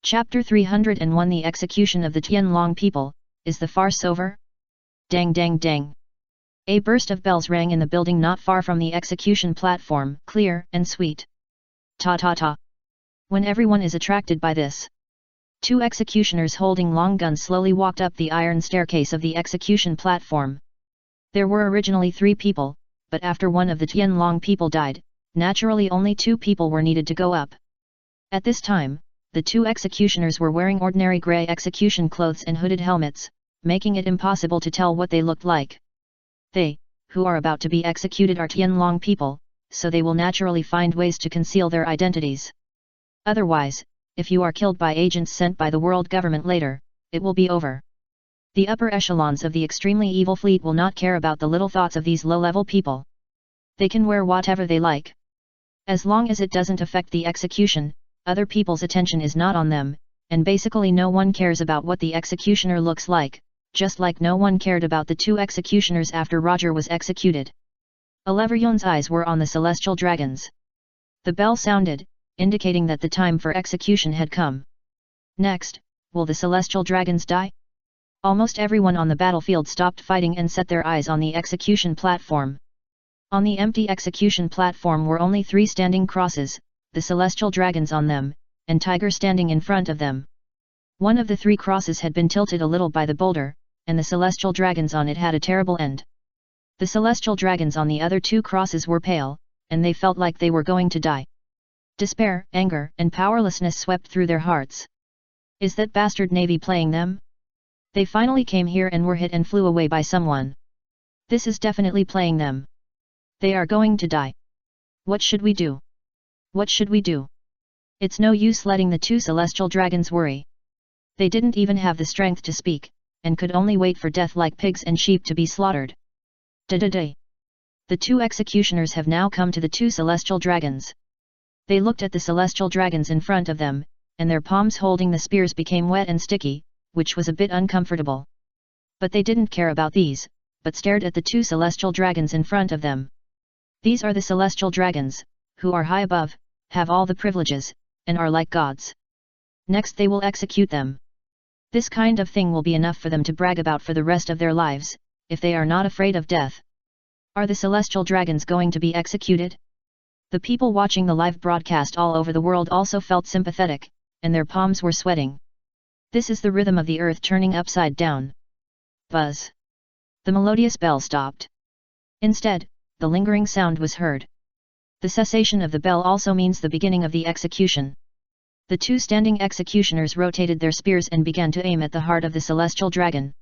Chapter 301 The Execution of the Tianlong People, is the farce over? Dang dang dang. A burst of bells rang in the building not far from the execution platform, clear and sweet. Ta ta ta. When everyone is attracted by this, two executioners holding long guns slowly walked up the iron staircase of the execution platform. There were originally 3 people, but after one of the Tianlong people died, naturally only 2 people were needed to go up. At this time, the 2 executioners were wearing ordinary grey execution clothes and hooded helmets, making it impossible to tell what they looked like. They, who are about to be executed, are Tianlong people, so they will naturally find ways to conceal their identities. Otherwise, if you are killed by agents sent by the world government later, it will be over. The upper echelons of the extremely evil fleet will not care about the little thoughts of these low-level people. They can wear whatever they like. As long as it doesn't affect the execution, other people's attention is not on them, and basically no one cares about what the executioner looks like, just like no one cared about the 2 executioners after Roger was executed. Oleverion's eyes were on the celestial dragons. The bell sounded, indicating that the time for execution had come. Next, will the celestial dragons die? Almost everyone on the battlefield stopped fighting and set their eyes on the execution platform. On the empty execution platform were only 3 standing crosses, the celestial dragons on them, and Tiger standing in front of them. One of the 3 crosses had been tilted a little by the boulder, and the celestial dragons on it had a terrible end. The celestial dragons on the other 2 crosses were pale, and they felt like they were going to die. Despair, anger, and powerlessness swept through their hearts. Is that bastard Navy playing them? They finally came here and were hit and flew away by someone. This is definitely playing them. They are going to die. What should we do? What should we do? It's no use letting the 2 celestial dragons worry. They didn't even have the strength to speak, and could only wait for death like pigs and sheep to be slaughtered. Da-da-da. The 2 executioners have now come to the 2 celestial dragons. They looked at the celestial dragons in front of them, and their palms holding the spears became wet and sticky, which was a bit uncomfortable. But they didn't care about these, but stared at the 2 celestial dragons in front of them. These are the celestial dragons, who are high above, have all the privileges, and are like gods. Next they will execute them. This kind of thing will be enough for them to brag about for the rest of their lives, if they are not afraid of death. Are the celestial dragons going to be executed? The people watching the live broadcast all over the world also felt sympathetic, and their palms were sweating. This is the rhythm of the earth turning upside down. Buzz. The melodious bell stopped. Instead, the lingering sound was heard. The cessation of the bell also means the beginning of the execution. The 2 standing executioners rotated their spears and began to aim at the heart of the celestial dragon.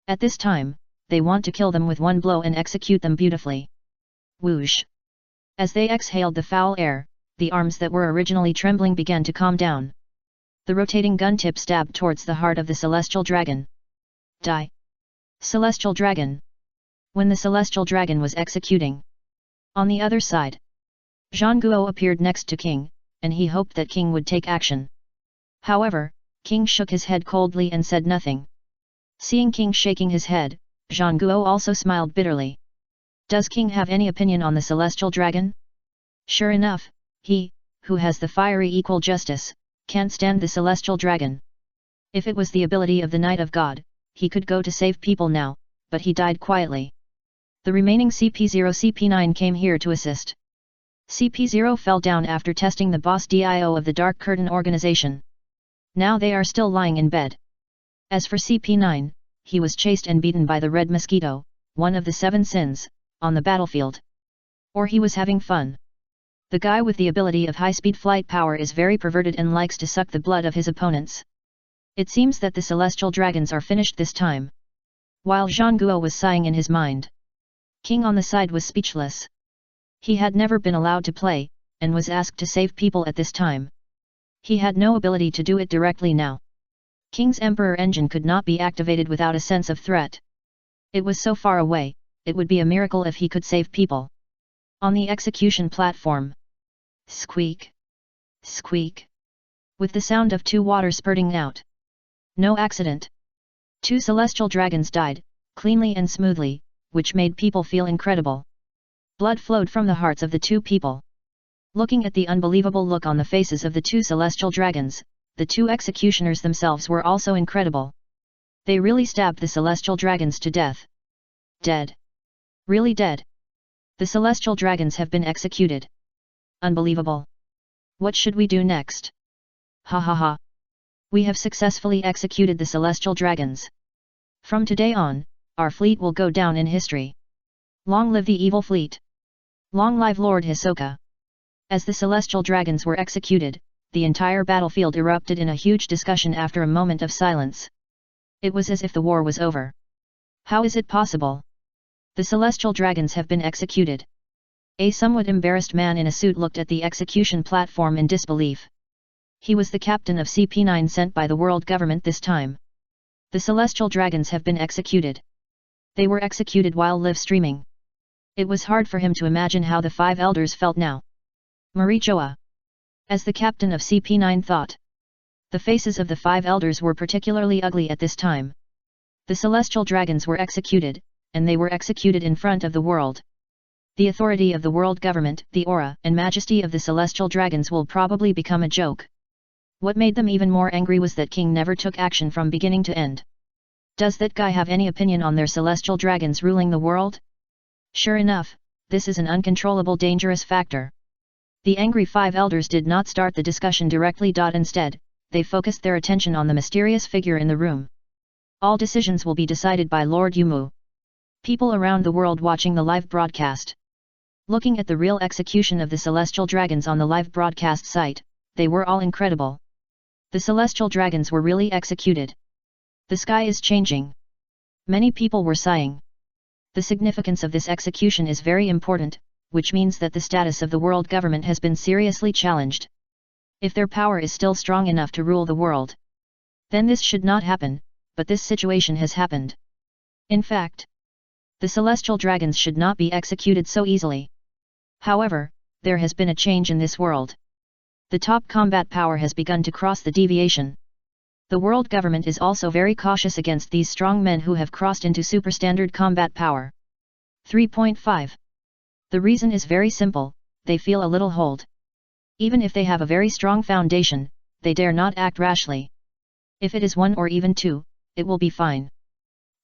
At this time, they want to kill them with one blow and execute them beautifully. Whoosh! As they exhaled the foul air, the arms that were originally trembling began to calm down. The rotating gun tip stabbed towards the heart of the celestial dragon. Die! Celestial dragon! When the celestial dragon was executing. On the other side, Zhang Guo appeared next to King, and he hoped that King would take action. However, King shook his head coldly and said nothing. Seeing King shaking his head, Zhang Guo also smiled bitterly. Does King have any opinion on the celestial dragon? Sure enough, he, who has the fiery equal justice, can't stand the celestial dragon. If it was the ability of the Knight of God, he could go to save people now, but he died quietly. The remaining CP0 CP9 came here to assist. CP0 fell down after testing the boss DIO of the Dark Curtain organization. Now they are still lying in bed. As for CP9, he was chased and beaten by the Red Mosquito, one of the 7 sins, on the battlefield. Or he was having fun. The guy with the ability of high-speed flight power is very perverted and likes to suck the blood of his opponents. It seems that the celestial dragons are finished this time. While Zhang Guo was sighing in his mind, King on the side was speechless. He had never been allowed to play, and was asked to save people at this time. He had no ability to do it directly now. King's Emperor engine could not be activated without a sense of threat. It was so far away, it would be a miracle if he could save people. On the execution platform. Squeak! Squeak! With the sound of 2 water spurting out. No accident. 2 celestial dragons died, cleanly and smoothly, which made people feel incredible. Blood flowed from the hearts of the 2 people. Looking at the unbelievable look on the faces of the 2 celestial dragons, the two executioners themselves were also incredible. They really stabbed the celestial dragons to death. Dead. Really dead. The celestial dragons have been executed. Unbelievable. What should we do next? Ha ha ha. We have successfully executed the celestial dragons. From today on, our fleet will go down in history. Long live the evil fleet. Long live Lord Hisoka. As the celestial dragons were executed, the entire battlefield erupted in a huge discussion after a moment of silence. It was as if the war was over. How is it possible? The celestial dragons have been executed. A somewhat embarrassed man in a suit looked at the execution platform in disbelief. He was the captain of CP9 sent by the world government this time. The celestial dragons have been executed. They were executed while live streaming. It was hard for him to imagine how the five elders felt now. Marichoa. As the captain of CP9 thought. The faces of the five elders were particularly ugly at this time. The celestial dragons were executed, and they were executed in front of the world. The authority of the world government, the aura and majesty of the celestial dragons will probably become a joke. What made them even more angry was that King never took action from beginning to end. Does that guy have any opinion on their celestial dragons ruling the world? Sure enough, this is an uncontrollable dangerous factor. The angry five elders did not start the discussion directly. Instead, they focused their attention on the mysterious figure in the room. All decisions will be decided by Lord Yumu. People around the world watching the live broadcast. Looking at the real execution of the celestial dragons on the live broadcast site, they were all incredible. The celestial dragons were really executed. The sky is changing. Many people were sighing. The significance of this execution is very important, which means that the status of the world government has been seriously challenged. If their power is still strong enough to rule the world, then this should not happen, but this situation has happened. In fact, the celestial dragons should not be executed so easily. However, there has been a change in this world. The top combat power has begun to cross the deviation. The world government is also very cautious against these strong men who have crossed into superstandard combat power. 3.5. The reason is very simple, they feel a little hold. Even if they have a very strong foundation, they dare not act rashly. If it is 1 or even 2, it will be fine.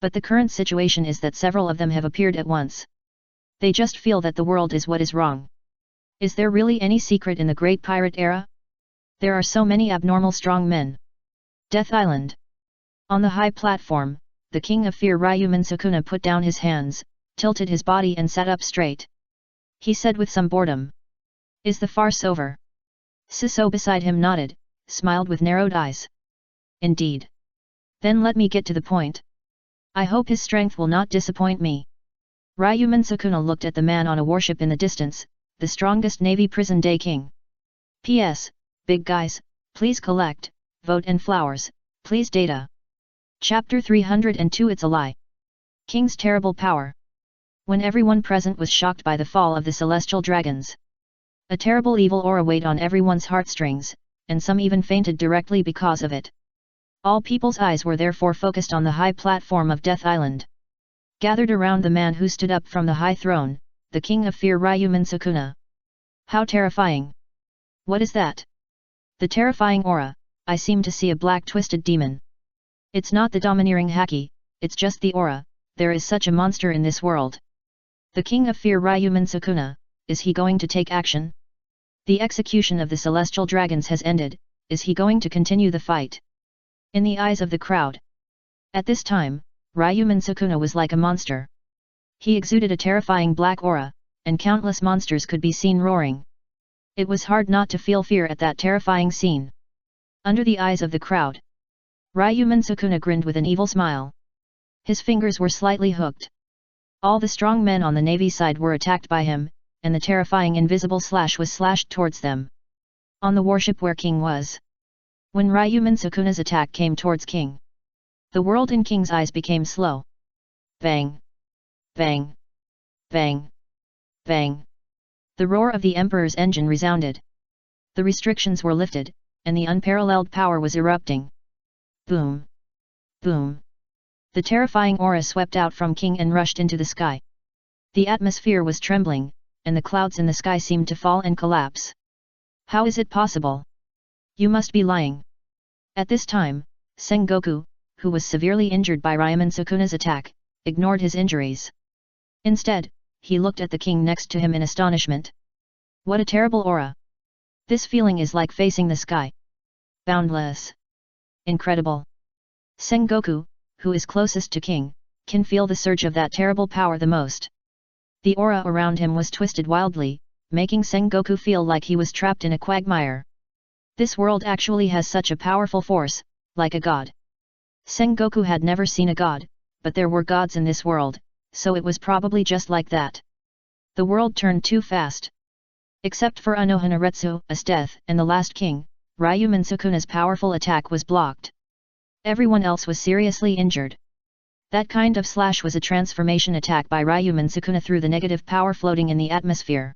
But the current situation is that several of them have appeared at once. They just feel that the world is what is wrong. Is there really any secret in the Great Pirate Era? There are so many abnormal strong men. Death Island. On the high platform, the King of Fear Ryomen Sukuna put down his hands, tilted his body and sat up straight. He said with some boredom. Is the farce over? Siso beside him nodded, smiled with narrowed eyes. Indeed. Then let me get to the point. I hope his strength will not disappoint me. Ryomen Sukuna looked at the man on a warship in the distance, the strongest Navy prison day king. P.S. Big guys, please collect, vote and flowers, please data. Chapter 302 It's a Lie. King's terrible power. When everyone present was shocked by the fall of the celestial dragons. A terrible evil aura weighed on everyone's heartstrings, and some even fainted directly because of it. All people's eyes were therefore focused on the high platform of Death Island. Gathered around the man who stood up from the high throne, the King of Fear Ryomen Sukuna. How terrifying! What is that? The terrifying aura, I seem to see a black twisted demon. It's not the domineering haki, it's just the aura, there is such a monster in this world. The King of Fear Ryomen Sukuna, is he going to take action? The execution of the celestial dragons has ended, is he going to continue the fight? In the eyes of the crowd. At this time, Ryomen Sukuna was like a monster. He exuded a terrifying black aura, and countless monsters could be seen roaring. It was hard not to feel fear at that terrifying scene. Under the eyes of the crowd, Ryomen Sukuna grinned with an evil smile. His fingers were slightly hooked. All the strong men on the navy side were attacked by him, and the terrifying invisible slash was slashed towards them. On the warship where King was. When Ryomen Sukuna's attack came towards King, the world in King's eyes became slow. Bang! Bang! Bang! Bang! The roar of the Emperor's engine resounded. The restrictions were lifted, and the unparalleled power was erupting. Boom! Boom! The terrifying aura swept out from King and rushed into the sky. The atmosphere was trembling, and the clouds in the sky seemed to fall and collapse. How is it possible? You must be lying. At this time, Sengoku, who was severely injured by Ryomen Sukuna's attack, ignored his injuries. Instead, he looked at the king next to him in astonishment. What a terrible aura! This feeling is like facing the sky. Boundless. Incredible. Sengoku, who is closest to king, can feel the surge of that terrible power the most. The aura around him was twisted wildly, making Sengoku feel like he was trapped in a quagmire. This world actually has such a powerful force, like a god. Sengoku had never seen a god, but there were gods in this world, so it was probably just like that. The world turned too fast. Except for Anohanaretsu's death and the last king, Ryomen Sukuna's powerful attack was blocked. Everyone else was seriously injured. That kind of slash was a transformation attack by Ryomen Sukuna through the negative power floating in the atmosphere.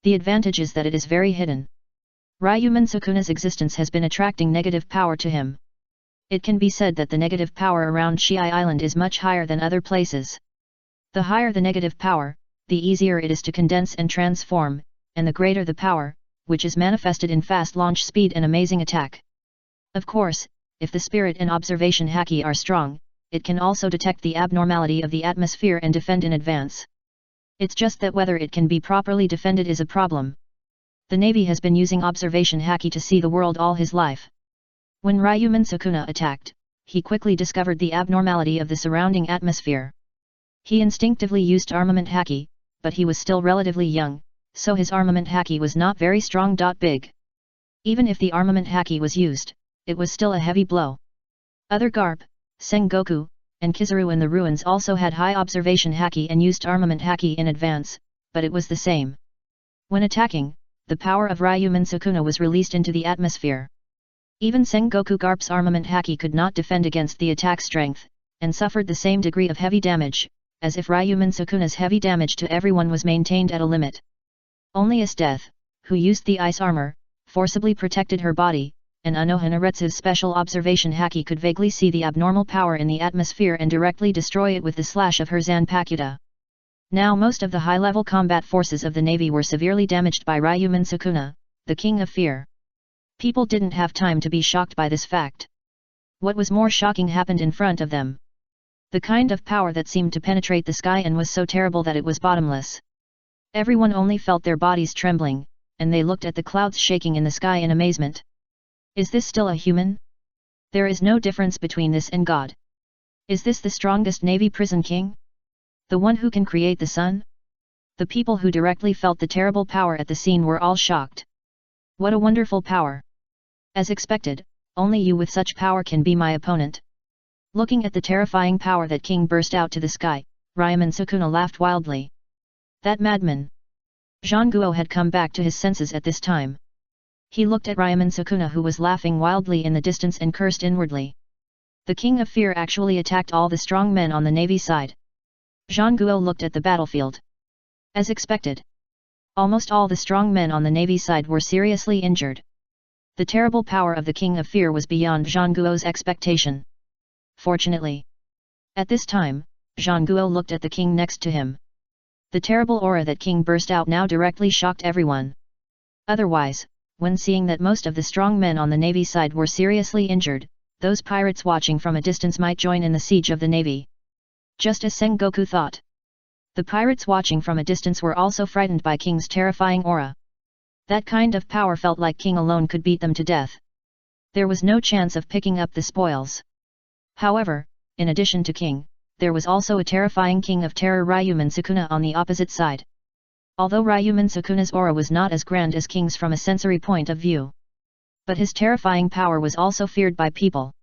The advantage is that it is very hidden. Ryomen Sukuna's existence has been attracting negative power to him. It can be said that the negative power around Shiai Island is much higher than other places. The higher the negative power, the easier it is to condense and transform, and the greater the power, which is manifested in fast launch speed and amazing attack. Of course, if the spirit and observation haki are strong, it can also detect the abnormality of the atmosphere and defend in advance. It's just that whether it can be properly defended is a problem. The Navy has been using observation haki to see the world all his life. When Ryomen Sukuna attacked, he quickly discovered the abnormality of the surrounding atmosphere. He instinctively used armament haki, but he was still relatively young, so his armament haki was not very strong. Big. Even if the armament haki was used, it was still a heavy blow. Other Garp, Sengoku, and Kizaru in the ruins also had high observation haki and used armament haki in advance, but it was the same. When attacking, the power of Ryomen Sukuna was released into the atmosphere. Even Sengoku Garp's armament haki could not defend against the attack strength, and suffered the same degree of heavy damage, as if Ryomen Sukuna's heavy damage to everyone was maintained at a limit. Only Death, who used the ice armor, forcibly protected her body, and Anohanaretsu's special observation haki could vaguely see the abnormal power in the atmosphere and directly destroy it with the slash of her Zanpakuta. Now most of the high-level combat forces of the Navy were severely damaged by Ryomen Sukuna, the King of Fear. People didn't have time to be shocked by this fact. What was more shocking happened in front of them. The kind of power that seemed to penetrate the sky and was so terrible that it was bottomless. Everyone only felt their bodies trembling, and they looked at the clouds shaking in the sky in amazement. Is this still a human? There is no difference between this and God. Is this the strongest Navy prison king? The one who can create the sun? The people who directly felt the terrible power at the scene were all shocked. What a wonderful power! As expected, only you with such power can be my opponent. Looking at the terrifying power that King burst out to the sky, Ryomen Sukuna laughed wildly. That madman! Zhangguo had come back to his senses at this time. He looked at Ryomen Sukuna who was laughing wildly in the distance and cursed inwardly. The King of Fear actually attacked all the strong men on the Navy side. Zhangguo looked at the battlefield. As expected. Almost all the strong men on the Navy side were seriously injured. The terrible power of the King of Fear was beyond Zhangguo's expectation. Fortunately. At this time, Zhangguo looked at the king next to him. The terrible aura that King burst out now directly shocked everyone. Otherwise, when seeing that most of the strong men on the Navy side were seriously injured, those pirates watching from a distance might join in the siege of the Navy. Just as Sengoku thought. The pirates watching from a distance were also frightened by King's terrifying aura. That kind of power felt like King alone could beat them to death. There was no chance of picking up the spoils. However, in addition to King, there was also a terrifying King of Terror Ryomen Sukuna on the opposite side. Although Ryomen Sukuna's aura was not as grand as King's from a sensory point of view. But his terrifying power was also feared by people.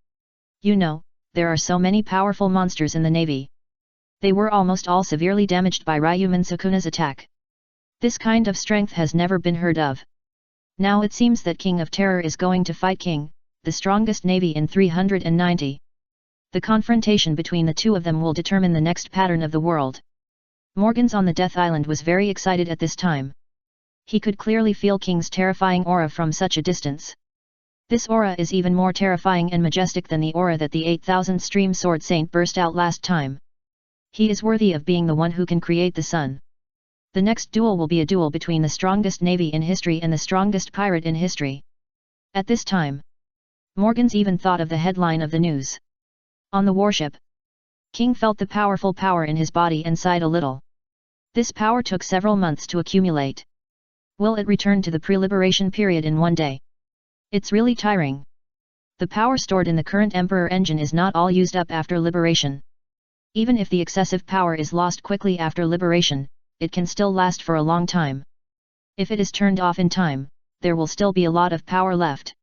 You know, there are so many powerful monsters in the Navy. They were almost all severely damaged by Ryomen Sukuna's attack. This kind of strength has never been heard of. Now it seems that King of Terror is going to fight King, the strongest Navy in 390. The confrontation between the two of them will determine the next pattern of the world. Morgans on the Death Island was very excited at this time. He could clearly feel King's terrifying aura from such a distance. This aura is even more terrifying and majestic than the aura that the 8,000 stream sword saint burst out last time. He is worthy of being the one who can create the sun. The next duel will be a duel between the strongest navy in history and the strongest pirate in history. At this time, Morgans even thought of the headline of the news. On the warship. King felt the powerful power in his body and sighed a little. This power took several months to accumulate. Will it return to the pre-liberation period in one day? It's really tiring. The power stored in the current Emperor engine is not all used up after liberation. Even if the excessive power is lost quickly after liberation, it can still last for a long time. If it is turned off in time, there will still be a lot of power left.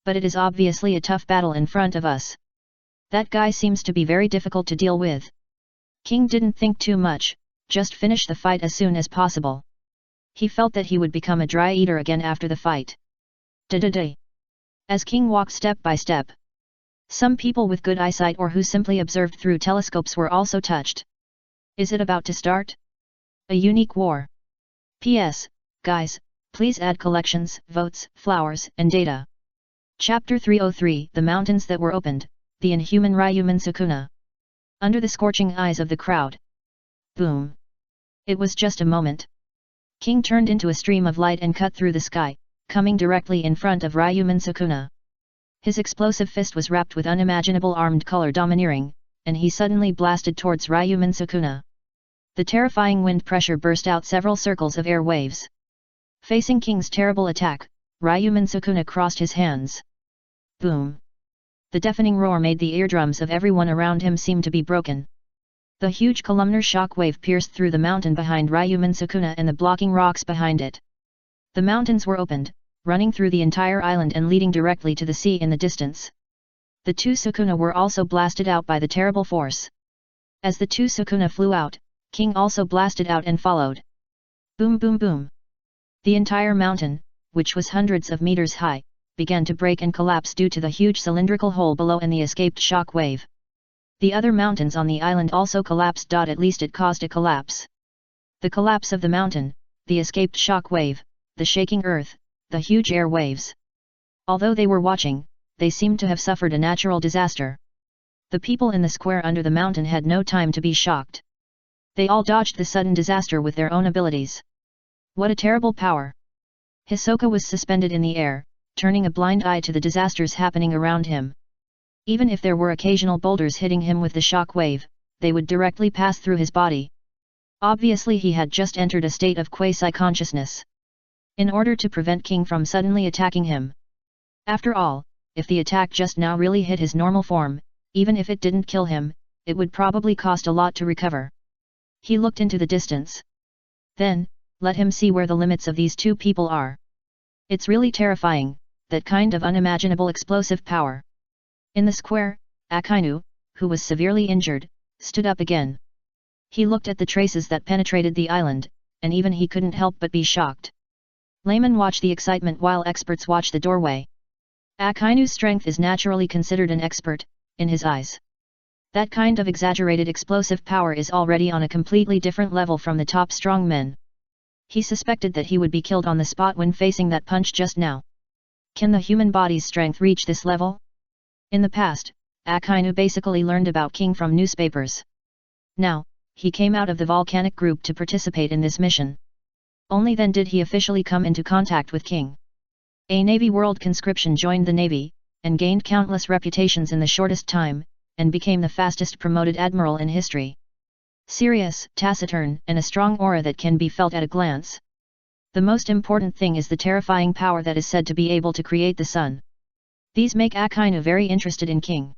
But it is obviously a tough battle in front of us. That guy seems to be very difficult to deal with. King didn't think too much, just finish the fight as soon as possible. He felt that he would become a dry eater again after the fight. Da-da-da. As King walked step by step. Some people with good eyesight or who simply observed through telescopes were also touched. Is it about to start? A unique war. P.S. Guys, please add collections, votes, flowers, and data. Chapter 303 The Mountains That Were Opened, the Inhuman Ryomen Sukuna. Under the scorching eyes of the crowd. Boom. It was just a moment. King turned into a stream of light and cut through the sky, coming directly in front of Ryomen Sukuna. His explosive fist was wrapped with unimaginable armed color domineering, and he suddenly blasted towards Ryomen Sukuna. The terrifying wind pressure burst out several circles of air waves. Facing King's terrible attack, Ryomen Sukuna crossed his hands. Boom! The deafening roar made the eardrums of everyone around him seem to be broken. The huge columnar shock wave pierced through the mountain behind Ryomen Sukuna and the blocking rocks behind it. The mountains were opened, running through the entire island and leading directly to the sea in the distance. The two Sukuna were also blasted out by the terrible force. As the two Sukuna flew out, King also blasted out and followed. Boom boom boom. The entire mountain, which was hundreds of meters high, began to break and collapse due to the huge cylindrical hole below and the escaped shock wave. The other mountains on the island also collapsed. At least it caused a collapse. The collapse of the mountain, the escaped shock wave, the shaking earth, the huge air waves. Although they were watching, they seemed to have suffered a natural disaster. The people in the square under the mountain had no time to be shocked. They all dodged the sudden disaster with their own abilities. What a terrible power! Hisoka was suspended in the air, turning a blind eye to the disasters happening around him. Even if there were occasional boulders hitting him with the shock wave, they would directly pass through his body. Obviously he had just entered a state of quasi-consciousness. In order to prevent King from suddenly attacking him. After all, if the attack just now really hit his normal form, even if it didn't kill him, it would probably cost a lot to recover. He looked into the distance. Then, let him see where the limits of these two people are. It's really terrifying, that kind of unimaginable explosive power. In the square, Akainu, who was severely injured, stood up again. He looked at the traces that penetrated the island, and even he couldn't help but be shocked. Laymen watch the excitement while experts watch the doorway. Akainu's strength is naturally considered an expert, in his eyes. That kind of exaggerated explosive power is already on a completely different level from the top strong men. He suspected that he would be killed on the spot when facing that punch just now. Can the human body's strength reach this level? In the past, Akainu basically learned about King from newspapers. Now, he came out of the volcanic group to participate in this mission. Only then did he officially come into contact with King. A Navy World conscription joined the Navy, and gained countless reputations in the shortest time, and became the fastest promoted admiral in history. Serious, taciturn, and a strong aura that can be felt at a glance. The most important thing is the terrifying power that is said to be able to create the sun. These make Akainu very interested in King.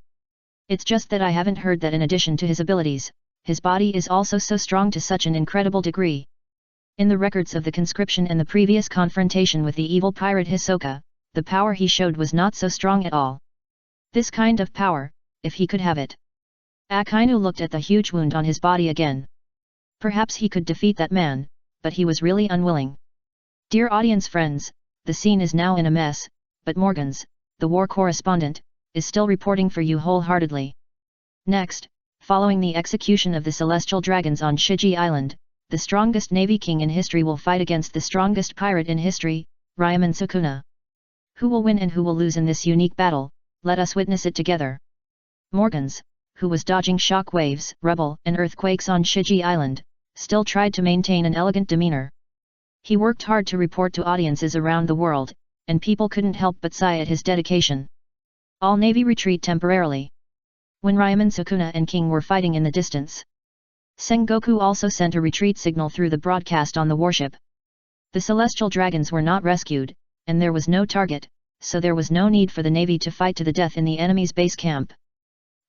It's just that I haven't heard that in addition to his abilities, his body is also so strong to such an incredible degree. In the records of the conscription and the previous confrontation with the evil pirate Hisoka, the power he showed was not so strong at all. This kind of power, if he could have it. Akainu looked at the huge wound on his body again. Perhaps he could defeat that man, but he was really unwilling. Dear audience friends, the scene is now in a mess, but Morgans, the war correspondent, is still reporting for you wholeheartedly. Next, following the execution of the celestial dragons on Shiji Island, the strongest Navy king in history will fight against the strongest pirate in history, Ryomen Sukuna. Who will win and who will lose in this unique battle? Let us witness it together. Morgans, who was dodging shock waves, rubble, and earthquakes on Shiji Island, still tried to maintain an elegant demeanor. He worked hard to report to audiences around the world, and people couldn't help but sigh at his dedication. All navy retreat temporarily. When Ryomen Sukuna and King were fighting in the distance, Sengoku also sent a retreat signal through the broadcast on the warship. The celestial dragons were not rescued, and there was no target, so there was no need for the navy to fight to the death in the enemy's base camp.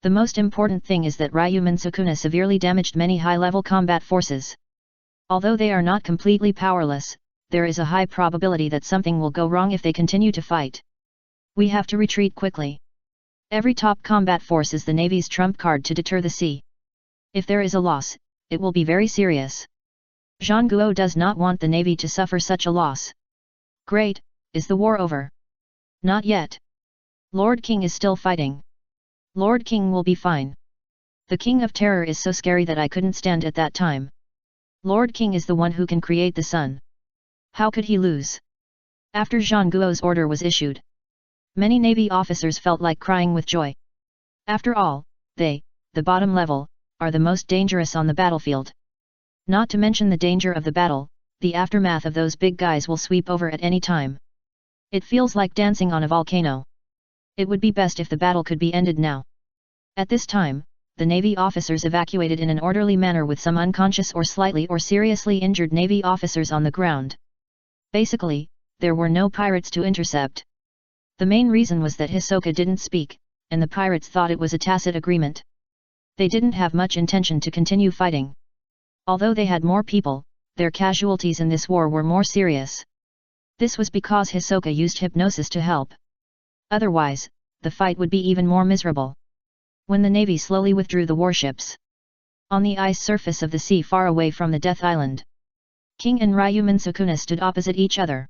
The most important thing is that Ryomen Sukuna severely damaged many high-level combat forces. Although they are not completely powerless, there is a high probability that something will go wrong if they continue to fight. We have to retreat quickly. Every top combat force is the Navy's trump card to deter the sea. If there is a loss, it will be very serious. Zhang Guo does not want the Navy to suffer such a loss. Great, is the war over? Not yet. Lord King is still fighting. Lord King will be fine. The King of Terror is so scary that I couldn't stand at that time. Lord King is the one who can create the sun. How could he lose? After Zhang Guo's order was issued, many Navy officers felt like crying with joy. After all, they, the bottom level, are the most dangerous on the battlefield. Not to mention the danger of the battle, the aftermath of those big guys will sweep over at any time. It feels like dancing on a volcano. It would be best if the battle could be ended now. At this time, the Navy officers evacuated in an orderly manner with some unconscious or slightly or seriously injured Navy officers on the ground. Basically, there were no pirates to intercept. The main reason was that Hisoka didn't speak, and the pirates thought it was a tacit agreement. They didn't have much intention to continue fighting. Although they had more people, their casualties in this war were more serious. This was because Hisoka used hypnosis to help. Otherwise, the fight would be even more miserable. When the Navy slowly withdrew the warships on the ice surface of the sea far away from the Death Island, King and Ryomen Sukuna stood opposite each other.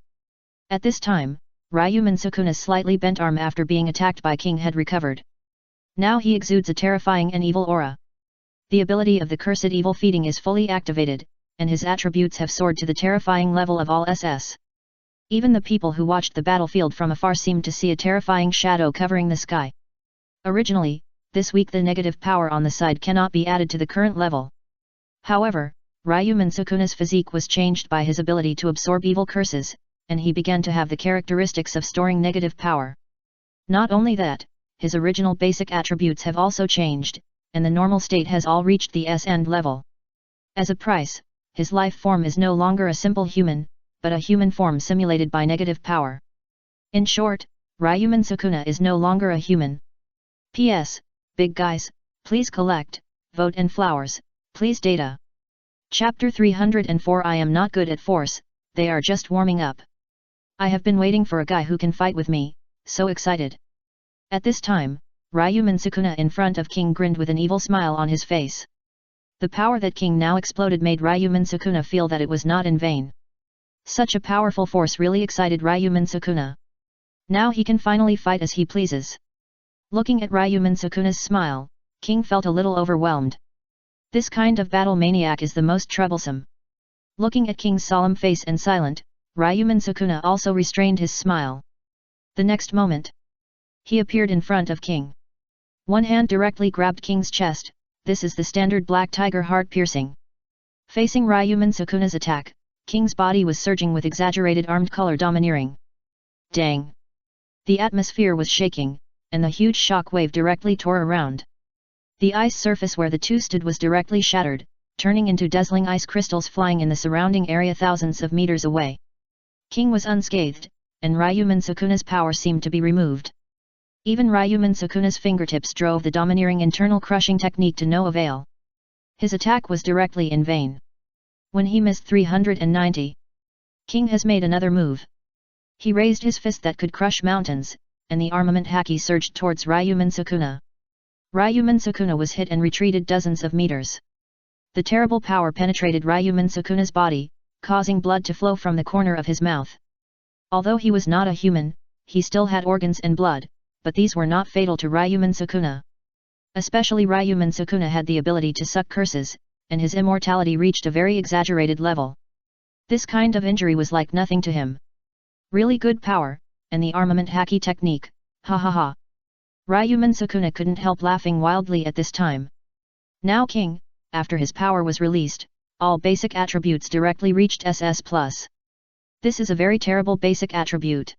At this time, Ryomen Sukuna's slightly bent arm after being attacked by King had recovered. Now he exudes a terrifying and evil aura. The ability of the cursed evil feeding is fully activated, and his attributes have soared to the terrifying level of all SS. Even the people who watched the battlefield from afar seemed to see a terrifying shadow covering the sky. Originally, this week the negative power on the side cannot be added to the current level. However, Ryomen Sukuna's physique was changed by his ability to absorb evil curses, and he began to have the characteristics of storing negative power. Not only that, his original basic attributes have also changed, and the normal state has all reached the S-end level. As a price, his life form is no longer a simple human, but a human form simulated by negative power. In short, Ryomen Sukuna is no longer a human. P.S. Big guys, please collect, vote and flowers, please data. Chapter 304 I am not good at force, they are just warming up. I have been waiting for a guy who can fight with me, so excited. At this time, Ryomen Sukuna in front of King grinned with an evil smile on his face. The power that King now exploded made Ryomen Sukuna feel that it was not in vain. Such a powerful force really excited Ryomen Sukuna. Now he can finally fight as he pleases. Looking at Ryomen Sukuna's smile, King felt a little overwhelmed. This kind of battle maniac is the most troublesome. Looking at King's solemn face and silent, Ryomen Sukuna also restrained his smile. The next moment, he appeared in front of King. One hand directly grabbed King's chest. This is the standard black tiger heart piercing. Facing Ryomen Sukuna's attack, King's body was surging with exaggerated armed color domineering. Dang! The atmosphere was shaking, and the huge shock wave directly tore around. The ice surface where the two stood was directly shattered, turning into dazzling ice crystals flying in the surrounding area thousands of meters away. King was unscathed, and Ryomen Sukuna's power seemed to be removed. Even Ryomen Sukuna's fingertips drove the domineering internal crushing technique to no avail. His attack was directly in vain. When he missed 390, King has made another move. He raised his fist that could crush mountains, and the armament haki surged towards Ryomen Sukuna. Ryomen Sukuna was hit and retreated dozens of meters. The terrible power penetrated Ryomen Sukuna's body, causing blood to flow from the corner of his mouth. Although he was not a human, he still had organs and blood, but these were not fatal to Ryomen Sukuna. Especially Ryomen Sukuna had the ability to suck curses, and his immortality reached a very exaggerated level. This kind of injury was like nothing to him. Really good power, and the armament haki technique, ha ha ha. Ryomen Sukuna couldn't help laughing wildly at this time. Now King, after his power was released, all basic attributes directly reached SS+. This is a very terrible basic attribute.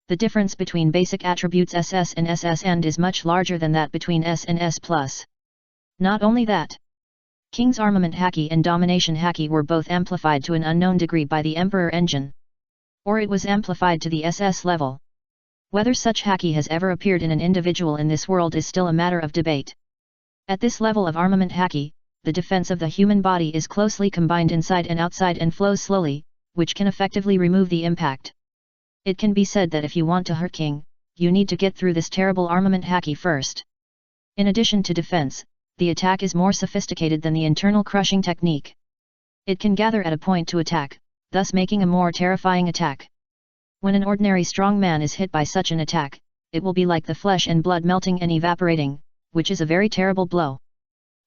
The difference between basic attributes SS and SS and is much larger than that between S and S+. Not only that, King's armament haki and domination haki were both amplified to an unknown degree by the Emperor engine. Or it was amplified to the SS level. Whether such haki has ever appeared in an individual in this world is still a matter of debate. At this level of armament haki, the defense of the human body is closely combined inside and outside and flows slowly, which can effectively remove the impact. It can be said that if you want to hurt King, you need to get through this terrible armament haki first. In addition to defense, the attack is more sophisticated than the internal crushing technique. It can gather at a point to attack, thus making a more terrifying attack. When an ordinary strong man is hit by such an attack, it will be like the flesh and blood melting and evaporating, which is a very terrible blow.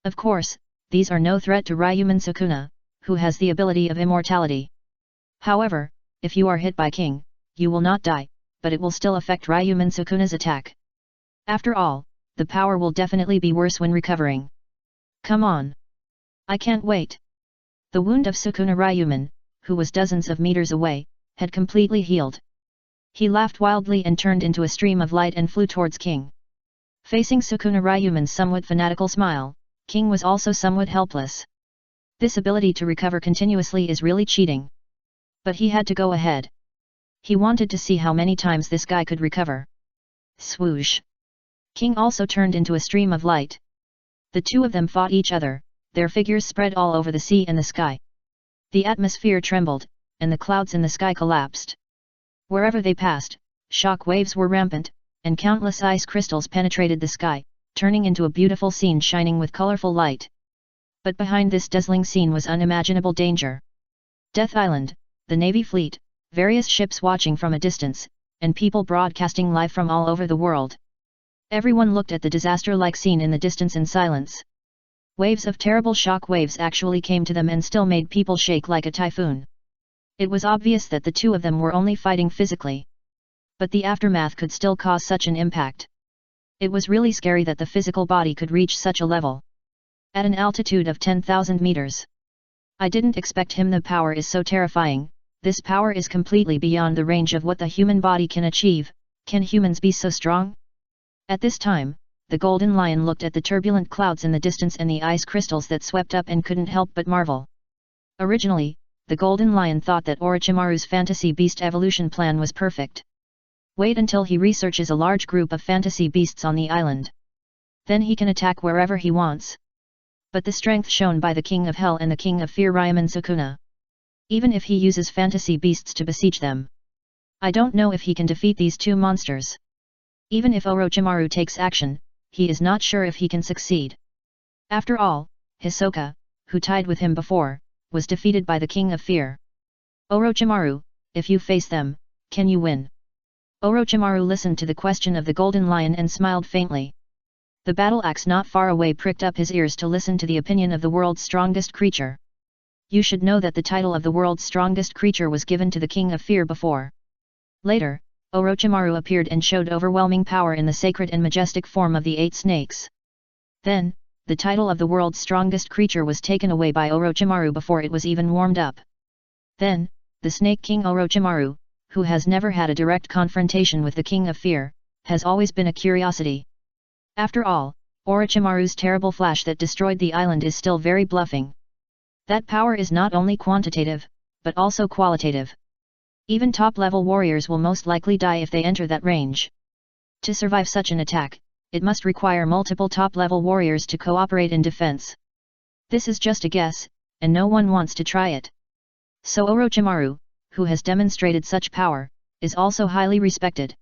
Of course, these are no threat to Ryomen Sukuna, who has the ability of immortality. However, if you are hit by King, you will not die, but it will still affect Ryomen Sukuna's attack. After all, the power will definitely be worse when recovering. Come on! I can't wait! The wound of Sukuna Ryomen, who was dozens of meters away, had completely healed. He laughed wildly and turned into a stream of light and flew towards King. Facing Sukuna Ryomen's somewhat fanatical smile, King was also somewhat helpless. This ability to recover continuously is really cheating. But he had to go ahead. He wanted to see how many times this guy could recover. Swoosh! King also turned into a stream of light. The two of them fought each other, their figures spread all over the sea and the sky. The atmosphere trembled, and the clouds in the sky collapsed. Wherever they passed, shock waves were rampant, and countless ice crystals penetrated the sky, turning into a beautiful scene shining with colorful light. But behind this dazzling scene was unimaginable danger. Death Island, the Navy fleet, various ships watching from a distance, and people broadcasting live from all over the world. Everyone looked at the disaster-like scene in the distance in silence. Waves of terrible shock waves actually came to them and still made people shake like a typhoon. It was obvious that the two of them were only fighting physically. But the aftermath could still cause such an impact. It was really scary that the physical body could reach such a level. At an altitude of 10,000 meters. I didn't expect him. The power is so terrifying. This power is completely beyond the range of what the human body can achieve. Can humans be so strong? At this time, the Golden Lion looked at the turbulent clouds in the distance and the ice crystals that swept up and couldn't help but marvel. Originally, the Golden Lion thought that Orochimaru's fantasy beast evolution plan was perfect. Wait until he researches a large group of fantasy beasts on the island. Then he can attack wherever he wants. But the strength shown by the King of Hell and the King of Fear Ryomen Sukuna. Even if he uses fantasy beasts to besiege them, I don't know if he can defeat these two monsters. Even if Orochimaru takes action, he is not sure if he can succeed. After all, Hisoka, who tied with him before, was defeated by the King of Fear. Orochimaru, if you face them, can you win? Orochimaru listened to the question of the Golden Lion and smiled faintly. The battle axe not far away pricked up his ears to listen to the opinion of the world's strongest creature. You should know that the title of the world's strongest creature was given to the King of Fear before. Later, Orochimaru appeared and showed overwhelming power in the sacred and majestic form of the 8 snakes. Then, the title of the world's strongest creature was taken away by Orochimaru before it was even warmed up. Then, the Snake King Orochimaru, who has never had a direct confrontation with the King of Fear, has always been a curiosity. After all, Orochimaru's terrible flash that destroyed the island is still very bluffing. That power is not only quantitative, but also qualitative. Even top-level warriors will most likely die if they enter that range. To survive such an attack, it must require multiple top-level warriors to cooperate in defense. This is just a guess, and no one wants to try it. So Orochimaru, who has demonstrated such power, is also highly respected.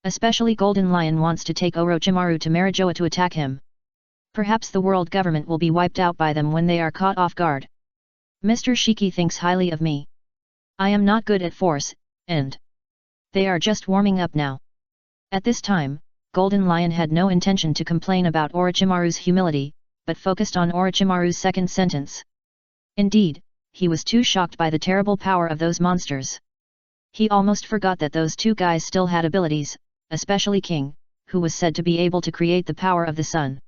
Especially Golden Lion wants to take Orochimaru to Marijoa to attack him. Perhaps the world government will be wiped out by them when they are caught off guard. Mr. Shiki thinks highly of me. I am not good at force, and they are just warming up now. At this time, Golden Lion had no intention to complain about Orochimaru's humility, but focused on Orochimaru's second sentence. Indeed, he was too shocked by the terrible power of those monsters. He almost forgot that those two guys still had abilities, especially King, who was said to be able to create the power of the sun.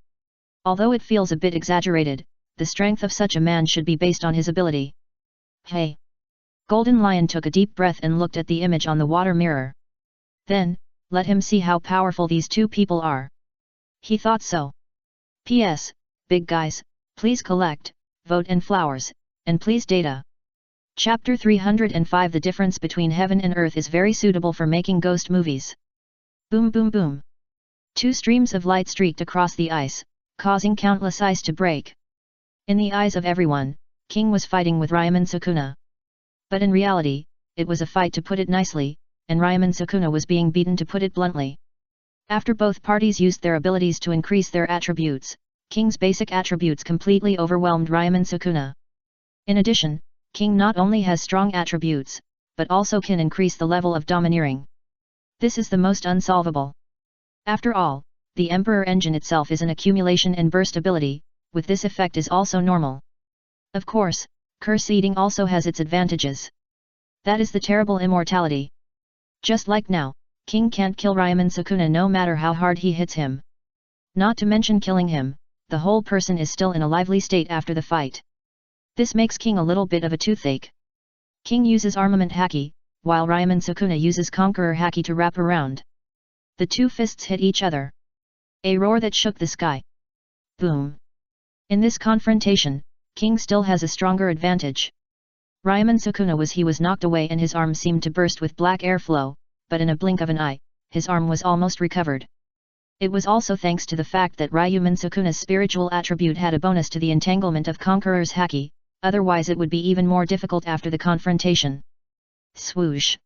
Although it feels a bit exaggerated, the strength of such a man should be based on his ability. Hey! Golden Lion took a deep breath and looked at the image on the water mirror. Then, let him see how powerful these two people are. He thought so. P.S. Big guys, please collect, vote and flowers, and please data. Chapter 305 The difference between heaven and earth is very suitable for making ghost movies. Boom boom boom. Two streams of light streaked across the ice, causing countless ice to break. In the eyes of everyone, King was fighting with Ryomen Sukuna. But in reality, it was a fight to put it nicely, and Ryomen Sukuna was being beaten to put it bluntly. After both parties used their abilities to increase their attributes, King's basic attributes completely overwhelmed Ryomen Sukuna. In addition, King not only has strong attributes, but also can increase the level of domineering. This is the most unsolvable. After all, the Emperor engine itself is an accumulation and burst ability, with this effect is also normal. Of course, curse eating also has its advantages. That is the terrible immortality. Just like now, King can't kill Ryomen Sukuna no matter how hard he hits him. Not to mention killing him, the whole person is still in a lively state after the fight. This makes King a little bit of a toothache. King uses armament haki, while Ryomen Sukuna uses conqueror haki to wrap around. The two fists hit each other. A roar that shook the sky. Boom. In this confrontation, King still has a stronger advantage. Ryomen Sukuna was knocked away and his arm seemed to burst with black airflow, but in a blink of an eye, his arm was almost recovered. It was also thanks to the fact that Ryomen Sukuna's spiritual attribute had a bonus to the entanglement of Conqueror's haki, otherwise it would be even more difficult after the confrontation. Swoosh!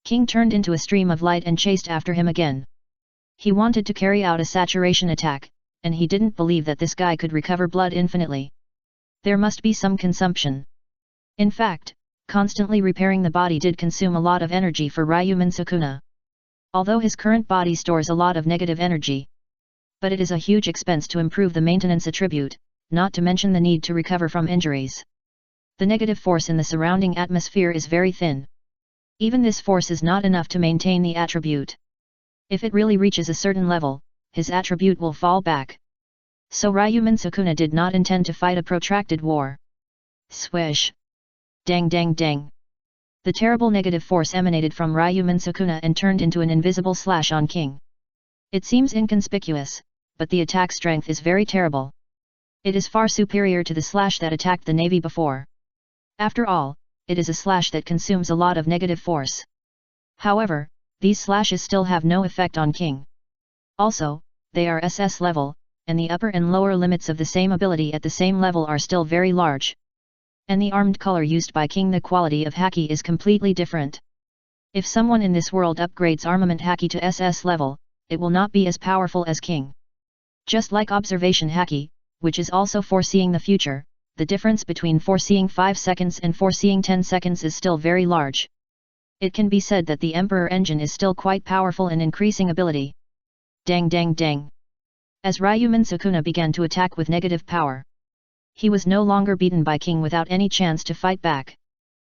King turned into a stream of light and chased after him again. He wanted to carry out a saturation attack, and he didn't believe that this guy could recover blood infinitely. There must be some consumption. In fact, constantly repairing the body did consume a lot of energy for Ryomen Sukuna. Although his current body stores a lot of negative energy. But it is a huge expense to improve the maintenance attribute, not to mention the need to recover from injuries. The negative force in the surrounding atmosphere is very thin. Even this force is not enough to maintain the attribute. If it really reaches a certain level, his attribute will fall back. So Ryomen Sukuna did not intend to fight a protracted war. Swish! Dang dang dang! The terrible negative force emanated from Ryomen Sukuna and turned into an invisible slash on King. It seems inconspicuous, but the attack strength is very terrible. It is far superior to the slash that attacked the navy before. After all, it is a slash that consumes a lot of negative force. However, these slashes still have no effect on King. Also, they are SS level, and the upper and lower limits of the same ability at the same level are still very large. And the armed color used by King, the quality of haki is completely different. If someone in this world upgrades armament haki to SS level, it will not be as powerful as King. Just like observation haki, which is also foreseeing the future, the difference between foreseeing 5 seconds and foreseeing 10 seconds is still very large. It can be said that the Emperor engine is still quite powerful in increasing ability. Dang dang dang! As Ryomen Sukuna began to attack with negative power, he was no longer beaten by King without any chance to fight back.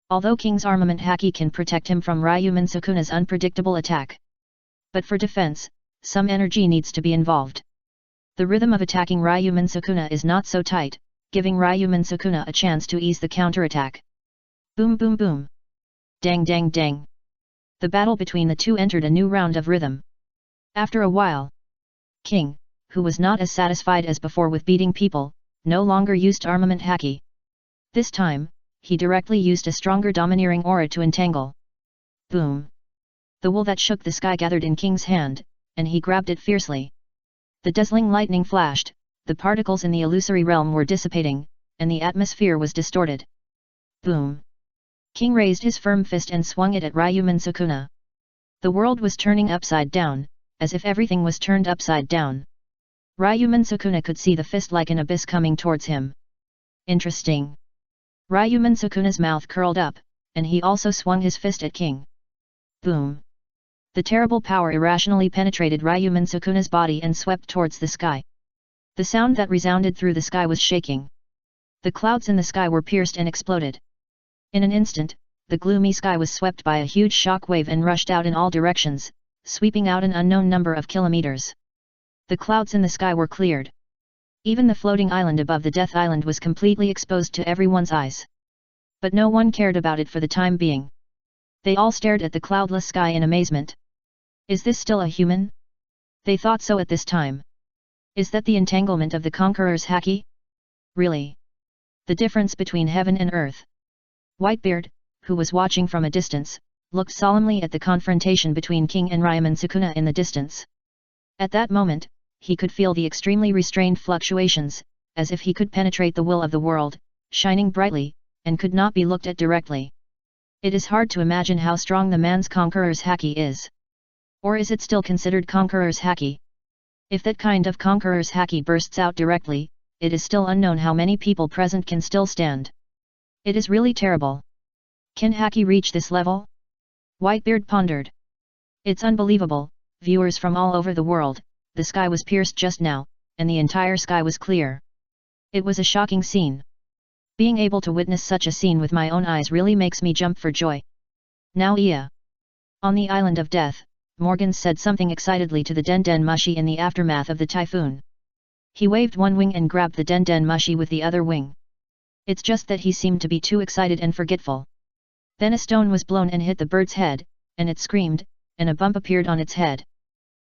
Although King's armament haki can protect him from Ryomen Sukuna's unpredictable attack. But for defense, some energy needs to be involved. The rhythm of attacking Ryomen Sukuna is not so tight, giving Ryomen Sukuna a chance to ease the counterattack. Boom boom boom! Dang dang dang! The battle between the two entered a new round of rhythm. After a while, King, who was not as satisfied as before with beating people, no longer used armament haki. This time, he directly used a stronger domineering aura to entangle. Boom! The wool that shook the sky gathered in King's hand, and he grabbed it fiercely. The dazzling lightning flashed, the particles in the illusory realm were dissipating, and the atmosphere was distorted. Boom! King raised his firm fist and swung it at Ryomen Sukuna. The world was turning upside down, as if everything was turned upside down. Ryomen Sukuna could see the fist like an abyss coming towards him. Interesting. Ryomen Sukuna's mouth curled up, and he also swung his fist at King. Boom! The terrible power irrationally penetrated Ryomen Sukuna's body and swept towards the sky. The sound that resounded through the sky was shaking. The clouds in the sky were pierced and exploded. In an instant, the gloomy sky was swept by a huge shock wave and rushed out in all directions, sweeping out an unknown number of kilometers. The clouds in the sky were cleared. Even the floating island above the Death Island was completely exposed to everyone's eyes. But no one cared about it for the time being. They all stared at the cloudless sky in amazement. Is this still a human? They thought so at this time. Is that the entanglement of the conqueror's haki? Really? The difference between heaven and earth. Whitebeard, who was watching from a distance, looked solemnly at the confrontation between King and Ryomen Sukuna in the distance. At that moment, he could feel the extremely restrained fluctuations, as if he could penetrate the will of the world, shining brightly, and could not be looked at directly. It is hard to imagine how strong the man's conqueror's haki is. Or is it still considered conqueror's haki? If that kind of conqueror's haki bursts out directly, it is still unknown how many people present can still stand. It is really terrible. Can haki reach this level? Whitebeard pondered. It's unbelievable, viewers from all over the world. The sky was pierced just now, and the entire sky was clear. It was a shocking scene. Being able to witness such a scene with my own eyes really makes me jump for joy. Now on the island of death, Morgan said something excitedly to the Den Mushi in the aftermath of the typhoon. He waved one wing and grabbed the Den Mushi with the other wing. It's just that he seemed to be too excited and forgetful. Then a stone was blown and hit the bird's head, and it screamed, and a bump appeared on its head.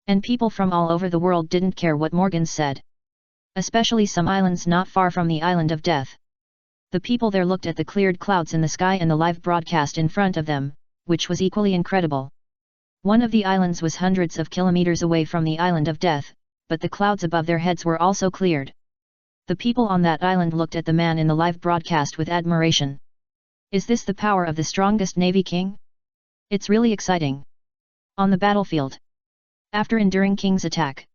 And people from all over the world didn't care what Morgan said. Especially some islands not far from the island of death. The people there looked at the cleared clouds in the sky and the live broadcast in front of them, which was equally incredible. One of the islands was hundreds of kilometers away from the island of death, but the clouds above their heads were also cleared. The people on that island looked at the man in the live broadcast with admiration. Is this the power of the strongest Navy King? It's really exciting. On the battlefield. After enduring King's attack,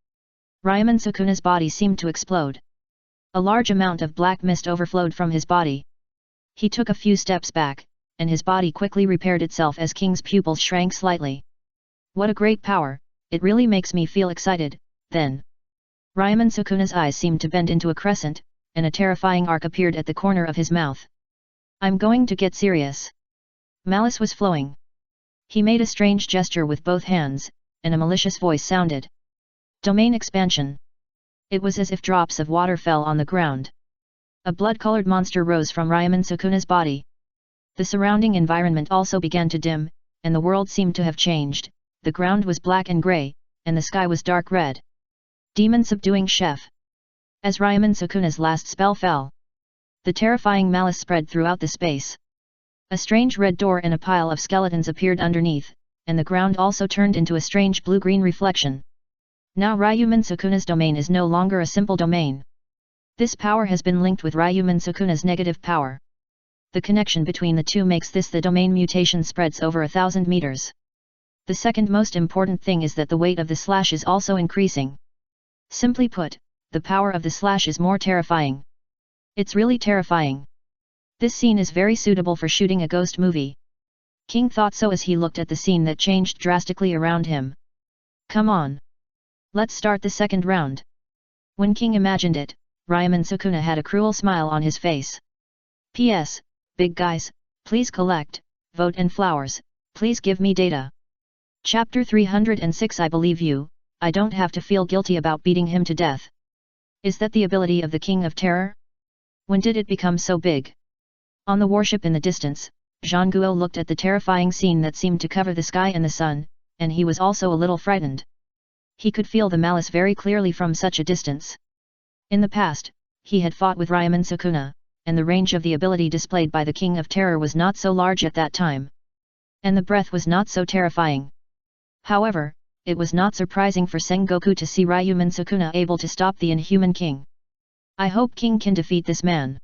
Ryomen Sukuna's body seemed to explode. A large amount of black mist overflowed from his body. He took a few steps back, and his body quickly repaired itself as King's pupils shrank slightly. What a great power, it really makes me feel excited. Then Ryomen Sukuna's eyes seemed to bend into a crescent, and a terrifying arc appeared at the corner of his mouth. I'm going to get serious. Malice was flowing. He made a strange gesture with both hands, and a malicious voice sounded. Domain expansion. It was as if drops of water fell on the ground. A blood-colored monster rose from Ryomen Sukuna's body. The surrounding environment also began to dim, and the world seemed to have changed. The ground was black and grey, and the sky was dark red. Demon subduing chef. As Ryomen Sukuna's last spell fell, the terrifying malice spread throughout the space. A strange red door and a pile of skeletons appeared underneath, and the ground also turned into a strange blue-green reflection. Now Ryomen Sukuna's domain is no longer a simple domain. This power has been linked with Ryomen Sukuna's negative power. The connection between the two makes this the domain mutation spreads over 1,000 meters. The second most important thing is that the weight of the slash is also increasing. Simply put, the power of the slash is more terrifying. It's really terrifying. This scene is very suitable for shooting a ghost movie. King thought so as he looked at the scene that changed drastically around him. Come on. Let's start the second round. When King imagined it, Ryomen Sukuna had a cruel smile on his face. P.S. Big guys, please collect, vote and flowers, please give me data. Chapter 306 I believe you, I don't have to feel guilty about beating him to death. Is that the ability of the King of Terror? When did it become so big? On the warship in the distance, Zhang Guo looked at the terrifying scene that seemed to cover the sky and the sun, and he was also a little frightened. He could feel the malice very clearly from such a distance. In the past, he had fought with Ryomen Sukuna, and the range of the ability displayed by the King of Terror was not so large at that time. And the breath was not so terrifying. However, it was not surprising for Sengoku to see Ryomen Sukuna able to stop the inhuman king. I hope King can defeat this man.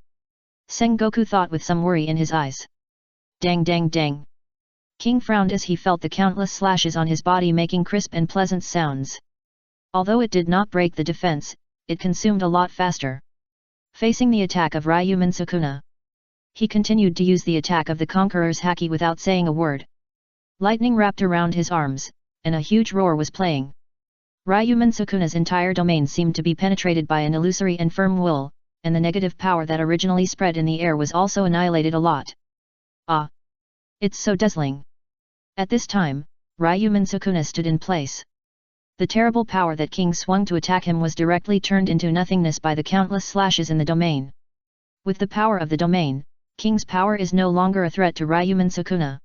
Sengoku thought with some worry in his eyes. Dang dang dang. King frowned as he felt the countless slashes on his body making crisp and pleasant sounds. Although it did not break the defense, it consumed a lot faster. Facing the attack of Ryomen Sukuna, he continued to use the attack of the Conqueror's haki without saying a word. Lightning wrapped around his arms, and a huge roar was playing. Ryomen Sukuna's entire domain seemed to be penetrated by an illusory and firm will, and the negative power that originally spread in the air was also annihilated a lot. Ah! It's so dazzling. At this time, Ryomen Sukuna stood in place. The terrible power that King swung to attack him was directly turned into nothingness by the countless slashes in the domain. With the power of the domain, King's power is no longer a threat to Ryomen Sukuna.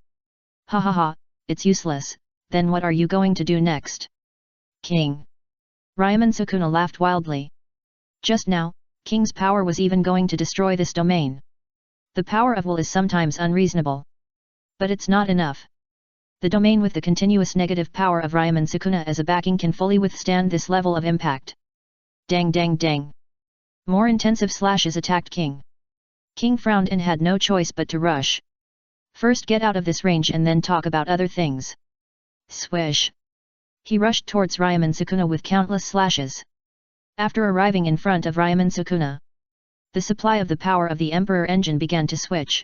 Ha ha ha, it's useless, Then what are you going to do next? King. Ryomen Sukuna laughed wildly. Just now, King's power was even going to destroy this domain. The power of will is sometimes unreasonable. But it's not enough. The domain with the continuous negative power of Ryomen Sukuna as a backing can fully withstand this level of impact. Dang dang dang. More intensive slashes attacked King. King frowned and had no choice but to rush. First get out of this range and then talk about other things. Swish. He rushed towards Ryomen Sukuna with countless slashes. After arriving in front of Ryomen Sukuna, the supply of the power of the Emperor engine began to switch.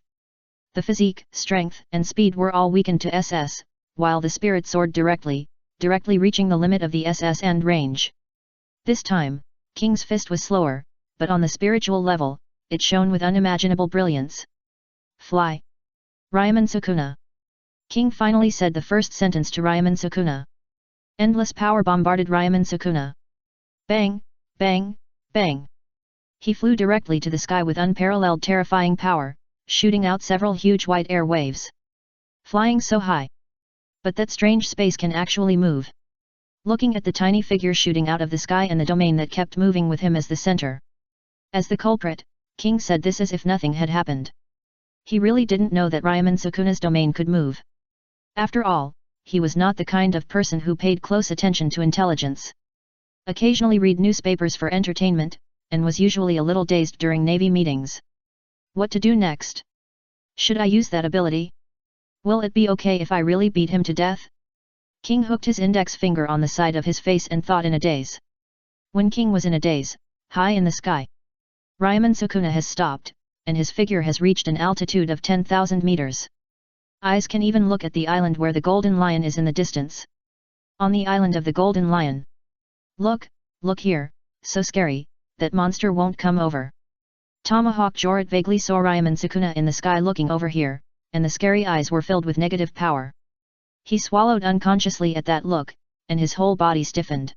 The physique, strength, and speed were all weakened to SS, while the spirit soared directly reaching the limit of the SS end range. This time, King's fist was slower, but on the spiritual level, it shone with unimaginable brilliance. Fly. Ryomen Sukuna. King finally said the first sentence to Ryomen Sukuna. Endless power bombarded Ryomen Sukuna. Bang, bang, bang. He flew directly to the sky with unparalleled terrifying power, shooting out several huge white air waves. Flying so high. But that strange space can actually move. Looking at the tiny figure shooting out of the sky and the domain that kept moving with him as the center. As the culprit, King said this as if nothing had happened. He really didn't know that Ryomen Sukuna's domain could move. After all, he was not the kind of person who paid close attention to intelligence. Occasionally read newspapers for entertainment, and was usually a little dazed during Navy meetings. What to do next? Should I use that ability? Will it be okay if I really beat him to death? King hooked his index finger on the side of his face and thought in a daze. When King was in a daze, high in the sky, Ryomen Sukuna has stopped, and his figure has reached an altitude of 10,000 meters. Eyes can even look at the island where the Golden Lion is in the distance. On the island of the Golden Lion. Look here, so scary, that monster won't come over. Tomahawk Jorot vaguely saw Ryomen Sukuna in the sky looking over here, and the scary eyes were filled with negative power. He swallowed unconsciously at that look, and his whole body stiffened.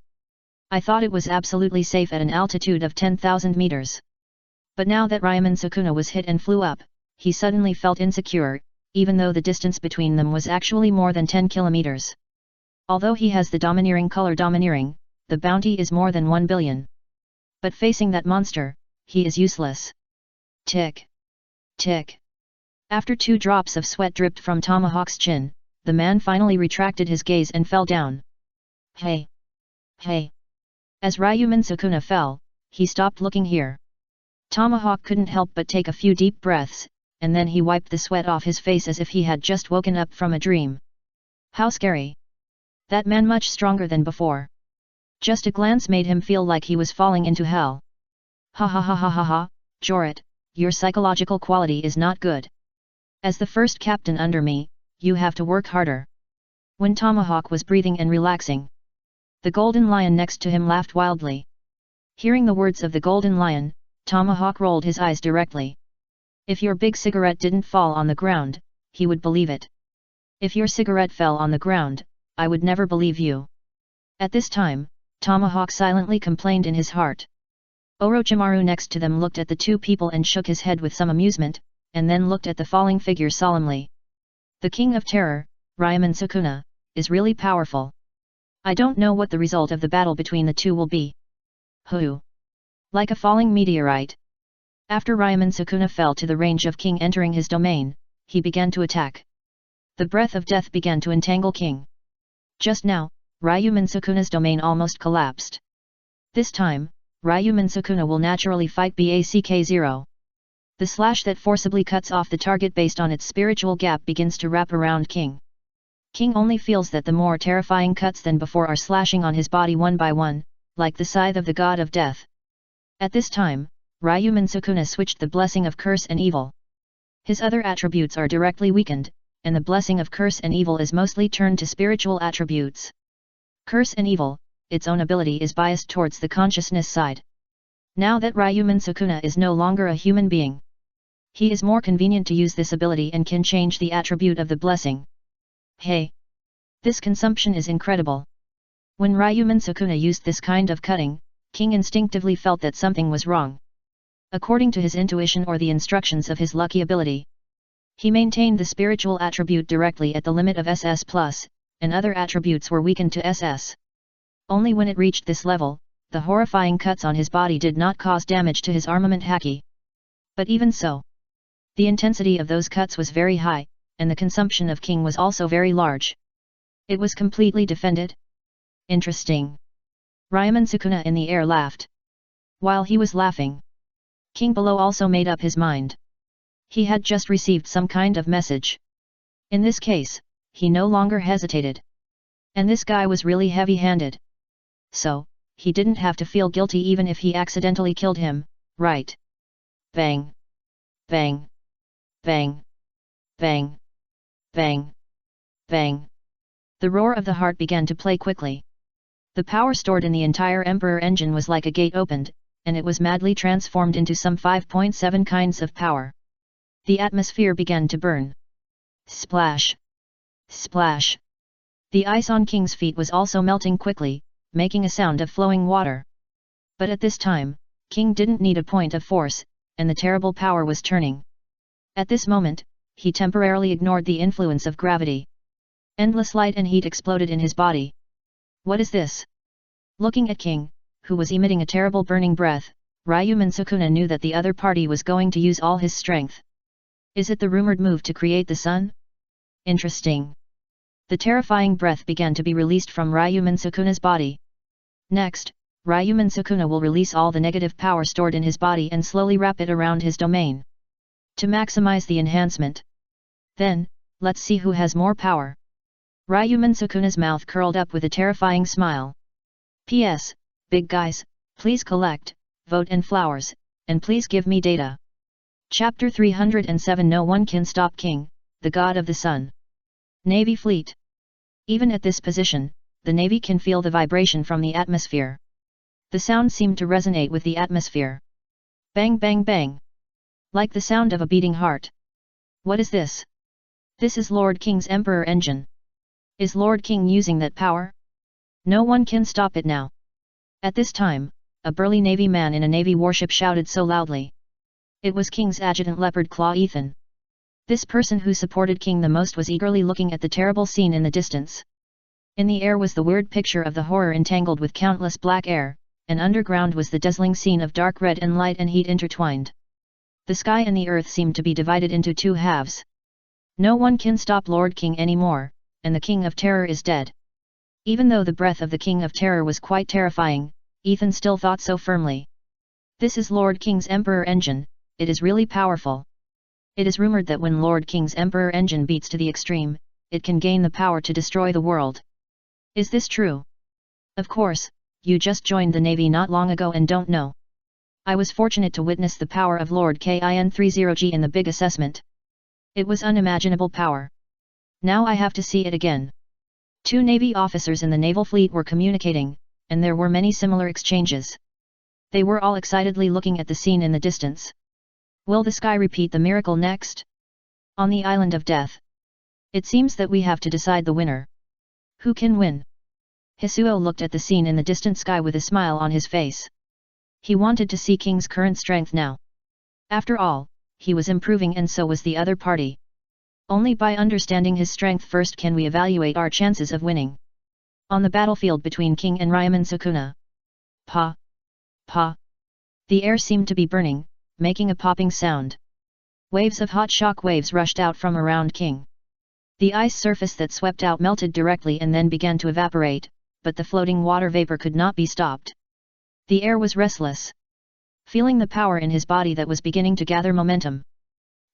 I thought it was absolutely safe at an altitude of 10,000 meters. But now that Ryomen Sukuna was hit and flew up, he suddenly felt insecure, even though the distance between them was actually more than 10 kilometers. Although he has the domineering color domineering, the bounty is more than 1 billion. But facing that monster, he is useless. Tick. Tick. After 2 drops of sweat dripped from Tomahawk's chin, the man finally retracted his gaze and fell down. Hey! Hey! As Ryomen Sukuna fell, he stopped looking here. Tomahawk couldn't help but take a few deep breaths, and then he wiped the sweat off his face as if he had just woken up from a dream. How scary! That man much stronger than before. Just a glance made him feel like he was falling into hell. Ha ha ha ha ha ha, Jorot, your psychological quality is not good. As the first captain under me, you have to work harder. When Tomahawk was breathing and relaxing, the Golden Lion next to him laughed wildly. Hearing the words of the Golden Lion, Tomahawk rolled his eyes directly. If your big cigarette didn't fall on the ground, he would believe it. If your cigarette fell on the ground, I would never believe you. At this time, Tomahawk silently complained in his heart. Orochimaru next to them looked at the 2 people and shook his head with some amusement, and then looked at the falling figure solemnly. The King of Terror, Ryomen Sukuna, is really powerful. I don't know what the result of the battle between the 2 will be. Hoo! Like a falling meteorite. After Ryomen Sukuna fell to the range of King entering his domain, he began to attack. The breath of death began to entangle King. Just now, Ryomen Sukuna's domain almost collapsed. This time, Ryomen Sukuna will naturally fight BACK0. The slash that forcibly cuts off the target based on its spiritual gap begins to wrap around King. King only feels that the more terrifying cuts than before are slashing on his body one by one, like the scythe of the god of death. At this time, Ryomen Sukuna switched the blessing of curse and evil. His other attributes are directly weakened, and the blessing of curse and evil is mostly turned to spiritual attributes. Curse and evil, its own ability is biased towards the consciousness side. Now that Ryomen Sukuna is no longer a human being, he is more convenient to use this ability and can change the attribute of the blessing. Hey! This consumption is incredible. When Ryomen Sukuna used this kind of cutting, King instinctively felt that something was wrong. According to his intuition or the instructions of his lucky ability, he maintained the spiritual attribute directly at the limit of SS+, and other attributes were weakened to SS. Only when it reached this level, the horrifying cuts on his body did not cause damage to his armament haki. But even so, the intensity of those cuts was very high, and the consumption of King was also very large. It was completely defended? Interesting. Ryomen Sukuna in the air laughed. While he was laughing, King below also made up his mind. He had just received some kind of message. In this case, he no longer hesitated. And this guy was really heavy-handed. So, he didn't have to feel guilty even if he accidentally killed him, right? Bang! Bang! Bang! Bang! Bang! Bang! The roar of the heart began to play quickly. The power stored in the entire Emperor engine was like a gate opened, and it was madly transformed into some 5.7 kinds of power. The atmosphere began to burn. Splash! Splash! The ice on King's feet was also melting quickly, making a sound of flowing water. But at this time, King didn't need a point of force, and the terrible power was turning. At this moment, he temporarily ignored the influence of gravity. Endless light and heat exploded in his body. What is this? Looking at King, who was emitting a terrible burning breath, Ryomen Sukuna knew that the other party was going to use all his strength. Is it the rumored move to create the sun? Interesting. The terrifying breath began to be released from Ryomen Sukuna's body. Next, Ryomen Sukuna will release all the negative power stored in his body and slowly wrap it around his domain. To maximize the enhancement. Then, let's see who has more power. Ryomen Sukuna's mouth curled up with a terrifying smile. P.S. Big guys, please collect, vote and flowers, and please give me data. Chapter 307 No one can stop King, the god of the sun. Navy Fleet. Even at this position, the Navy can feel the vibration from the atmosphere. The sound seemed to resonate with the atmosphere. Bang bang bang. Like the sound of a beating heart. What is this? This is Lord King's Emperor engine. Is Lord King using that power? No one can stop it now. At this time, a burly Navy man in a Navy warship shouted so loudly. It was King's adjutant Leopard Claw Ethan. This person who supported King the most was eagerly looking at the terrible scene in the distance. In the air was the weird picture of the horror entangled with countless black air, and underground was the dazzling scene of dark red and light and heat intertwined. The sky and the earth seemed to be divided into two halves. No one can stop Lord King anymore, and the King of Terror is dead. Even though the breath of the King of Terror was quite terrifying, Ethan still thought so firmly. This is Lord King's Emperor engine, it is really powerful. It is rumored that when Lord King's Emperor engine beats to the extreme, it can gain the power to destroy the world. Is this true? Of course, you just joined the Navy not long ago and don't know. I was fortunate to witness the power of Lord Kin30G in the big assessment. It was unimaginable power. Now I have to see it again. Two Navy officers in the naval fleet were communicating, and there were many similar exchanges. They were all excitedly looking at the scene in the distance. Will the sky repeat the miracle next? On the island of death. It seems that we have to decide the winner. Who can win? Hisuo looked at the scene in the distant sky with a smile on his face. He wanted to see King's current strength now. After all, he was improving and so was the other party. Only by understanding his strength first can we evaluate our chances of winning. On the battlefield between King and Ryomen Sukuna. Pa! Pa! The air seemed to be burning, making a popping sound. Waves of hot shock waves rushed out from around King. The ice surface that swept out melted directly and then began to evaporate, but the floating water vapor could not be stopped. The air was restless. Feeling the power in his body that was beginning to gather momentum.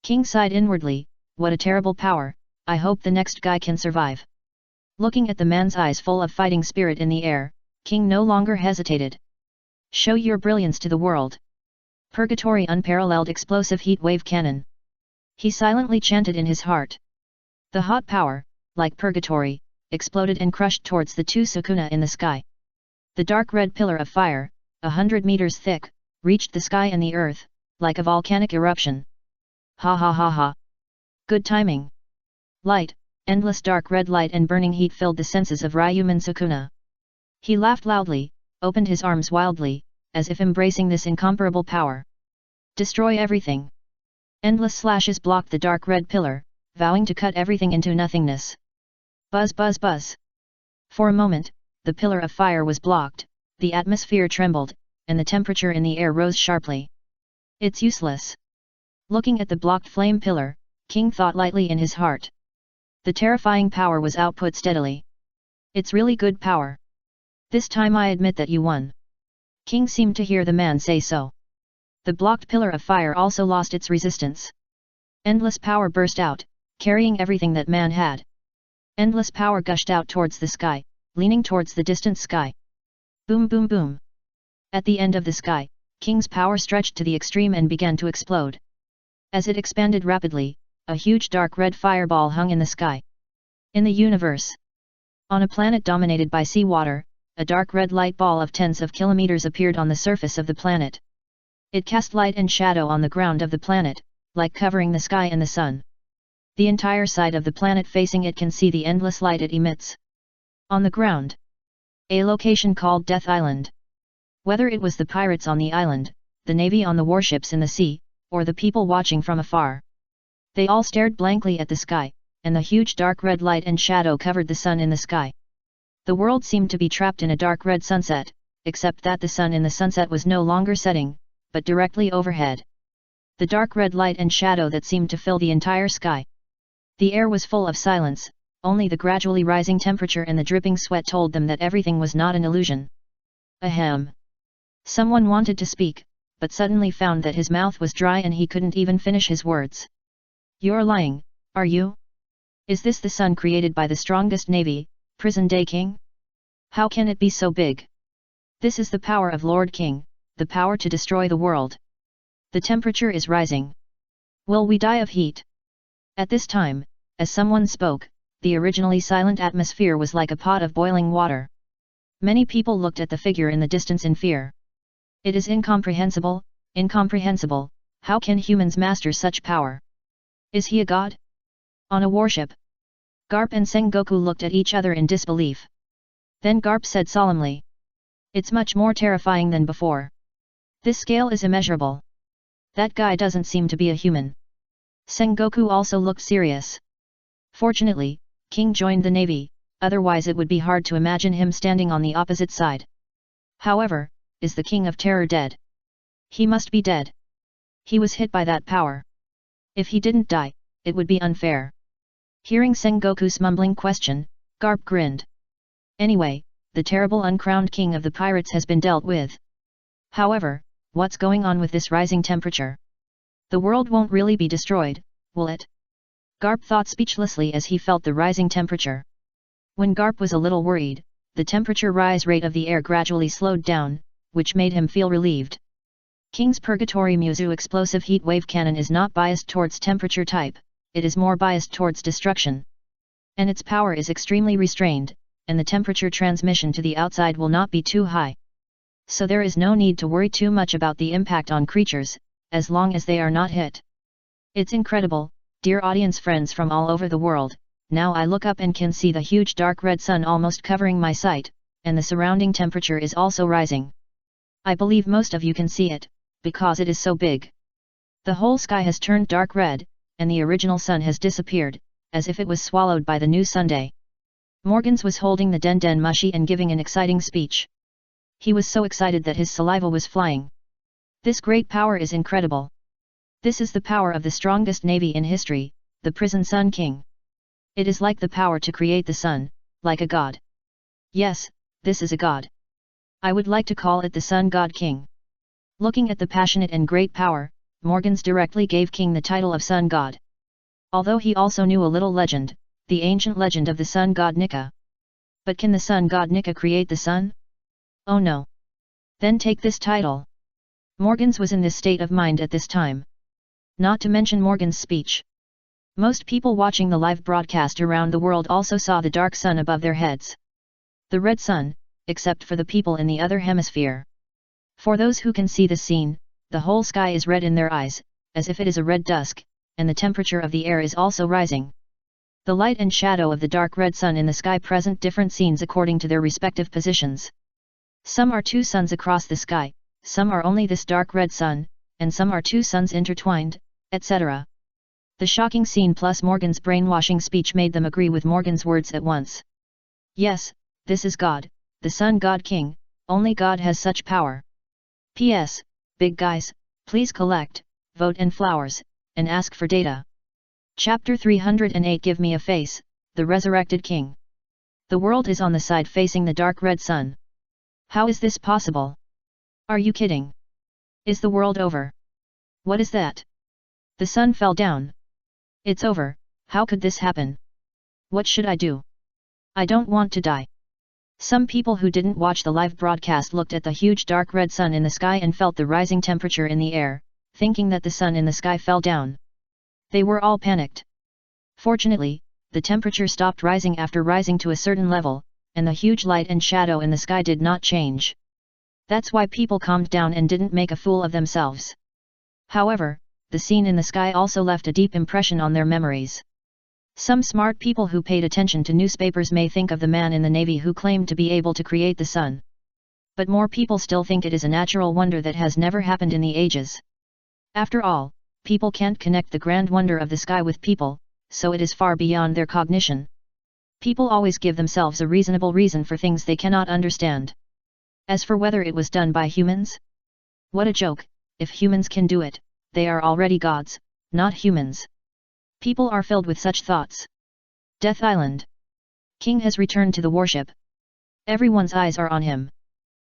King sighed inwardly, what a terrible power, I hope the next guy can survive. Looking at the man's eyes full of fighting spirit in the air, King no longer hesitated. Show your brilliance to the world. Purgatory unparalleled explosive heat wave cannon. He silently chanted in his heart. The hot power, like purgatory, exploded and crushed towards the two Sukuna in the sky. The dark red pillar of fire, 100 meters thick, reached the sky and the earth, like a volcanic eruption. Ha ha ha ha. Good timing. Light, endless dark red light and burning heat filled the senses of Ryomen Sukuna. He laughed loudly, opened his arms wildly, as if embracing this incomparable power. Destroy everything. Endless slashes blocked the dark red pillar, vowing to cut everything into nothingness. Buzz buzz buzz. For a moment, the pillar of fire was blocked, the atmosphere trembled, and the temperature in the air rose sharply. It's useless. Looking at the blocked flame pillar, King thought lightly in his heart. The terrifying power was output steadily. It's really good power. This time I admit that you won. King seemed to hear the man say so. The blocked pillar of fire also lost its resistance. Endless power burst out, carrying everything that man had. Endless power gushed out towards the sky, leaning towards the distant sky. Boom boom boom. At the end of the sky, King's power stretched to the extreme and began to explode. As it expanded rapidly, a huge dark red fireball hung in the sky. In the universe, on a planet dominated by seawater, a dark red light ball of tens of kilometers appeared on the surface of the planet. It cast light and shadow on the ground of the planet, like covering the sky and the sun. The entire side of the planet facing it can see the endless light it emits. On the ground, a location called Death Island. Whether it was the pirates on the island, the navy on the warships in the sea, or the people watching from afar, they all stared blankly at the sky, and the huge dark red light and shadow covered the sun in the sky. The world seemed to be trapped in a dark red sunset, except that the sun in the sunset was no longer setting, but directly overhead. The dark red light and shadow that seemed to fill the entire sky. The air was full of silence, only the gradually rising temperature and the dripping sweat told them that everything was not an illusion. Ahem. Someone wanted to speak, but suddenly found that his mouth was dry and he couldn't even finish his words. You're lying, are you? Is this the sun created by the strongest navy, present-day king? How can it be so big? This is the power of Lord King, the power to destroy the world. The temperature is rising. Will we die of heat? At this time, as someone spoke, the originally silent atmosphere was like a pot of boiling water. Many people looked at the figure in the distance in fear. It is incomprehensible, incomprehensible, how can humans master such power? Is he a god? On a warship? Garp and Sengoku looked at each other in disbelief. Then Garp said solemnly. It's much more terrifying than before. This scale is immeasurable. That guy doesn't seem to be a human. Sengoku also looked serious. Fortunately, King joined the navy, otherwise it would be hard to imagine him standing on the opposite side. However, is the King of Terror dead? He must be dead. He was hit by that power. If he didn't die, it would be unfair. Hearing Sengoku's mumbling question, Garp grinned. Anyway, the terrible uncrowned king of the pirates has been dealt with. However, what's going on with this rising temperature? The world won't really be destroyed, will it? Garp thought speechlessly as he felt the rising temperature. When Garp was a little worried, the temperature rise rate of the air gradually slowed down, which made him feel relieved. King's Purgatory Muzu explosive heat wave cannon is not biased towards temperature type, it is more biased towards destruction. And its power is extremely restrained, and the temperature transmission to the outside will not be too high. So there is no need to worry too much about the impact on creatures, as long as they are not hit. It's incredible, dear audience friends from all over the world, now I look up and can see the huge dark red sun almost covering my sight, and the surrounding temperature is also rising. I believe most of you can see it, because it is so big. The whole sky has turned dark red, and the original sun has disappeared, as if it was swallowed by the new Sunday. Morgans was holding the Den Den Mushi and giving an exciting speech. He was so excited that his saliva was flying. This great power is incredible. This is the power of the strongest navy in history, the Prison Sun King. It is like the power to create the sun, like a god. Yes, this is a god. I would like to call it the Sun God King. Looking at the passionate and great power, Morgans directly gave King the title of Sun God. Although he also knew a little legend, the ancient legend of the Sun God Nika. But can the Sun God Nika create the sun? Oh no. Then take this title. Morgans was in this state of mind at this time. Not to mention Morgans' speech. Most people watching the live broadcast around the world also saw the dark sun above their heads. The red sun, except for the people in the other hemisphere. For those who can see the scene, the whole sky is red in their eyes, as if it is a red dusk, and the temperature of the air is also rising. The light and shadow of the dark red sun in the sky present different scenes according to their respective positions. Some are two suns across the sky, some are only this dark red sun, and some are two suns intertwined, etc. The shocking scene plus Morgan's brainwashing speech made them agree with Morgan's words at once. Yes, This is God, the Sun God King, only God has such power. P.S. Big guys, please collect, vote and flowers, and ask for data. Chapter 308 Give me a face, the resurrected king. The world is on the side facing the dark red sun. How is this possible? Are you kidding? Is the world over? What is that? The sun fell down. It's over, how could this happen? What should I do? I don't want to die. Some people who didn't watch the live broadcast looked at the huge dark red sun in the sky and felt the rising temperature in the air, thinking that the sun in the sky fell down. They were all panicked. Fortunately, the temperature stopped rising after rising to a certain level, and the huge light and shadow in the sky did not change. That's why people calmed down and didn't make a fool of themselves. However, the scene in the sky also left a deep impression on their memories. Some smart people who paid attention to newspapers may think of the man in the Navy who claimed to be able to create the sun. But more people still think it is a natural wonder that has never happened in the ages. After all, people can't connect the grand wonder of the sky with people, so it is far beyond their cognition. People always give themselves a reasonable reason for things they cannot understand. As for whether it was done by humans? What a joke, if humans can do it, they are already gods, not humans. People are filled with such thoughts. Death Island. King has returned to the warship. Everyone's eyes are on him.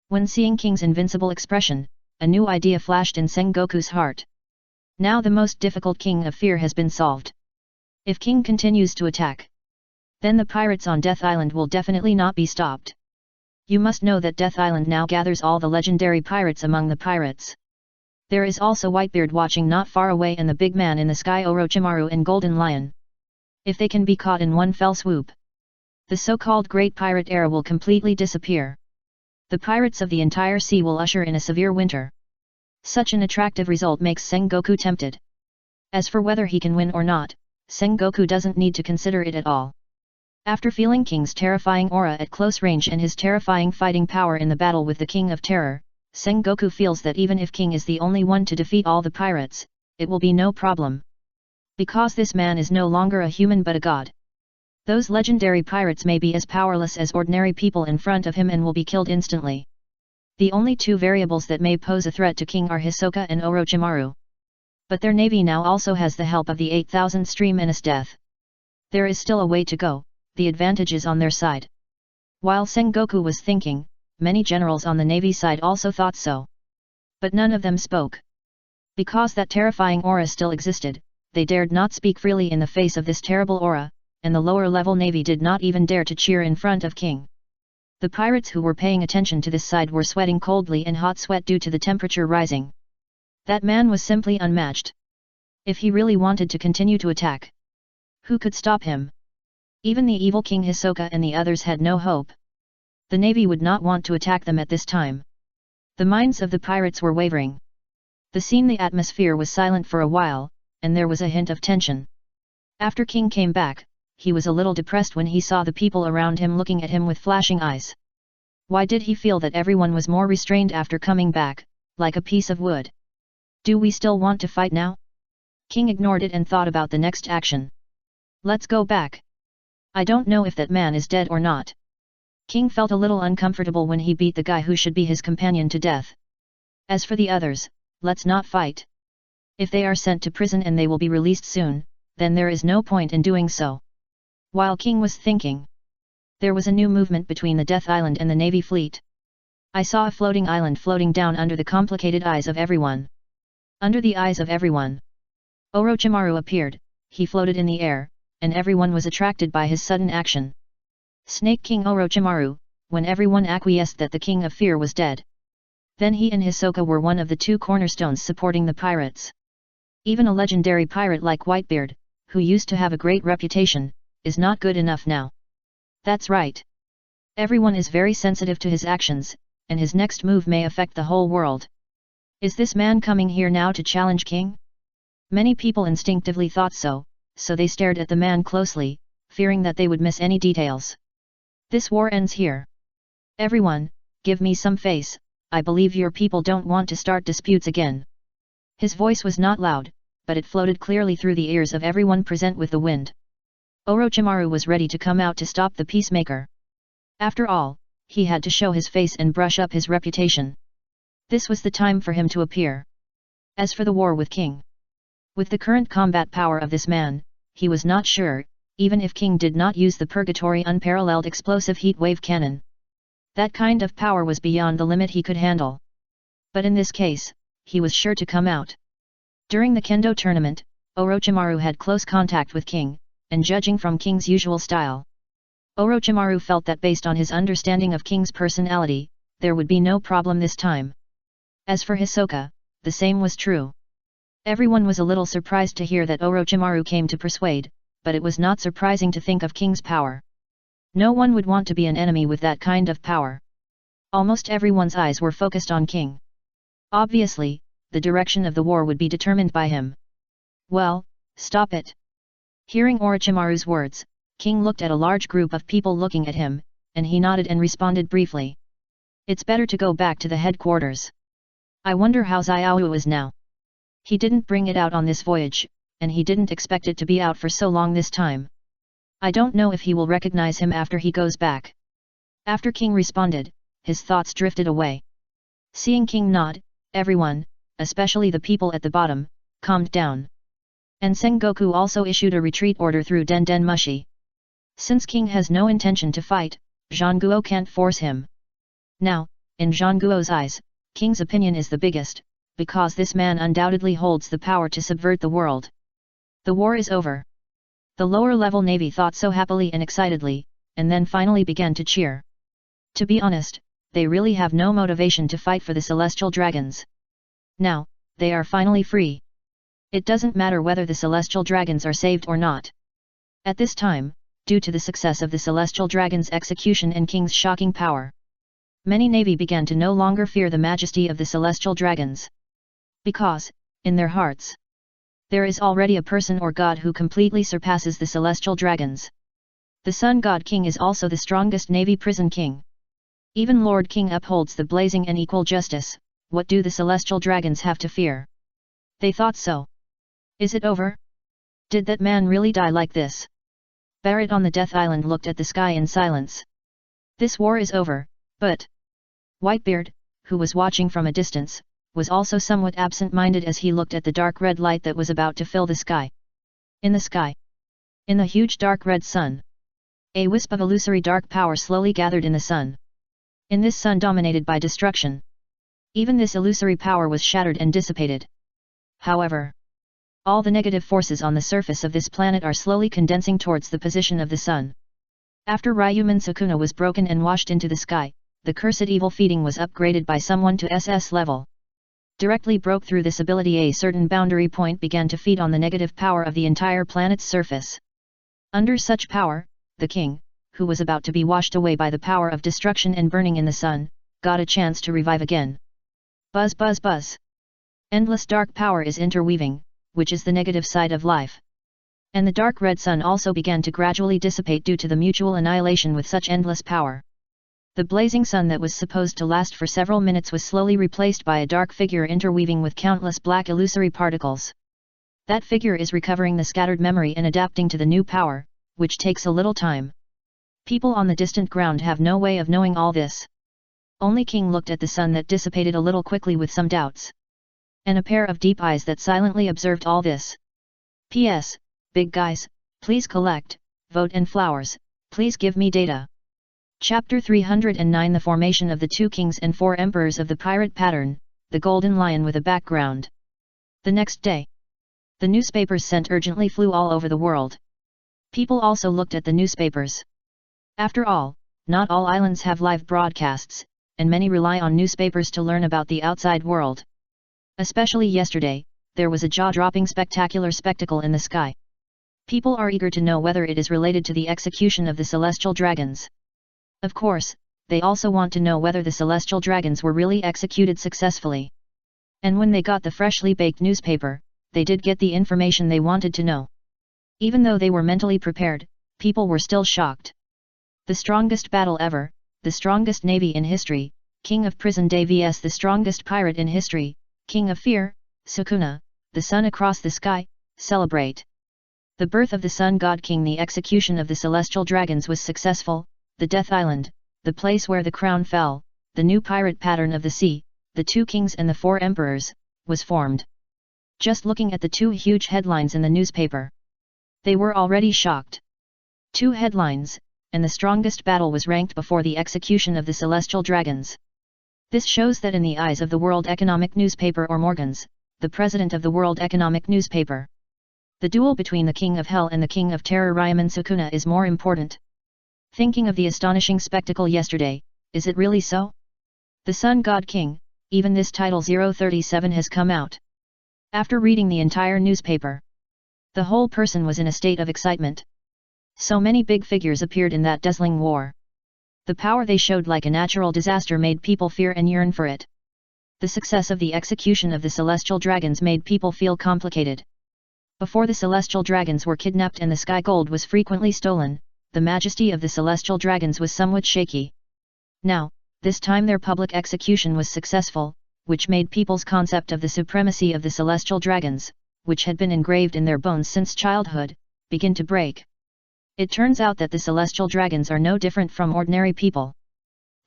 When seeing King's invincible expression, a new idea flashed in Sengoku's heart. Now the most difficult king of fear has been solved. If King continues to attack, then the pirates on Death Island will definitely not be stopped. You must know that Death Island now gathers all the legendary pirates among the pirates. There is also Whitebeard watching not far away and the big man in the sky Orochimaru and Golden Lion. If they can be caught in one fell swoop, the so-called Great Pirate Era will completely disappear. The pirates of the entire sea will usher in a severe winter. Such an attractive result makes Sengoku tempted. As for whether he can win or not, Sengoku doesn't need to consider it at all. After feeling King's terrifying aura at close range and his terrifying fighting power in the battle with the King of Terror, Sengoku feels that even if King is the only one to defeat all the pirates, it will be no problem. Because this man is no longer a human but a god. Those legendary pirates may be as powerless as ordinary people in front of him and will be killed instantly. The only two variables that may pose a threat to King are Hisoka and Orochimaru. But their navy now also has the help of the 8,000 stream Menace Death. There is still a way to go, the advantage is on their side. While Sengoku was thinking, many generals on the navy side also thought so. But none of them spoke. Because that terrifying aura still existed, they dared not speak freely in the face of this terrible aura, and the lower-level navy did not even dare to cheer in front of King. The pirates who were paying attention to this side were sweating coldly in hot sweat due to the temperature rising. That man was simply unmatched. If he really wanted to continue to attack, who could stop him? Even the evil King Hisoka and the others had no hope. The navy would not want to attack them at this time. The minds of the pirates were wavering. The atmosphere was silent for a while, and there was a hint of tension. After King came back, he was a little depressed when he saw the people around him looking at him with flashing eyes. Why did he feel that everyone was more restrained after coming back, like a piece of wood? Do we still want to fight now? King ignored it and thought about the next action. Let's go back. I don't know if that man is dead or not. King felt a little uncomfortable when he beat the guy who should be his companion to death. As for the others, let's not fight. If they are sent to prison and they will be released soon, then there is no point in doing so. While King was thinking, there was a new movement between the Death Island and the Navy fleet. I saw a floating island floating down under the complicated eyes of everyone. Under the eyes of everyone, Orochimaru appeared. He floated in the air, and everyone was attracted by his sudden action. Snake King Orochimaru, when everyone acquiesced that the King of Fear was dead. Then he and Hisoka were one of the two cornerstones supporting the pirates. Even a legendary pirate like Whitebeard, who used to have a great reputation, is not good enough now. That's right. Everyone is very sensitive to his actions, and his next move may affect the whole world. Is this man coming here now to challenge King? Many people instinctively thought so, so they stared at the man closely, fearing that they would miss any details. This war ends here. Everyone, give me some face, I believe your people don't want to start disputes again. His voice was not loud, but it floated clearly through the ears of everyone present with the wind. Orochimaru was ready to come out to stop the peacemaker. After all, he had to show his face and brush up his reputation. This was the time for him to appear. As for the war with King, with the current combat power of this man, he was not sure, even if King did not use the purgatory unparalleled explosive heat wave cannon. That kind of power was beyond the limit he could handle. But in this case, he was sure to come out. During the kendo tournament, Orochimaru had close contact with King, and judging from King's usual style, Orochimaru felt that based on his understanding of King's personality, there would be no problem this time. As for Hisoka, the same was true. Everyone was a little surprised to hear that Orochimaru came to persuade, but it was not surprising to think of King's power. No one would want to be an enemy with that kind of power. Almost everyone's eyes were focused on King. Obviously, the direction of the war would be determined by him. Well, stop it. Hearing Orochimaru's words, King looked at a large group of people looking at him, and he nodded and responded briefly. It's better to go back to the headquarters. I wonder how Xiaoyu is now. He didn't bring it out on this voyage, and he didn't expect it to be out for so long this time. I don't know if he will recognize him after he goes back. After King responded, his thoughts drifted away. Seeing King nod, everyone, especially the people at the bottom, calmed down. And Sengoku also issued a retreat order through Den Den Mushi. Since King has no intention to fight, Zhangguo can't force him. Now, in Zhangguo's eyes, King's opinion is the biggest, because this man undoubtedly holds the power to subvert the world. The war is over. The lower-level navy thought so happily and excitedly, and then finally began to cheer. To be honest, they really have no motivation to fight for the celestial dragons. Now, they are finally free. It doesn't matter whether the celestial dragons are saved or not. At this time, due to the success of the celestial dragon's execution and King's shocking power, many navy began to no longer fear the majesty of the celestial dragons. Because, in their hearts, there is already a person or god who completely surpasses the celestial dragons. The Sun God King is also the strongest navy prison king. Even Lord King upholds the blazing and equal justice. What do the celestial dragons have to fear? They thought so. Is it over? Did that man really die like this? Barrett on the Death Island looked at the sky in silence. This war is over, but Whitebeard, who was watching from a distance, was also somewhat absent-minded as he looked at the dark red light that was about to fill the sky. In the sky, in the huge dark red sun, a wisp of illusory dark power slowly gathered in the sun. In this sun dominated by destruction, even this illusory power was shattered and dissipated. However, all the negative forces on the surface of this planet are slowly condensing towards the position of the sun. After Ryomen Sukuna was broken and washed into the sky, the cursed evil feeding was upgraded by someone to SS level. Directly broke through this ability, a certain boundary point began to feed on the negative power of the entire planet's surface. Under such power, the king, who was about to be washed away by the power of destruction and burning in the sun, got a chance to revive again. Buzz buzz buzz. Endless dark power is interweaving, which is the negative side of life. And the dark red sun also began to gradually dissipate due to the mutual annihilation with such endless power. The blazing sun that was supposed to last for several minutes was slowly replaced by a dark figure interweaving with countless black illusory particles. That figure is recovering the scattered memory and adapting to the new power, which takes a little time. People on the distant ground have no way of knowing all this. Only King looked at the sun that dissipated a little quickly with some doubts. And a pair of deep eyes that silently observed all this. P.S. Big guys, please collect, vote and flowers, please give me data. Chapter 309 The Formation of the Two Kings and Four Emperors of the Pirate Pattern, the Golden Lion with a Background. The next day, the newspapers sent urgently flew all over the world. People also looked at the newspapers. After all, not all islands have live broadcasts, and many rely on newspapers to learn about the outside world. Especially yesterday, there was a jaw-dropping spectacular spectacle in the sky. People are eager to know whether it is related to the execution of the celestial dragons. Of course, they also want to know whether the celestial dragons were really executed successfully. And when they got the freshly baked newspaper, they did get the information they wanted to know. Even though they were mentally prepared, people were still shocked. The strongest battle ever, the strongest navy in history, King of Prison Day vs the strongest pirate in history, King of Fear, Sukuna, the sun across the sky, celebrate. The birth of the Sun God King. The execution of the celestial dragons was successful. The Death Island, the place where the crown fell, the new pirate pattern of the sea, the 2 kings and the 4 emperors, was formed. Just looking at the 2 huge headlines in the newspaper, they were already shocked. 2 headlines, and the strongest battle was ranked before the execution of the celestial dragons. This shows that in the eyes of the World Economic Newspaper or Morgans, the president of the World Economic Newspaper, the duel between the King of Hell and the King of Terror Ryomen Sukuna is more important. Thinking of the astonishing spectacle yesterday, is it really so? The Sun God King, even this title 037 has come out. After reading the entire newspaper, the whole person was in a state of excitement. So many big figures appeared in that dazzling war. The power they showed like a natural disaster made people fear and yearn for it. The success of the execution of the celestial dragons made people feel complicated. Before the celestial dragons were kidnapped and the sky gold was frequently stolen, the majesty of the celestial dragons was somewhat shaky. Now, this time their public execution was successful, which made people's concept of the supremacy of the celestial dragons, which had been engraved in their bones since childhood, begin to break. It turns out that the celestial dragons are no different from ordinary people.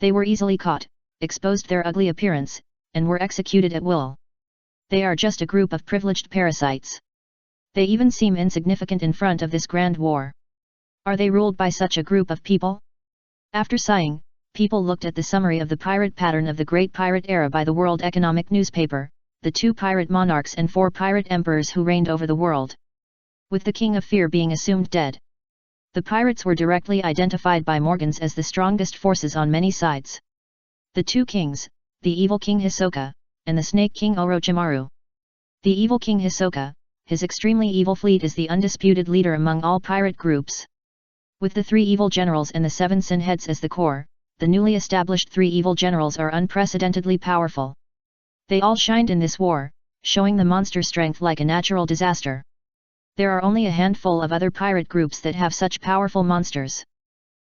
They were easily caught, exposed their ugly appearance, and were executed at will. They are just a group of privileged parasites. They even seem insignificant in front of this grand war. Are they ruled by such a group of people? After sighing, people looked at the summary of the pirate pattern of the Great Pirate Era by the World Economic Newspaper, the 2 pirate monarchs and 4 pirate emperors who reigned over the world. With the King of Fear being assumed dead, the pirates were directly identified by Morgans as the strongest forces on many sides. The 2 kings, the evil King Hisoka, and the snake King Orochimaru. The evil King Hisoka, his extremely evil fleet is the undisputed leader among all pirate groups. With the 3 evil generals and the 7 sin heads as the core, the newly established 3 evil generals are unprecedentedly powerful. They all shined in this war, showing the monster strength like a natural disaster. There are only a handful of other pirate groups that have such powerful monsters.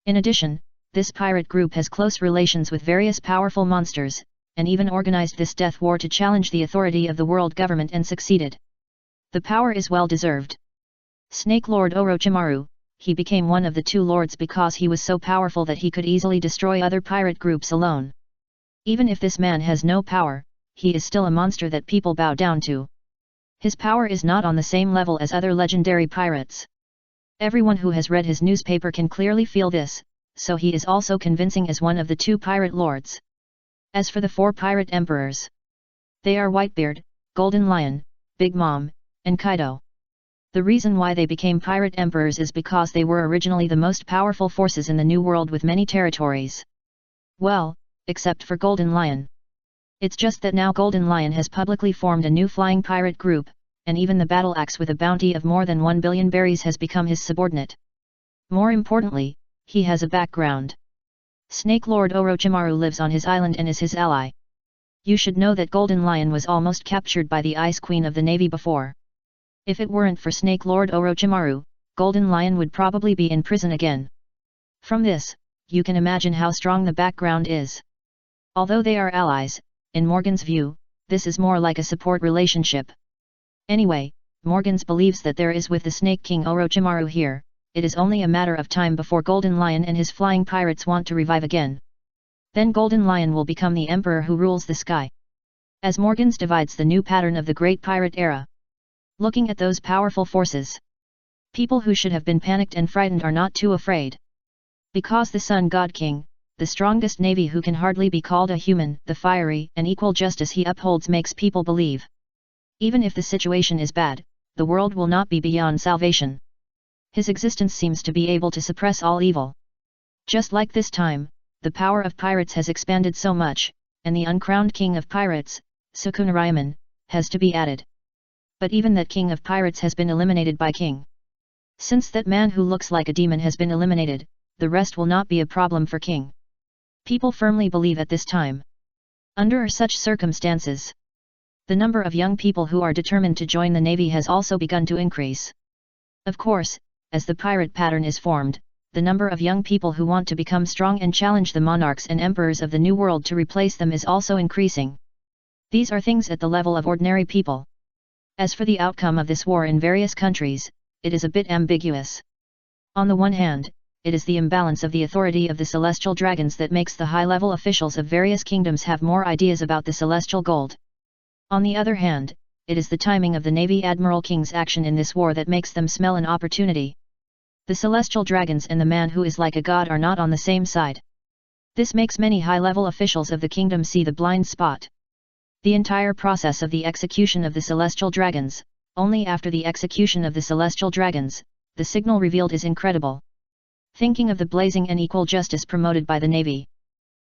In addition, this pirate group has close relations with various powerful monsters, and even organized this death war to challenge the authority of the world government and succeeded. The power is well deserved. Snake Lord Orochimaru, he became one of the 2 lords because he was so powerful that he could easily destroy other pirate groups alone. Even if this man has no power, he is still a monster that people bow down to. His power is not on the same level as other legendary pirates. Everyone who has read his newspaper can clearly feel this, so he is also convincing as one of the 2 pirate lords. As for the 4 pirate emperors, they are Whitebeard, Golden Lion, Big Mom, and Kaido. The reason why they became pirate emperors is because they were originally the most powerful forces in the New World with many territories. Well, except for Golden Lion. It's just that now Golden Lion has publicly formed a new flying pirate group, and even the battle axe with a bounty of more than 1 billion berries has become his subordinate. More importantly, he has a background. Snake Lord Orochimaru lives on his island and is his ally. You should know that Golden Lion was almost captured by the Ice Queen of the Navy before. If it weren't for Snake Lord Orochimaru, Golden Lion would probably be in prison again. From this, you can imagine how strong the background is. Although they are allies, in Morgan's view, this is more like a support relationship. Anyway, Morgans believes that there is with the Snake King Orochimaru here, it is only a matter of time before Golden Lion and his flying pirates want to revive again. Then Golden Lion will become the emperor who rules the sky. As Morgans divides the new pattern of the Great Pirate Era. Looking at those powerful forces, people who should have been panicked and frightened are not too afraid. Because the Sun God King, the strongest navy who can hardly be called a human, the fiery and equal justice he upholds makes people believe. Even if the situation is bad, the world will not be beyond salvation. His existence seems to be able to suppress all evil. Just like this time, the power of pirates has expanded so much, and the uncrowned king of pirates, Sukuna Ryomen, has to be added. But even that king of pirates has been eliminated by King. Since that man who looks like a demon has been eliminated, the rest will not be a problem for King. People firmly believe at this time. Under such circumstances, the number of young people who are determined to join the navy has also begun to increase. Of course, as the pirate pattern is formed, the number of young people who want to become strong and challenge the monarchs and emperors of the new world to replace them is also increasing. These are things at the level of ordinary people. As for the outcome of this war in various countries, it is a bit ambiguous. On the one hand, it is the imbalance of the authority of the celestial dragons that makes the high-level officials of various kingdoms have more ideas about the celestial gold. On the other hand, it is the timing of the Navy Admiral King's action in this war that makes them smell an opportunity. The celestial dragons and the man who is like a god are not on the same side. This makes many high-level officials of the kingdom see the blind spot. The entire process of the execution of the celestial dragons, only after the execution of the celestial dragons, the signal revealed is incredible. Thinking of the blazing and equal justice promoted by the Navy.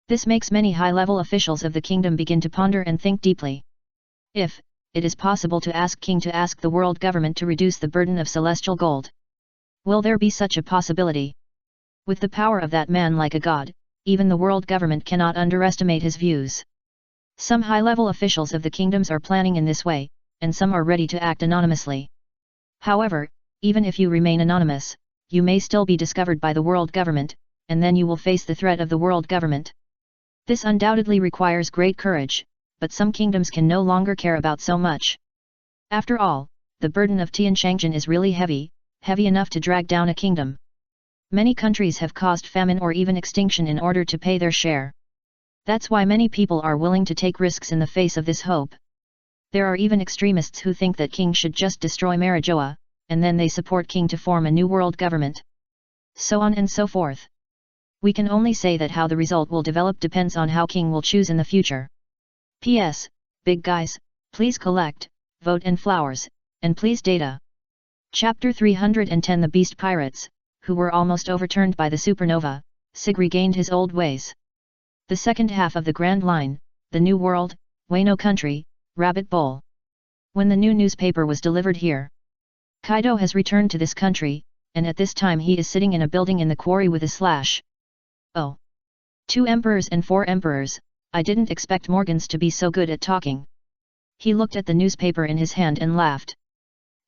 This makes many high-level officials of the kingdom begin to ponder and think deeply. If it is possible to ask King to ask the world government to reduce the burden of celestial gold. Will there be such a possibility? With the power of that man like a god, even the world government cannot underestimate his views. Some high-level officials of the kingdoms are planning in this way, and some are ready to act anonymously. However, even if you remain anonymous, you may still be discovered by the world government, and then you will face the threat of the world government. This undoubtedly requires great courage, but some kingdoms can no longer care about so much. After all, the burden of Tianshangjian is really heavy enough to drag down a kingdom. Many countries have caused famine or even extinction in order to pay their share. That's why many people are willing to take risks in the face of this hope. There are even extremists who think that King should just destroy Marijoa, and then they support King to form a new world government. So on and so forth. We can only say that how the result will develop depends on how King will choose in the future. P.S. Big guys, please collect, vote and flowers, and please data. Chapter 310 The Beast Pirates, who were almost overturned by the supernova, Sig regained his old ways. The second half of the Grand Line, the New World, Wano Country, Rabbit Bowl. When the new newspaper was delivered here. Kaido has returned to this country, and at this time he is sitting in a building in the quarry with a slash. Oh. 2 emperors and 4 emperors, I didn't expect Morgans to be so good at talking. He looked at the newspaper in his hand and laughed.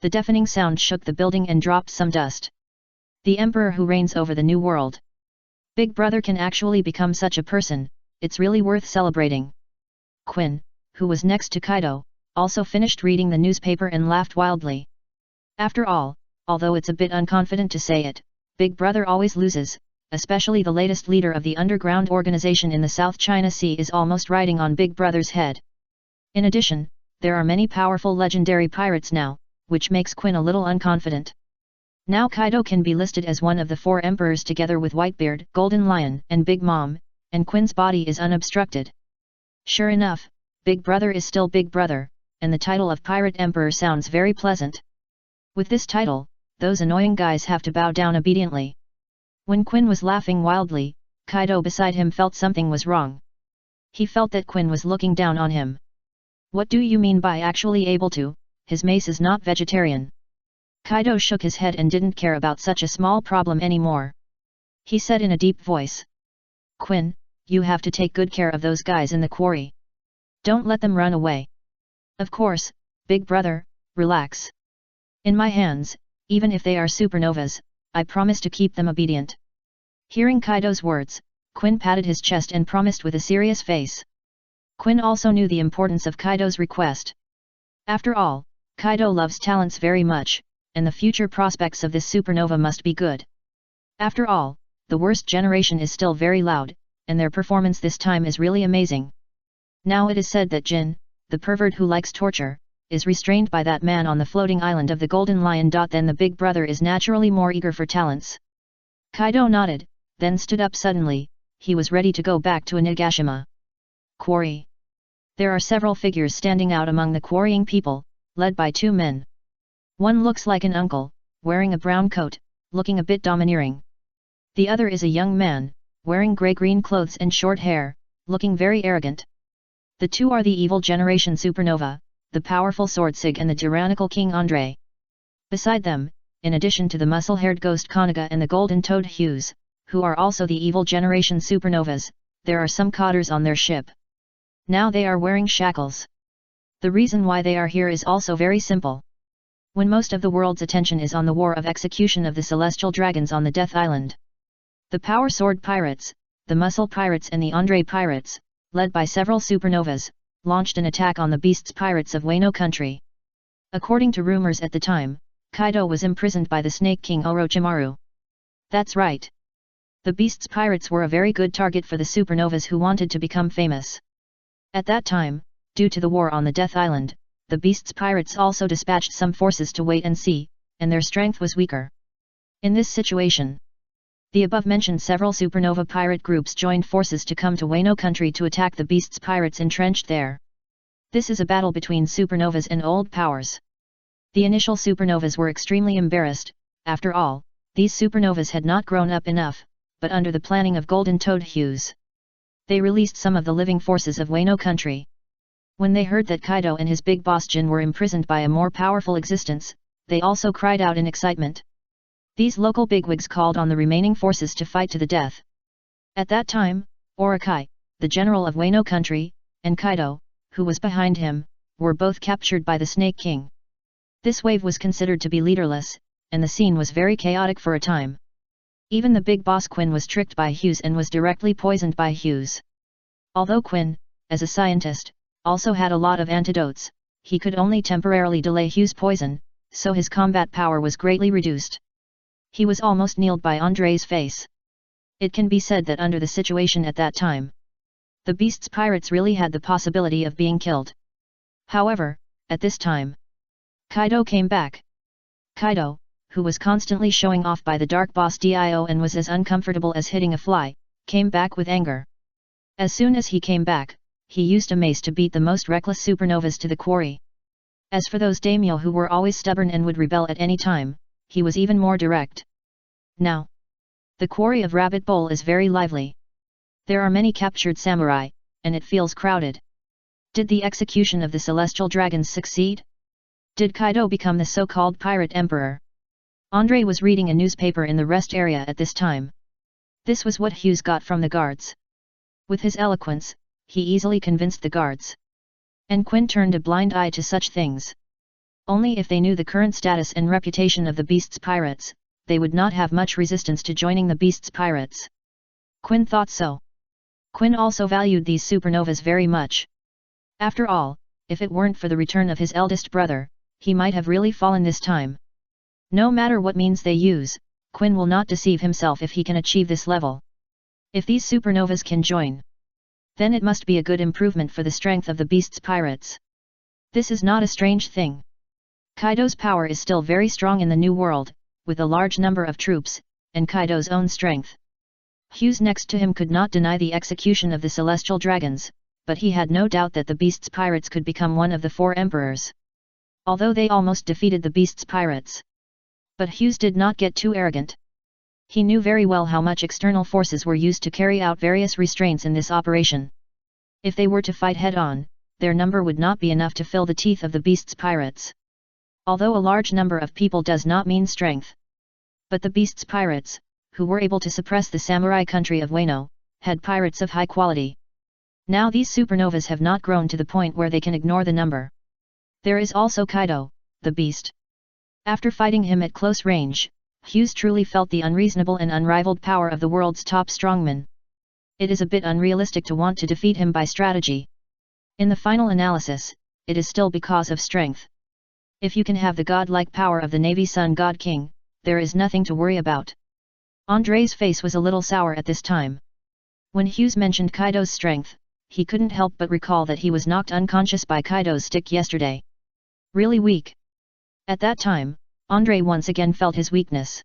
The deafening sound shook the building and dropped some dust. The emperor who reigns over the new world. Big brother can actually become such a person, it's really worth celebrating. Quinn, who was next to Kaido, also finished reading the newspaper and laughed wildly. After all, although it's a bit unconfident to say it, Big Brother always loses, especially the latest leader of the underground organization in the South China Sea is almost riding on Big Brother's head. In addition, there are many powerful legendary pirates now, which makes Quinn a little unconfident. Now Kaido can be listed as one of the 4 emperors together with Whitebeard, Golden Lion, and Big Mom, and Quinn's body is unobstructed. Sure enough, Big Brother is still Big Brother, and the title of Pirate Emperor sounds very pleasant. With this title, those annoying guys have to bow down obediently. When Quinn was laughing wildly, Kaido beside him felt something was wrong. He felt that Quinn was looking down on him. What do you mean by actually able to? His mace is not vegetarian. Kaido shook his head and didn't care about such a small problem anymore. He said in a deep voice. Quinn, you have to take good care of those guys in the quarry. Don't let them run away. Of course, Big Brother, relax. In my hands, even if they are supernovas, I promise to keep them obedient. Hearing Kaido's words, Quinn patted his chest and promised with a serious face. Quinn also knew the importance of Kaido's request. After all, Kaido loves talents very much, and the future prospects of this supernova must be good. After all, the worst generation is still very loud, and their performance this time is really amazing. Now it is said that Jin, the pervert who likes torture, is restrained by that man on the floating island of the Golden Lion. Then the Big Brother is naturally more eager for talents. Kaido nodded, then stood up suddenly, he was ready to go back to Onigashima. Quarry. There are several figures standing out among the quarrying people, led by 2 men. One looks like an uncle, wearing a brown coat, looking a bit domineering. The other is a young man, wearing grey-green clothes and short hair, looking very arrogant. The 2 are the evil generation supernova, the powerful sword Sig and the tyrannical King Andre. Beside them, in addition to the muscle-haired ghost Konoga and the golden-toed Hughes, who are also the evil generation supernovas, there are some cotters on their ship. Now they are wearing shackles. The reason why they are here is also very simple. When most of the world's attention is on the war of execution of the celestial dragons on the Death Island. The Power Sword Pirates, the Muscle Pirates and the Andre Pirates, led by several supernovas, launched an attack on the Beasts Pirates of Wano Country. According to rumors at the time, Kaido was imprisoned by the Snake King Orochimaru. That's right. The Beast's pirates were a very good target for the supernovas who wanted to become famous. At that time, due to the war on the Death Island, the Beast's pirates also dispatched some forces to wait and see, and their strength was weaker. In this situation, the above-mentioned several supernova pirate groups joined forces to come to Wano country to attack the Beast's pirates entrenched there. This is a battle between supernovas and old powers. The initial supernovas were extremely embarrassed. After all, these supernovas had not grown up enough, but under the planning of Golden Toad Hughes, they released some of the living forces of Wano country. When they heard that Kaido and his big boss Jin were imprisoned by a more powerful existence, they also cried out in excitement. These local bigwigs called on the remaining forces to fight to the death. At that time, Orakai, the general of Wano country, and Kaido, who was behind him, were both captured by the Snake King. This wave was considered to be leaderless, and the scene was very chaotic for a time. Even the big boss Quinn was tricked by Hughes and was directly poisoned by Hughes. Although Quinn, as a scientist, also had a lot of antidotes, he could only temporarily delay Hughes' poison, so his combat power was greatly reduced. He was almost kneeled by Andre's face. It can be said that under the situation at that time, the Beast's pirates really had the possibility of being killed. However, at this time, Kaido came back. Kaido, who was constantly showing off by the Dark Boss Dio and was as uncomfortable as hitting a fly, came back with anger. As soon as he came back, he used a mace to beat the most reckless supernovas to the quarry. As for those daimyo who were always stubborn and would rebel at any time, he was even more direct. Now, the quarry of Rabbit Bowl is very lively. There are many captured samurai, and it feels crowded. Did the execution of the celestial dragons succeed? Did Kaido become the so-called pirate emperor? Andre was reading a newspaper in the rest area at this time. This was what Hughes got from the guards. With his eloquence, he easily convinced the guards. And Quinn turned a blind eye to such things. Only if they knew the current status and reputation of the Beast's pirates, they would not have much resistance to joining the Beast's pirates. Quinn thought so. Quinn also valued these supernovas very much. After all, if it weren't for the return of his eldest brother, he might have really fallen this time. No matter what means they use, Quinn will not deceive himself if he can achieve this level. If these supernovas can join, then it must be a good improvement for the strength of the Beast's pirates. This is not a strange thing. Kaido's power is still very strong in the New World, with a large number of troops, and Kaido's own strength. Hughes next to him could not deny the execution of the celestial dragons, but he had no doubt that the Beast's pirates could become one of the 4 emperors. Although they almost defeated the Beast's pirates. But Hughes did not get too arrogant. He knew very well how much external forces were used to carry out various restraints in this operation. If they were to fight head-on, their number would not be enough to fill the teeth of the Beast's pirates. Although a large number of people does not mean strength. But the Beast's pirates, who were able to suppress the samurai country of Wano, had pirates of high quality. Now these supernovas have not grown to the point where they can ignore the number. There is also Kaido, the Beast. After fighting him at close range, Hughes truly felt the unreasonable and unrivaled power of the world's top strongman. It is a bit unrealistic to want to defeat him by strategy. In the final analysis, it is still because of strength. If you can have the godlike power of the Navy Sun God King, there is nothing to worry about. Andre's face was a little sour at this time. When Hughes mentioned Kaido's strength, he couldn't help but recall that he was knocked unconscious by Kaido's stick yesterday. Really weak. At that time, Andre once again felt his weakness.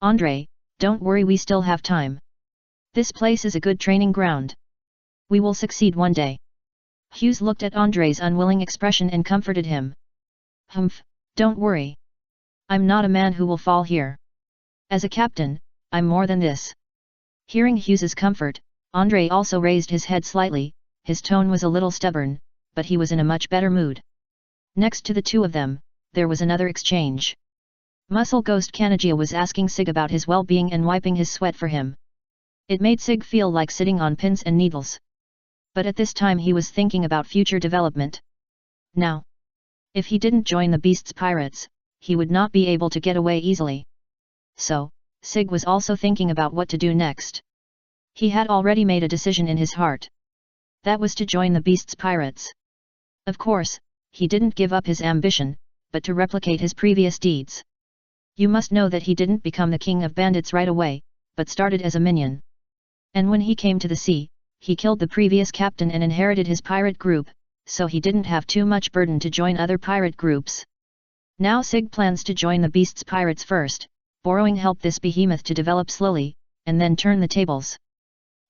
Andre, don't worry, we still have time. This place is a good training ground. We will succeed one day. Hughes looked at Andre's unwilling expression and comforted him. Humph, don't worry. I'm not a man who will fall here. As a captain, I'm more than this. Hearing Hughes's comfort, Andre also raised his head slightly. His tone was a little stubborn, but he was in a much better mood. Next to the two of them, there was another exchange. Muscle Ghost Kanajia was asking Sig about his well-being and wiping his sweat for him. It made Sig feel like sitting on pins and needles. But at this time he was thinking about future development. Now, if he didn't join the Beast's pirates, he would not be able to get away easily. So, Sig was also thinking about what to do next. He had already made a decision in his heart. That was to join the Beast's pirates. Of course, he didn't give up his ambition, but to replicate his previous deeds. You must know that he didn't become the king of bandits right away. but started as a minion. And when he came to the sea, he killed the previous captain and inherited his pirate group, so he didn't have too much burden to join other pirate groups. Now Sig plans to join the Beast's pirates first, borrowing help this behemoth to develop slowly, and then turn the tables.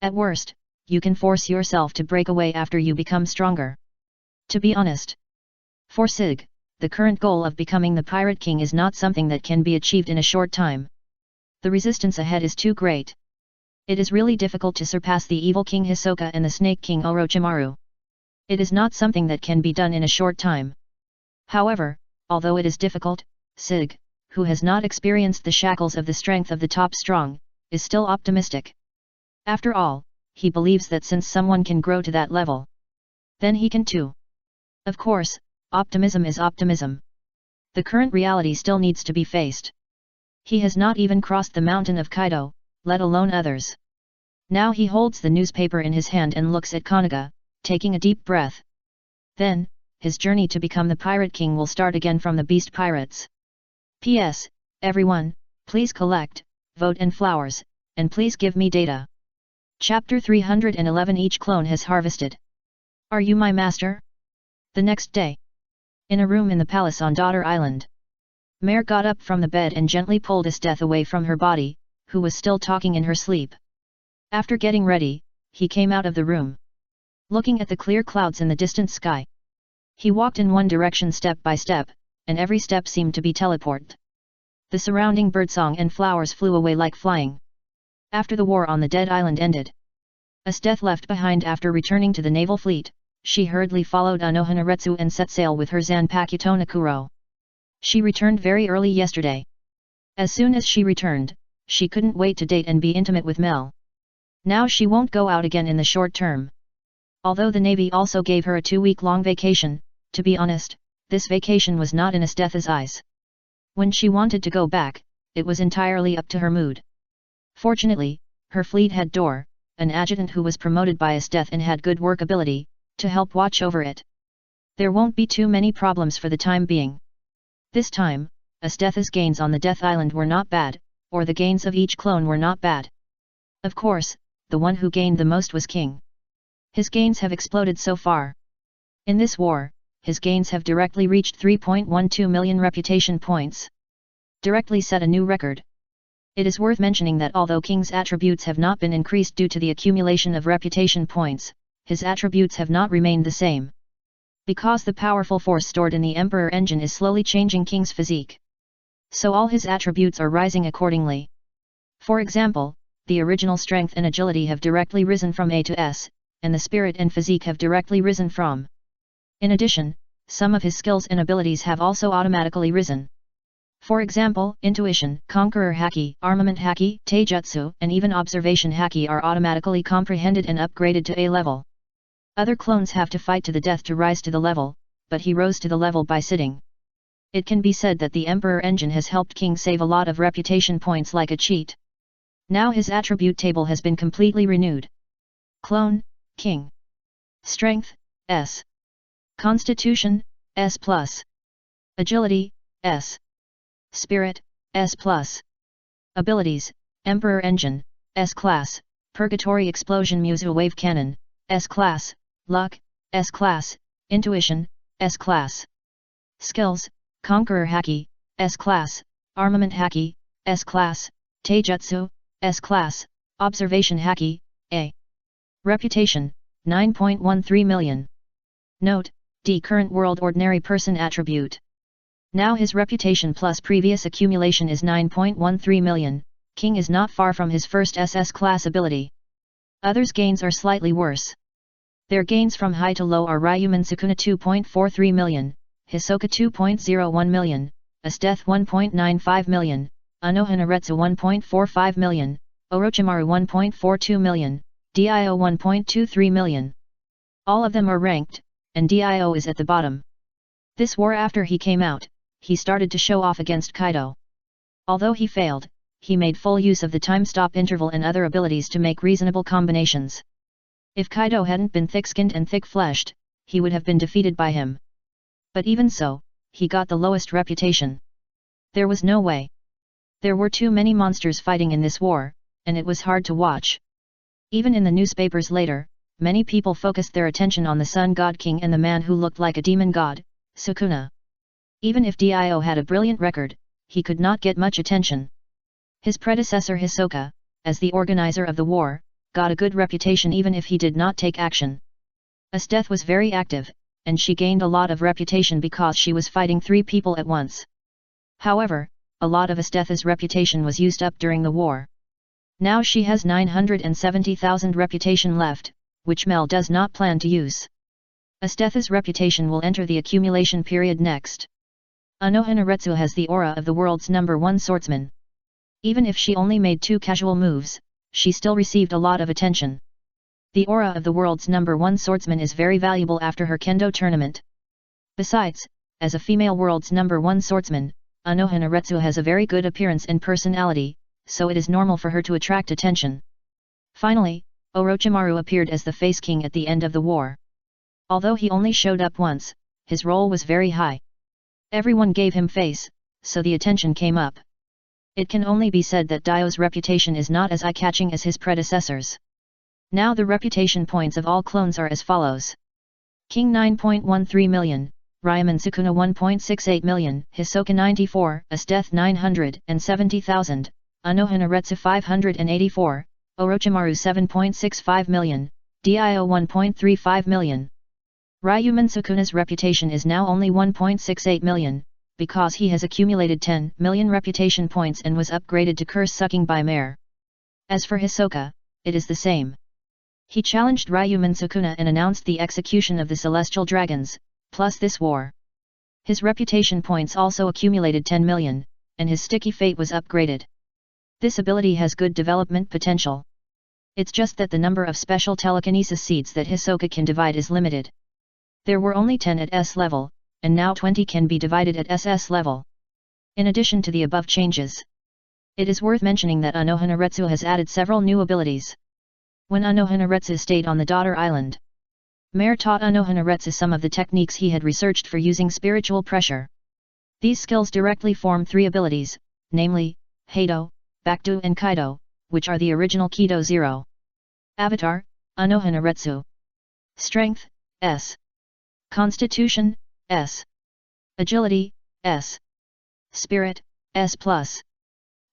At worst, you can force yourself to break away after you become stronger. To be honest, for Sig, the current goal of becoming the Pirate King is not something that can be achieved in a short time. The resistance ahead is too great. It is really difficult to surpass the evil King Hisoka and the Snake King Orochimaru. It is not something that can be done in a short time. However, although it is difficult, Sig, who has not experienced the shackles of the strength of the top strong, is still optimistic. After all, he believes that since someone can grow to that level, then he can too. Of course, optimism is optimism. The current reality still needs to be faced. He has not even crossed the mountain of Kaido, let alone others. Now he holds the newspaper in his hand and looks at Konoha, taking a deep breath. Then, his journey to become the Pirate King will start again from the Beast Pirates. P.S. Everyone, please collect, vote and flowers, and please give me data. Chapter 311 Each clone has harvested. Are you my master? The next day, in a room in the palace on Daughter Island, Mare got up from the bed and gently pulled Esteth away from her body, who was still talking in her sleep. After getting ready, he came out of the room, looking at the clear clouds in the distant sky. He walked in one direction step by step, and every step seemed to be teleport. The surrounding birdsong and flowers flew away like flying. After the war on the Dead Island ended, Esteth left behind after returning to the naval fleet. She hurriedly followed Anohanaretsu and set sail with her Zanpakuto Tonakuro. She returned very early yesterday. As soon as she returned, she couldn't wait to date and be intimate with Mel. Now she won't go out again in the short term. Although the Navy also gave her a 2-week-long vacation, to be honest, this vacation was not in Esteth's eyes. When she wanted to go back, it was entirely up to her mood. Fortunately, her fleet had Dor, an adjutant who was promoted by Esteth and had good work ability, to help watch over it. There won't be too many problems for the time being. This time, Esteth's gains on the Death Island were not bad, or the gains of each clone were not bad. Of course, the one who gained the most was King. His gains have exploded so far. In this war, his gains have directly reached 3.12 million reputation points. Directly set a new record. It is worth mentioning that although King's attributes have not been increased due to the accumulation of reputation points, his attributes have not remained the same. Because the powerful force stored in the Emperor engine is slowly changing King's physique. So all his attributes are rising accordingly. For example, the original strength and agility have directly risen from A to S, and the spirit and physique have directly risen from. In addition, some of his skills and abilities have also automatically risen. For example, Intuition, Conqueror Haki, Armament Haki, Taijutsu, and even Observation Haki are automatically comprehended and upgraded to A level. Other clones have to fight to the death to rise to the level, but he rose to the level by sitting. It can be said that the Emperor engine has helped King save a lot of reputation points like a cheat. Now his attribute table has been completely renewed. Clone, King. Strength, S. Constitution, S+. Agility, S. Spirit, S+. Abilities, Emperor Engine, S Class, Purgatory Explosion Musu Wave Cannon, S Class, Luck, S Class, Intuition, S Class. Skills, Conqueror Haki, S Class, Armament Haki, S Class, Taijutsu, S Class, Observation Haki, A. Reputation, 9.13 million. Note, D current world ordinary person attribute. Now his reputation plus previous accumulation is 9.13 million, King is not far from his first SS class ability. Others' gains are slightly worse. Their gains from high to low are Ryomen Sukuna 2.43 million, Hisoka 2.01 million, Esteth 1.95 million, Anohanaretsu 1.45 million, Orochimaru 1.42 million, Dio 1.23 million. All of them are ranked, and Dio is at the bottom. This war after he came out, he started to show off against Kaido. Although he failed, he made full use of the time stop interval and other abilities to make reasonable combinations. If Kaido hadn't been thick-skinned and thick-fleshed, he would have been defeated by him. But even so, he got the lowest reputation. There was no way. There were too many monsters fighting in this war, and it was hard to watch. Even in the newspapers later, many people focused their attention on the Sun God King and the man who looked like a demon god, Sukuna. Even if Dio had a brilliant record, he could not get much attention. His predecessor Hisoka, as the organizer of the war, got a good reputation even if he did not take action. Esteth was very active, and she gained a lot of reputation because she was fighting 3 people at once. However, a lot of Esteth's reputation was used up during the war. Now she has 970,000 reputation left, which Mel does not plan to use. Esteth's reputation will enter the accumulation period next. Anohanaretsu has the aura of the world's #1 swordsman. Even if she only made 2 casual moves, she still received a lot of attention. The aura of the world's #1 swordsman is very valuable after her kendo tournament. Besides, as a female world's #1 swordsman, Anohanaretsu has a very good appearance and personality, so it is normal for her to attract attention. Finally, Orochimaru appeared as the Face King at the end of the war. Although he only showed up once, his role was very high. Everyone gave him face, so the attention came up. It can only be said that Dio's reputation is not as eye-catching as his predecessors. Now the reputation points of all clones are as follows. King 9.13 million, Ryomen Sukuna 1.68 million, Hisoka 94, Esteth 970,000, Anohanaretsu 584, Orochimaru 7.65 million, Dio 1.35 million. Ryomen Sukuna's reputation is now only 1.68 million, because he has accumulated 10 million reputation points and was upgraded to curse-sucking by Mare. As for Hisoka, it is the same. He challenged Ryomen Sukuna and announced the execution of the Celestial Dragons, plus this war. His reputation points also accumulated 10 million, and his sticky fate was upgraded. This ability has good development potential. It's just that the number of special telekinesis seeds that Hisoka can divide is limited. There were only 10 at S level, and now 20 can be divided at SS level. In addition to the above changes, it is worth mentioning that Anohanaretsu has added several new abilities. When Anohanaretsu stayed on the Daughter Island, Mare taught Anohanaretsu some of the techniques he had researched for using spiritual pressure. These skills directly form 3 abilities, namely, Heido, Bakudo and Kaido, which are the original Kido 0. Avatar, Anohanaretsu. Strength, S. Constitution, S. Agility, S. Spirit, S+.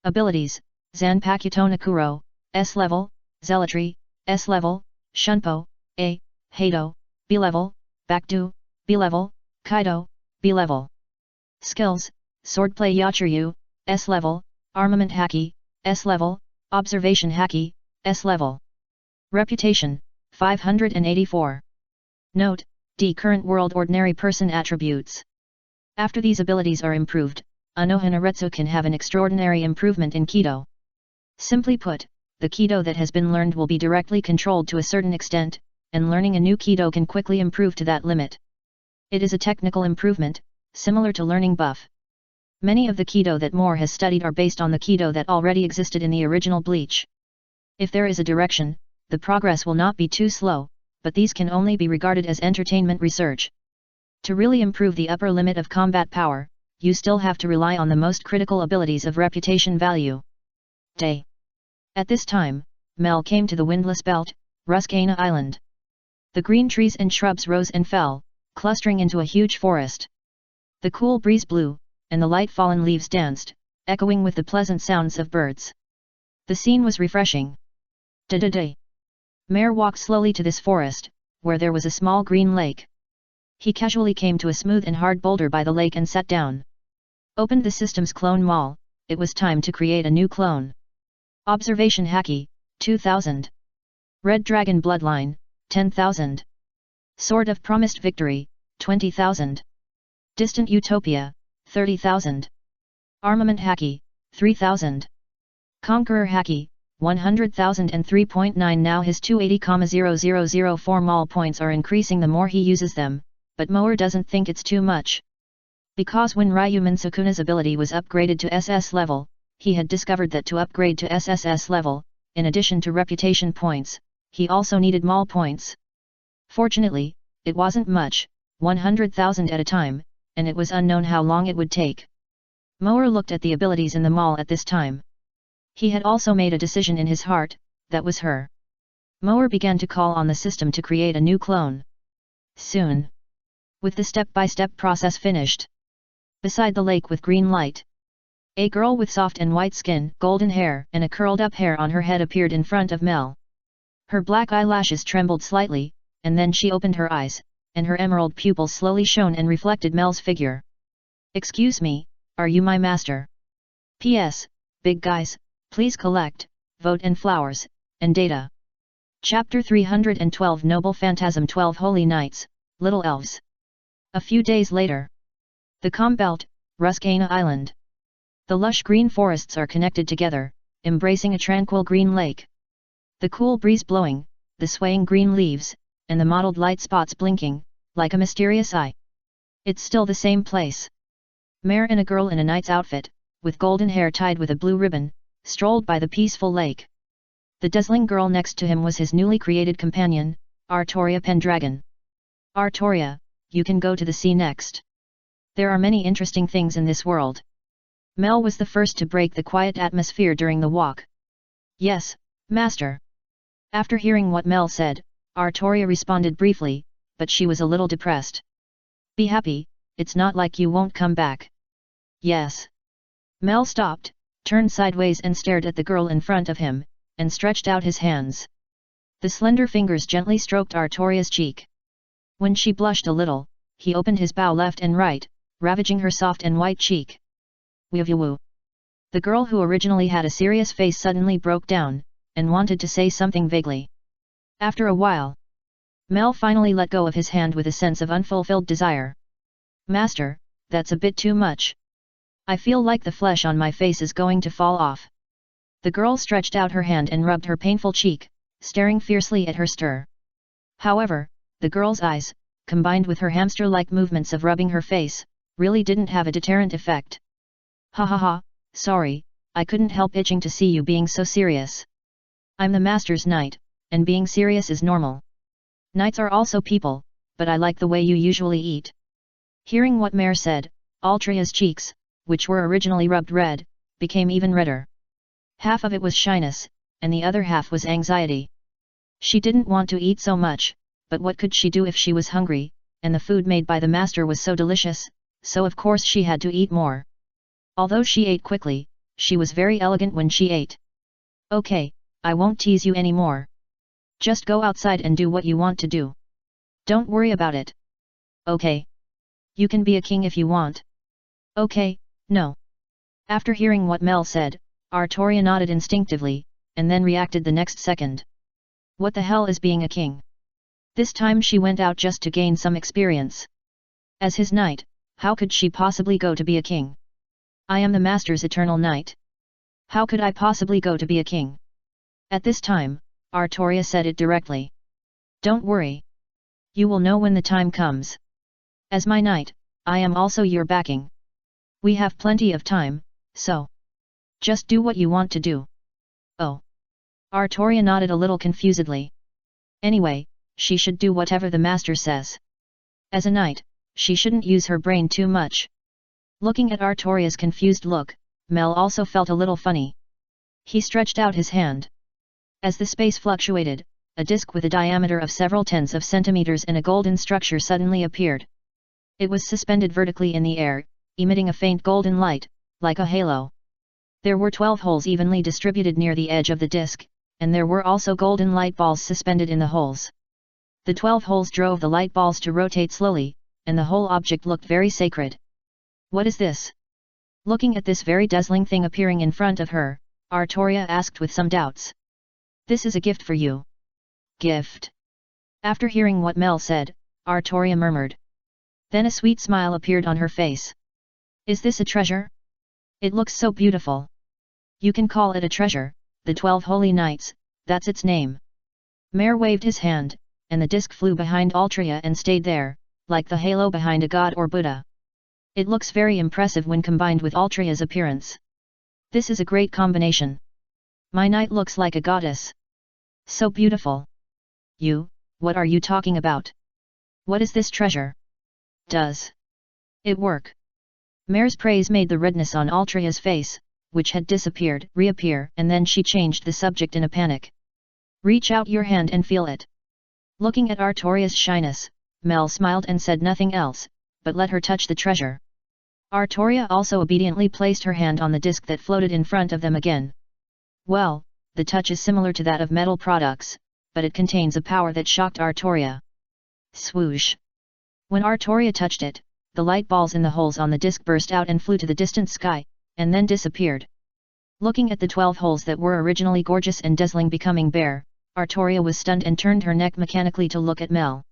Abilities, Zanpakuto Nakuro, S level, Zealotry, S level, Shunpo, A, Heido, B level, Bakudo, B level, Kaido, B level. Skills, Swordplay Yachiryu, S level, Armament Haki, S level, Observation Haki, S level. Reputation, 584. Note, D. Current World Ordinary Person Attributes. After these abilities are improved, Anohanaretsu can have an extraordinary improvement in Kido. Simply put, the Kido that has been learned will be directly controlled to a certain extent, and learning a new Kido can quickly improve to that limit. It is a technical improvement, similar to learning buff. Many of the Kido that Moore has studied are based on the Kido that already existed in the original Bleach. If there is a direction, the progress will not be too slow, but these can only be regarded as entertainment research. To really improve the upper limit of combat power, you still have to rely on the most critical abilities of reputation value. Day. At this time, Mel came to the Windless Belt, Ruscana Island. The green trees and shrubs rose and fell, clustering into a huge forest. The cool breeze blew, and the light fallen leaves danced, echoing with the pleasant sounds of birds. The scene was refreshing. Da-da-day. Mare walked slowly to this forest, where there was a small green lake. He casually came to a smooth and hard boulder by the lake and sat down. Opened the system's clone wall, it was time to create a new clone. Observation Haki, 2000. Red Dragon Bloodline, 10,000. Sword of Promised Victory, 20,000. Distant Utopia, 30,000. Armament Haki, 3,000. Conqueror Haki, 100,000 and 3.9. Now his 280,0004 mall points are increasing the more he uses them, but Moore doesn't think it's too much. Because when Ryomen Sukuna's ability was upgraded to SS level, he had discovered that to upgrade to SSS level, in addition to reputation points, he also needed mall points. Fortunately, it wasn't much, 100,000 at a time, and it was unknown how long it would take. Moore looked at the abilities in the mall at this time. He had also made a decision in his heart, that was her. Mower began to call on the system to create a new clone. Soon. With the step-by-step process finished. Beside the lake with green light. A girl with soft and white skin, golden hair, and a curled-up hair on her head appeared in front of Mel. Her black eyelashes trembled slightly, and then she opened her eyes, and her emerald pupils slowly shone and reflected Mel's figure. "Excuse me, are you my master? P.S. Big guys, please collect, vote and flowers, and data." Chapter 312 Noble Phantasm 12 Holy Knights, Little Elves. A few days later. The Calm Belt, Ruskana Island. The lush green forests are connected together, embracing a tranquil green lake. The cool breeze blowing, the swaying green leaves, and the mottled light spots blinking, like a mysterious eye. It's still the same place. Mare and a girl in a knight's outfit, with golden hair tied with a blue ribbon, strolled by the peaceful lake. The dazzling girl next to him was his newly created companion, Artoria Pendragon. "Artoria, you can go to the sea next. There are many interesting things in this world." Mel was the first to break the quiet atmosphere during the walk. "Yes, master." After hearing what Mel said, Artoria responded briefly, but she was a little depressed. "Be happy, it's not like you won't come back." "Yes." Mel stopped, turned sideways and stared at the girl in front of him, and stretched out his hands. The slender fingers gently stroked Artoria's cheek. When she blushed a little, he opened his bow left and right, ravaging her soft and white cheek. "Woo-woo." The girl who originally had a serious face suddenly broke down, and wanted to say something vaguely. After a while, Mel finally let go of his hand with a sense of unfulfilled desire. "Master, that's a bit too much. I feel like the flesh on my face is going to fall off." The girl stretched out her hand and rubbed her painful cheek, staring fiercely at her stir. However, the girl's eyes, combined with her hamster-like movements of rubbing her face, really didn't have a deterrent effect. "Ha ha ha, sorry, I couldn't help itching to see you being so serious. I'm the master's knight, and being serious is normal. Knights are also people, but I like the way you usually eat." Hearing what Mare said, Altria's cheeks, which were originally rubbed red, became even redder. Half of it was shyness, and the other half was anxiety. She didn't want to eat so much, but what could she do if she was hungry, and the food made by the master was so delicious, so of course she had to eat more. Although she ate quickly, she was very elegant when she ate. "Okay, I won't tease you anymore. Just go outside and do what you want to do. Don't worry about it." "Okay. You can be a king if you want." "Okay, no." After hearing what Mel said, Artoria nodded instinctively, and then reacted the next second. What the hell is being a king? This time she went out just to gain some experience. As his knight, how could she possibly go to be a king? "I am the master's eternal knight. How could I possibly go to be a king?" At this time, Artoria said it directly. "Don't worry. You will know when the time comes. As my knight, I am also your backing. We have plenty of time, so just do what you want to do." "Oh." Artoria nodded a little confusedly. Anyway, she should do whatever the master says. As a knight, she shouldn't use her brain too much. Looking at Artoria's confused look, Mel also felt a little funny. He stretched out his hand. As the space fluctuated, a disc with a diameter of several tens of centimeters and a golden structure suddenly appeared. It was suspended vertically in the air, emitting a faint golden light, like a halo. There were 12 holes evenly distributed near the edge of the disc, and there were also golden light balls suspended in the holes. The 12 holes drove the light balls to rotate slowly, and the whole object looked very sacred. "What is this?" Looking at this very dazzling thing appearing in front of her, Artoria asked with some doubts. "This is a gift for you." "Gift?" After hearing what Mel said, Artoria murmured. Then a sweet smile appeared on her face. "Is this a treasure? It looks so beautiful." "You can call it a treasure, the 12 Holy Knights, that's its name." Mare waved his hand, and the disc flew behind Altria and stayed there, like the halo behind a god or Buddha. It looks very impressive when combined with Altria's appearance. This is a great combination. My knight looks like a goddess. So beautiful. "You, what are you talking about? What is this treasure? Does it work?" Mare's praise made the redness on Altria's face, which had disappeared, reappear, and then she changed the subject in a panic. Reach out your hand and feel it. Looking at Artoria's shyness, Mel smiled and said nothing else, but let her touch the treasure. Artoria also obediently placed her hand on the disc that floated in front of them again. Well, the touch is similar to that of metal products, but it contains a power that shocked Artoria. Swoosh! When Artoria touched it, the light balls in the holes on the disc burst out and flew to the distant sky, and then disappeared. Looking at the 12 holes that were originally gorgeous and dazzling becoming bare, Artoria was stunned and turned her neck mechanically to look at Mel.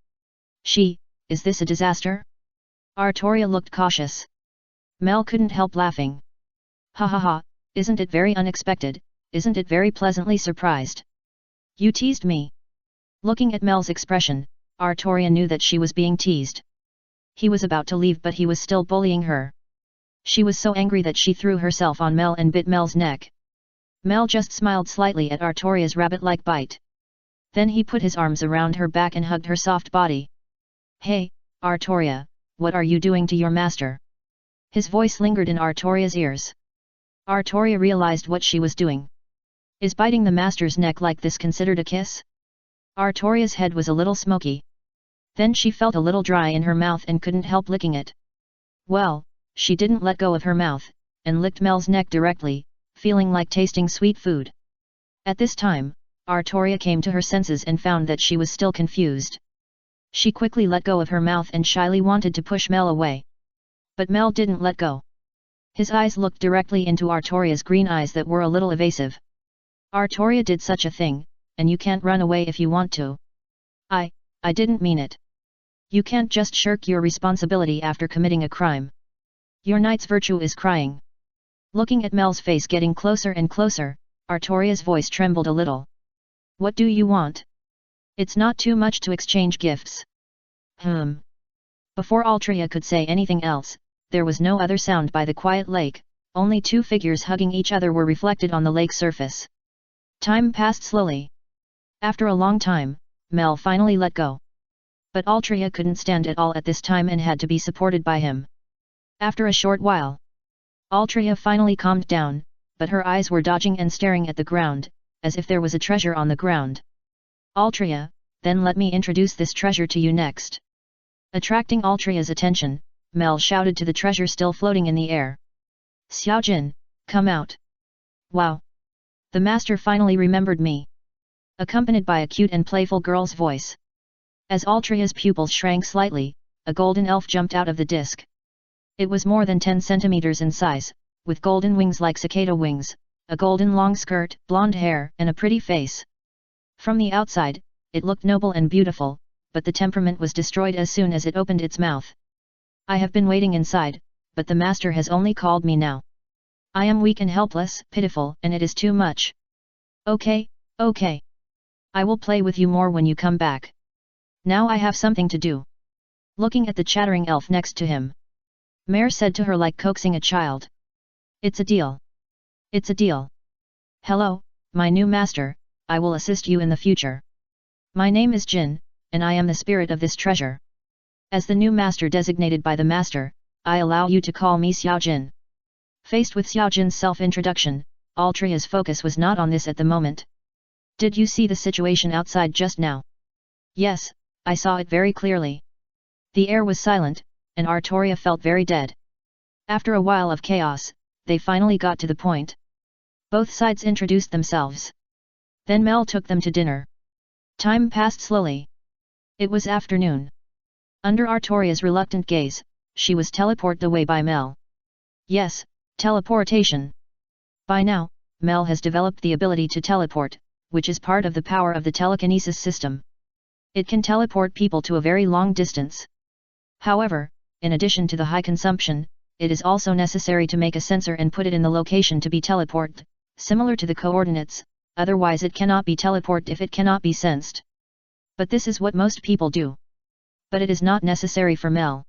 Is this a disaster? Artoria looked cautious. Mel couldn't help laughing. Ha ha ha, isn't it very unexpected, isn't it very pleasantly surprised? You teased me. Looking at Mel's expression, Artoria knew that she was being teased. He was about to leave but he was still bullying her. She was so angry that she threw herself on Mel and bit Mel's neck. Mel just smiled slightly at Artoria's rabbit-like bite. Then he put his arms around her back and hugged her soft body. Hey, Artoria, what are you doing to your master? His voice lingered in Artoria's ears. Artoria realized what she was doing. Is biting the master's neck like this considered a kiss? Artoria's head was a little smoky. Then she felt a little dry in her mouth and couldn't help licking it. Well, she didn't let go of her mouth, and licked Mel's neck directly, feeling like tasting sweet food. At this time, Artoria came to her senses and found that she was still confused. She quickly let go of her mouth and shyly wanted to push Mel away. But Mel didn't let go. His eyes looked directly into Artoria's green eyes that were a little evasive. Artoria did such a thing, and you can't run away if you want to. I didn't mean it. You can't just shirk your responsibility after committing a crime. Your knight's virtue is crying. Looking at Mel's face getting closer and closer, Artoria's voice trembled a little. What do you want? It's not too much to exchange gifts. Before Altria could say anything else, there was no other sound by the quiet lake, only two figures hugging each other were reflected on the lake surface. Time passed slowly. After a long time, Mel finally let go. But Altria couldn't stand it all at this time and had to be supported by him. After a short while, Altria finally calmed down, but her eyes were dodging and staring at the ground, as if there was a treasure on the ground. Altria, then let me introduce this treasure to you next. Attracting Altria's attention, Mel shouted to the treasure still floating in the air. Xiaojin, come out. Wow! The master finally remembered me. Accompanied by a cute and playful girl's voice. As Altria's pupils shrank slightly, a golden elf jumped out of the disc. It was more than 10 centimeters in size, with golden wings like cicada wings, a golden long skirt, blonde hair, and a pretty face. From the outside, it looked noble and beautiful, but the temperament was destroyed as soon as it opened its mouth. I have been waiting inside, but the master has only called me now. I am weak and helpless, pitiful, and it is too much. Okay. I will play with you more when you come back. Now I have something to do. Looking at the chattering elf next to him, Mare said to her like coaxing a child. It's a deal. It's a deal. Hello, my new master, I will assist you in the future. My name is Jin, and I am the spirit of this treasure. As the new master designated by the master, I allow you to call me Xiaojin. Faced with Xiaojin's self-introduction, Altria's focus was not on this at the moment. Did you see the situation outside just now? Yes, I saw it very clearly. The air was silent, and Artoria felt very dead. After a while of chaos, they finally got to the point. Both sides introduced themselves. Then Mel took them to dinner. Time passed slowly. It was afternoon. Under Artoria's reluctant gaze, she was teleported away by Mel. Yes, teleportation. By now, Mel has developed the ability to teleport, which is part of the power of the telekinesis system. It can teleport people to a very long distance. However, in addition to the high consumption, it is also necessary to make a sensor and put it in the location to be teleported, similar to the coordinates, otherwise it cannot be teleported if it cannot be sensed. But this is what most people do. But it is not necessary for Mel.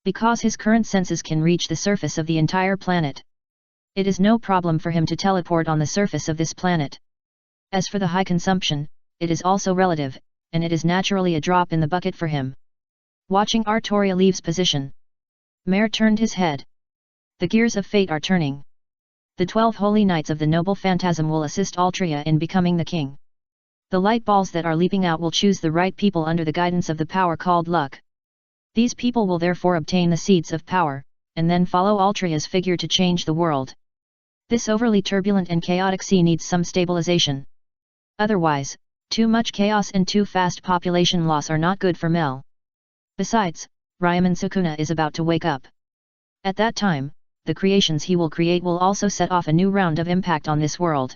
Because his current senses can reach the surface of the entire planet. It is no problem for him to teleport on the surface of this planet. As for the high consumption, it is also relative, and it is naturally a drop in the bucket for him. Watching Artoria leave's position, Mare turned his head. The gears of fate are turning. The 12 holy knights of the noble phantasm will assist Altria in becoming the king. The light balls that are leaping out will choose the right people under the guidance of the power called luck. These people will therefore obtain the seeds of power, and then follow Altria's figure to change the world. This overly turbulent and chaotic sea needs some stabilization. Otherwise, too much chaos and too fast population loss are not good for Mel. Besides, Ryomen Sukuna is about to wake up. At that time, the creations he will create will also set off a new round of impact on this world.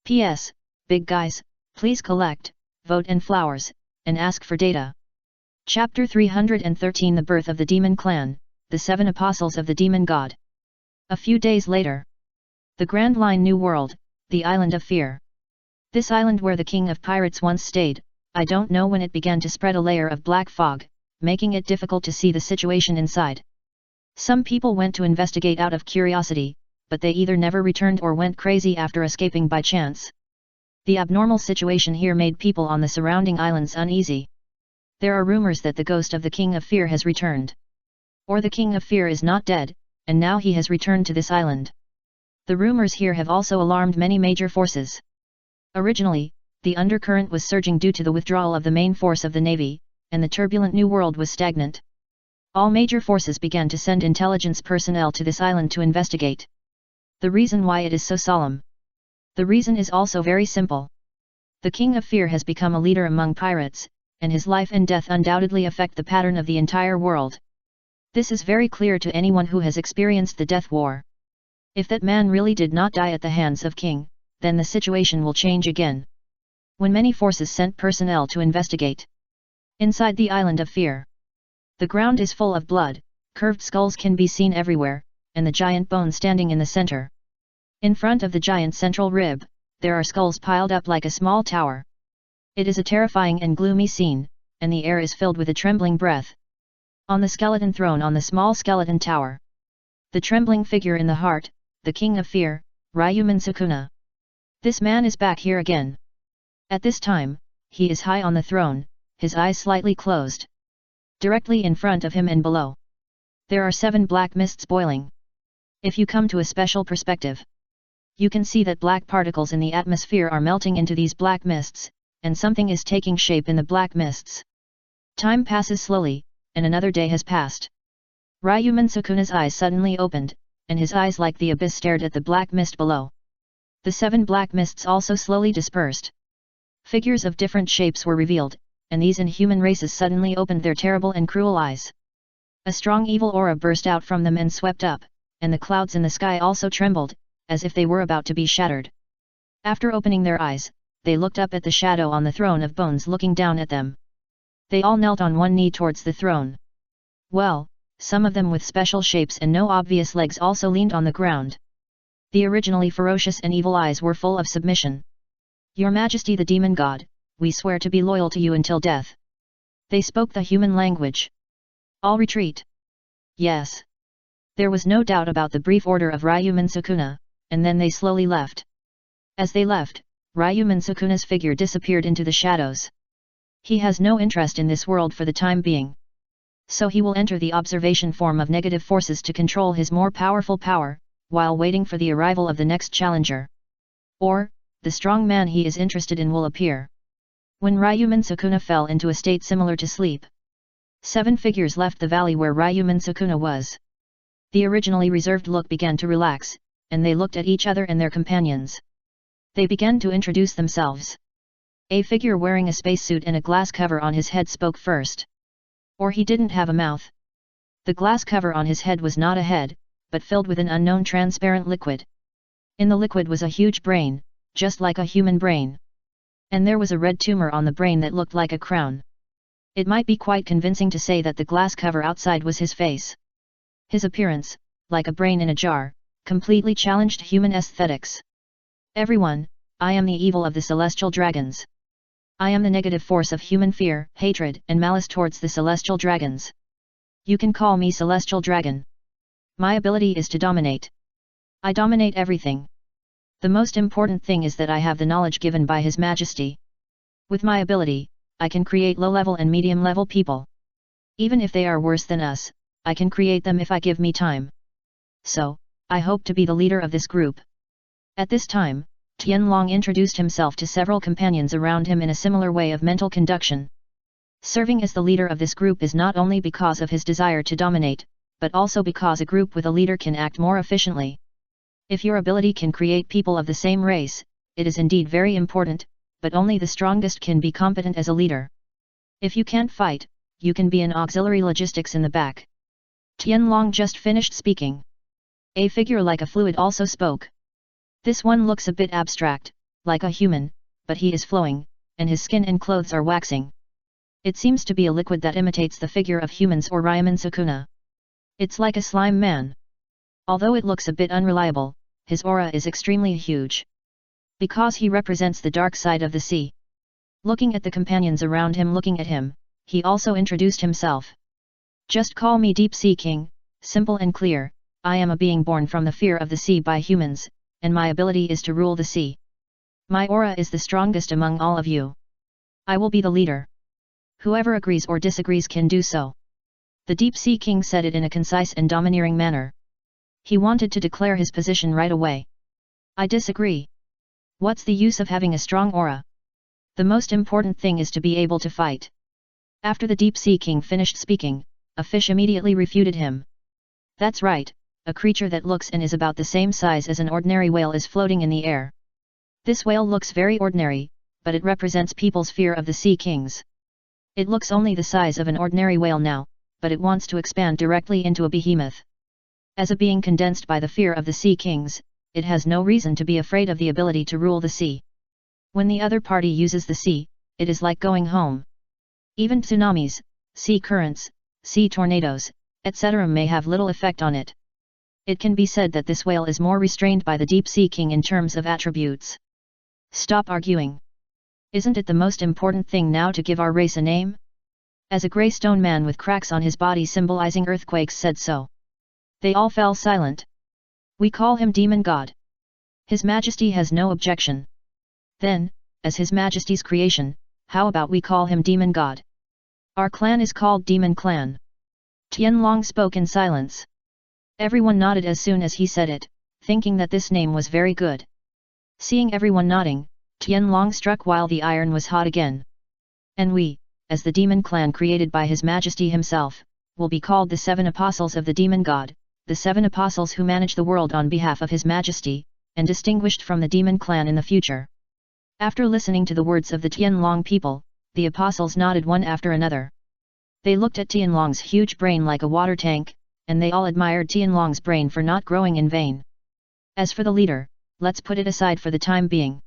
P.S. Big guys, please collect, vote and flowers, and ask for data. Chapter 313 The Birth of the Demon Clan, the 7 Apostles of the Demon God. A few days later. The Grand Line New World, the Island of Fear. This island where the King of Pirates once stayed, I don't know when it began to spread a layer of black fog, making it difficult to see the situation inside. Some people went to investigate out of curiosity, but they either never returned or went crazy after escaping by chance. The abnormal situation here made people on the surrounding islands uneasy. There are rumors that the ghost of the King of Fear has returned. Or the King of Fear is not dead, and now he has returned to this island. The rumors here have also alarmed many major forces. Originally, the undercurrent was surging due to the withdrawal of the main force of the Navy, and the turbulent new world was stagnant. All major forces began to send intelligence personnel to this island to investigate. The reason why it is so solemn. The reason is also very simple. The King of Fear has become a leader among pirates, and his life and death undoubtedly affect the pattern of the entire world. This is very clear to anyone who has experienced the Death War. If that man really did not die at the hands of King, then the situation will change again. When many forces sent personnel to investigate. Inside the Island of Fear. The ground is full of blood, curved skulls can be seen everywhere, and the giant bone standing in the center. In front of the giant central rib, there are skulls piled up like a small tower. It is a terrifying and gloomy scene, and the air is filled with a trembling breath. On the skeleton throne on the small skeleton tower. The trembling figure in the heart, the King of Fear, Ryomen Sukuna. This man is back here again. At this time, he is high on the throne, his eyes slightly closed. Directly in front of him and below. There are 7 black mists boiling. If you come to a special perspective, you can see that black particles in the atmosphere are melting into these black mists, and something is taking shape in the black mists. Time passes slowly, and another day has passed. Ryomen Sukuna's eyes suddenly opened, and his eyes like the abyss stared at the black mist below. The 7 black mists also slowly dispersed. Figures of different shapes were revealed, and these inhuman races suddenly opened their terrible and cruel eyes. A strong evil aura burst out from them and swept up, and the clouds in the sky also trembled, as if they were about to be shattered. After opening their eyes, they looked up at the shadow on the throne of bones looking down at them. They all knelt on one knee towards the throne. Well, some of them with special shapes and no obvious legs also leaned on the ground. The originally ferocious and evil eyes were full of submission. Your Majesty the Demon God, we swear to be loyal to you until death. They spoke the human language. All retreat. Yes. There was no doubt about the brief order of Ryomen Sukuna, and then they slowly left. As they left, Ryomen Sukuna's figure disappeared into the shadows. He has no interest in this world for the time being. So he will enter the observation form of negative forces to control his more powerful power, while waiting for the arrival of the next challenger. Or, the strong man he is interested in will appear. When Ryomen Sukuna fell into a state similar to sleep, 7 figures left the valley where Ryomen Sukuna was. The originally reserved look began to relax, and they looked at each other and their companions. They began to introduce themselves. A figure wearing a spacesuit and a glass cover on his head spoke first. Or he didn't have a mouth. The glass cover on his head was not a head, but filled with an unknown transparent liquid. In the liquid was a huge brain, just like a human brain. And there was a red tumor on the brain that looked like a crown. It might be quite convincing to say that the glass cover outside was his face. His appearance, like a brain in a jar, completely challenged human aesthetics. Everyone, I am the evil of the celestial dragons. I am the negative force of human fear, hatred, and malice towards the celestial dragons. You can call me Celestial Dragon. My ability is to dominate. I dominate everything. The most important thing is that I have the knowledge given by His Majesty. With my ability, I can create low-level and medium-level people. Even if they are worse than us, I can create them if I give me time. So, I hope to be the leader of this group. At this time, Tianlong introduced himself to several companions around him in a similar way of mental conduction. Serving as the leader of this group is not only because of his desire to dominate, but also because a group with a leader can act more efficiently. If your ability can create people of the same race, it is indeed very important, but only the strongest can be competent as a leader. If you can't fight, you can be an auxiliary logistics in the back. Tianlong just finished speaking. A figure like a fluid also spoke. This one looks a bit abstract, like a human, but he is flowing, and his skin and clothes are waxing. It seems to be a liquid that imitates the figure of humans or Ryomen Sukuna. It's like a slime man. Although it looks a bit unreliable, his aura is extremely huge. Because he represents the dark side of the sea. Looking at the companions around him looking at him, he also introduced himself. Just call me Deep Sea King, simple and clear, I am a being born from the fear of the sea by humans, and my ability is to rule the sea. My aura is the strongest among all of you. I will be the leader. Whoever agrees or disagrees can do so. The Deep Sea King said it in a concise and domineering manner. He wanted to declare his position right away. I disagree. What's the use of having a strong aura? The most important thing is to be able to fight. After the Deep Sea King finished speaking, a fish immediately refuted him. That's right, a creature that looks and is about the same size as an ordinary whale is floating in the air. This whale looks very ordinary, but it represents people's fear of the sea kings. It looks only the size of an ordinary whale now, but it wants to expand directly into a behemoth. As a being condensed by the fear of the sea kings, it has no reason to be afraid of the ability to rule the sea. When the other party uses the sea, it is like going home. Even tsunamis, sea currents, sea tornadoes, etc. may have little effect on it. It can be said that this whale is more restrained by the Deep Sea King in terms of attributes. Stop arguing. Isn't it the most important thing now to give our race a name? As a grey stone man with cracks on his body symbolizing earthquakes said so. They all fell silent. We call him Demon God. His Majesty has no objection. Then, as His Majesty's creation, how about we call him Demon God? Our clan is called Demon Clan. Tianlong spoke in silence. Everyone nodded as soon as he said it, thinking that this name was very good. Seeing everyone nodding, Tianlong struck while the iron was hot again. And we, as the Demon Clan created by His Majesty himself, will be called the 7 Apostles of the Demon God, the 7 Apostles who manage the world on behalf of His Majesty, and distinguished from the Demon Clan in the future. After listening to the words of the Tianlong people, the Apostles nodded one after another. They looked at Tianlong's huge brain like a water tank, and they all admired Tianlong's brain for not growing in vain. As for the leader, let's put it aside for the time being.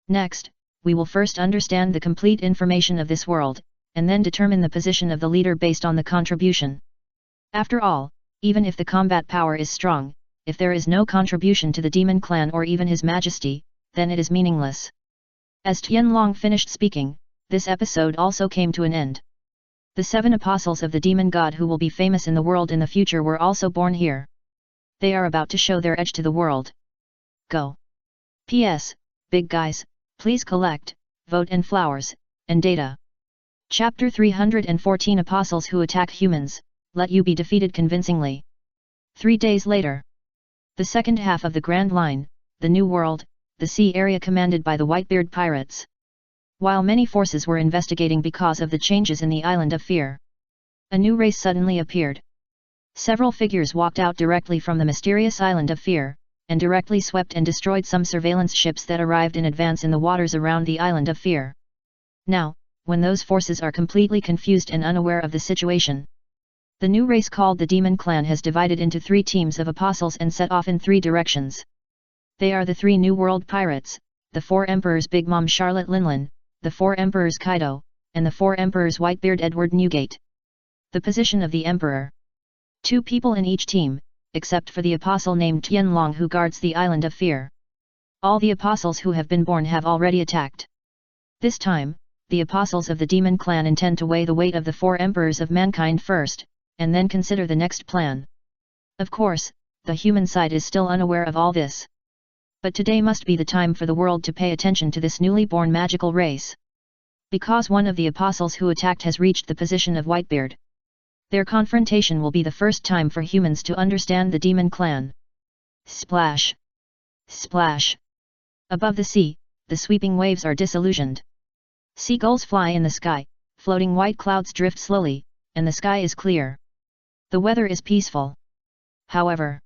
Next, we will first understand the complete information of this world, and then determine the position of the leader based on the contribution. After all, even if the combat power is strong, if there is no contribution to the Demon Clan or even His Majesty, then it is meaningless. As Tianlong finished speaking, this episode also came to an end. The 7 Apostles of the Demon God who will be famous in the world in the future were also born here. They are about to show their edge to the world. Go. P.S. Big guys, please collect, vote and flowers, and data. Chapter 314 Apostles who attack humans, let you be defeated convincingly. 3 days later. The second half of the Grand Line, the New World, the sea area commanded by the Whitebeard pirates. While many forces were investigating because of the changes in the Island of Fear, a new race suddenly appeared. Several figures walked out directly from the mysterious Island of Fear, and directly swept and destroyed some surveillance ships that arrived in advance in the waters around the Island of Fear. Now, when those forces are completely confused and unaware of the situation, the new race called the Demon Clan has divided into 3 teams of apostles and set off in 3 directions. They are the 3 New World Pirates, the 4 Emperors Big Mom Charlotte Linlin, the 4 Emperors Kaido, and the 4 Emperors Whitebeard Edward Newgate. The position of the Emperor. 2 people in each team, except for the apostle named Tianlong who guards the Island of Fear. All the apostles who have been born have already attacked. This time, the apostles of the Demon Clan intend to weigh the weight of the 4 Emperors of mankind first, and then consider the next plan. Of course, the human side is still unaware of all this. But today must be the time for the world to pay attention to this newly born magical race. Because one of the apostles who attacked has reached the position of Whitebeard. Their confrontation will be the first time for humans to understand the Demon Clan. Splash! Splash! Above the sea, the sweeping waves are disillusioned. Seagulls fly in the sky, floating white clouds drift slowly, and the sky is clear. The weather is peaceful. However,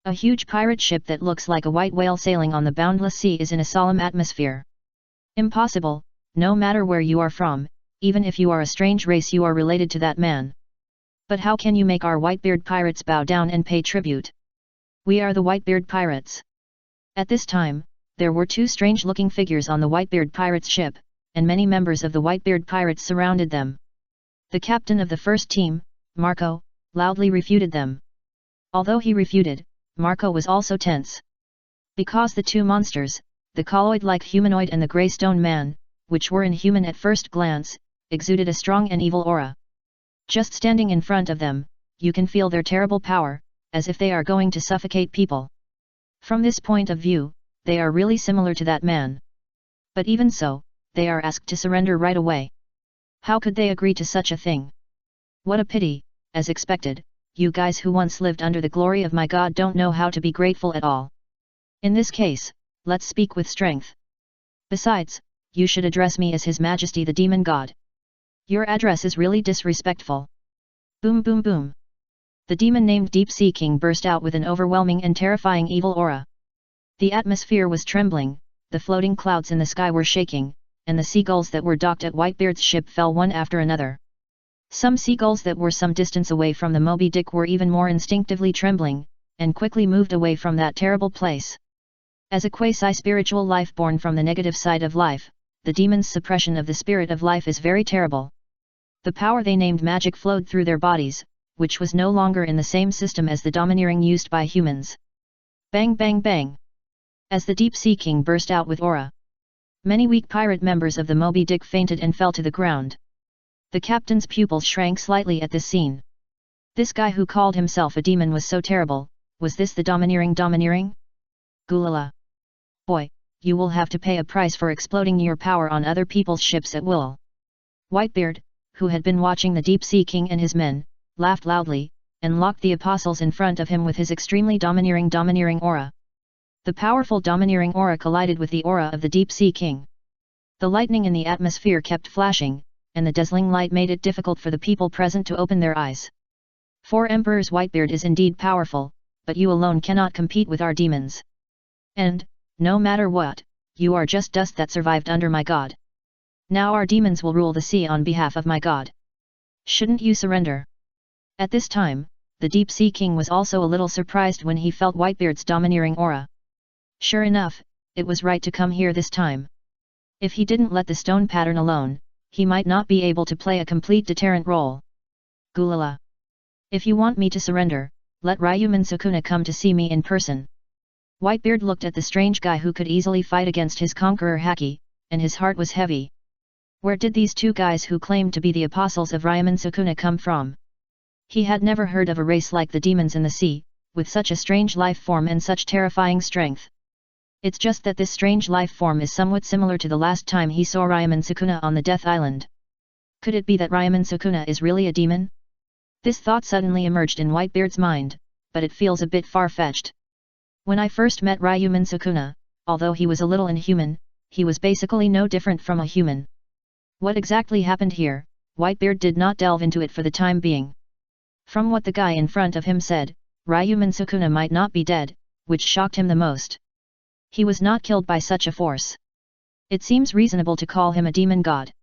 a huge pirate ship that looks like a white whale sailing on the boundless sea is in a solemn atmosphere. Impossible, no matter where you are from, even if you are a strange race, you are related to that man. But how can you make our Whitebeard pirates bow down and pay tribute? We are the Whitebeard pirates. At this time, there were two strange-looking figures on the Whitebeard pirates' ship, and many members of the Whitebeard pirates surrounded them. The captain of the first team, Marco, loudly refuted them. Although he refuted, Marco was also tense. Because the two monsters, the colloid-like humanoid and the grey stone man, which were inhuman at first glance, exuded a strong and evil aura. Just standing in front of them, you can feel their terrible power, as if they are going to suffocate people. From this point of view, they are really similar to that man. But even so, they are asked to surrender right away. How could they agree to such a thing? What a pity, as expected, you guys who once lived under the glory of my god don't know how to be grateful at all. In this case, let's speak with strength. Besides, you should address me as His Majesty the Demon God. Your address is really disrespectful. Boom boom boom. The demon named Deep Sea King burst out with an overwhelming and terrifying evil aura. The atmosphere was trembling, the floating clouds in the sky were shaking, and the seagulls that were docked at Whitebeard's ship fell one after another. Some seagulls that were some distance away from the Moby Dick were even more instinctively trembling, and quickly moved away from that terrible place. As a quasi-spiritual life born from the negative side of life, the demon's suppression of the spirit of life is very terrible. The power they named magic flowed through their bodies, which was no longer in the same system as the domineering used by humans. Bang bang bang! As the Deep Sea King burst out with aura, many weak pirate members of the Moby Dick fainted and fell to the ground. The captain's pupils shrank slightly at this scene. This guy who called himself a demon was so terrible, was this the domineering? Gulala! Boy, you will have to pay a price for exploding your power on other people's ships at will. Whitebeard, who had been watching the Deep Sea King and his men, laughed loudly, and locked the apostles in front of him with his extremely domineering aura. The powerful domineering aura collided with the aura of the Deep Sea King. The lightning in the atmosphere kept flashing, and the dazzling light made it difficult for the people present to open their eyes. For Emperor's Whitebeard is indeed powerful, but you alone cannot compete with our demons. And, no matter what, you are just dust that survived under my god. Now our demons will rule the sea on behalf of my god. Shouldn't you surrender? At this time, the Deep Sea King was also a little surprised when he felt Whitebeard's domineering aura. Sure enough, it was right to come here this time. If he didn't let the stone pattern alone, he might not be able to play a complete deterrent role. Gulala! If you want me to surrender, let Ryomen Sukuna come to see me in person. Whitebeard looked at the strange guy who could easily fight against his conqueror Haki, and his heart was heavy. Where did these two guys who claimed to be the apostles of Ryomen Sukuna come from? He had never heard of a race like the demons in the sea, with such a strange life form and such terrifying strength. It's just that this strange life form is somewhat similar to the last time he saw Ryomen Sukuna on the Death Island. Could it be that Ryomen Sukuna is really a demon? This thought suddenly emerged in Whitebeard's mind, but it feels a bit far-fetched. When I first met Ryomen Sukuna, although he was a little inhuman, he was basically no different from a human. What exactly happened here, Whitebeard did not delve into it for the time being. From what the guy in front of him said, Ryomen Sukuna might not be dead, which shocked him the most. He was not killed by such a force. It seems reasonable to call him a demon god.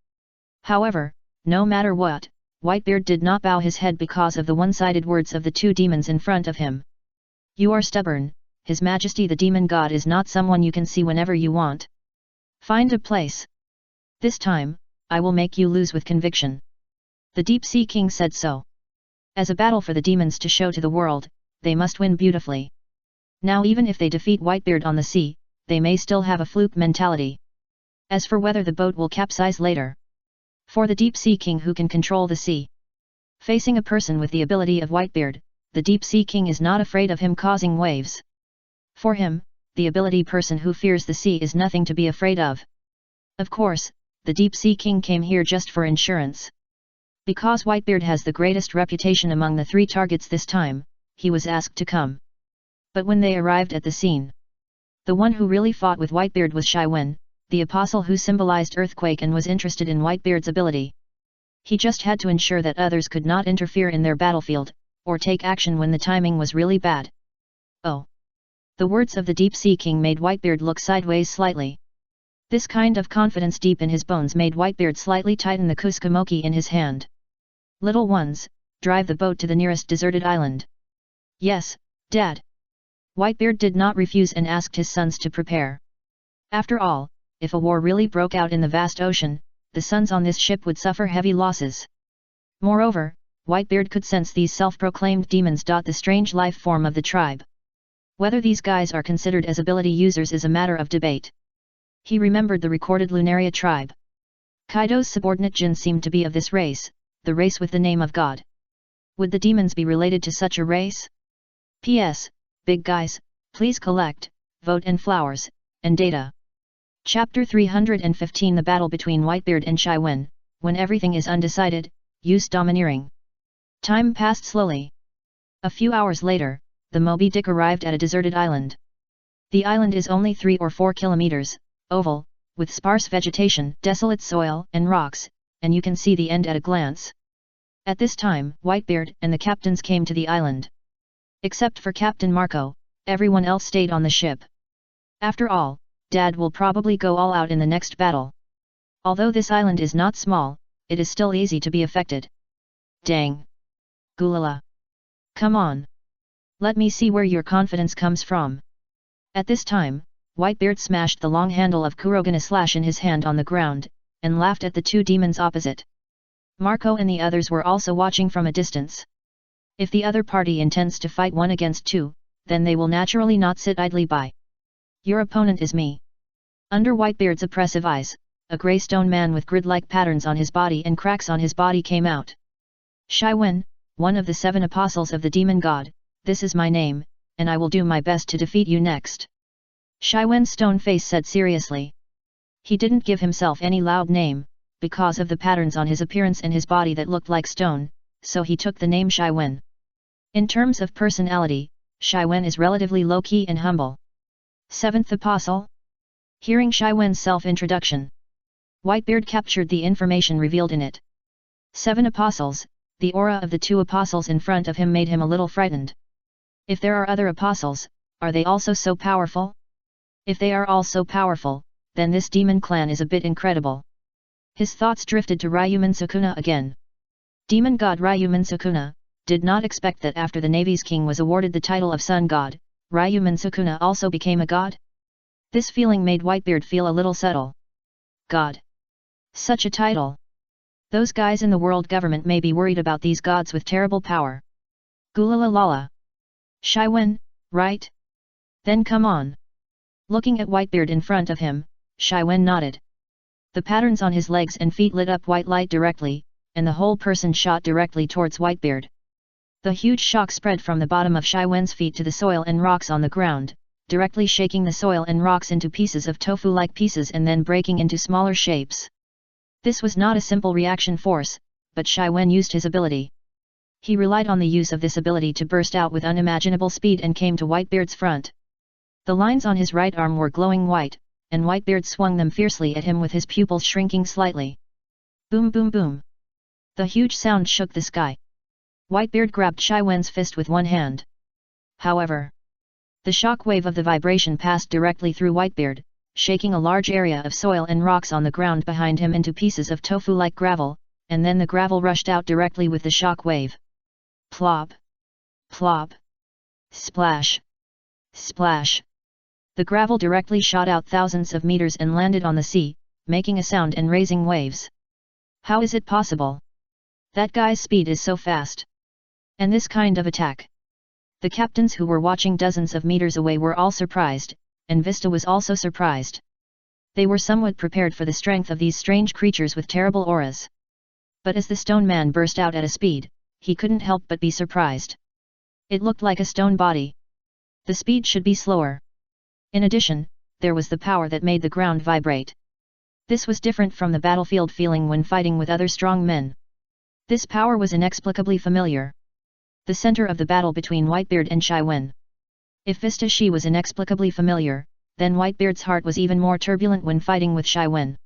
However, no matter what, Whitebeard did not bow his head because of the one-sided words of the two demons in front of him. You are stubborn, His Majesty the Demon God is not someone you can see whenever you want. Find a place. This time, I will make you lose with conviction. The Deep Sea King said so. As a battle for the demons to show to the world, they must win beautifully. Now even if they defeat Whitebeard on the sea, they may still have a fluke mentality. As for whether the boat will capsize later. For the Deep Sea King who can control the sea. Facing a person with the ability of Whitebeard, the Deep Sea King is not afraid of him causing waves. For him, the ability person who fears the sea is nothing to be afraid of. Of course, the Deep Sea King came here just for insurance. Because Whitebeard has the greatest reputation among the three targets this time, he was asked to come. But when they arrived at the scene, the one who really fought with Whitebeard was Shaiwen, the apostle who symbolized earthquake and was interested in Whitebeard's ability. He just had to ensure that others could not interfere in their battlefield, or take action when the timing was really bad. Oh! The words of the Deep Sea King made Whitebeard look sideways slightly. This kind of confidence deep in his bones made Whitebeard slightly tighten the Kusukamoki in his hand. Little ones, drive the boat to the nearest deserted island. Yes, Dad. Whitebeard did not refuse and asked his sons to prepare. After all, if a war really broke out in the vast ocean, the sons on this ship would suffer heavy losses. Moreover, Whitebeard could sense these self-proclaimed demons. The strange life form of the tribe. Whether these guys are considered as ability users is a matter of debate. He remembered the recorded Lunaria tribe. Kaido's subordinate Jin seemed to be of this race, the race with the name of God. Would the demons be related to such a race? P.S. Big guys, please collect, vote and flowers, and data. Chapter 315 The battle between Whitebeard and Shaiwen. When everything is undecided, use domineering. Time passed slowly. A few hours later, the Moby Dick arrived at a deserted island. The island is only 3 or 4 kilometers, oval, with sparse vegetation, desolate soil and rocks, and you can see the end at a glance. At this time, Whitebeard and the captains came to the island. Except for Captain Marco, everyone else stayed on the ship. After all, Dad will probably go all out in the next battle. Although this island is not small, it is still easy to be affected. Dang! Gulala! Come on! Let me see where your confidence comes from. At this time, Whitebeard smashed the long handle of Kurogana slash in his hand on the ground, and laughed at the two demons opposite. Marco and the others were also watching from a distance. If the other party intends to fight 1 against 2, then they will naturally not sit idly by. Your opponent is me. Under Whitebeard's oppressive eyes, a grey stone man with grid-like patterns on his body and cracks on his body came out. Shaiwen, one of the 7 apostles of the demon god, this is my name, and I will do my best to defeat you next. Shaiwen's stone face said seriously. He didn't give himself any loud name, because of the patterns on his appearance and his body that looked like stone, so he took the name Shaiwen. In terms of personality, Shaiwen is relatively low-key and humble. 7th Apostle? Hearing Shaiwen's self-introduction, Whitebeard captured the information revealed in it. 7 apostles, the aura of the 2 apostles in front of him made him a little frightened. If there are other apostles, are they also so powerful? If they are all so powerful, then this demon clan is a bit incredible. His thoughts drifted to Ryomen Sukuna again. Demon god Ryomen Sukuna did not expect that after the Navy's king was awarded the title of sun god, Ryomen Sukuna also became a god? This feeling made Whitebeard feel a little subtle. God. Such a title. Those guys in the world government may be worried about these gods with terrible power. Gulalalala. Shaiwen, right? Then come on. Looking at Whitebeard in front of him, Shaiwen nodded. The patterns on his legs and feet lit up white light directly, and the whole person shot directly towards Whitebeard. The huge shock spread from the bottom of Shaiwen's feet to the soil and rocks on the ground, directly shaking the soil and rocks into pieces of tofu-like pieces and then breaking into smaller shapes. This was not a simple reaction force, but Shaiwen used his ability. He relied on the use of this ability to burst out with unimaginable speed and came to Whitebeard's front. The lines on his right arm were glowing white, and Whitebeard swung them fiercely at him with his pupils shrinking slightly. Boom boom boom. The huge sound shook the sky. Whitebeard grabbed Shaiwen's fist with one hand. However, the shock wave of the vibration passed directly through Whitebeard, shaking a large area of soil and rocks on the ground behind him into pieces of tofu-like gravel, and then the gravel rushed out directly with the shock wave. Plop! Plop! Splash! Splash! The gravel directly shot out thousands of meters and landed on the sea, making a sound and raising waves. How is it possible? That guy's speed is so fast. And this kind of attack. The captains who were watching dozens of meters away were all surprised, and Vista was also surprised. They were somewhat prepared for the strength of these strange creatures with terrible auras. But as the stone man burst out at a speed, he couldn't help but be surprised. It looked like a stone body. The speed should be slower. In addition, there was the power that made the ground vibrate. This was different from the battlefield feeling when fighting with other strong men. This power was inexplicably familiar. The center of the battle between Whitebeard and Shaiwen. If Vista Shi was inexplicably familiar, then Whitebeard's heart was even more turbulent when fighting with Shai Wen.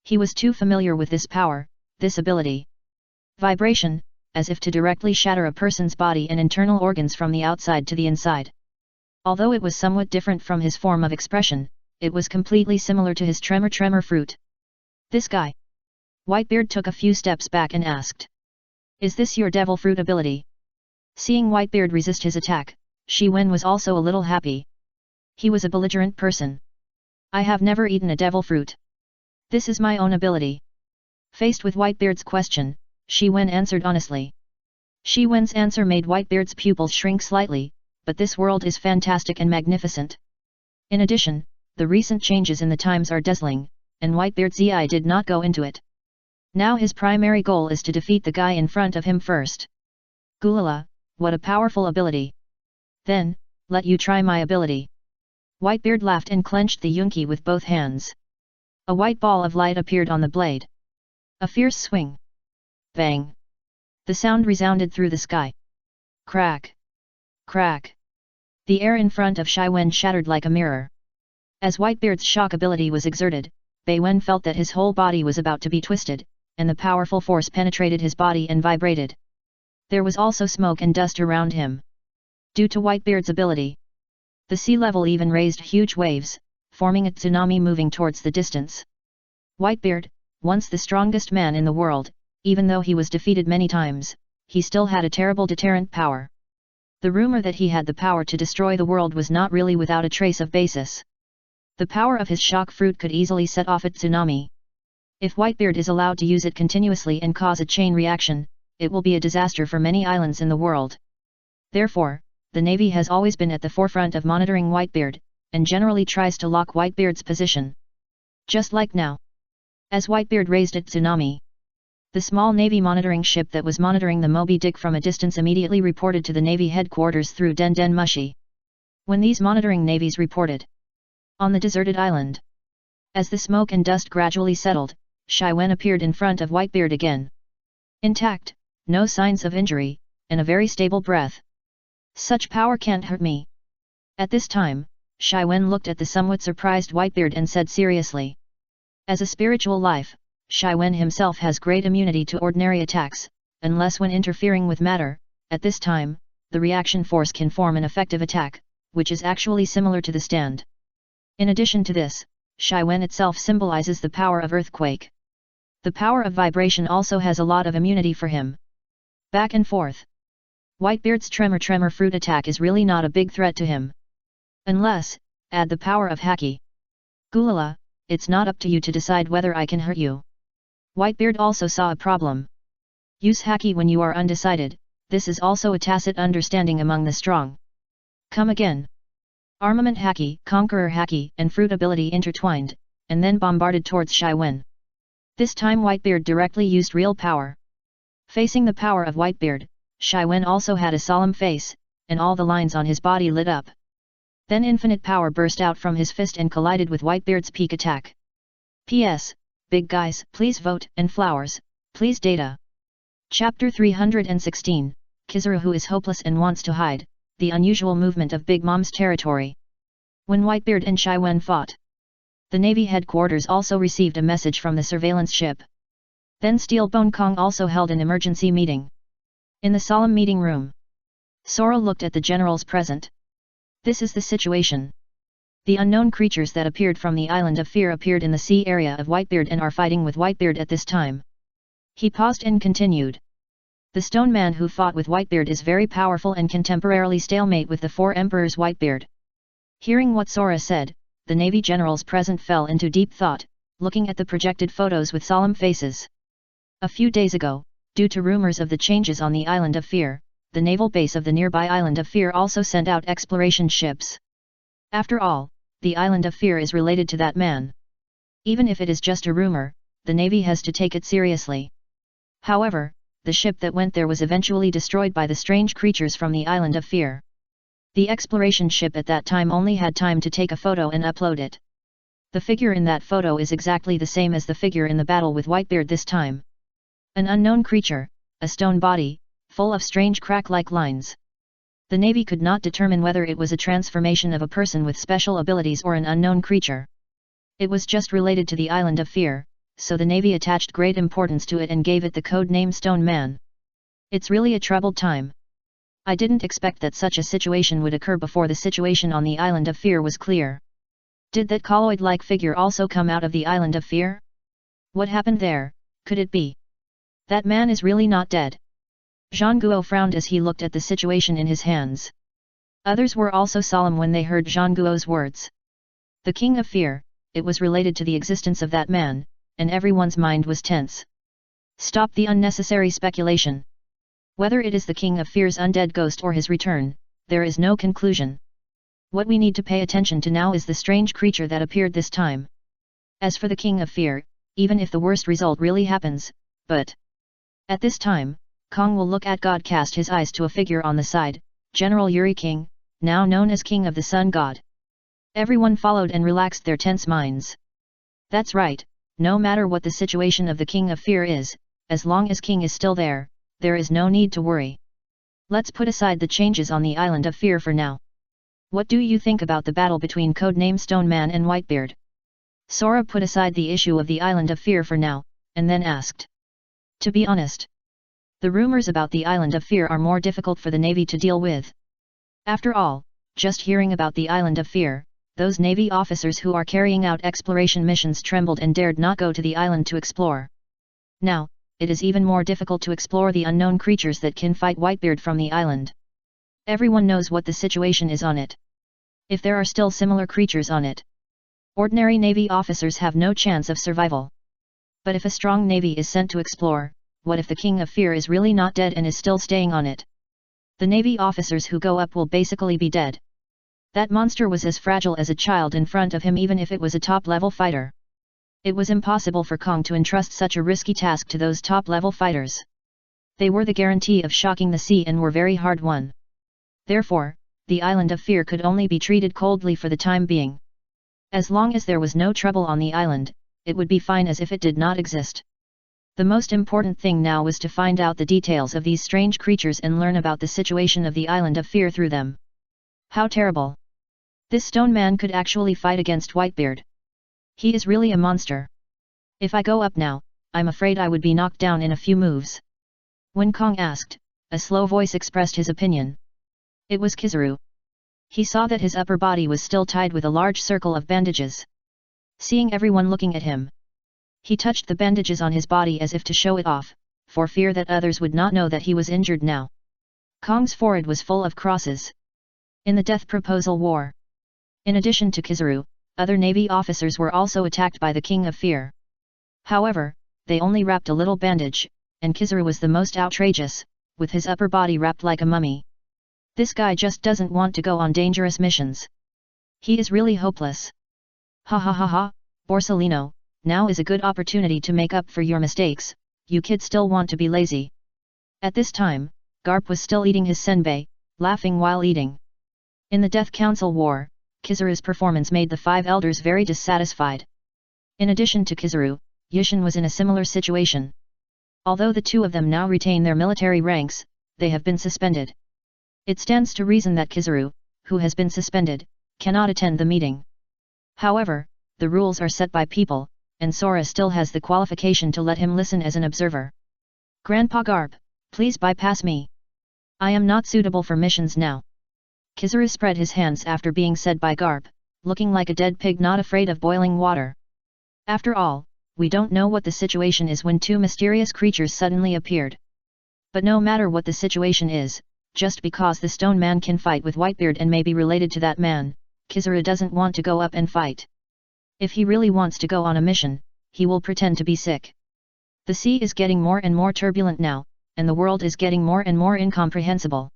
He was too familiar with this power, this ability. Vibration, as if to directly shatter a person's body and internal organs from the outside to the inside. Although it was somewhat different from his form of expression, it was completely similar to his tremor fruit. This guy. Whitebeard took a few steps back and asked. Is this your devil fruit ability? Seeing Whitebeard resist his attack, Shi Wen was also a little happy. He was a belligerent person. I have never eaten a devil fruit. This is my own ability. Faced with Whitebeard's question, Shi Wen answered honestly. Shi Wen's answer made Whitebeard's pupils shrink slightly, but this world is fantastic and magnificent. In addition, the recent changes in the times are dazzling, and Whitebeard's eye did not go into it. Now his primary goal is to defeat the guy in front of him first. Gulala, what a powerful ability. Then, let you try my ability. Whitebeard laughed and clenched the yunqi with both hands. A white ball of light appeared on the blade. A fierce swing. Bang! The sound resounded through the sky. Crack! Crack! The air in front of Shai Wen shattered like a mirror. As Whitebeard's shock ability was exerted, Bai Wen felt that his whole body was about to be twisted, and the powerful force penetrated his body and vibrated. There was also smoke and dust around him. Due to Whitebeard's ability, the sea level even raised huge waves, forming a tsunami moving towards the distance. Whitebeard, once the strongest man in the world, even though he was defeated many times, he still had a terrible deterrent power. The rumor that he had the power to destroy the world was not really without a trace of basis. The power of his shock fruit could easily set off a tsunami. If Whitebeard is allowed to use it continuously and cause a chain reaction, it will be a disaster for many islands in the world. Therefore, the Navy has always been at the forefront of monitoring Whitebeard, and generally tries to lock Whitebeard's position. Just like now. As Whitebeard raised a tsunami, the small Navy monitoring ship that was monitoring the Moby Dick from a distance immediately reported to the Navy headquarters through Den Den Mushi. When these monitoring navies reported on the deserted island, as the smoke and dust gradually settled, Shai Wen appeared in front of Whitebeard again. Intact, no signs of injury, and a very stable breath. Such power can't hurt me. At this time, Shai Wen looked at the somewhat surprised Whitebeard and said seriously. As a spiritual life, Shai Wen himself has great immunity to ordinary attacks, unless when interfering with matter. At this time, the reaction force can form an effective attack, which is actually similar to the stand. In addition to this, Shai Wen itself symbolizes the power of earthquake. The power of vibration also has a lot of immunity for him. Back and forth. Whitebeard's tremor fruit attack is really not a big threat to him. Unless, add the power of Haki. Gulala, it's not up to you to decide whether I can hurt you. Whitebeard also saw a problem. Use Haki when you are undecided, this is also a tacit understanding among the strong. Come again. Armament Haki, Conqueror Haki, and Fruit ability intertwined, and then bombarded towards Shai Wen. This time Whitebeard directly used real power. Facing the power of Whitebeard, Shai Wen also had a solemn face, and all the lines on his body lit up. Then infinite power burst out from his fist and collided with Whitebeard's peak attack. P.S. Big guys, please vote, and flowers, please data. Chapter 316, Kizaru who is hopeless and wants to hide, the unusual movement of Big Mom's territory. When Whitebeard and Shai Wen fought, the Navy headquarters also received a message from the surveillance ship. Then Steel Bone Kong also held an emergency meeting. In the solemn meeting room, Sora looked at the generals present. This is the situation. The unknown creatures that appeared from the Island of Fear appeared in the sea area of Whitebeard and are fighting with Whitebeard at this time. He paused and continued. The stone man who fought with Whitebeard is very powerful and can temporarily stalemate with the four emperors Whitebeard. Hearing what Sora said, the Navy generals present fell into deep thought, looking at the projected photos with solemn faces. A few days ago, due to rumors of the changes on the Island of Fear, the naval base of the nearby Island of Fear also sent out exploration ships. After all, the Island of Fear is related to that man. Even if it is just a rumor, the Navy has to take it seriously. However, the ship that went there was eventually destroyed by the strange creatures from the Island of Fear. The exploration ship at that time only had time to take a photo and upload it. The figure in that photo is exactly the same as the figure in the battle with Whitebeard this time. An unknown creature, a stone body, full of strange crack-like lines. The Navy could not determine whether it was a transformation of a person with special abilities or an unknown creature. It was just related to the Island of Fear, so the Navy attached great importance to it and gave it the code name Stone Man. It's really a troubled time. I didn't expect that such a situation would occur before the situation on the Island of Fear was clear. Did that colloid-like figure also come out of the Island of Fear? What happened there? Could it be? That man is really not dead. Zhang Guo frowned as he looked at the situation in his hands. Others were also solemn when they heard Zhang Guo's words. The King of Fear, it was related to the existence of that man, and everyone's mind was tense. Stop the unnecessary speculation. Whether it is the King of Fear's undead ghost or his return, there is no conclusion. What we need to pay attention to now is the strange creature that appeared this time. As for the King of Fear, even if the worst result really happens, but at this time, Kong will look at God cast his eyes to a figure on the side, General Yuri King, now known as King of the Sun God. Everyone followed and relaxed their tense minds. That's right, no matter what the situation of the King of Fear is, as long as King is still there is no need to worry. Let's put aside the changes on the Island of Fear for now. What do you think about the battle between codename Stone Man and Whitebeard? Sora put aside the issue of the Island of Fear for now, and then asked. To be honest, the rumors about the Island of Fear are more difficult for the Navy to deal with. After all, just hearing about the Island of Fear, those Navy officers who are carrying out exploration missions trembled and dared not go to the island to explore. Now, it is even more difficult to explore the unknown creatures that can fight Whitebeard from the island. Everyone knows what the situation is on it. If there are still similar creatures on it, ordinary Navy officers have no chance of survival. But if a strong Navy is sent to explore, what if the King of Fear is really not dead and is still staying on it? The Navy officers who go up will basically be dead. That monster was as fragile as a child in front of him even if it was a top-level fighter. It was impossible for Kong to entrust such a risky task to those top-level fighters. They were the guarantee of shocking the sea and were very hard won. Therefore, the Island of Fear could only be treated coldly for the time being. As long as there was no trouble on the island, it would be fine as if it did not exist. The most important thing now was to find out the details of these strange creatures and learn about the situation of the Island of Fear through them. How terrible! This stone man could actually fight against Whitebeard. He is really a monster. If I go up now, I'm afraid I would be knocked down in a few moves. When Kong asked, a slow voice expressed his opinion. It was Kizaru. He saw that his upper body was still tied with a large circle of bandages. Seeing everyone looking at him, he touched the bandages on his body as if to show it off, for fear that others would not know that he was injured now. Kong's forehead was full of crosses. In the death proposal war. In addition to Kizaru, other Navy officers were also attacked by the King of Fear. However, they only wrapped a little bandage, and Kizaru was the most outrageous, with his upper body wrapped like a mummy. This guy just doesn't want to go on dangerous missions. He is really hopeless. Ha ha ha ha, Borsellino, now is a good opportunity to make up for your mistakes, you kids still want to be lazy. At this time, Garp was still eating his senbei, laughing while eating. In the Death Council War, Kizaru's performance made the 5 elders very dissatisfied. In addition to Kizaru, Yushin was in a similar situation. Although the two of them now retain their military ranks, they have been suspended. It stands to reason that Kizaru, who has been suspended, cannot attend the meeting. However, the rules are set by people, and Sora still has the qualification to let him listen as an observer. Grandpa Garp, please bypass me. I am not suitable for missions now. Kizaru spread his hands after being said by Garp, looking like a dead pig not afraid of boiling water. After all, we don't know what the situation is when 2 mysterious creatures suddenly appeared. But no matter what the situation is, just because the stone man can fight with Whitebeard and may be related to that man, Kizaru doesn't want to go up and fight. If he really wants to go on a mission, he will pretend to be sick. The sea is getting more and more turbulent now, and the world is getting more and more incomprehensible.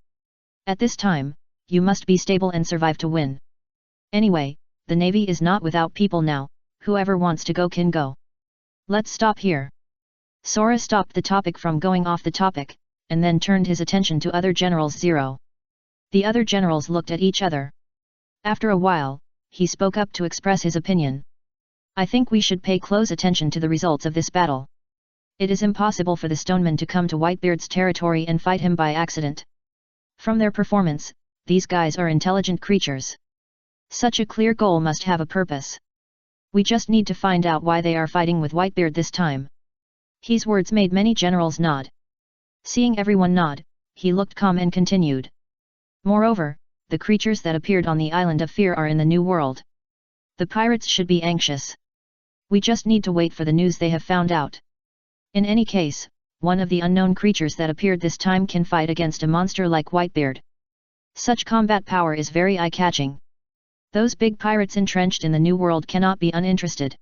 At this time, you must be stable and survive to win. Anyway, the Navy is not without people now, whoever wants to go can go. Let's stop here. Sora stopped the topic from going off the topic, and then turned his attention to other generals. The other generals looked at each other. After a while, he spoke up to express his opinion. I think we should pay close attention to the results of this battle. It is impossible for the Stonemen to come to Whitebeard's territory and fight him by accident. From their performance, these guys are intelligent creatures. Such a clear goal must have a purpose. We just need to find out why they are fighting with Whitebeard this time. His words made many generals nod. Seeing everyone nod, he looked calm and continued. Moreover, the creatures that appeared on the Island of Fear are in the New World. The pirates should be anxious. We just need to wait for the news they have found out. In any case, one of the unknown creatures that appeared this time can fight against a monster like Whitebeard. Such combat power is very eye-catching. Those big pirates entrenched in the New World cannot be uninterested.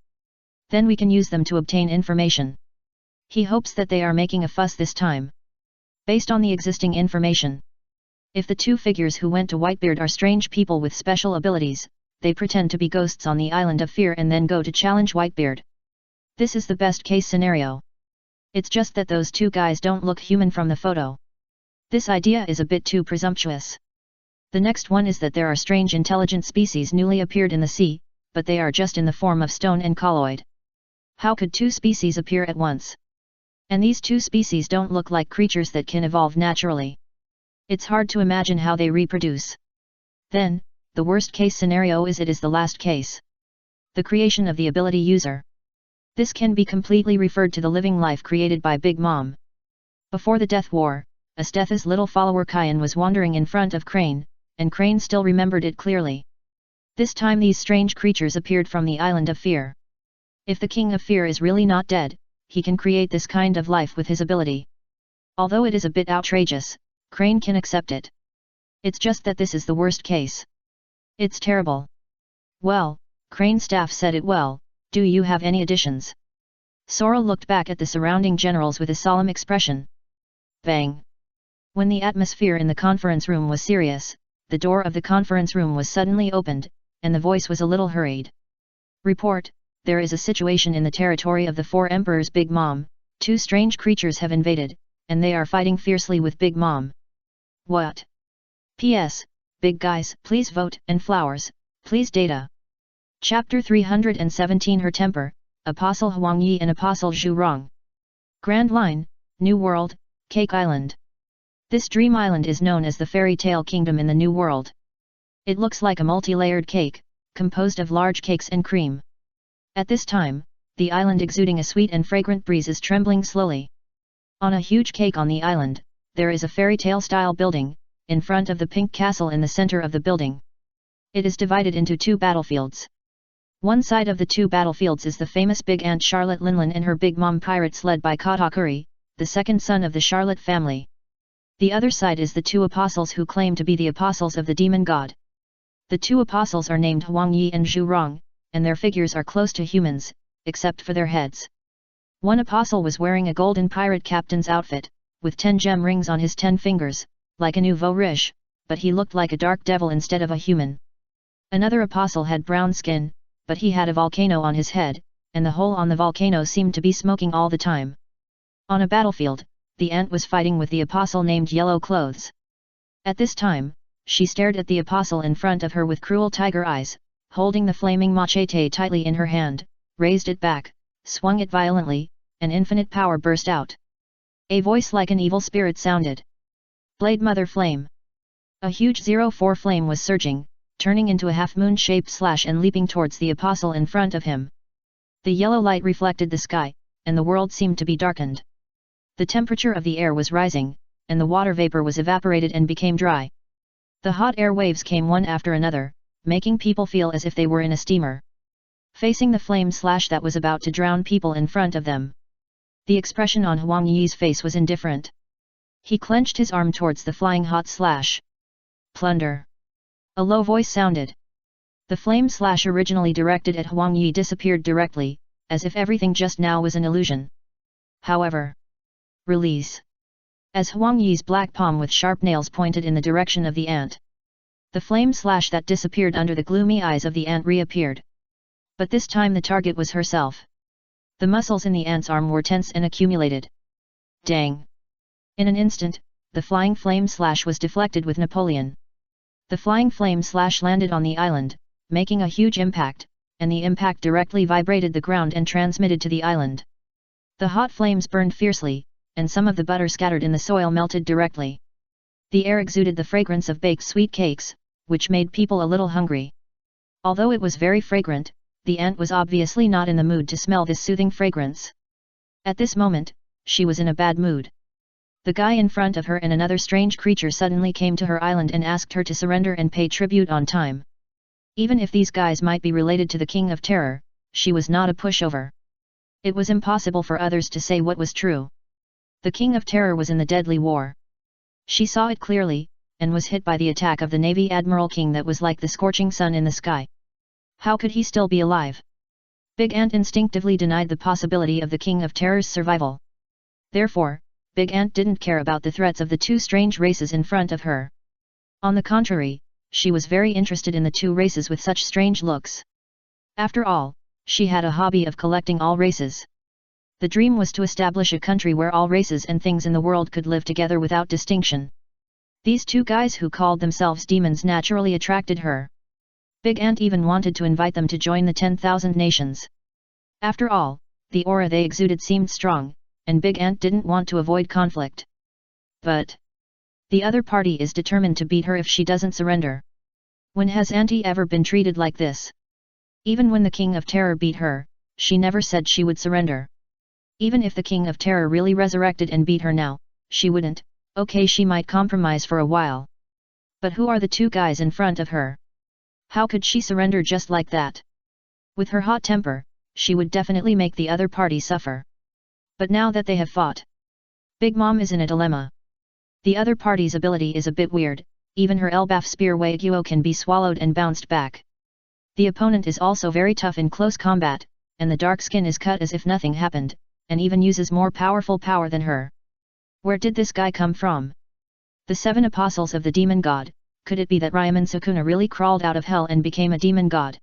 Then we can use them to obtain information. He hopes that they are making a fuss this time. Based on the existing information, if the two figures who went to Whitebeard are strange people with special abilities, they pretend to be ghosts on the Island of Fear and then go to challenge Whitebeard. This is the best case scenario. It's just that those two guys don't look human from the photo. This idea is a bit too presumptuous. The next one is that there are strange intelligent species newly appeared in the sea, but they are just in the form of stone and colloid. How could two species appear at once? And these two species don't look like creatures that can evolve naturally. It's hard to imagine how they reproduce. Then, the worst case scenario is it is the last case. The creation of the ability user. This can be completely referred to the living life created by Big Mom. Before the Death War, Asthetha's little follower Kyan was wandering in front of Crane, and Crane still remembered it clearly. This time these strange creatures appeared from the Island of Fear. If the King of Fear is really not dead, he can create this kind of life with his ability. Although it is a bit outrageous, Crane can accept it. It's just that this is the worst case. It's terrible. Well, Crane's staff said it well. Do you have any additions? Sora looked back at the surrounding generals with a solemn expression. Bang! When the atmosphere in the conference room was serious, the door of the conference room was suddenly opened, and the voice was a little hurried. Report, there is a situation in the territory of the Four Emperors Big Mom, two strange creatures have invaded, and they are fighting fiercely with Big Mom. What? P.S. Big guys, please vote, and flowers, please data. Chapter 317 Her Temper, Apostle Huang Yi and Apostle Zhu Rong. Grand Line, New World, Cake Island. This dream island is known as the Fairy Tale Kingdom in the New World. It looks like a multi-layered cake, composed of large cakes and cream. At this time, the island exuding a sweet and fragrant breeze is trembling slowly. On a huge cake on the island, there is a fairy tale style building, in front of the pink castle in the center of the building. It is divided into two battlefields. One side of the two battlefields is the famous Big Aunt Charlotte Linlin and her Big Mom pirates led by Katakuri, the second son of the Charlotte family. The other side is the two apostles who claim to be the apostles of the demon god. The two apostles are named Huang Yi and Zhu Rong, and their figures are close to humans, except for their heads. One apostle was wearing a golden pirate captain's outfit, with 10 gem rings on his 10 fingers, like a nouveau riche, but he looked like a dark devil instead of a human. Another apostle had brown skin, but he had a volcano on his head, and the hole on the volcano seemed to be smoking all the time. On a battlefield, the ant was fighting with the apostle named Yellow Clothes. At this time, she stared at the apostle in front of her with cruel tiger eyes, holding the flaming machete tightly in her hand, raised it back, swung it violently, and infinite power burst out. A voice like an evil spirit sounded. Blade Mother Flame. A huge 04 flame was surging, turning into a half-moon-shaped slash and leaping towards the apostle in front of him. The yellow light reflected the sky, and the world seemed to be darkened. The temperature of the air was rising, and the water vapor was evaporated and became dry. The hot air waves came one after another, making people feel as if they were in a steamer. Facing the flame slash that was about to drown people in front of them. The expression on Huang Yi's face was indifferent. He clenched his arm towards the flying hot slash. Plunder. A low voice sounded. The flame slash originally directed at Huang Yi disappeared directly, as if everything just now was an illusion. However. Release. As Huang Yi's black palm with sharp nails pointed in the direction of the ant. The flame slash that disappeared under the gloomy eyes of the ant reappeared. But this time the target was herself. The muscles in the ant's arm were tense and accumulated. Dang! In an instant, the flying flame slash was deflected with Napoleon. The flying flame slash landed on the island, making a huge impact, and the impact directly vibrated the ground and transmitted to the island. The hot flames burned fiercely, and some of the butter scattered in the soil melted directly. The air exuded the fragrance of baked sweet cakes, which made people a little hungry. Although it was very fragrant, the ant was obviously not in the mood to smell this soothing fragrance. At this moment, she was in a bad mood. The guy in front of her and another strange creature suddenly came to her island and asked her to surrender and pay tribute on time. Even if these guys might be related to the King of Terror, she was not a pushover. It was impossible for others to say what was true. The King of Terror was in the deadly war. She saw it clearly, and was hit by the attack of the Navy Admiral King that was like the scorching sun in the sky. How could he still be alive? Big Ant instinctively denied the possibility of the King of Terror's survival. Therefore, Big Ant didn't care about the threats of the two strange races in front of her. On the contrary, she was very interested in the two races with such strange looks. After all, she had a hobby of collecting all races. The dream was to establish a country where all races and things in the world could live together without distinction. These two guys who called themselves demons naturally attracted her. Big Ant even wanted to invite them to join the 10,000 nations. After all, the aura they exuded seemed strong, and Big Ant didn't want to avoid conflict. But the other party is determined to beat her if she doesn't surrender. When has Auntie ever been treated like this? Even when the King of Terror beat her, she never said she would surrender. Even if the King of Terror really resurrected and beat her now, she wouldn't. Okay, she might compromise for a while. But who are the two guys in front of her? How could she surrender just like that? With her hot temper, she would definitely make the other party suffer. But now that they have fought, Big Mom is in a dilemma. The other party's ability is a bit weird, even her Elbaf spear Waiguo can be swallowed and bounced back. The opponent is also very tough in close combat, and the dark skin is cut as if nothing happened, and even uses more powerful power than her. Where did this guy come from? The 7 apostles of the demon god. Could it be that Ryomen Sukuna really crawled out of hell and became a demon god?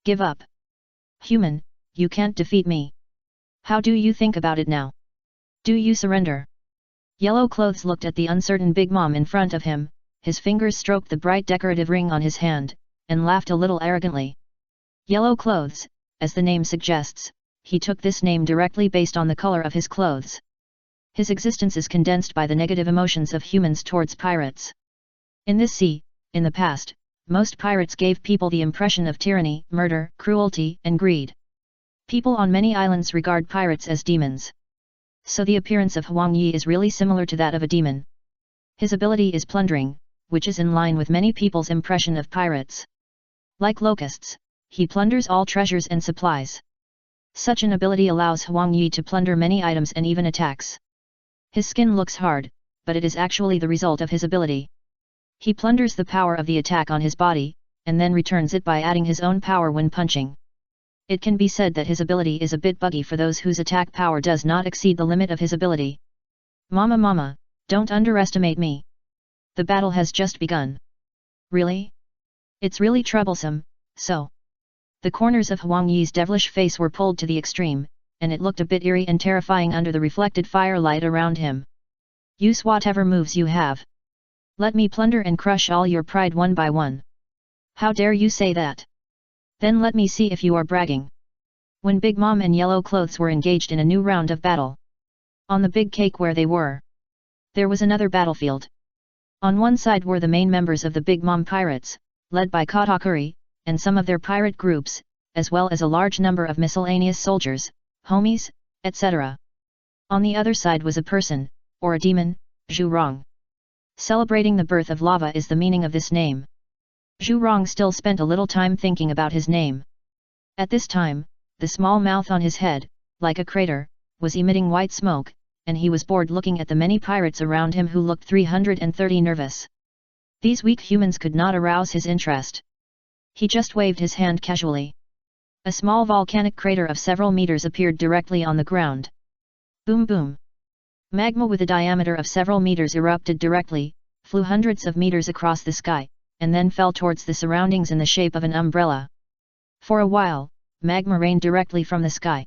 Give up. Human, you can't defeat me. How do you think about it now? Do you surrender? Yellow Clothes looked at the uncertain Big Mom in front of him, his fingers stroked the bright decorative ring on his hand, and laughed a little arrogantly. Yellow Clothes, as the name suggests, he took this name directly based on the color of his clothes. His existence is condensed by the negative emotions of humans towards pirates. In this sea, in the past, most pirates gave people the impression of tyranny, murder, cruelty, and greed. People on many islands regard pirates as demons. So the appearance of Huang Yi is really similar to that of a demon. His ability is plundering, which is in line with many people's impression of pirates. Like locusts, he plunders all treasures and supplies. Such an ability allows Huang Yi to plunder many items and even attacks. His skin looks hard, but it is actually the result of his ability. He plunders the power of the attack on his body, and then returns it by adding his own power when punching. It can be said that his ability is a bit buggy for those whose attack power does not exceed the limit of his ability. Mama, don't underestimate me. The battle has just begun. Really? It's really troublesome, so. The corners of Huang Yi's devilish face were pulled to the extreme, and it looked a bit eerie and terrifying under the reflected firelight around him. Use whatever moves you have. Let me plunder and crush all your pride one by one. How dare you say that? Then let me see if you are bragging. When Big Mom and Yellow Clothes were engaged in a new round of battle. On the big cake where they were, there was another battlefield. On one side were the main members of the Big Mom pirates, led by Katakuri, and some of their pirate groups, as well as a large number of miscellaneous soldiers, homies, etc. On the other side was a person, or a demon, Zhu Rong. Celebrating the birth of lava is the meaning of this name. Zhu Rong still spent a little time thinking about his name. At this time, the small mouth on his head, like a crater, was emitting white smoke, and he was bored looking at the many pirates around him who looked 330 nervous. These weak humans could not arouse his interest. He just waved his hand casually. A small volcanic crater of several meters appeared directly on the ground. Boom boom. Magma with a diameter of several meters erupted directly, flew hundreds of meters across the sky, and then fell towards the surroundings in the shape of an umbrella. For a while, magma rained directly from the sky.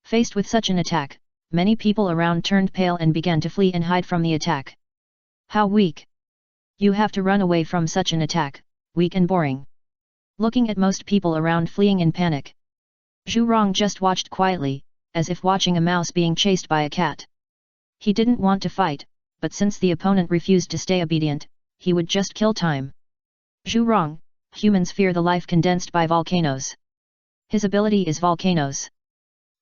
Faced with such an attack, many people around turned pale and began to flee and hide from the attack. How weak! You have to run away from such an attack, weak and boring. Looking at most people around fleeing in panic, Zhu Rong just watched quietly, as if watching a mouse being chased by a cat. He didn't want to fight, but since the opponent refused to stay obedient, he would just kill time. Zhu Rong, humans fear the life condensed by volcanoes. His ability is volcanoes.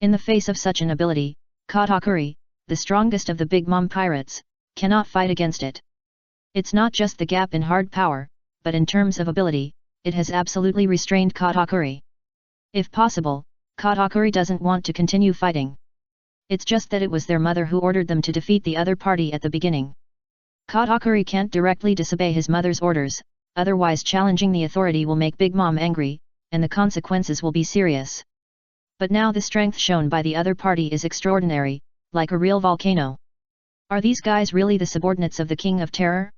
In the face of such an ability, Katakuri, the strongest of the Big Mom pirates, cannot fight against it. It's not just the gap in hard power, but in terms of ability, it has absolutely restrained Katakuri. If possible, Katakuri doesn't want to continue fighting. It's just that it was their mother who ordered them to defeat the other party at the beginning. Katakuri can't directly disobey his mother's orders, otherwise challenging the authority will make Big Mom angry, and the consequences will be serious. But now the strength shown by the other party is extraordinary, like a real volcano. Are these guys really the subordinates of the King of Terror?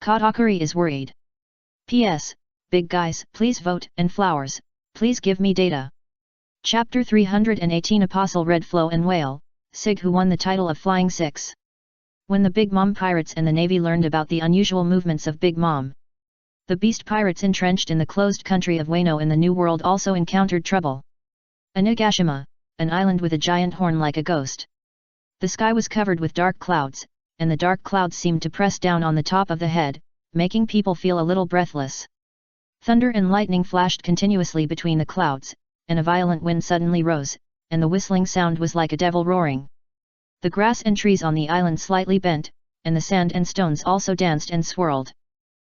Katakuri is worried. P.S. Big guys, please vote, and flowers, please give me data. Chapter 318 Apostle Red Flow and Whale, Sig who won the title of Flying Six. When the Big Mom pirates and the Navy learned about the unusual movements of Big Mom, the beast pirates entrenched in the closed country of Wano in the New World also encountered trouble. Onigashima, an island with a giant horn like a ghost. The sky was covered with dark clouds, and the dark clouds seemed to press down on the top of the head, making people feel a little breathless. Thunder and lightning flashed continuously between the clouds, and a violent wind suddenly rose, and the whistling sound was like a devil roaring. The grass and trees on the island slightly bent, and the sand and stones also danced and swirled.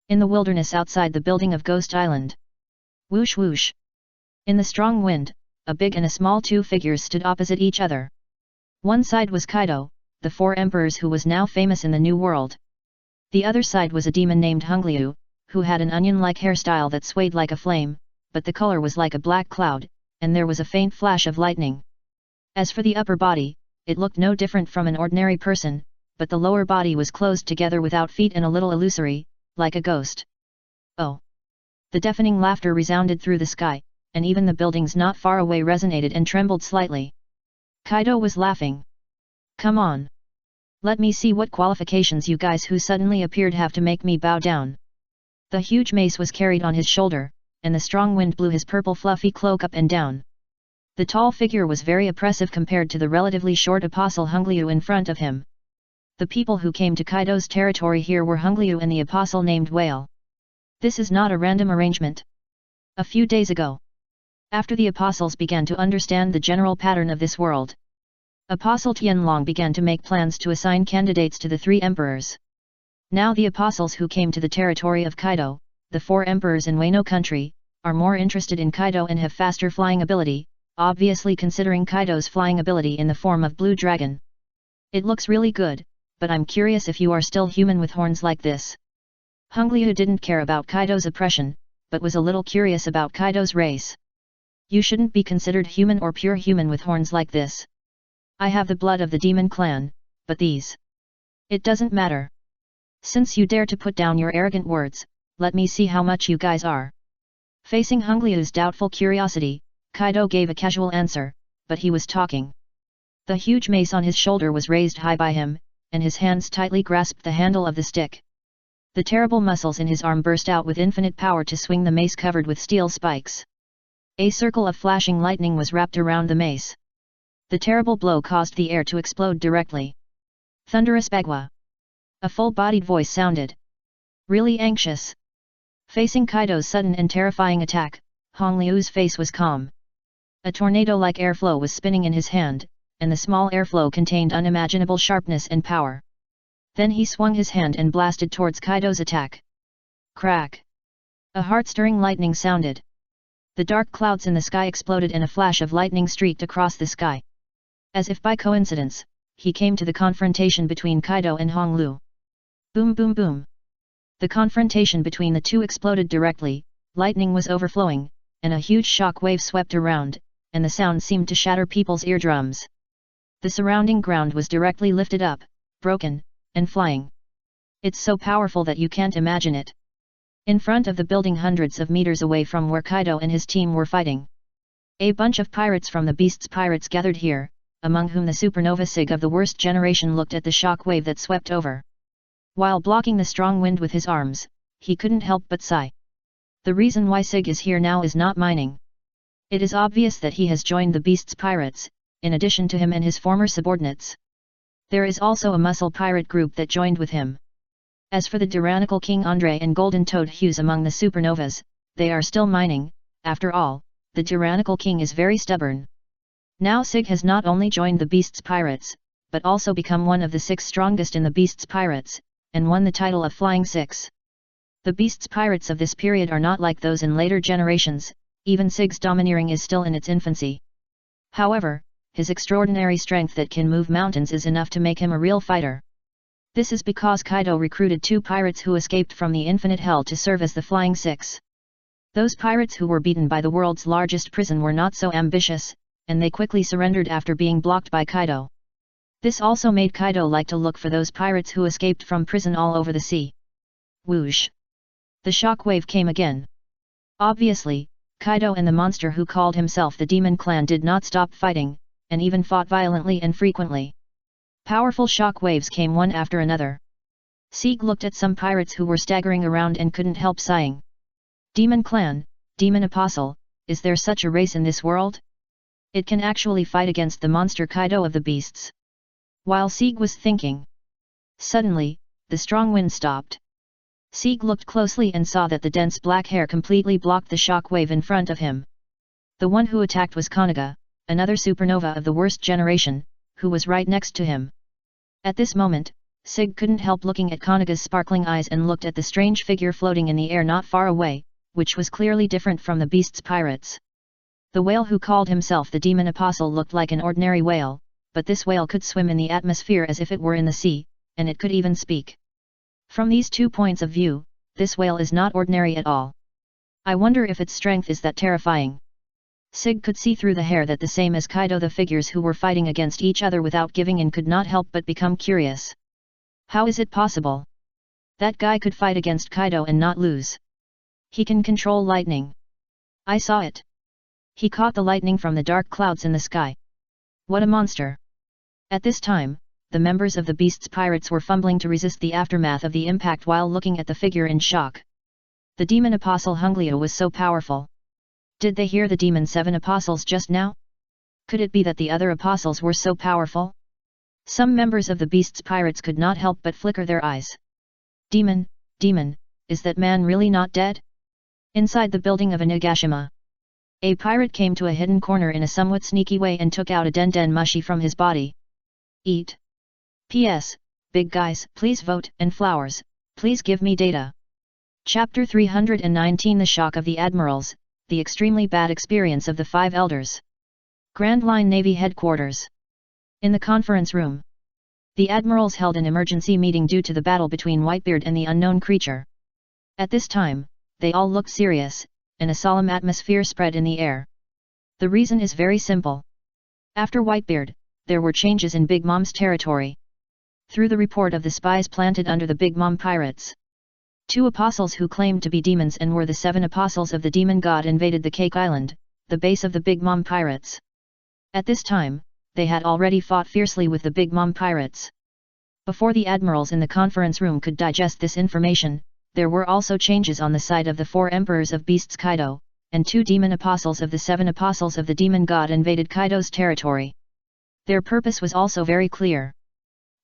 In the wilderness outside the building of Ghost Island. Whoosh whoosh. In the strong wind, a big and a small two figures stood opposite each other. One side was Kaido, the four emperors who was now famous in the New World. The other side was a demon named Hungliu, who had an onion-like hairstyle that swayed like a flame, but the color was like a black cloud, and there was a faint flash of lightning. As for the upper body, it looked no different from an ordinary person, but the lower body was closed together without feet and a little illusory, like a ghost. Oh! The deafening laughter resounded through the sky, and even the buildings not far away resonated and trembled slightly. Kaido was laughing. Come on! Let me see what qualifications you guys who suddenly appeared have to make me bow down. The huge mace was carried on his shoulder, and the strong wind blew his purple fluffy cloak up and down. The tall figure was very oppressive compared to the relatively short Apostle Hungliu in front of him. The people who came to Kaido's territory here were Hungliu and the Apostle named Whale. This is not a random arrangement. A few days ago, after the Apostles began to understand the general pattern of this world, Apostle Tianlong began to make plans to assign candidates to the three emperors. Now the Apostles who came to the territory of Kaido, the four emperors in Wano country, are more interested in Kaido and have faster flying ability, obviously considering Kaido's flying ability in the form of Blue Dragon. It looks really good, but I'm curious if you are still human with horns like this. Hungliu didn't care about Kaido's oppression, but was a little curious about Kaido's race. You shouldn't be considered human or pure human with horns like this. I have the blood of the demon clan, but these. It doesn't matter. Since you dare to put down your arrogant words, let me see how much you guys are. Facing Hungliu's doubtful curiosity, Kaido gave a casual answer, but he was talking. The huge mace on his shoulder was raised high by him, and his hands tightly grasped the handle of the stick. The terrible muscles in his arm burst out with infinite power to swing the mace covered with steel spikes. A circle of flashing lightning was wrapped around the mace. The terrible blow caused the air to explode directly. Thunderous Bagua. A full-bodied voice sounded. Really anxious. Facing Kaido's sudden and terrifying attack, Hungliu's face was calm. A tornado-like airflow was spinning in his hand, and the small airflow contained unimaginable sharpness and power. Then he swung his hand and blasted towards Kaido's attack. Crack! A heart-stirring lightning sounded. The dark clouds in the sky exploded and a flash of lightning streaked across the sky. As if by coincidence, he came to the confrontation between Kaido and Hungliu. Boom boom boom! The confrontation between the two exploded directly, lightning was overflowing, and a huge shock wave swept around, and the sound seemed to shatter people's eardrums. The surrounding ground was directly lifted up, broken, and flying. It's so powerful that you can't imagine it. In front of the building hundreds of meters away from where Kaido and his team were fighting, a bunch of pirates from the Beast's pirates gathered here, among whom the supernova Sig of the worst generation looked at the shock wave that swept over. While blocking the strong wind with his arms, he couldn't help but sigh. The reason why Sig is here now is not mining. It is obvious that he has joined the Beast's pirates, in addition to him and his former subordinates. There is also a muscle pirate group that joined with him. As for the tyrannical King Andre and Golden Toad Hughes among the supernovas, they are still mining. After all, the tyrannical king is very stubborn. Now Sig has not only joined the Beasts Pirates, but also become one of the 6 strongest in the Beasts Pirates, and won the title of Flying Six. The Beasts Pirates of this period are not like those in later generations, even Sig's domineering is still in its infancy. However, his extraordinary strength that can move mountains is enough to make him a real fighter. This is because Kaido recruited 2 pirates who escaped from the infinite hell to serve as the Flying Six. Those pirates who were beaten by the world's largest prison were not so ambitious, and they quickly surrendered after being blocked by Kaido. This also made Kaido like to look for those pirates who escaped from prison all over the sea. Whoosh! The shock wave came again. Obviously, Kaido and the monster who called himself the Demon Clan did not stop fighting, and even fought violently and frequently. Powerful shock waves came one after another. Sieg looked at some pirates who were staggering around and couldn't help sighing. Demon Clan, Demon Apostle, is there such a race in this world? It can actually fight against the monster Kaido of the beasts. While Sieg was thinking. Suddenly, the strong wind stopped. Sieg looked closely and saw that the dense black hair completely blocked the shock wave in front of him. The one who attacked was Konoha, another supernova of the worst generation, who was right next to him. At this moment, Sig couldn't help looking at Konoha's sparkling eyes and looked at the strange figure floating in the air not far away, which was clearly different from the beast's pirates. The whale who called himself the Demon Apostle looked like an ordinary whale, but this whale could swim in the atmosphere as if it were in the sea, and it could even speak. From these 2 points of view, this whale is not ordinary at all. I wonder if its strength is that terrifying. Sig could see through the hair that the same as Kaido the figures who were fighting against each other without giving in could not help but become curious. How is it possible? That guy could fight against Kaido and not lose. He can control lightning. I saw it. He caught the lightning from the dark clouds in the sky. What a monster! At this time, the members of the Beasts Pirates were fumbling to resist the aftermath of the impact while looking at the figure in shock. The Demon Apostle Hunglio was so powerful. Did they hear the Demon 7 Apostles just now? Could it be that the other apostles were so powerful? Some members of the Beasts Pirates could not help but flicker their eyes. Demon, demon, is that man really not dead? Inside the building of Onigashima, a pirate came to a hidden corner in a somewhat sneaky way and took out a den mushi from his body. Eat. P.S. Big guys, please vote, and flowers, please give me data. Chapter 319 The Shock of the Admirals, the extremely bad experience of the 5 elders. Grand Line Navy Headquarters. In the conference room, the admirals held an emergency meeting due to the battle between Whitebeard and the unknown creature. At this time, they all looked serious, and a solemn atmosphere spread in the air. The reason is very simple. After Whitebeard, there were changes in Big Mom's territory. Through the report of the spies planted under the Big Mom pirates, 2 apostles who claimed to be demons and were the 7 apostles of the demon god invaded the Cake Island, the base of the Big Mom pirates. At this time, they had already fought fiercely with the Big Mom pirates. Before the admirals in the conference room could digest this information, there were also changes on the side of the 4 emperors of beasts Kaido, and 2 demon apostles of the 7 apostles of the demon god invaded Kaido's territory. Their purpose was also very clear.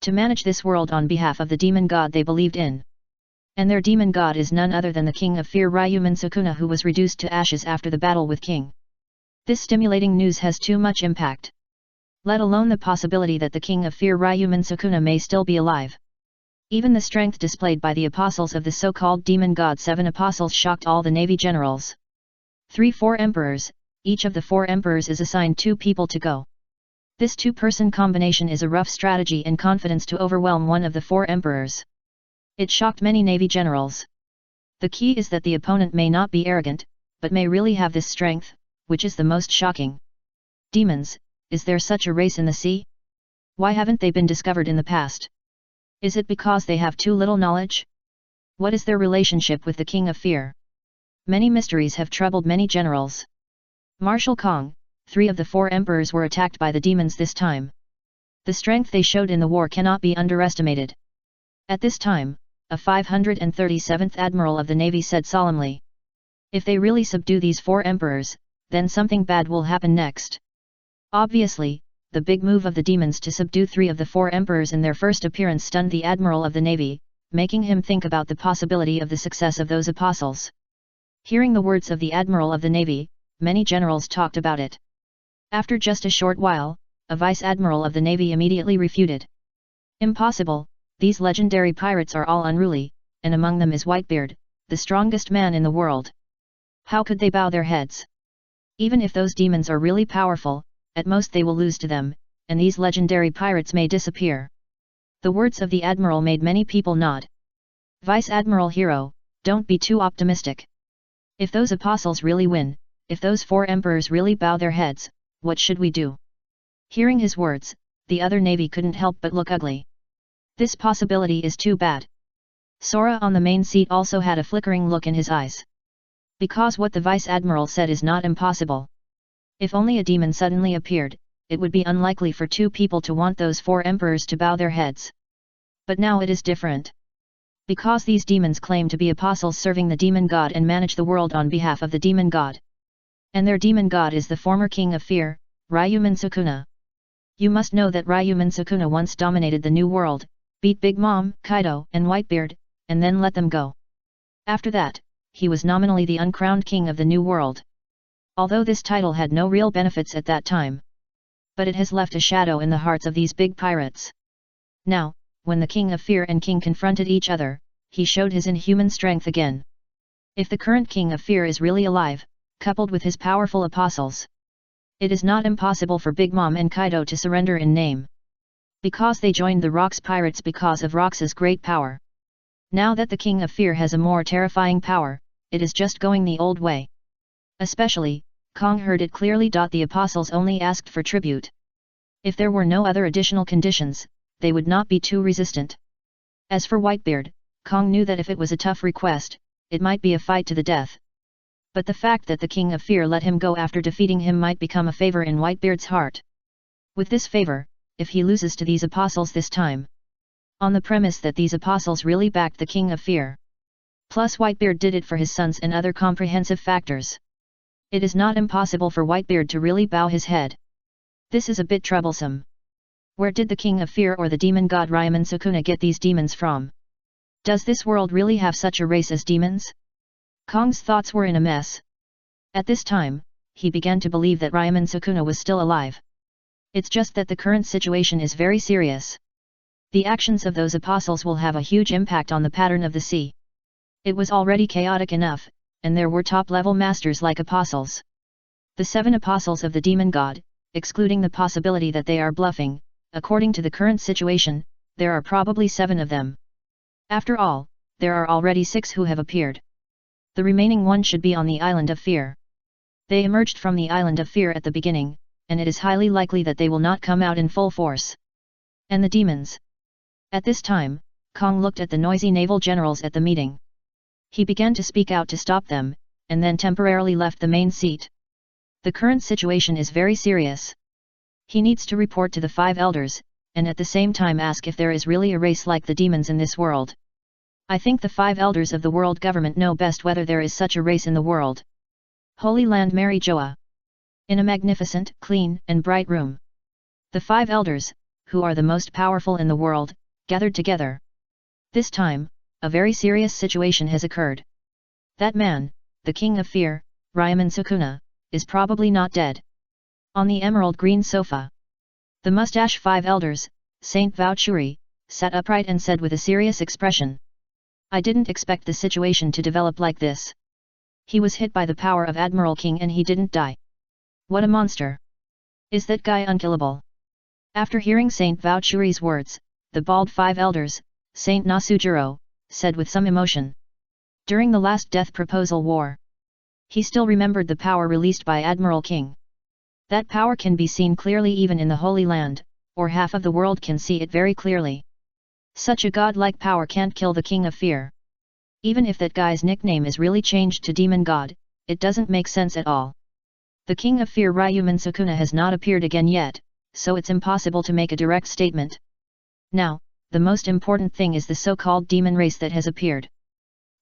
To manage this world on behalf of the demon god they believed in. And their demon god is none other than the King of Fear Ryomen Sukuna, who was reduced to ashes after the battle with King. This stimulating news has too much impact. Let alone the possibility that the King of Fear Ryomen Sukuna may still be alive. Even the strength displayed by the apostles of the so-called demon god 7 apostles shocked all the navy generals. 4 emperors, each of the 4 emperors is assigned 2 people to go. This 2-person combination is a rough strategy and confidence to overwhelm one of the 4 emperors. It shocked many navy generals. The key is that the opponent may not be arrogant, but may really have this strength, which is the most shocking. Demons, is there such a race in the sea? Why haven't they been discovered in the past? Is it because they have too little knowledge? What is their relationship with the King of Fear? Many mysteries have troubled many generals. Marshal Kong, 3 of the 4 emperors were attacked by the demons this time. The strength they showed in the war cannot be underestimated. At this time, a 537th Admiral of the Navy said solemnly, if they really subdue these 4 emperors, then something bad will happen next. Obviously, the big move of the demons to subdue 3 of the 4 emperors in their first appearance stunned the admiral of the navy, making him think about the possibility of the success of those apostles. Hearing the words of the admiral of the navy, many generals talked about it. After just a short while, a vice admiral of the navy immediately refuted. Impossible, these legendary pirates are all unruly, and among them is Whitebeard, the strongest man in the world. How could they bow their heads? Even if those demons are really powerful, at most they will lose to them, and these legendary pirates may disappear. The words of the admiral made many people nod. Vice Admiral Hero, don't be too optimistic. If those apostles really win, if those 4 emperors really bow their heads, what should we do? Hearing his words, the other navy couldn't help but look ugly. This possibility is too bad. Sora on the main seat also had a flickering look in his eyes. Because what the vice admiral said is not impossible. If only a demon suddenly appeared, it would be unlikely for 2 people to want those 4 emperors to bow their heads. But now it is different. Because these demons claim to be apostles serving the demon god and manage the world on behalf of the demon god. And their demon god is the former king of fear, Ryomen Sukuna. You must know that Ryomen Sukuna once dominated the new world, beat Big Mom, Kaido, and Whitebeard, and then let them go. After that, he was nominally the uncrowned king of the new world. Although this title had no real benefits at that time. But it has left a shadow in the hearts of these big pirates. Now, when the King of Fear and King confronted each other, he showed his inhuman strength again. If the current King of Fear is really alive, coupled with his powerful apostles, it is not impossible for Big Mom and Kaido to surrender in name. Because they joined the Rocks pirates because of Rox's great power. Now that the King of Fear has a more terrifying power, it is just going the old way. Especially, Kong heard it clearly. The apostles only asked for tribute. If there were no other additional conditions, they would not be too resistant. As for Whitebeard, Kong knew that if it was a tough request, it might be a fight to the death. But the fact that the King of Fear let him go after defeating him might become a favor in Whitebeard's heart. With this favor, if he loses to these apostles this time, on the premise that these apostles really backed the King of Fear, plus Whitebeard did it for his sons and other comprehensive factors, it is not impossible for Whitebeard to really bow his head. This is a bit troublesome. Where did the King of Fear or the demon god Ryomen Sukuna get these demons from? Does this world really have such a race as demons? Kong's thoughts were in a mess. At this time, he began to believe that Ryomen Sukuna was still alive. It's just that the current situation is very serious. The actions of those apostles will have a huge impact on the pattern of the sea. It was already chaotic enough, and there were top-level masters like apostles. The 7 apostles of the demon god, excluding the possibility that they are bluffing, according to the current situation, there are probably 7 of them. After all, there are already 6 who have appeared. The remaining 1 should be on the Island of Fear. They emerged from the Island of Fear at the beginning, and it is highly likely that they will not come out in full force. And the demons. At this time, Kong looked at the noisy naval generals at the meeting. He began to speak out to stop them, and then temporarily left the main seat. The current situation is very serious. He needs to report to the 5 elders, and at the same time ask if there is really a race like the demons in this world. I think the 5 elders of the world government know best whether there is such a race in the world. Holy Land Mary Joa. In a magnificent, clean, and bright room. The 5 elders, who are the most powerful in the world, gathered together. This time, a very serious situation has occurred. That man, the King of Fear, Ryomen Sukuna, is probably not dead. On the emerald green sofa, the mustache 5 elders, Saint Vouchuri, sat upright and said with a serious expression. I didn't expect the situation to develop like this. He was hit by the power of Admiral King and he didn't die. What a monster! Is that guy unkillable? After hearing Saint Vouchuri's words, the bald 5 elders, Saint Nasujiro, said with some emotion. During the last death proposal war, he still remembered the power released by Admiral King. That power can be seen clearly even in the Holy Land, or half of the world can see it very clearly. Such a godlike power can't kill the King of Fear. Even if that guy's nickname is really changed to Demon God, it doesn't make sense at all. The King of Fear Ryomen Sukuna has not appeared again yet, so it's impossible to make a direct statement. Now, the most important thing is the so-called demon race that has appeared.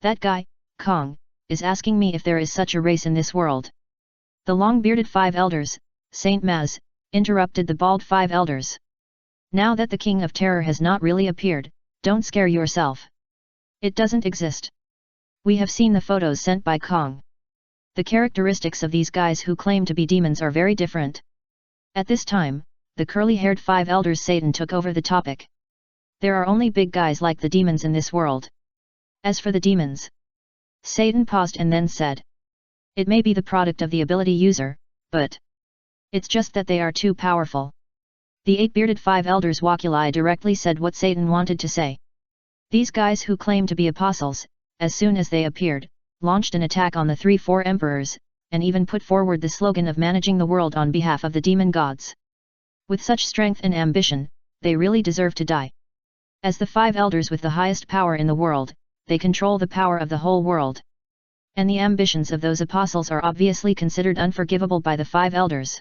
That guy, Kong, is asking me if there is such a race in this world. The long-bearded 5 elders, Saint Maz, interrupted the bald 5 elders. Now that the King of Terror has not really appeared, don't scare yourself. It doesn't exist. We have seen the photos sent by Kong. The characteristics of these guys who claim to be demons are very different. At this time, the curly-haired 5 elders Satan took over the topic. There are only big guys like the demons in this world. As for the demons, Satan paused and then said, it may be the product of the ability user, but it's just that they are too powerful. The 8-bearded 5 elders Wakuli directly said what Satan wanted to say. These guys who claim to be apostles, as soon as they appeared, launched an attack on the 3-4 emperors, and even put forward the slogan of managing the world on behalf of the demon gods. With such strength and ambition, they really deserve to die. As the 5 elders with the highest power in the world, they control the power of the whole world. And the ambitions of those apostles are obviously considered unforgivable by the 5 elders.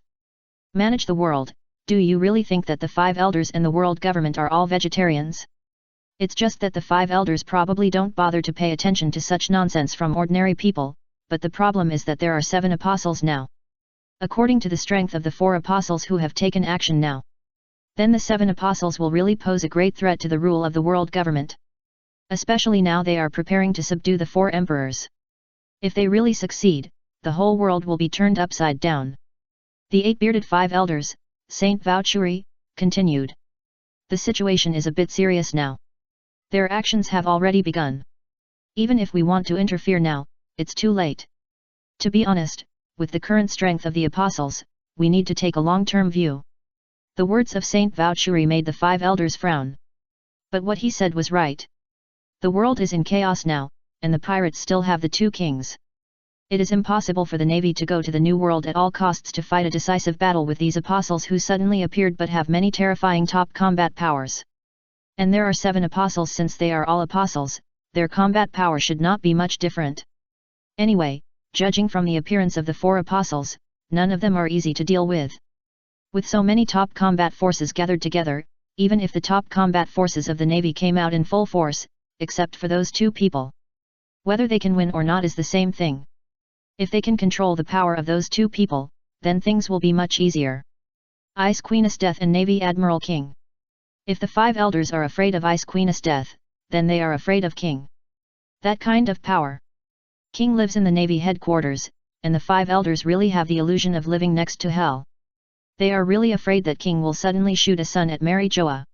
Manage the world. Do you really think that the 5 elders and the world government are all vegetarians? It's just that the 5 elders probably don't bother to pay attention to such nonsense from ordinary people, but the problem is that there are 7 apostles now. According to the strength of the 4 apostles who have taken action now, then the 7 apostles will really pose a great threat to the rule of the world government. Especially now they are preparing to subdue the 4 emperors. If they really succeed, the whole world will be turned upside down. The 8-bearded 5 elders, Saint Vouchery, continued. The situation is a bit serious now. Their actions have already begun. Even if we want to interfere now, it's too late. To be honest, with the current strength of the apostles, we need to take a long-term view. The words of Saint Vouchery made the 5 elders frown. But what he said was right. The world is in chaos now, and the pirates still have the 2 kings. It is impossible for the navy to go to the New World at all costs to fight a decisive battle with these apostles who suddenly appeared but have many terrifying top combat powers. And there are 7 apostles. Since they are all apostles, their combat power should not be much different. Anyway, judging from the appearance of the 4 apostles, none of them are easy to deal with. With so many top combat forces gathered together, even if the top combat forces of the navy came out in full force, except for those 2 people, whether they can win or not is the same thing. If they can control the power of those 2 people, then things will be much easier. Ice Queeness Death and Navy Admiral King. If the 5 elders are afraid of Ice Queeness Death, then they are afraid of King. That kind of power. King lives in the Navy headquarters, and the 5 elders really have the illusion of living next to hell. They are really afraid that King will suddenly shoot a son at Mary Joa.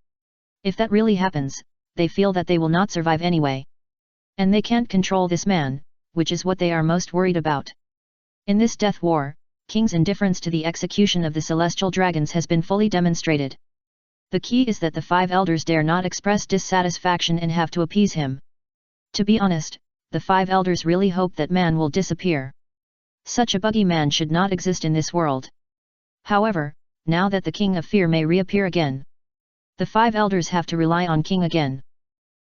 If that really happens, they feel that they will not survive anyway. And they can't control this man, which is what they are most worried about. In this death war, King's indifference to the execution of the celestial dragons has been fully demonstrated. The key is that the 5 elders dare not express dissatisfaction and have to appease him. To be honest, the 5 elders really hope that man will disappear. Such a buggy man should not exist in this world. However, now that the King of Fear may reappear again, the 5 elders have to rely on King again.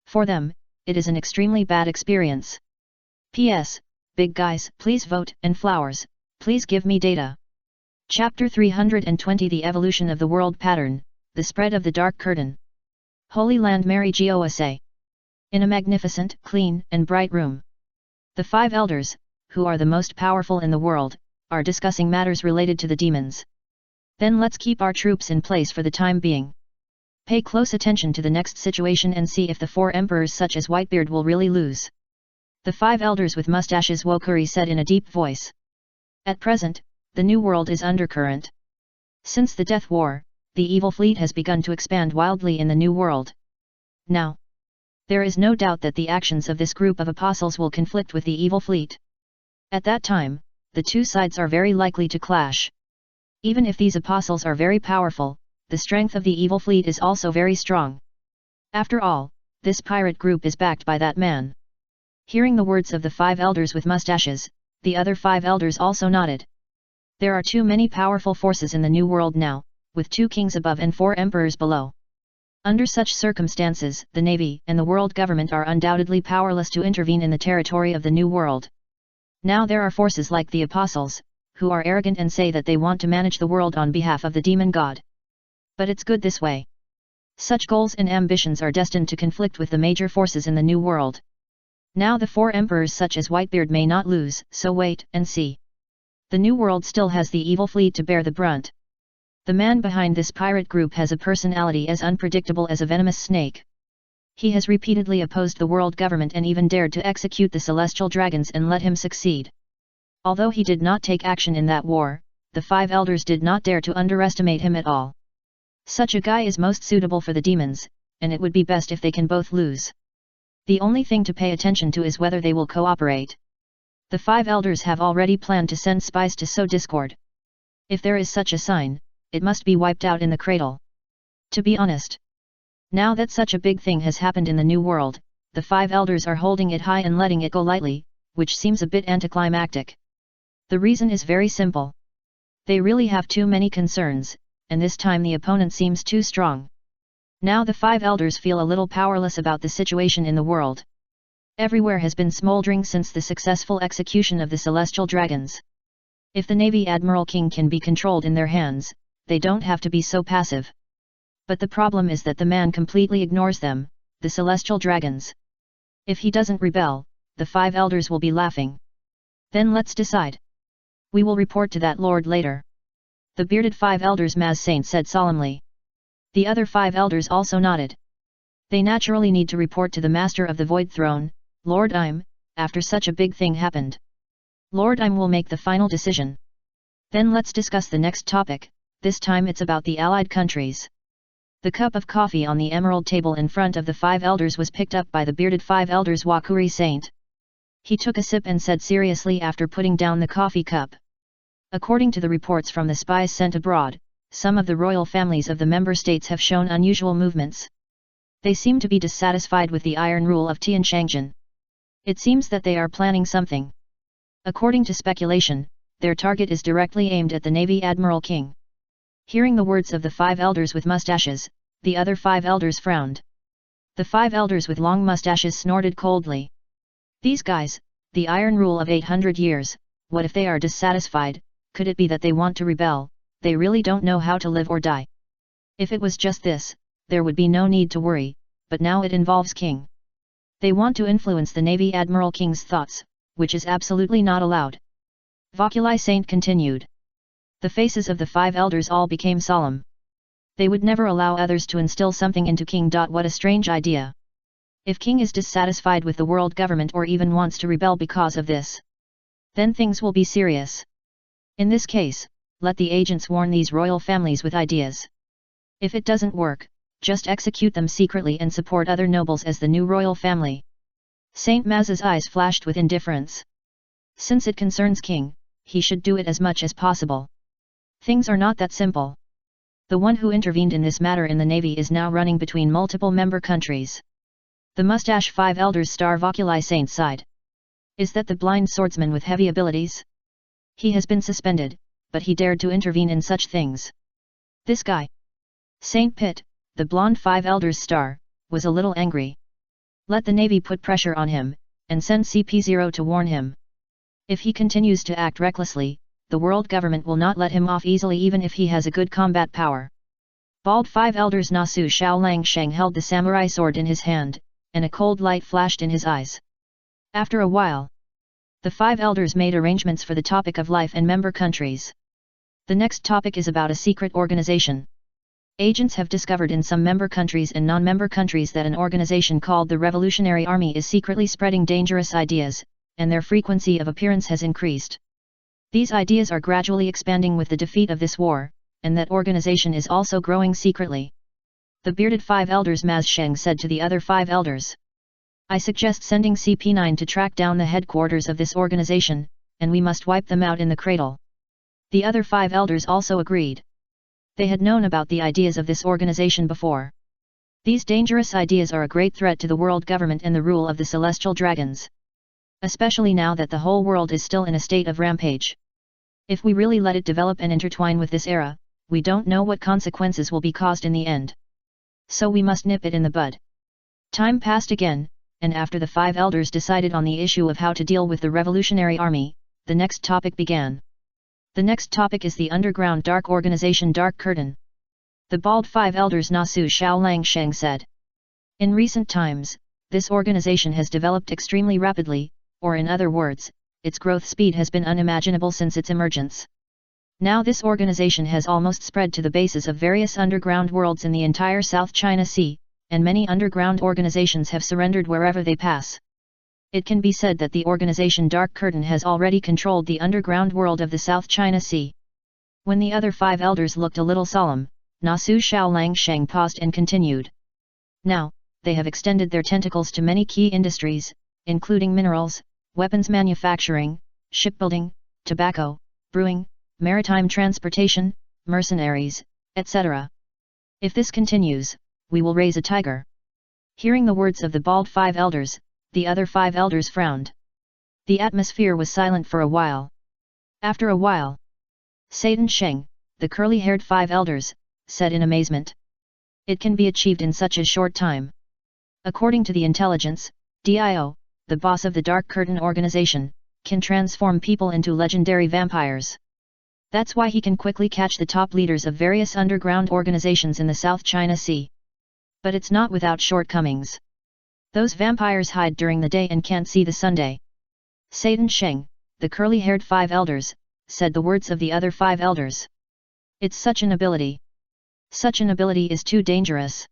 For them, it is an extremely bad experience. P.S. Big guys, please vote, and flowers, please give me data. Chapter 320 The Evolution of the World Pattern, The Spread of the Dark Curtain. Holy Land Mary Gosa. In a magnificent, clean, and bright room, the 5 elders, who are the most powerful in the world, are discussing matters related to the demons. Then let's keep our troops in place for the time being. Pay close attention to the next situation and see if the 4 emperors such as Whitebeard will really lose. The 5 elders with mustaches Wokuri said in a deep voice. At present, the new world is undercurrent. Since the Death War, the evil fleet has begun to expand wildly in the new world. Now, there is no doubt that the actions of this group of apostles will conflict with the evil fleet. At that time, the 2 sides are very likely to clash. Even if these apostles are very powerful, the strength of the evil fleet is also very strong. After all, this pirate group is backed by that man. Hearing the words of the 5 elders with mustaches, the other 5 elders also nodded. There are too many powerful forces in the new world now, with 2 kings above and 4 emperors below. Under such circumstances, the navy and the world government are undoubtedly powerless to intervene in the territory of the new world. Now there are forces like the apostles, who are arrogant and say that they want to manage the world on behalf of the demon god. But it's good this way. Such goals and ambitions are destined to conflict with the major forces in the new world. Now the 4 emperors such as Whitebeard may not lose, so wait and see. The new world still has the evil fleet to bear the brunt. The man behind this pirate group has a personality as unpredictable as a venomous snake. He has repeatedly opposed the world government and even dared to execute the celestial dragons and let him succeed. Although he did not take action in that war, the 5 elders did not dare to underestimate him at all. Such a guy is most suitable for the demons, and it would be best if they can both lose. The only thing to pay attention to is whether they will cooperate. The 5 elders have already planned to send spies to sow discord. If there is such a sign, it must be wiped out in the cradle. To be honest, now that such a big thing has happened in the new world, the 5 elders are holding it high and letting it go lightly, which seems a bit anticlimactic. The reason is very simple. They really have too many concerns, and this time the opponent seems too strong. Now the 5 elders feel a little powerless about the situation in the world. Everywhere has been smoldering since the successful execution of the celestial dragons. If the Navy Admiral King can be controlled in their hands, they don't have to be so passive. But the problem is that the man completely ignores them, the celestial dragons. If he doesn't rebel, the 5 elders will be laughing. Then let's decide. We will report to that lord later. The bearded 5 elders Maz Saint said solemnly. The other 5 elders also nodded. They naturally need to report to the master of the Void Throne, Lord Im, after such a big thing happened. Lord Im will make the final decision. Then let's discuss the next topic, this time it's about the allied countries. The cup of coffee on the emerald table in front of the 5 elders was picked up by the bearded 5 elders Wakuri Saint. He took a sip and said seriously after putting down the coffee cup. According to the reports from the spies sent abroad, some of the royal families of the member states have shown unusual movements. They seem to be dissatisfied with the iron rule of Tianshangjian. It seems that they are planning something. According to speculation, their target is directly aimed at the Navy Admiral King. Hearing the words of the 5 elders with mustaches, the other 5 elders frowned. The 5 elders with long mustaches snorted coldly. These guys, the iron rule of 800 years, what if they are dissatisfied? Could it be that they want to rebel? They really don't know how to live or die. If it was just this, there would be no need to worry, but now it involves King. They want to influence the Navy Admiral King's thoughts, which is absolutely not allowed. Vakuli Saint continued. The faces of the 5 elders all became solemn. They would never allow others to instill something into King. What a strange idea. If King is dissatisfied with the world government or even wants to rebel because of this, then things will be serious. In this case, let the agents warn these royal families with ideas. If it doesn't work, just execute them secretly and support other nobles as the new royal family. Saint Maz's eyes flashed with indifference. Since it concerns King, he should do it as much as possible. Things are not that simple. The one who intervened in this matter in the Navy is now running between multiple member countries. The mustache 5 elders star Vakuli Saint sighed. Is that the blind swordsman with heavy abilities? He has been suspended, but he dared to intervene in such things. This guy. Saint Pitt, the blonde 5 elders star, was a little angry. Let the Navy put pressure on him, and send CP0 to warn him. If he continues to act recklessly, the world government will not let him off easily even if he has a good combat power. Bald 5 elders Nasu Xiao Lang Sheng held the samurai sword in his hand, and a cold light flashed in his eyes. After a while, the 5 elders made arrangements for the topic of life and member countries. The next topic is about a secret organization. Agents have discovered in some member countries and non-member countries that an organization called the Revolutionary Army is secretly spreading dangerous ideas, and their frequency of appearance has increased. These ideas are gradually expanding with the defeat of this war, and that organization is also growing secretly. The bearded 5 elders Maz Sheng said to the other 5 elders. I suggest sending CP9 to track down the headquarters of this organization, and we must wipe them out in the cradle. The other 5 elders also agreed. They had known about the ideas of this organization before. These dangerous ideas are a great threat to the world government and the rule of the celestial dragons. Especially now that the whole world is still in a state of rampage. If we really let it develop and intertwine with this era, we don't know what consequences will be caused in the end. So we must nip it in the bud. Time passed again, and after the 5 elders decided on the issue of how to deal with the Revolutionary Army, the next topic began. The next topic is the underground dark organization Dark Curtain. The bald 5 elders Nasu Xiao Lang Sheng said. In recent times, this organization has developed extremely rapidly, or in other words, its growth speed has been unimaginable since its emergence. Now this organization has almost spread to the bases of various underground worlds in the entire South China Sea, and many underground organizations have surrendered wherever they pass. It can be said that the organization Dark Curtain has already controlled the underground world of the South China Sea. When the other 5 elders looked a little solemn, Nasu Xiaolang Sheng paused and continued. Now, they have extended their tentacles to many key industries, including minerals, weapons manufacturing, shipbuilding, tobacco, brewing, maritime transportation, mercenaries, etc. If this continues, we will raise a tiger. Hearing the words of the bald 5 elders, the other 5 elders frowned. The atmosphere was silent for a while. After a while, Satan Sheng, the curly-haired 5 elders, said in amazement. It can be achieved in such a short time. According to the intelligence, Dio, the boss of the Dark Curtain organization, can transform people into legendary vampires. That's why he can quickly catch the top leaders of various underground organizations in the South China Sea. But it's not without shortcomings. Those vampires hide during the day and can't see the Sunday. Satan Sheng, the curly-haired 5 elders, said the words of the other 5 elders. It's such an ability. Such an ability is too dangerous.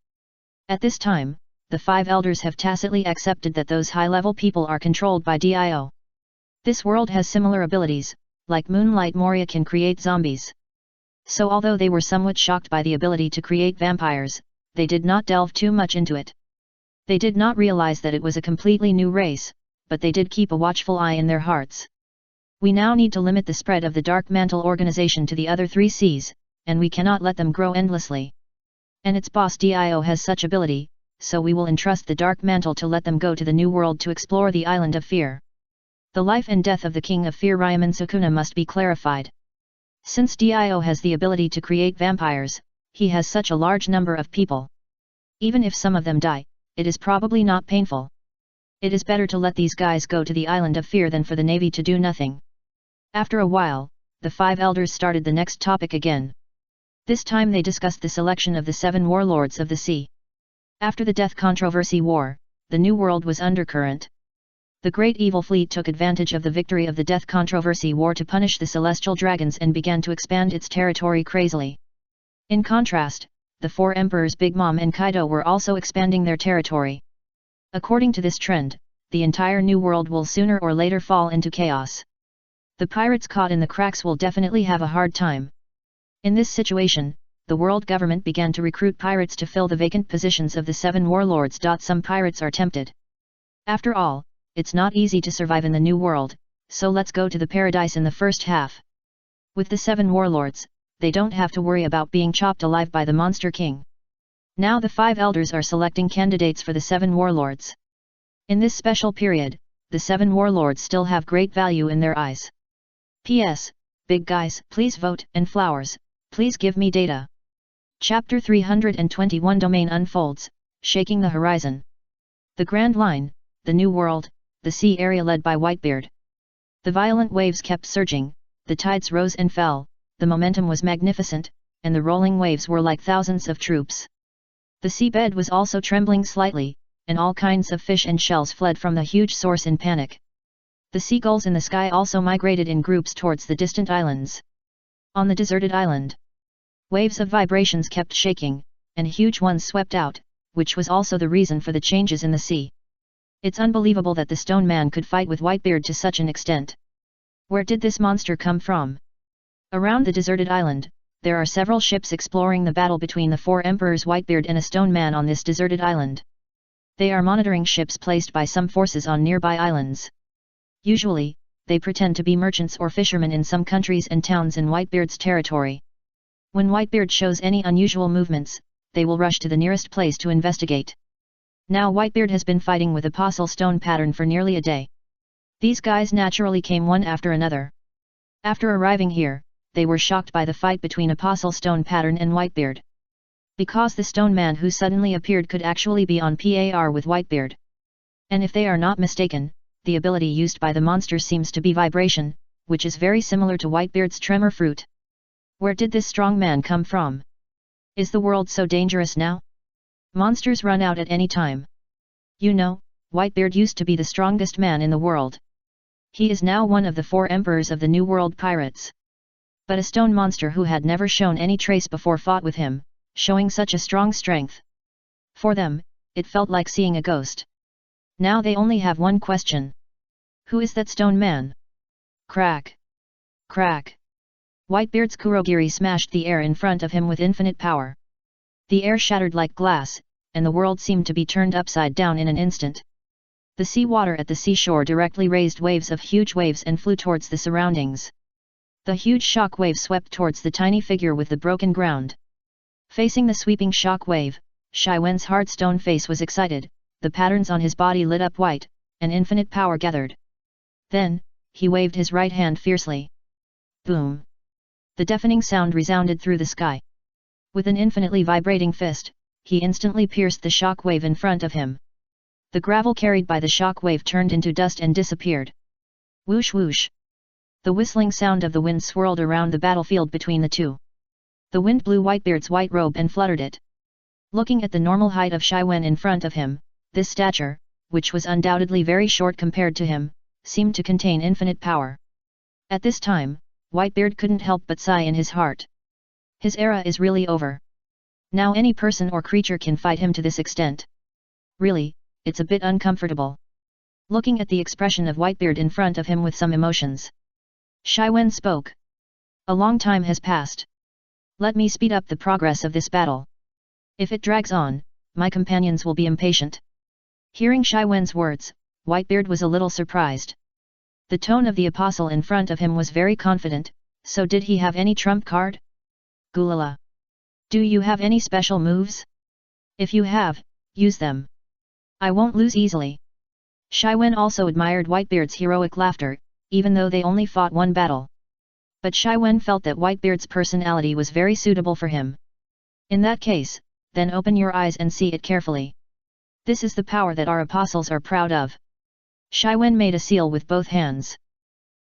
At this time, the 5 elders have tacitly accepted that those high-level people are controlled by Dio. This world has similar abilities, like Moonlight Moria can create zombies. So although they were somewhat shocked by the ability to create vampires, they did not delve too much into it. They did not realize that it was a completely new race, but they did keep a watchful eye in their hearts. We now need to limit the spread of the Dark Mantle organization to the other 3 seas, and we cannot let them grow endlessly. And its boss Dio has such ability, so we will entrust the Dark Mantle to let them go to the New World to explore the Island of Fear. The life and death of the King of Fear Ryomen Sukuna must be clarified. Since Dio has the ability to create vampires, he has such a large number of people. Even if some of them die, it is probably not painful. It is better to let these guys go to the Island of Fear than for the Navy to do nothing. After a while, the 5 elders started the next topic again. This time they discussed the selection of the 7 warlords of the sea. After the Death Controversy War, the New World was undercurrent. The Great Evil Fleet took advantage of the victory of the Death Controversy War to punish the Celestial Dragons and began to expand its territory crazily. In contrast, the 4 emperors Big Mom and Kaido were also expanding their territory. According to this trend, the entire New World will sooner or later fall into chaos. The pirates caught in the cracks will definitely have a hard time. In this situation, the world government began to recruit pirates to fill the vacant positions of the 7 warlords. Some pirates are tempted. After all, it's not easy to survive in the New World, so let's go to the paradise in the first half. With the 7 warlords, they don't have to worry about being chopped alive by the Monster King. Now the 5 elders are selecting candidates for the 7 warlords. In this special period, the 7 warlords still have great value in their eyes. P.S. Big guys, please vote, and flowers, please give me data. Chapter 321 Domain unfolds, shaking the horizon. The Grand Line, the New World, the sea area led by Whitebeard. The violent waves kept surging, the tides rose and fell, the momentum was magnificent, and the rolling waves were like thousands of troops. The seabed was also trembling slightly, and all kinds of fish and shells fled from the huge source in panic. The seagulls in the sky also migrated in groups towards the distant islands. On the deserted island, waves of vibrations kept shaking, and huge ones swept out, which was also the reason for the changes in the sea. It's unbelievable that the Stone Man could fight with Whitebeard to such an extent. Where did this monster come from? Around the deserted island, there are several ships exploring the battle between the 4 emperors Whitebeard and a Stone Man on this deserted island. They are monitoring ships placed by some forces on nearby islands. Usually, they pretend to be merchants or fishermen in some countries and towns in Whitebeard's territory. When Whitebeard shows any unusual movements, they will rush to the nearest place to investigate. Now Whitebeard has been fighting with Apostle Stone Pattern for nearly a day. These guys naturally came one after another. After arriving here, they were shocked by the fight between Apostle Stone Pattern and Whitebeard. Because the Stone Man who suddenly appeared could actually be on par with Whitebeard. And if they are not mistaken, the ability used by the monster seems to be vibration, which is very similar to Whitebeard's tremor fruit. Where did this strong man come from? Is the world so dangerous now? Monsters run out at any time. You know, Whitebeard used to be the strongest man in the world. He is now one of the 4 emperors of the New World pirates. But a stone monster who had never shown any trace before fought with him, showing such a strong strength. For them, it felt like seeing a ghost. Now they only have one question. Who is that stone man? Crack! Crack! Whitebeard's Kurogiri smashed the air in front of him with infinite power. The air shattered like glass, and the world seemed to be turned upside down in an instant. The sea water at the seashore directly raised waves of huge waves and flew towards the surroundings. The huge shock wave swept towards the tiny figure with the broken ground. Facing the sweeping shock wave, Shai Wen's hard stone face was excited, the patterns on his body lit up white, and infinite power gathered. Then, he waved his right hand fiercely. Boom! The deafening sound resounded through the sky. With an infinitely vibrating fist, he instantly pierced the shock wave in front of him. The gravel carried by the shock wave turned into dust and disappeared. Whoosh whoosh! The whistling sound of the wind swirled around the battlefield between the two. The wind blew Whitebeard's white robe and fluttered it. Looking at the normal height of Shai Wen in front of him, this stature, which was undoubtedly very short compared to him, seemed to contain infinite power. At this time, Whitebeard couldn't help but sigh in his heart. His era is really over. Now any person or creature can fight him to this extent. Really, it's a bit uncomfortable. Looking at the expression of Whitebeard in front of him with some emotions, Shai Wen spoke. A long time has passed. Let me speed up the progress of this battle. If it drags on, my companions will be impatient. Hearing Shai Wen's words, Whitebeard was a little surprised. The tone of the apostle in front of him was very confident, so did he have any trump card? Gulala. Do you have any special moves? If you have, use them. I won't lose easily. Shai Wen also admired Whitebeard's heroic laughter, even though they only fought one battle. But Shai Wen felt that Whitebeard's personality was very suitable for him. In that case, then open your eyes and see it carefully. This is the power that our apostles are proud of. Shai Wen made a seal with both hands.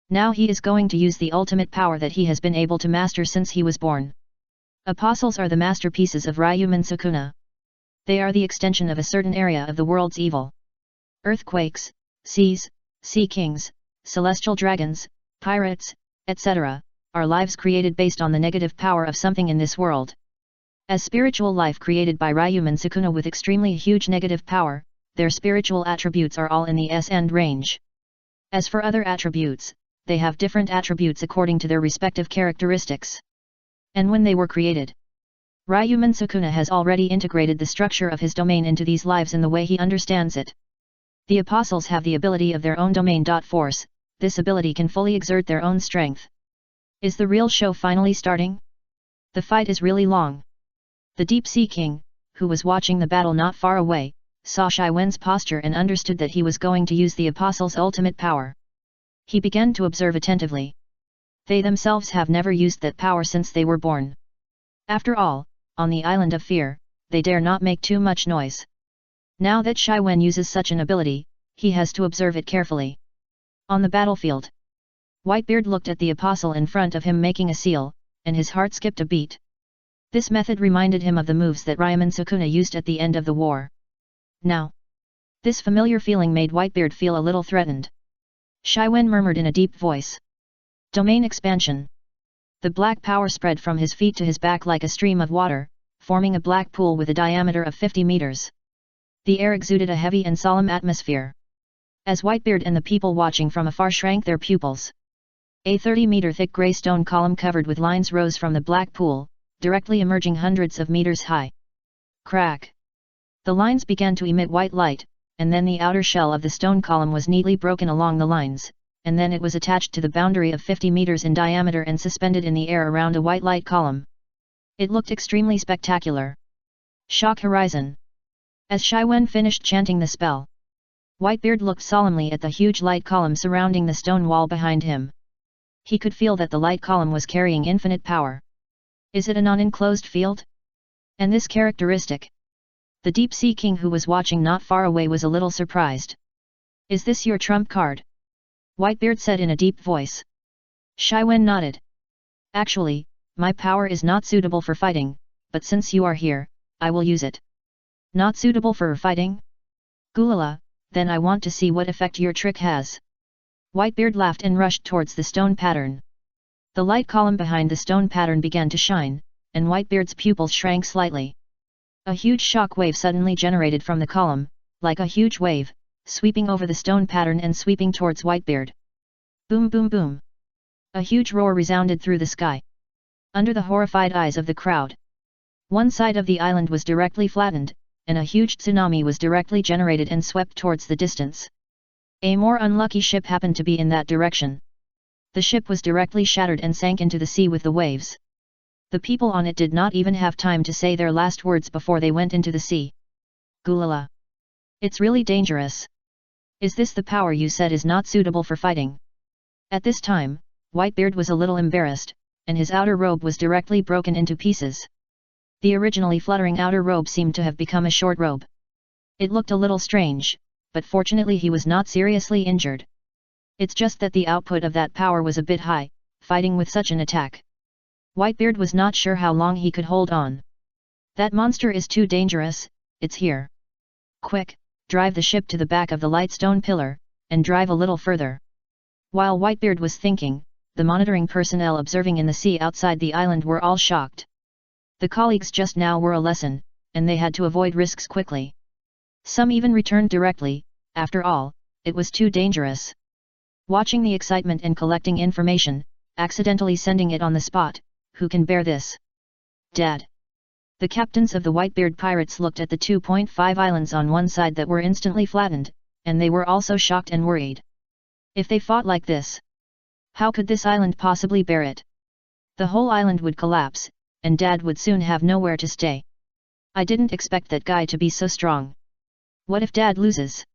Now he is going to use the ultimate power that he has been able to master since he was born. Apostles are the masterpieces of Ryomen Sukuna. They are the extension of a certain area of the world's evil. Earthquakes, seas, sea kings, celestial dragons, pirates, etc., are lives created based on the negative power of something in this world. As spiritual life created by Ryomen Sukuna with extremely huge negative power, their spiritual attributes are all in the S-end range. As for other attributes, they have different attributes according to their respective characteristics. And when they were created, Ryomen Sukuna has already integrated the structure of his domain into these lives in the way he understands it. The apostles have the ability of their own domain. Force, this ability can fully exert their own strength. Is the real show finally starting? The fight is really long. The Deep Sea King, who was watching the battle not far away, saw Shai Wen's posture and understood that he was going to use the apostles' ultimate power. He began to observe attentively. They themselves have never used that power since they were born. After all, on the island of fear, they dare not make too much noise. Now that Shai Wen uses such an ability, he has to observe it carefully. On the battlefield, Whitebeard looked at the apostle in front of him making a seal, and his heart skipped a beat. This method reminded him of the moves that Ryomen Sukuna used at the end of the war. Now, this familiar feeling made Whitebeard feel a little threatened. Shai Wen murmured in a deep voice. Domain expansion. The black power spread from his feet to his back like a stream of water, forming a black pool with a diameter of 50 meters. The air exuded a heavy and solemn atmosphere. As Whitebeard and the people watching from afar shrank their pupils. A 30-meter thick grey stone column covered with lines rose from the black pool, directly emerging hundreds of meters high. Crack! The lines began to emit white light, and then the outer shell of the stone column was neatly broken along the lines, and then it was attached to the boundary of 50 meters in diameter and suspended in the air around a white light column. It looked extremely spectacular. Shock Horizon. As Shai Wen finished chanting the spell, Whitebeard looked solemnly at the huge light column surrounding the stone wall behind him. He could feel that the light column was carrying infinite power. Is it a non-enclosed field? And this characteristic? The Deep Sea King who was watching not far away was a little surprised. Is this your trump card? Whitebeard said in a deep voice. Shai Wen nodded. Actually, my power is not suitable for fighting, but since you are here, I will use it. Not suitable for fighting? Gulala, then I want to see what effect your trick has. Whitebeard laughed and rushed towards the stone pattern. The light column behind the stone pattern began to shine, and Whitebeard's pupils shrank slightly. A huge shock wave suddenly generated from the column, like a huge wave, sweeping over the stone pattern and sweeping towards Whitebeard. Boom boom boom. A huge roar resounded through the sky. Under the horrified eyes of the crowd, one side of the island was directly flattened, and a huge tsunami was directly generated and swept towards the distance. A more unlucky ship happened to be in that direction. The ship was directly shattered and sank into the sea with the waves. The people on it did not even have time to say their last words before they went into the sea. Gulala. It's really dangerous. Is this the power you said is not suitable for fighting? At this time, Whitebeard was a little embarrassed, and his outer robe was directly broken into pieces. The originally fluttering outer robe seemed to have become a short robe. It looked a little strange, but fortunately he was not seriously injured. It's just that the output of that power was a bit high, fighting with such an attack. Whitebeard was not sure how long he could hold on. That monster is too dangerous, it's here. Quick, drive the ship to the back of the light stone pillar, and drive a little further. While Whitebeard was thinking, the monitoring personnel observing in the sea outside the island were all shocked. The colleagues just now were a lesson, and they had to avoid risks quickly. Some even returned directly, after all, it was too dangerous. Watching the excitement and collecting information, accidentally sending it on the spot, who can bear this? Dad. The captains of the Whitebeard pirates looked at the 2.5 islands on one side that were instantly flattened, and they were also shocked and worried. If they fought like this, how could this island possibly bear it? The whole island would collapse, and Dad would soon have nowhere to stay. I didn't expect that guy to be so strong. What if Dad loses?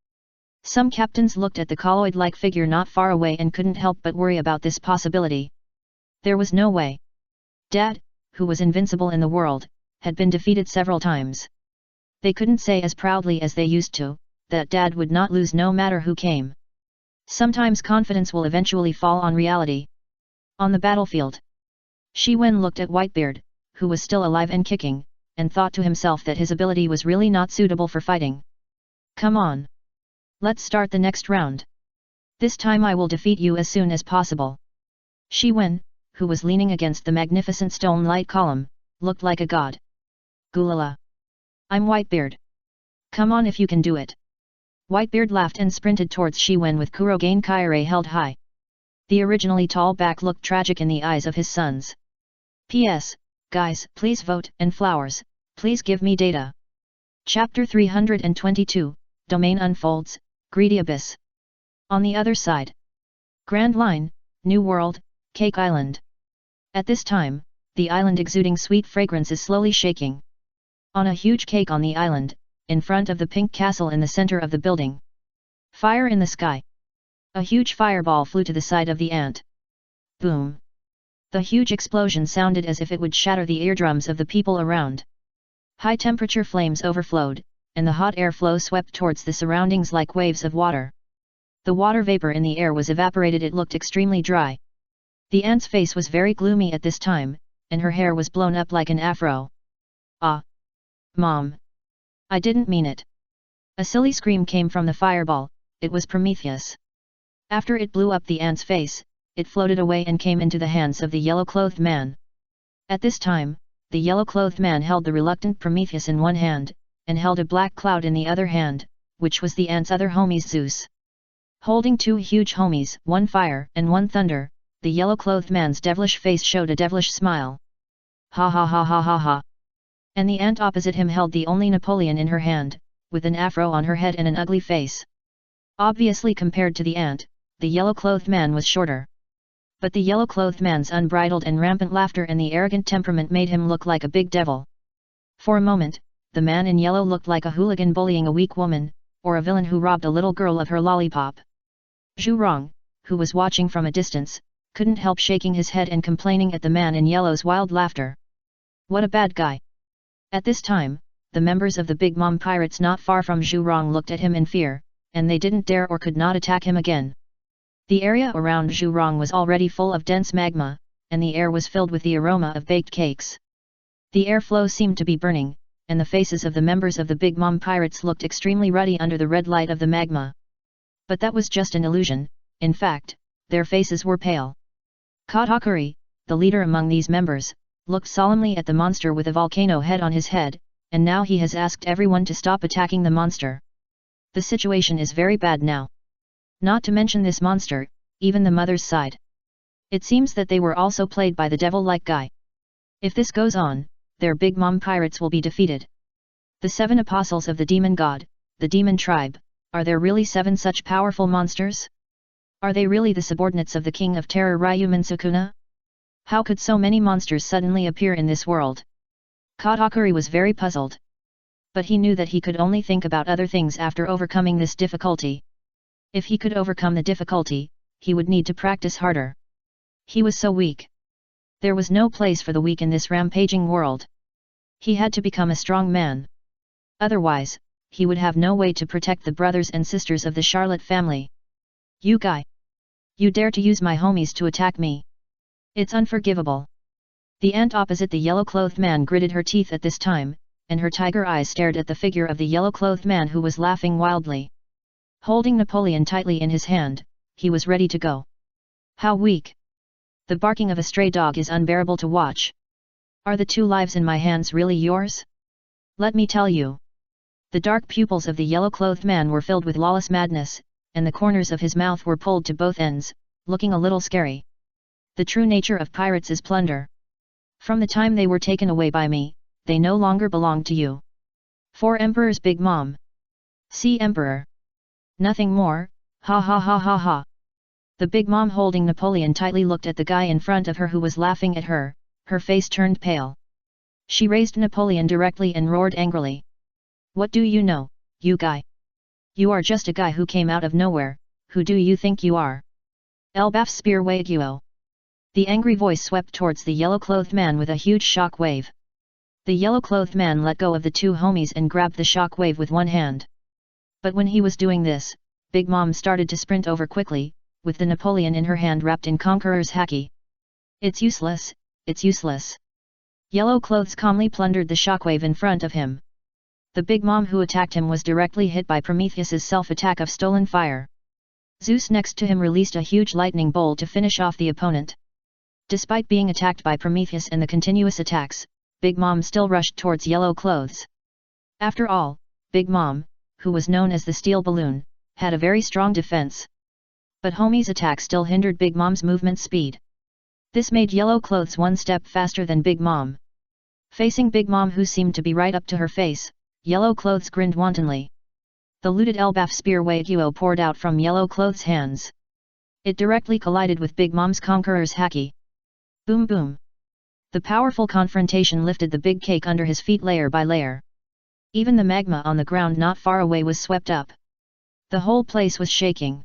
Some captains looked at the colloid-like figure not far away and couldn't help but worry about this possibility. There was no way. Dad, who was invincible in the world, had been defeated several times. They couldn't say as proudly as they used to, that Dad would not lose no matter who came. Sometimes confidence will eventually fall on reality. On the battlefield, Shi Wen looked at Whitebeard, who was still alive and kicking, and thought to himself that his ability was really not suitable for fighting. Come on. Let's start the next round. This time I will defeat you as soon as possible. Shi Wen, who was leaning against the magnificent stone light column, looked like a god. Gulala. I'm Whitebeard. Come on if you can do it. Whitebeard laughed and sprinted towards Shi Wen with Kurogain Kyurei held high. The originally tall back looked tragic in the eyes of his sons. P.S. Guys, please vote, and flowers, please give me data. Chapter 322, Domain Unfolds, Greedy Abyss. On the other side. Grand Line, New World, Cake Island. At this time, the island exuding sweet fragrance is slowly shaking. On a huge cake on the island, in front of the pink castle in the center of the building. Fire in the sky. A huge fireball flew to the side of the ant. Boom. The huge explosion sounded as if it would shatter the eardrums of the people around. High temperature flames overflowed, and the hot air flow swept towards the surroundings like waves of water. The water vapor in the air was evaporated. It looked extremely dry. The ant's face was very gloomy at this time, and her hair was blown up like an afro. Ah! Mom! I didn't mean it. A silly scream came from the fireball. It was Prometheus. After it blew up the ant's face, it floated away and came into the hands of the yellow-clothed man. At this time, the yellow-clothed man held the reluctant Prometheus in one hand, and held a black cloud in the other hand, which was the ant's other homies Zeus. Holding two huge homies, one fire and one thunder, the yellow-clothed man's devilish face showed a devilish smile. Ha ha ha ha ha ha. And the ant opposite him held the only Napoleon in her hand, with an afro on her head and an ugly face. Obviously compared to the ant, the yellow-clothed man was shorter. But the yellow-clothed man's unbridled and rampant laughter and the arrogant temperament made him look like a big devil. For a moment, the man in yellow looked like a hooligan bullying a weak woman, or a villain who robbed a little girl of her lollipop. Zhu Rong, who was watching from a distance, couldn't help shaking his head and complaining at the man in yellow's wild laughter. What a bad guy! At this time, the members of the Big Mom pirates not far from Zhu Rong looked at him in fear, and they didn't dare or could not attack him again. The area around Zhu Rong was already full of dense magma, and the air was filled with the aroma of baked cakes. The airflow seemed to be burning, and the faces of the members of the Big Mom pirates looked extremely ruddy under the red light of the magma. But that was just an illusion. In fact, their faces were pale. Katakuri, the leader among these members, looked solemnly at the monster with a volcano head on his head, and now he has asked everyone to stop attacking the monster. The situation is very bad now. Not to mention this monster, even the mother's side. It seems that they were also played by the devil-like guy. If this goes on, their big mom pirates will be defeated. The 7 apostles of the demon god, the demon tribe, are there really 7 such powerful monsters? Are they really the subordinates of the king of terror Ryomen Sukuna? How could so many monsters suddenly appear in this world? Katakuri was very puzzled. But he knew that he could only think about other things after overcoming this difficulty. If he could overcome the difficulty, he would need to practice harder. He was so weak. There was no place for the weak in this rampaging world. He had to become a strong man. Otherwise, he would have no way to protect the brothers and sisters of the Charlotte family. You guy! You dare to use my homies to attack me? It's unforgivable. The ant opposite the yellow-clothed man gritted her teeth at this time, and her tiger eyes stared at the figure of the yellow-clothed man who was laughing wildly. Holding Napoleon tightly in his hand, he was ready to go. How weak! The barking of a stray dog is unbearable to watch. Are the 2 lives in my hands really yours? Let me tell you. The dark pupils of the yellow-clothed man were filled with lawless madness, and the corners of his mouth were pulled to both ends, looking a little scary. The true nature of pirates is plunder. From the time they were taken away by me, they no longer belong to you. 4 Emperor's Big Mom. See Emperor. Nothing more, ha ha ha ha ha. The Big Mom holding Napoleon tightly looked at the guy in front of her who was laughing at her, her face turned pale. She raised Napoleon directly and roared angrily. What do you know, you guy? You are just a guy who came out of nowhere, who do you think you are? Elbaf spear Waiguo. The angry voice swept towards the yellow-clothed man with a huge shock wave. The yellow-clothed man let go of the 2 homies and grabbed the shock wave with one hand. But when he was doing this, Big Mom started to sprint over quickly, with the Napoleon in her hand wrapped in Conqueror's haki. It's useless, it's useless. Yellow Clothes calmly plundered the shockwave in front of him. The Big Mom who attacked him was directly hit by Prometheus's self-attack of stolen fire. Zeus next to him released a huge lightning bolt to finish off the opponent. Despite being attacked by Prometheus and the continuous attacks, Big Mom still rushed towards Yellow Clothes. After all, Big Mom, who was known as the Steel Balloon, had a very strong defense. But Homie's attack still hindered Big Mom's movement speed. This made Yellow Clothes one step faster than Big Mom. Facing Big Mom who seemed to be right up to her face, Yellow Clothes grinned wantonly. The looted Elbaf spear Waiguo poured out from Yellow Clothes' hands. It directly collided with Big Mom's Conqueror's haki. Boom boom. The powerful confrontation lifted the big cake under his feet layer by layer. Even the magma on the ground not far away was swept up. The whole place was shaking.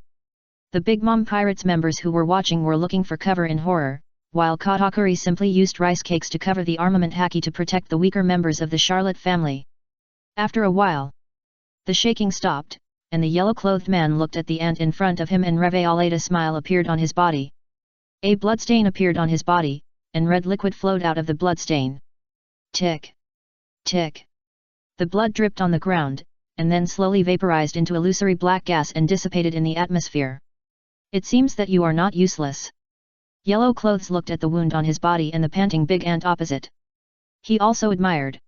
The Big Mom Pirates members who were watching were looking for cover in horror, while Katakuri simply used rice cakes to cover the armament haki to protect the weaker members of the Charlotte family. After a while, the shaking stopped, and the yellow-clothed man looked at the ant in front of him and a smile appeared on his body. A bloodstain appeared on his body, and red liquid flowed out of the bloodstain. Tick! Tick! The blood dripped on the ground, and then slowly vaporized into illusory black gas and dissipated in the atmosphere. It seems that you are not useless. Yellow Clothes looked at the wound on his body and the panting big ant opposite. He also admired.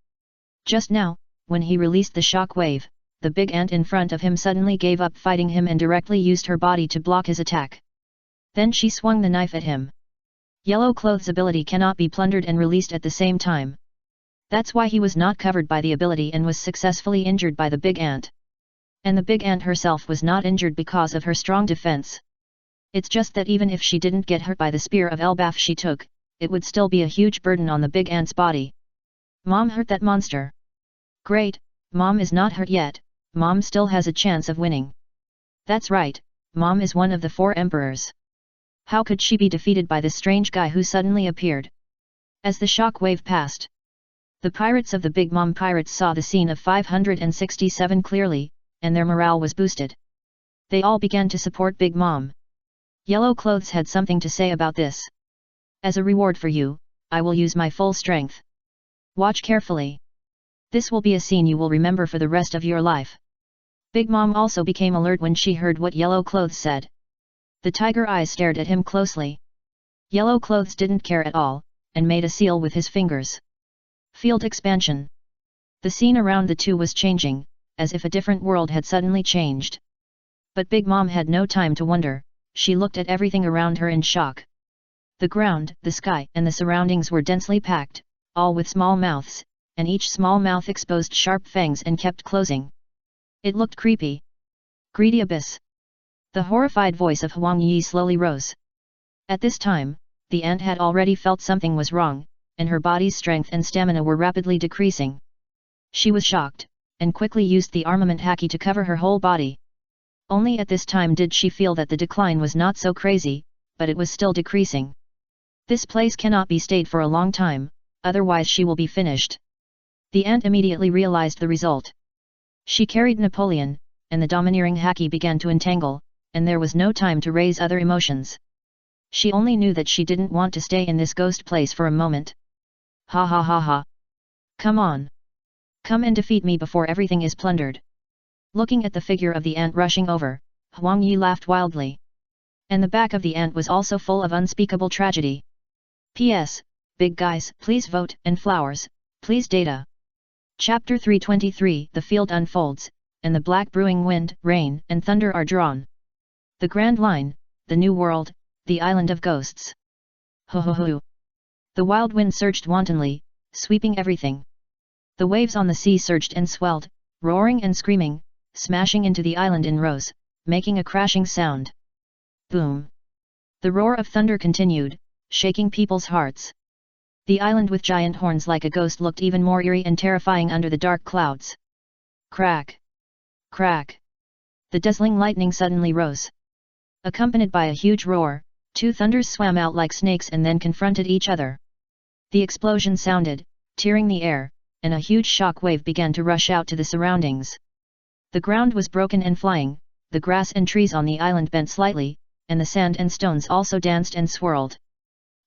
Just now, when he released the shock wave, the big ant in front of him suddenly gave up fighting him and directly used her body to block his attack. Then she swung the knife at him. Yellow Clothes' ability cannot be plundered and released at the same time. That's why he was not covered by the ability and was successfully injured by the big ant. And the big ant herself was not injured because of her strong defense. It's just that even if she didn't get hurt by the spear of Elbaf she took, it would still be a huge burden on the big ant's body. Mom hurt that monster. Great, Mom is not hurt yet, Mom still has a chance of winning. That's right, Mom is one of the 4 emperors. How could she be defeated by this strange guy who suddenly appeared? As the shock wave passed, the pirates of the Big Mom Pirates saw the scene of 567 clearly, and their morale was boosted. They all began to support Big Mom. Yellow Clothes had something to say about this. As a reward for you, I will use my full strength. Watch carefully. This will be a scene you will remember for the rest of your life. Big Mom also became alert when she heard what Yellow Clothes said. The tiger eyes stared at him closely. Yellow Clothes didn't care at all, and made a seal with his fingers. Field expansion. The scene around the two was changing, as if a different world had suddenly changed. But Big Mom had no time to wonder, she looked at everything around her in shock. The ground, the sky and the surroundings were densely packed, all with small mouths, and each small mouth exposed sharp fangs and kept closing. It looked creepy. Greedy abyss. The horrified voice of Huang Yi slowly rose. At this time, the ant had already felt something was wrong, and her body's strength and stamina were rapidly decreasing. She was shocked, and quickly used the armament haki to cover her whole body. Only at this time did she feel that the decline was not so crazy, but it was still decreasing. This place cannot be stayed for a long time, otherwise she will be finished. The ant immediately realized the result. She carried Napoleon, and the domineering haki began to entangle, and there was no time to raise other emotions. She only knew that she didn't want to stay in this ghost place for a moment. Ha ha ha ha. Come on. Come and defeat me before everything is plundered. Looking at the figure of the ant rushing over, Huang Yi laughed wildly. And the back of the ant was also full of unspeakable tragedy. P.S. Big guys, please vote, and flowers, please data. Chapter 323. The field unfolds, and the black brewing wind, rain, and thunder are drawn. The Grand Line, the New World, the Island of Ghosts. Ho ho ho. The wild wind surged wantonly, sweeping everything. The waves on the sea surged and swelled, roaring and screaming, smashing into the island in rows, making a crashing sound. Boom. The roar of thunder continued, shaking people's hearts. The island with giant horns like a ghost looked even more eerie and terrifying under the dark clouds. Crack! Crack! The dazzling lightning suddenly rose. Accompanied by a huge roar, two thunders swam out like snakes and then confronted each other. The explosion sounded, tearing the air, and a huge shock wave began to rush out to the surroundings. The ground was broken and flying, the grass and trees on the island bent slightly, and the sand and stones also danced and swirled.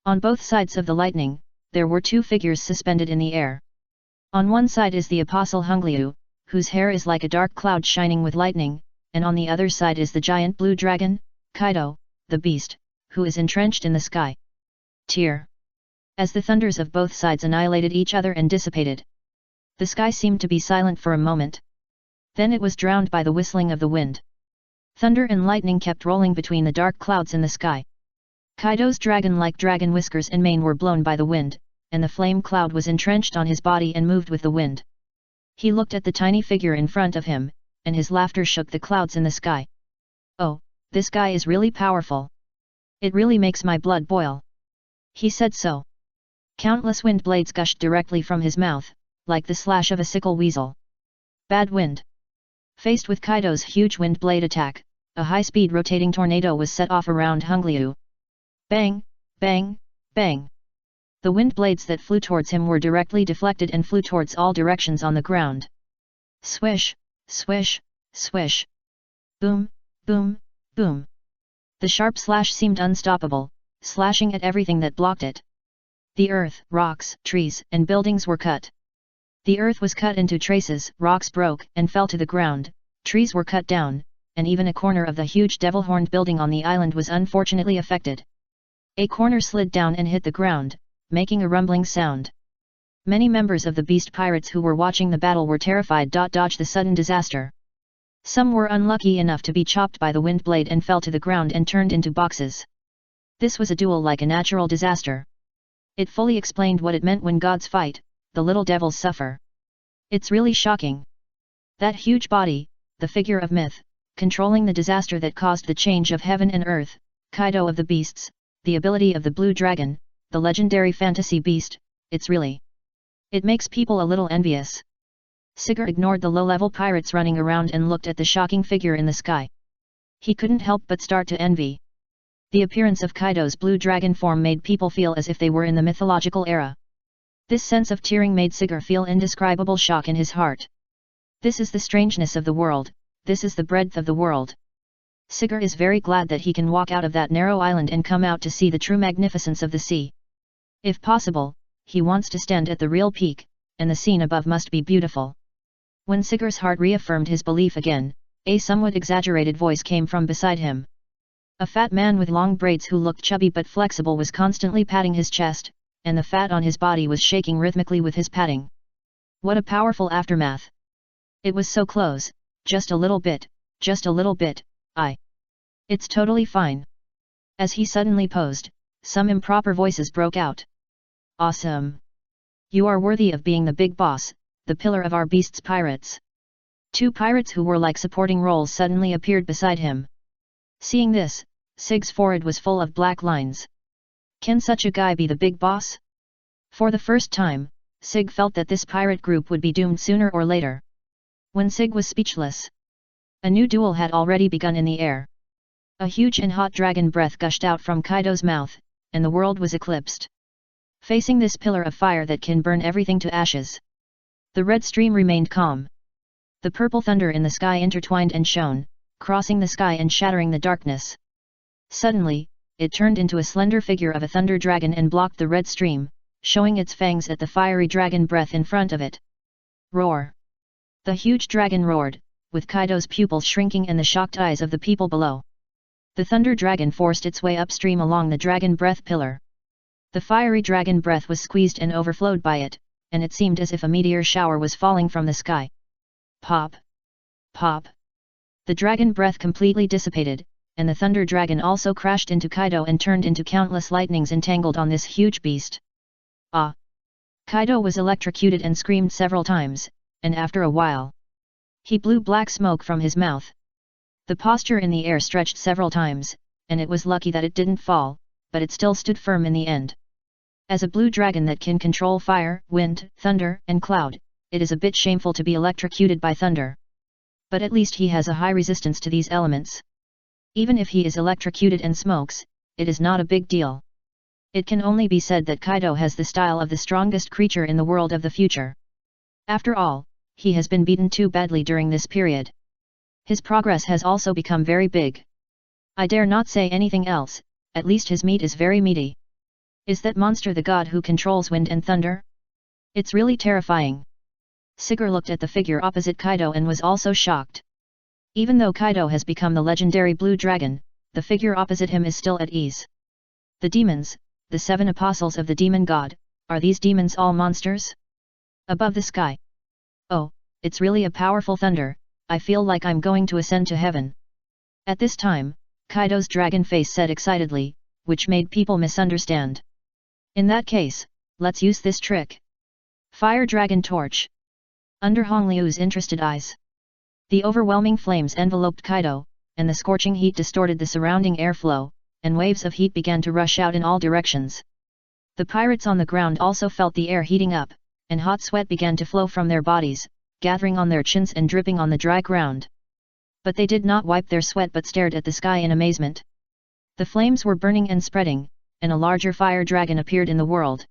On both sides of the lightning, there were two figures suspended in the air. On one side is the Apostle Hungliu, whose hair is like a dark cloud shining with lightning, and on the other side is the giant blue dragon, Kaido, the beast, who is entrenched in the sky. Tear. As the thunders of both sides annihilated each other and dissipated. The sky seemed to be silent for a moment. Then it was drowned by the whistling of the wind. Thunder and lightning kept rolling between the dark clouds in the sky. Kaido's dragon-like dragon whiskers and mane were blown by the wind, and the flame cloud was entrenched on his body and moved with the wind. He looked at the tiny figure in front of him, and his laughter shook the clouds in the sky. Oh, this guy is really powerful. It really makes my blood boil. He said so. Countless wind blades gushed directly from his mouth, like the slash of a sickle weasel. Bad wind. Faced with Kaido's huge wind blade attack, a high-speed rotating tornado was set off around Hungliu. Bang, bang, bang. The wind blades that flew towards him were directly deflected and flew towards all directions on the ground. Swish, swish, swish. Boom, boom, boom. The sharp slash seemed unstoppable, slashing at everything that blocked it. The earth, rocks, trees, and buildings were cut. The earth was cut into traces, rocks broke and fell to the ground, trees were cut down, and even a corner of the huge devil-horned building on the island was unfortunately affected. A corner slid down and hit the ground, making a rumbling sound. Many members of the beast pirates who were watching the battle were terrified. Dodge the sudden disaster. Some were unlucky enough to be chopped by the wind blade and fell to the ground and turned into boxes. This was a duel like a natural disaster. It fully explained what it meant when gods fight, the little devils suffer. It's really shocking. That huge body, the figure of myth, controlling the disaster that caused the change of heaven and earth, Kaido of the beasts, the ability of the blue dragon, the legendary fantasy beast, it makes people a little envious. Sigurd ignored the low-level pirates running around and looked at the shocking figure in the sky. He couldn't help but start to envy. The appearance of Kaido's blue dragon form made people feel as if they were in the mythological era. This sense of tearing made Sigurd feel indescribable shock in his heart. This is the strangeness of the world, this is the breadth of the world. Sigurd is very glad that he can walk out of that narrow island and come out to see the true magnificence of the sea. If possible, he wants to stand at the real peak, and the scene above must be beautiful. When Sigurd's heart reaffirmed his belief again, a somewhat exaggerated voice came from beside him. A fat man with long braids who looked chubby but flexible was constantly patting his chest, and the fat on his body was shaking rhythmically with his patting. What a powerful aftermath! It was so close, just a little bit, It's totally fine. As he suddenly posed, some improper voices broke out. Awesome! You are worthy of being the big boss, the pillar of our beasts pirates. Two pirates who were like supporting roles suddenly appeared beside him. Seeing this, Sig's forehead was full of black lines. Can such a guy be the big boss? For the first time, Sig felt that this pirate group would be doomed sooner or later. When Sig was speechless, a new duel had already begun in the air. A huge and hot dragon breath gushed out from Kaido's mouth, and the world was eclipsed. Facing this pillar of fire that can burn everything to ashes, the red stream remained calm. The purple thunder in the sky intertwined and shone, crossing the sky and shattering the darkness. Suddenly, it turned into a slender figure of a thunder dragon and blocked the red stream, showing its fangs at the fiery dragon breath in front of it. Roar! The huge dragon roared, with Kaido's pupils shrinking and the shocked eyes of the people below. The thunder dragon forced its way upstream along the dragon breath pillar. The fiery dragon breath was squeezed and overflowed by it, and it seemed as if a meteor shower was falling from the sky. Pop! Pop! The dragon breath completely dissipated, and the thunder dragon also crashed into Kaido and turned into countless lightnings entangled on this huge beast. Ah! Kaido was electrocuted and screamed several times, and after a while, he blew black smoke from his mouth. The posture in the air stretched several times, and it was lucky that it didn't fall, but it still stood firm in the end. As a blue dragon that can control fire, wind, thunder, and cloud, it is a bit shameful to be electrocuted by thunder. But at least he has a high resistance to these elements. Even if he is electrocuted and smokes, it is not a big deal. It can only be said that Kaido has the style of the strongest creature in the world of the future. After all, he has been beaten too badly during this period. His progress has also become very big. I dare not say anything else, at least his meat is very meaty. Is that monster the god who controls wind and thunder? It's really terrifying. Sigurd looked at the figure opposite Kaido and was also shocked. Even though Kaido has become the legendary blue dragon, the figure opposite him is still at ease. The demons, the 7 apostles of the demon god, are these demons all monsters? Above the sky. Oh, it's really a powerful thunder, I feel like I'm going to ascend to heaven. At this time, Kaido's dragon face said excitedly, which made people misunderstand. In that case, let's use this trick. Fire Dragon Torch. Under Hong Liu's interested eyes, the overwhelming flames enveloped Kaido, and the scorching heat distorted the surrounding airflow, and waves of heat began to rush out in all directions. The pirates on the ground also felt the air heating up, and hot sweat began to flow from their bodies, gathering on their chins and dripping on the dry ground. But they did not wipe their sweat but stared at the sky in amazement. The flames were burning and spreading, and a larger fire dragon appeared in the world.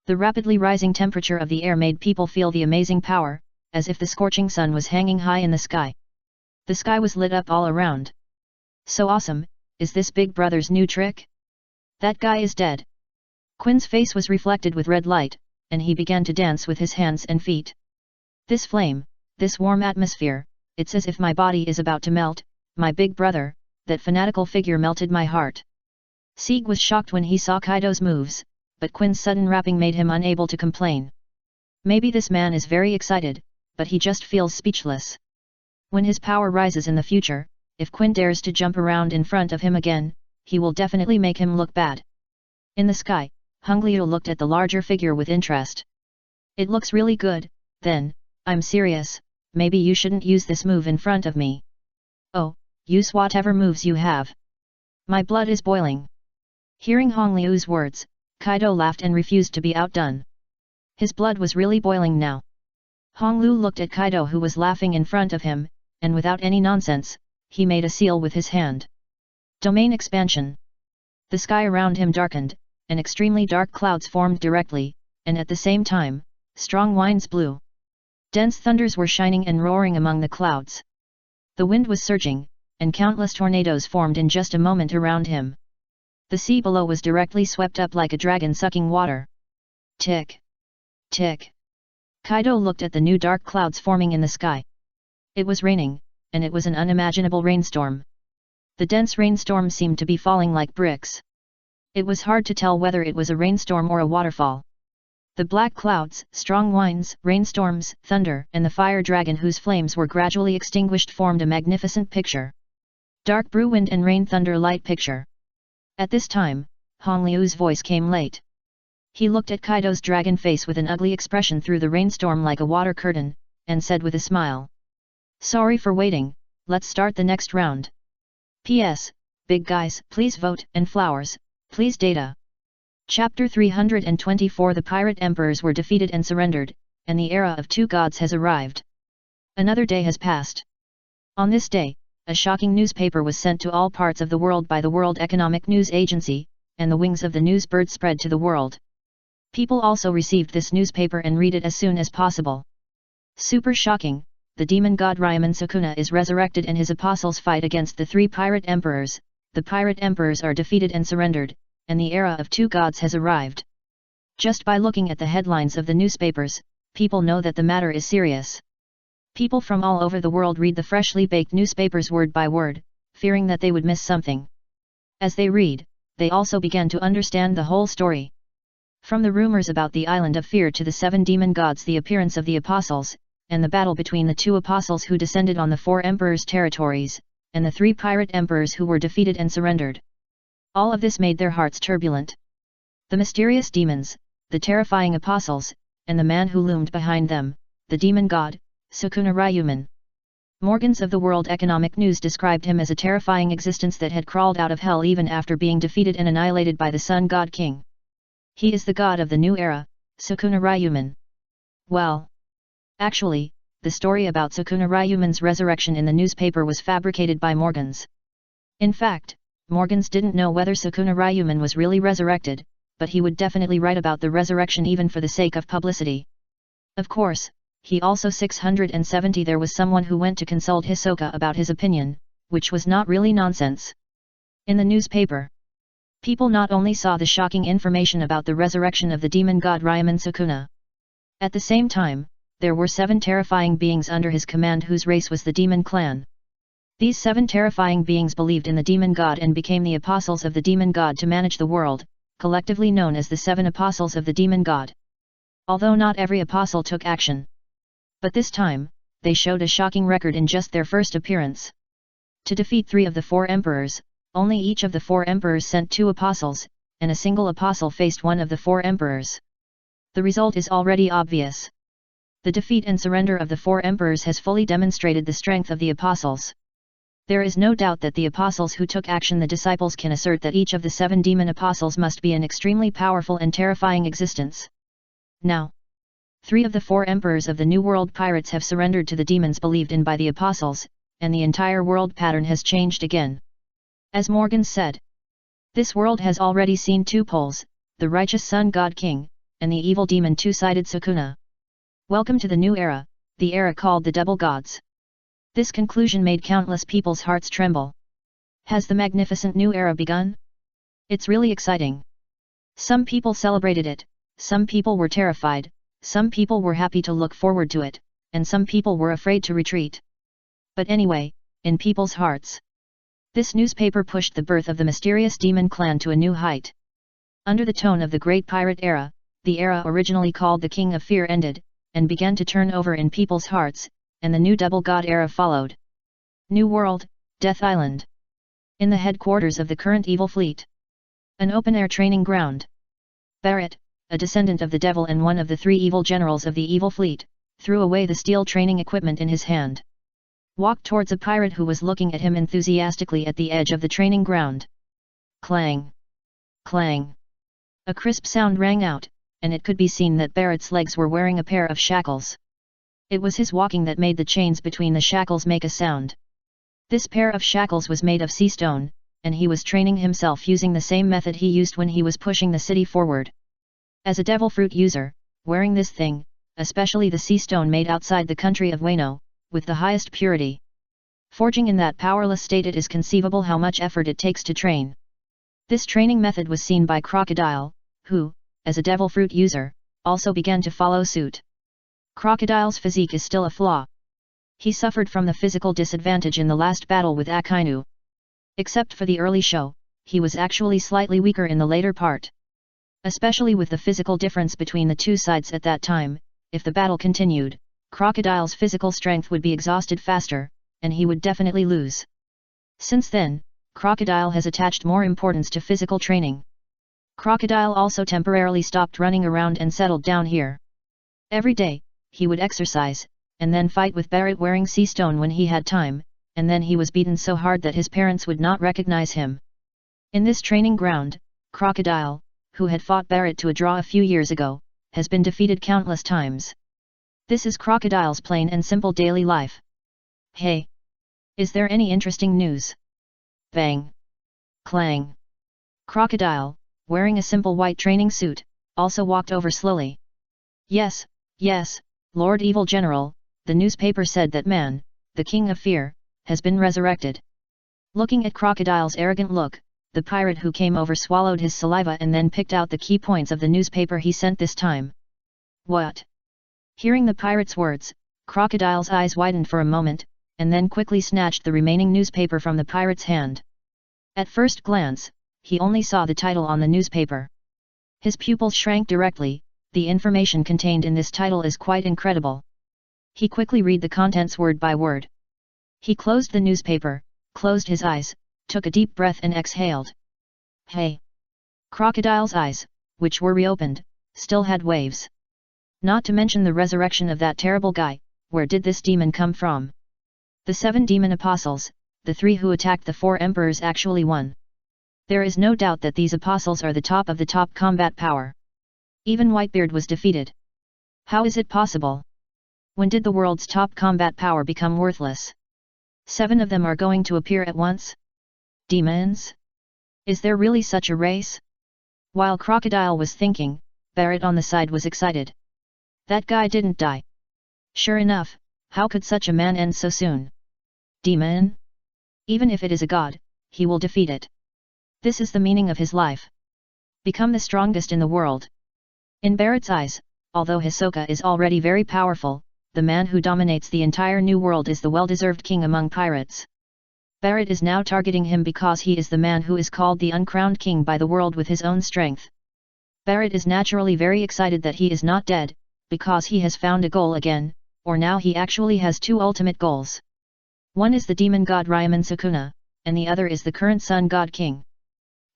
The rapidly rising temperature of the air made people feel the amazing power, as if the scorching sun was hanging high in the sky. The sky was lit up all around. So awesome, is this Big Brother's new trick? That guy is dead. Quinn's face was reflected with red light, and he began to dance with his hands and feet. This flame, this warm atmosphere, it's as if my body is about to melt, my big brother, that fanatical figure melted my heart. Sieg was shocked when he saw Kaido's moves, but Quinn's sudden rapping made him unable to complain. Maybe this man is very excited, but he just feels speechless. When his power rises in the future, if Quinn dares to jump around in front of him again, he will definitely make him look bad. In the sky, Hong Liu looked at the larger figure with interest. It looks really good, then, I'm serious, maybe you shouldn't use this move in front of me. Oh, use whatever moves you have. My blood is boiling. Hearing Hong Liu's words, Kaido laughed and refused to be outdone. His blood was really boiling now. Hong Liu looked at Kaido who was laughing in front of him, and without any nonsense, he made a seal with his hand. Domain expansion. The sky around him darkened, and extremely dark clouds formed directly, and at the same time, strong winds blew. Dense thunders were shining and roaring among the clouds. The wind was surging, and countless tornadoes formed in just a moment around him. The sea below was directly swept up like a dragon sucking water. Tick! Tick! Kaido looked at the new dark clouds forming in the sky. It was raining, and it was an unimaginable rainstorm. The dense rainstorm seemed to be falling like bricks. It was hard to tell whether it was a rainstorm or a waterfall. The black clouds, strong winds, rainstorms, thunder, and the fire dragon whose flames were gradually extinguished formed a magnificent picture. Dark brew wind and rain thunder light picture. At this time, Hong Liu's voice came late. He looked at Kaido's dragon face with an ugly expression through the rainstorm like a water curtain, and said with a smile. Sorry for waiting, let's start the next round. P.S. Big guys, please vote, and flowers, please data. Chapter 324 The pirate emperors were defeated and surrendered, and the era of two gods has arrived. Another day has passed. On this day, a shocking newspaper was sent to all parts of the world by the World Economic News Agency, and the wings of the news bird spread to the world. People also received this newspaper and read it as soon as possible. Super shocking, the demon god Ryomen Sukuna is resurrected and his apostles fight against the three pirate emperors. The pirate emperors are defeated and surrendered, and the era of two gods has arrived. Just by looking at the headlines of the newspapers, people know that the matter is serious. People from all over the world read the freshly baked newspapers word by word, fearing that they would miss something. As they read, they also began to understand the whole story. From the rumors about the island of fear to the seven demon gods, the appearance of the apostles, and the battle between the two apostles who descended on the four emperors' territories, and the three pirate emperors who were defeated and surrendered. All of this made their hearts turbulent. The mysterious demons, the terrifying apostles, and the man who loomed behind them, the demon god, Sukuna Ryomen. Morgans of the World Economic News described him as a terrifying existence that had crawled out of hell even after being defeated and annihilated by the Sun God King. He is the god of the new era, Sukuna Ryomen. Well, actually, the story about Sukuna Ryomen's resurrection in the newspaper was fabricated by Morgans. In fact, Morgans didn't know whether Sukuna Ryomen was really resurrected, but he would definitely write about the resurrection even for the sake of publicity. Of course, he also 670 there was someone who went to consult Hisoka about his opinion, which was not really nonsense. In the newspaper, people not only saw the shocking information about the resurrection of the demon god Ryomen Sukuna. At the same time, there were 7 terrifying beings under his command whose race was the demon clan. These 7 terrifying beings believed in the demon god and became the apostles of the demon god to manage the world, collectively known as the 7 apostles of the demon god. Although not every apostle took action. But this time, they showed a shocking record in just their first appearance. To defeat 3 of the 4 emperors, only each of the 4 emperors sent 2 apostles, and a single apostle faced one of the 4 emperors. The result is already obvious. The defeat and surrender of the 4 emperors has fully demonstrated the strength of the apostles. There is no doubt that the apostles who took action, the disciples can assert that each of the 7 demon apostles must be an extremely powerful and terrifying existence. Now, 3 of the 4 emperors of the New World pirates have surrendered to the demons believed in by the apostles, and the entire world pattern has changed again. As Morgan said, this world has already seen 2 poles, the righteous Sun God King, and the evil demon two-sided Sukuna. Welcome to the new era, the era called the Double Gods. This conclusion made countless people's hearts tremble. Has the magnificent new era begun? It's really exciting. Some people celebrated it, some people were terrified, some people were happy to look forward to it, and some people were afraid to retreat. But anyway, in people's hearts, this newspaper pushed the birth of the mysterious demon clan to a new height. Under the tone of the Great Pirate Era, the era originally called the King of Fear ended, and began to turn over in people's hearts, and the new Double God Era followed. New World, Death Island. In the headquarters of the current evil fleet. An open-air training ground. Barrett, a descendant of the devil and one of the 3 evil generals of the evil fleet, threw away the steel training equipment in his hand. Walked towards a pirate who was looking at him enthusiastically at the edge of the training ground. Clang! Clang! A crisp sound rang out, and it could be seen that Barrett's legs were wearing a pair of shackles. It was his walking that made the chains between the shackles make a sound. This pair of shackles was made of sea stone, and he was training himself using the same method he used when he was pushing the city forward. As a devil fruit user, wearing this thing, especially the sea stone made outside the country of Wano, with the highest purity. Forging in that powerless state, it is conceivable how much effort it takes to train. This training method was seen by Crocodile, who, as a devil fruit user, also began to follow suit. Crocodile's physique is still a flaw. He suffered from the physical disadvantage in the last battle with Akainu. Except for the early show, he was actually slightly weaker in the later part. Especially with the physical difference between the two sides at that time, if the battle continued, Crocodile's physical strength would be exhausted faster, and he would definitely lose. Since then, Crocodile has attached more importance to physical training. Crocodile also temporarily stopped running around and settled down here. Every day, he would exercise, and then fight with Barrett wearing sea stone when he had time, and then he was beaten so hard that his parents would not recognize him. In this training ground, Crocodile, who had fought Barrett to a draw a few years ago, has been defeated countless times. This is Crocodile's plain and simple daily life. Hey! Is there any interesting news? Bang! Clang! Crocodile, wearing a simple white training suit, also walked over slowly. Yes, yes, Lord Evil General, the newspaper said that man, the King of Fear, has been resurrected. Looking at Crocodile's arrogant look, the pirate who came over swallowed his saliva and then picked out the key points of the newspaper he sent this time. What? Hearing the pirate's words, Crocodile's eyes widened for a moment, and then quickly snatched the remaining newspaper from the pirate's hand. At first glance, he only saw the title on the newspaper. His pupils shrank directly. The information contained in this title is quite incredible. He quickly read the contents word by word. He closed the newspaper, closed his eyes, took a deep breath and exhaled. Hey! Crocodile's eyes, which were reopened, still had waves. Not to mention the resurrection of that terrible guy. Where did this demon come from? The 7 demon apostles, the 3 who attacked the 4 emperors actually won. There is no doubt that these apostles are the top of the top combat power. Even Whitebeard was defeated. How is it possible? When did the world's top combat power become worthless? 7 of them are going to appear at once? Demons? Is there really such a race? While Crocodile was thinking, Barrett on the side was excited. That guy didn't die. Sure enough, how could such a man end so soon? Demon? Even if it is a god, he will defeat it. This is the meaning of his life. Become the strongest in the world. In Barrett's eyes, although Hisoka is already very powerful, the man who dominates the entire new world is the well-deserved king among pirates. Barrett is now targeting him because he is the man who is called the uncrowned king by the world with his own strength. Barrett is naturally very excited that he is not dead, because he has found a goal again, or now he actually has 2 ultimate goals. One is the demon god Ryomen Sukuna, and the other is the current sun god king.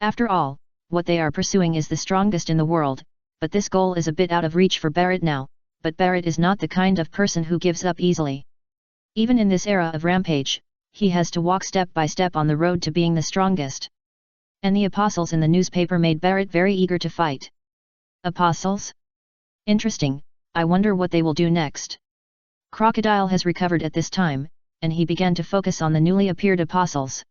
After all, what they are pursuing is the strongest in the world, but this goal is a bit out of reach for Barrett now, but Barrett is not the kind of person who gives up easily. Even in this era of rampage, he has to walk step by step on the road to being the strongest. And the apostles in the newspaper made Barrett very eager to fight. Apostles? Interesting, I wonder what they will do next. Crocodile has recovered at this time, and he began to focus on the newly appeared apostles.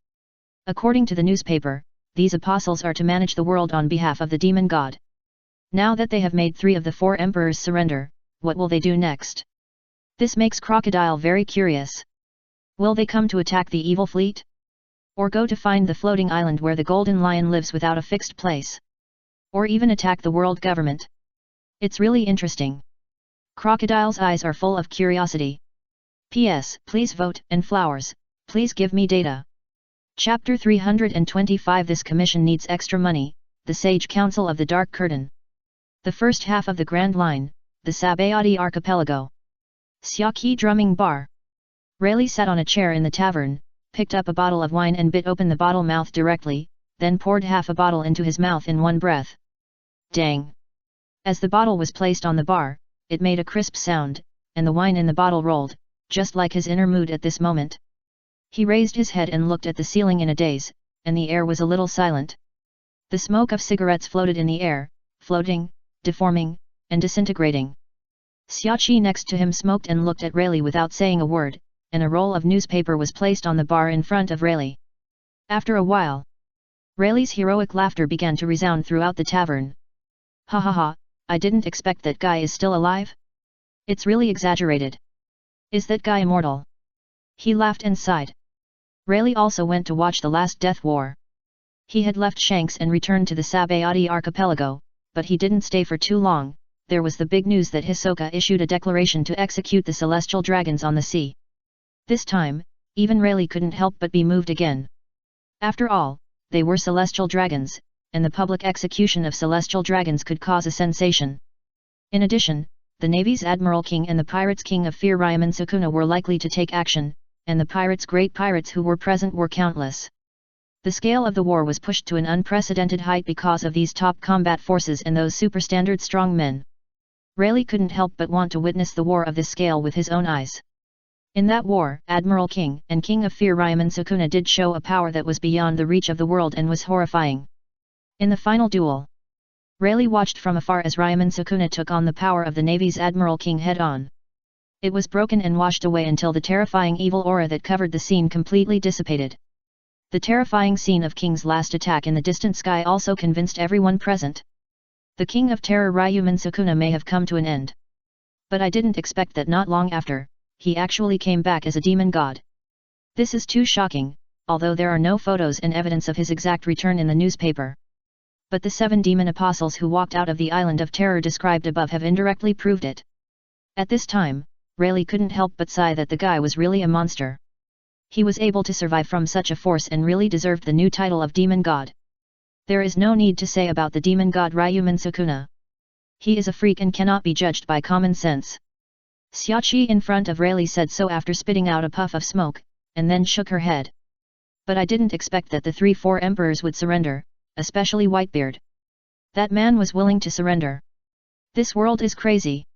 According to the newspaper, these apostles are to manage the world on behalf of the demon god. Now that they have made 3 of the 4 emperors surrender, what will they do next? This makes Crocodile very curious. Will they come to attack the evil fleet? Or go to find the floating island where the golden lion lives without a fixed place? Or even attack the world government? It's really interesting. Crocodile's eyes are full of curiosity. P.S. Please vote, and flowers, please give me data. Chapter 325 This commission needs extra money, the Sage Council of the Dark Curtain. The first half of the Grand Line, the Sabayati Archipelago. Syaki Drumming Bar. Rayleigh sat on a chair in the tavern, picked up a bottle of wine and bit open the bottle mouth directly, then poured half a bottle into his mouth in one breath. Dang! As the bottle was placed on the bar, it made a crisp sound, and the wine in the bottle rolled, just like his inner mood at this moment. He raised his head and looked at the ceiling in a daze, and the air was a little silent. The smoke of cigarettes floated in the air, floating, deforming, and disintegrating. Xiaoqi next to him smoked and looked at Rayleigh without saying a word, and a roll of newspaper was placed on the bar in front of Rayleigh. After a while, Rayleigh's heroic laughter began to resound throughout the tavern. Ha ha ha, I didn't expect that guy is still alive? It's really exaggerated. Is that guy immortal? He laughed and sighed. Rayleigh also went to watch the last death war. He had left Shanks and returned to the Sabayati archipelago, but he didn't stay for too long. There was the big news that Hisoka issued a declaration to execute the celestial dragons on the sea. This time, even Rayleigh couldn't help but be moved again. After all, they were celestial dragons, and the public execution of celestial dragons could cause a sensation. In addition, the Navy's Admiral King and the Pirates King of Fear Ryomen Sukuna were likely to take action, and the pirates' great pirates who were present were countless. The scale of the war was pushed to an unprecedented height because of these top combat forces and those superstandard strong men. Rayleigh couldn't help but want to witness the war of this scale with his own eyes. In that war, Admiral King and King of Fear Ryomen Sukuna did show a power that was beyond the reach of the world and was horrifying. In the final duel, Rayleigh watched from afar as Ryomen Sukuna took on the power of the Navy's Admiral King head-on. It was broken and washed away until the terrifying evil aura that covered the scene completely dissipated. The terrifying scene of King's last attack in the distant sky also convinced everyone present. The King of Terror Ryomen Sukuna may have come to an end. But I didn't expect that not long after, he actually came back as a demon god. This is too shocking, although there are no photos and evidence of his exact return in the newspaper. But the 7 demon apostles who walked out of the island of terror described above have indirectly proved it. At this time, Rayleigh couldn't help but sigh that the guy was really a monster. He was able to survive from such a force and really deserved the new title of demon god. There is no need to say about the demon god Ryomen Sukuna. He is a freak and cannot be judged by common sense. Xiaoqi in front of Rayleigh said so after spitting out a puff of smoke, and then shook her head. But I didn't expect that the 3-4 emperors would surrender, especially Whitebeard. That man was willing to surrender. This world is crazy.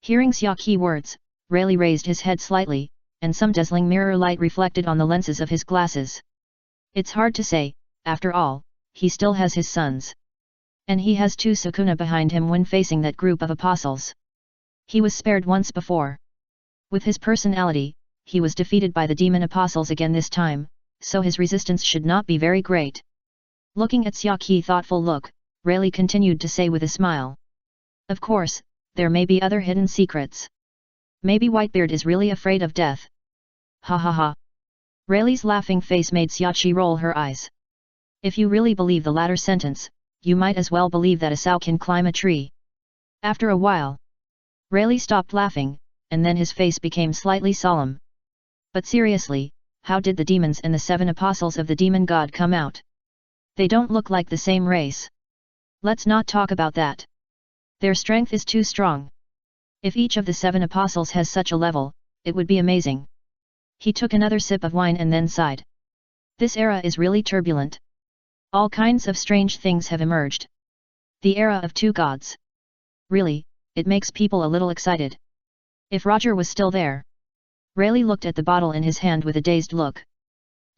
Hearing Xiaoqi's words, Rayleigh raised his head slightly, and some dazzling mirror light reflected on the lenses of his glasses. It's hard to say, after all, he still has his sons. And he has 2 Sukuna behind him when facing that group of apostles. He was spared once before. With his personality, he was defeated by the demon apostles again this time, so his resistance should not be very great. Looking at Xiaoqi's thoughtful look, Rayleigh continued to say with a smile. Of course, there may be other hidden secrets. Maybe Whitebeard is really afraid of death. Ha ha ha. Rayleigh's laughing face made Xiaoqi roll her eyes. If you really believe the latter sentence, you might as well believe that a sow can climb a tree. After a while, Rayleigh stopped laughing, and then his face became slightly solemn. But seriously, how did the demons and the 7 apostles of the demon god come out? They don't look like the same race. Let's not talk about that. Their strength is too strong. If each of the 7 apostles has such a level, it would be amazing. He took another sip of wine and then sighed. This era is really turbulent. All kinds of strange things have emerged. The era of 2 gods. Really, it makes people a little excited. If Roger was still there. Rayleigh looked at the bottle in his hand with a dazed look.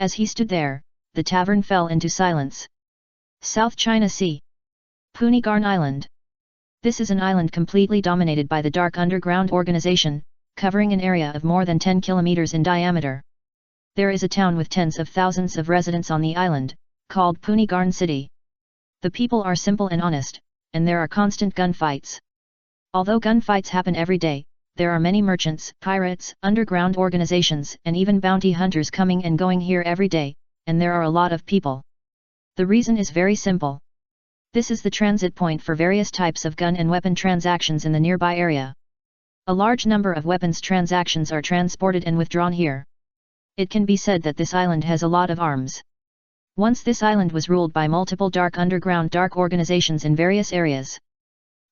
As he stood there, the tavern fell into silence. South China Sea. Punigarn Island. This is an island completely dominated by the dark underground organization, covering an area of more than 10 kilometers in diameter. There is a town with tens of thousands of residents on the island, called Punigarn City. The people are simple and honest, and there are constant gunfights. Although gunfights happen every day, there are many merchants, pirates, underground organizations, and even bounty hunters coming and going here every day, and there are a lot of people. The reason is very simple. This is the transit point for various types of gun and weapon transactions in the nearby area. A large number of weapons transactions are transported and withdrawn here. It can be said that this island has a lot of arms. Once this island was ruled by multiple underground dark organizations in various areas.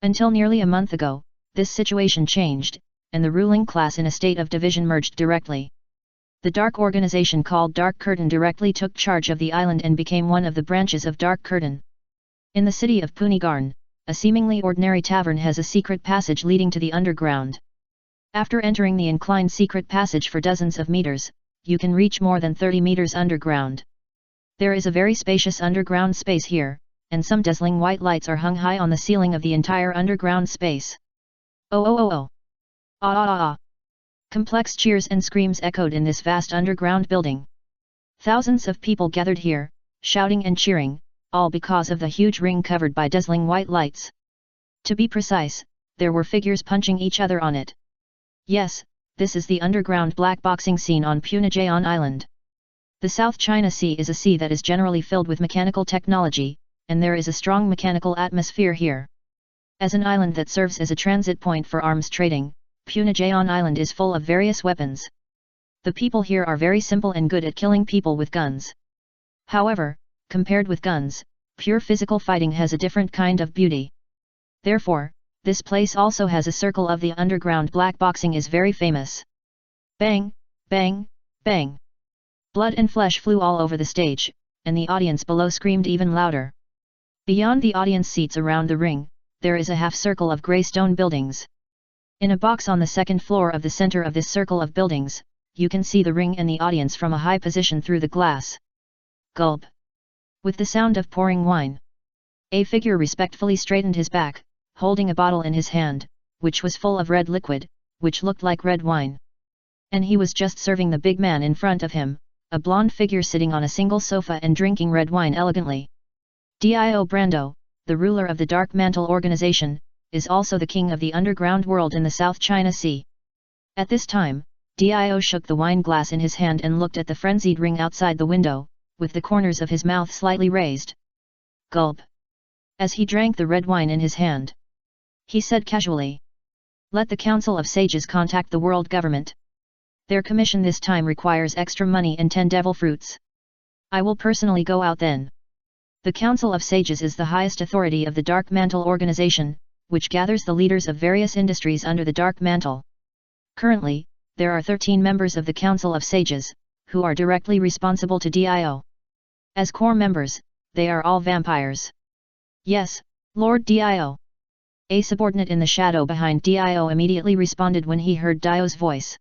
Until nearly a month ago, this situation changed, and the ruling class in a state of division merged directly. The dark organization called Dark Curtain directly took charge of the island and became one of the branches of Dark Curtain. In the city of Punigarn, a seemingly ordinary tavern has a secret passage leading to the underground. After entering the inclined secret passage for dozens of meters, you can reach more than 30 meters underground. There is a very spacious underground space here, and some dazzling white lights are hung high on the ceiling of the entire underground space. Oh oh oh oh! Ah ah ah ah! Complex cheers and screams echoed in this vast underground building. Thousands of people gathered here, shouting and cheering, all because of the huge ring covered by dazzling white lights. To be precise, there were figures punching each other on it. Yes, this is the underground black boxing scene on Punigarn Island. The South China Sea is a sea that is generally filled with mechanical technology, and there is a strong mechanical atmosphere here. As an island that serves as a transit point for arms trading, Punigarn Island is full of various weapons. The people here are very simple and good at killing people with guns. However, compared with guns, pure physical fighting has a different kind of beauty. Therefore, this place also has a circle of the underground. Black boxing is very famous. Bang, bang, bang. Blood and flesh flew all over the stage, and the audience below screamed even louder. Beyond the audience seats around the ring, there is a half-circle of grey stone buildings. In a box on the second floor of the center of this circle of buildings, you can see the ring and the audience from a high position through the glass. Gulp. With the sound of pouring wine, a figure respectfully straightened his back, holding a bottle in his hand, which was full of red liquid, which looked like red wine. And he was just serving the big man in front of him, a blonde figure sitting on a single sofa and drinking red wine elegantly. Dio Brando, the ruler of the Dark Mantle organization, is also the king of the underground world in the South China Sea. At this time, Dio shook the wine glass in his hand and looked at the frenzied ring outside the window, with the corners of his mouth slightly raised. Gulp. As he drank the red wine in his hand, he said casually, "Let the Council of Sages contact the world government. Their commission this time requires extra money and 10 devil fruits. I will personally go out then." The Council of Sages is the highest authority of the Dark Mantle organization, which gathers the leaders of various industries under the Dark Mantle. Currently, there are 13 members of the Council of Sages, who are directly responsible to Dio. As core members, they are all vampires. "Yes, Lord Dio." A subordinate in the shadow behind Dio immediately responded when he heard Dio's voice.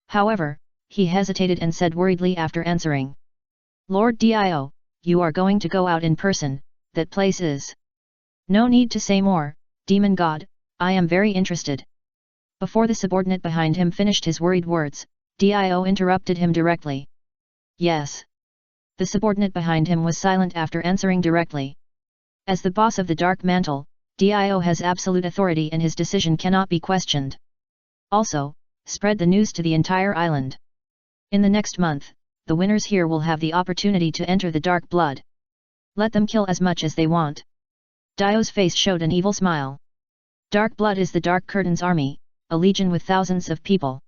However, he hesitated and said worriedly after answering, "Lord Dio, you are going to go out in person, that place is..." "No need to say more, Demon God, I am very interested." Before the subordinate behind him finished his worried words, Dio interrupted him directly. "Yes." The subordinate behind him was silent after answering directly. As the boss of the Dark Mantle, Dio has absolute authority and his decision cannot be questioned. Also, spread the news to the entire island. In the next month, the winners here will have the opportunity to enter the Dark Blood. Let them kill as much as they want. Dio's face showed an evil smile. Dark Blood is the Dark Curtain's army, a legion with thousands of people.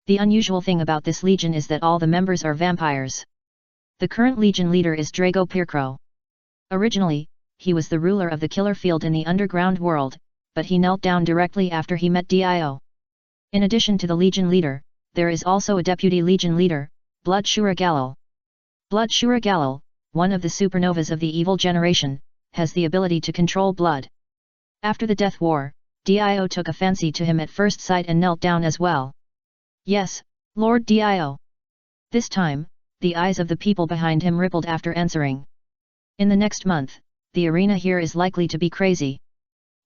The unusual thing about this legion is that all the members are vampires. The current legion leader is Drago Pircro. Originally, he was the ruler of the killer field in the underground world, but he knelt down directly after he met Dio. In addition to the legion leader, there is also a deputy legion leader, Blood Shuragalal. Blood Shuragalal, one of the supernovas of the evil generation, has the ability to control blood. After the Death War, Dio took a fancy to him at first sight and knelt down as well. "Yes, Lord Dio." This time, the eyes of the people behind him rippled after answering. In the next month, the arena here is likely to be crazy.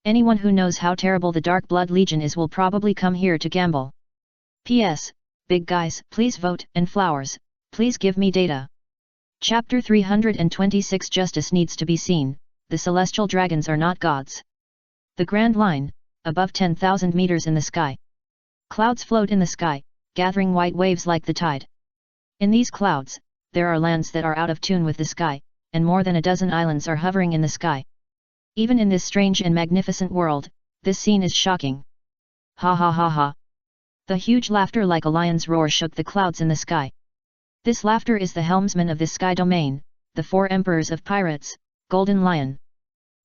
Anyone who knows how terrible the Dark Blood Legion is will probably come here to gamble. P.S. Big guys, please vote, and flowers, please give me data. Chapter 326 Justice needs to be seen, the celestial dragons are not gods. The Grand Line, above 10,000 meters in the sky. Clouds float in the sky, gathering white waves like the tide. In these clouds, there are lands that are out of tune with the sky, and more than a dozen islands are hovering in the sky. Even in this strange and magnificent world, this scene is shocking. Ha ha ha ha. The huge laughter like a lion's roar shook the clouds in the sky. This laughter is the helmsman of this sky domain, the 4 emperors of pirates, Golden Lion.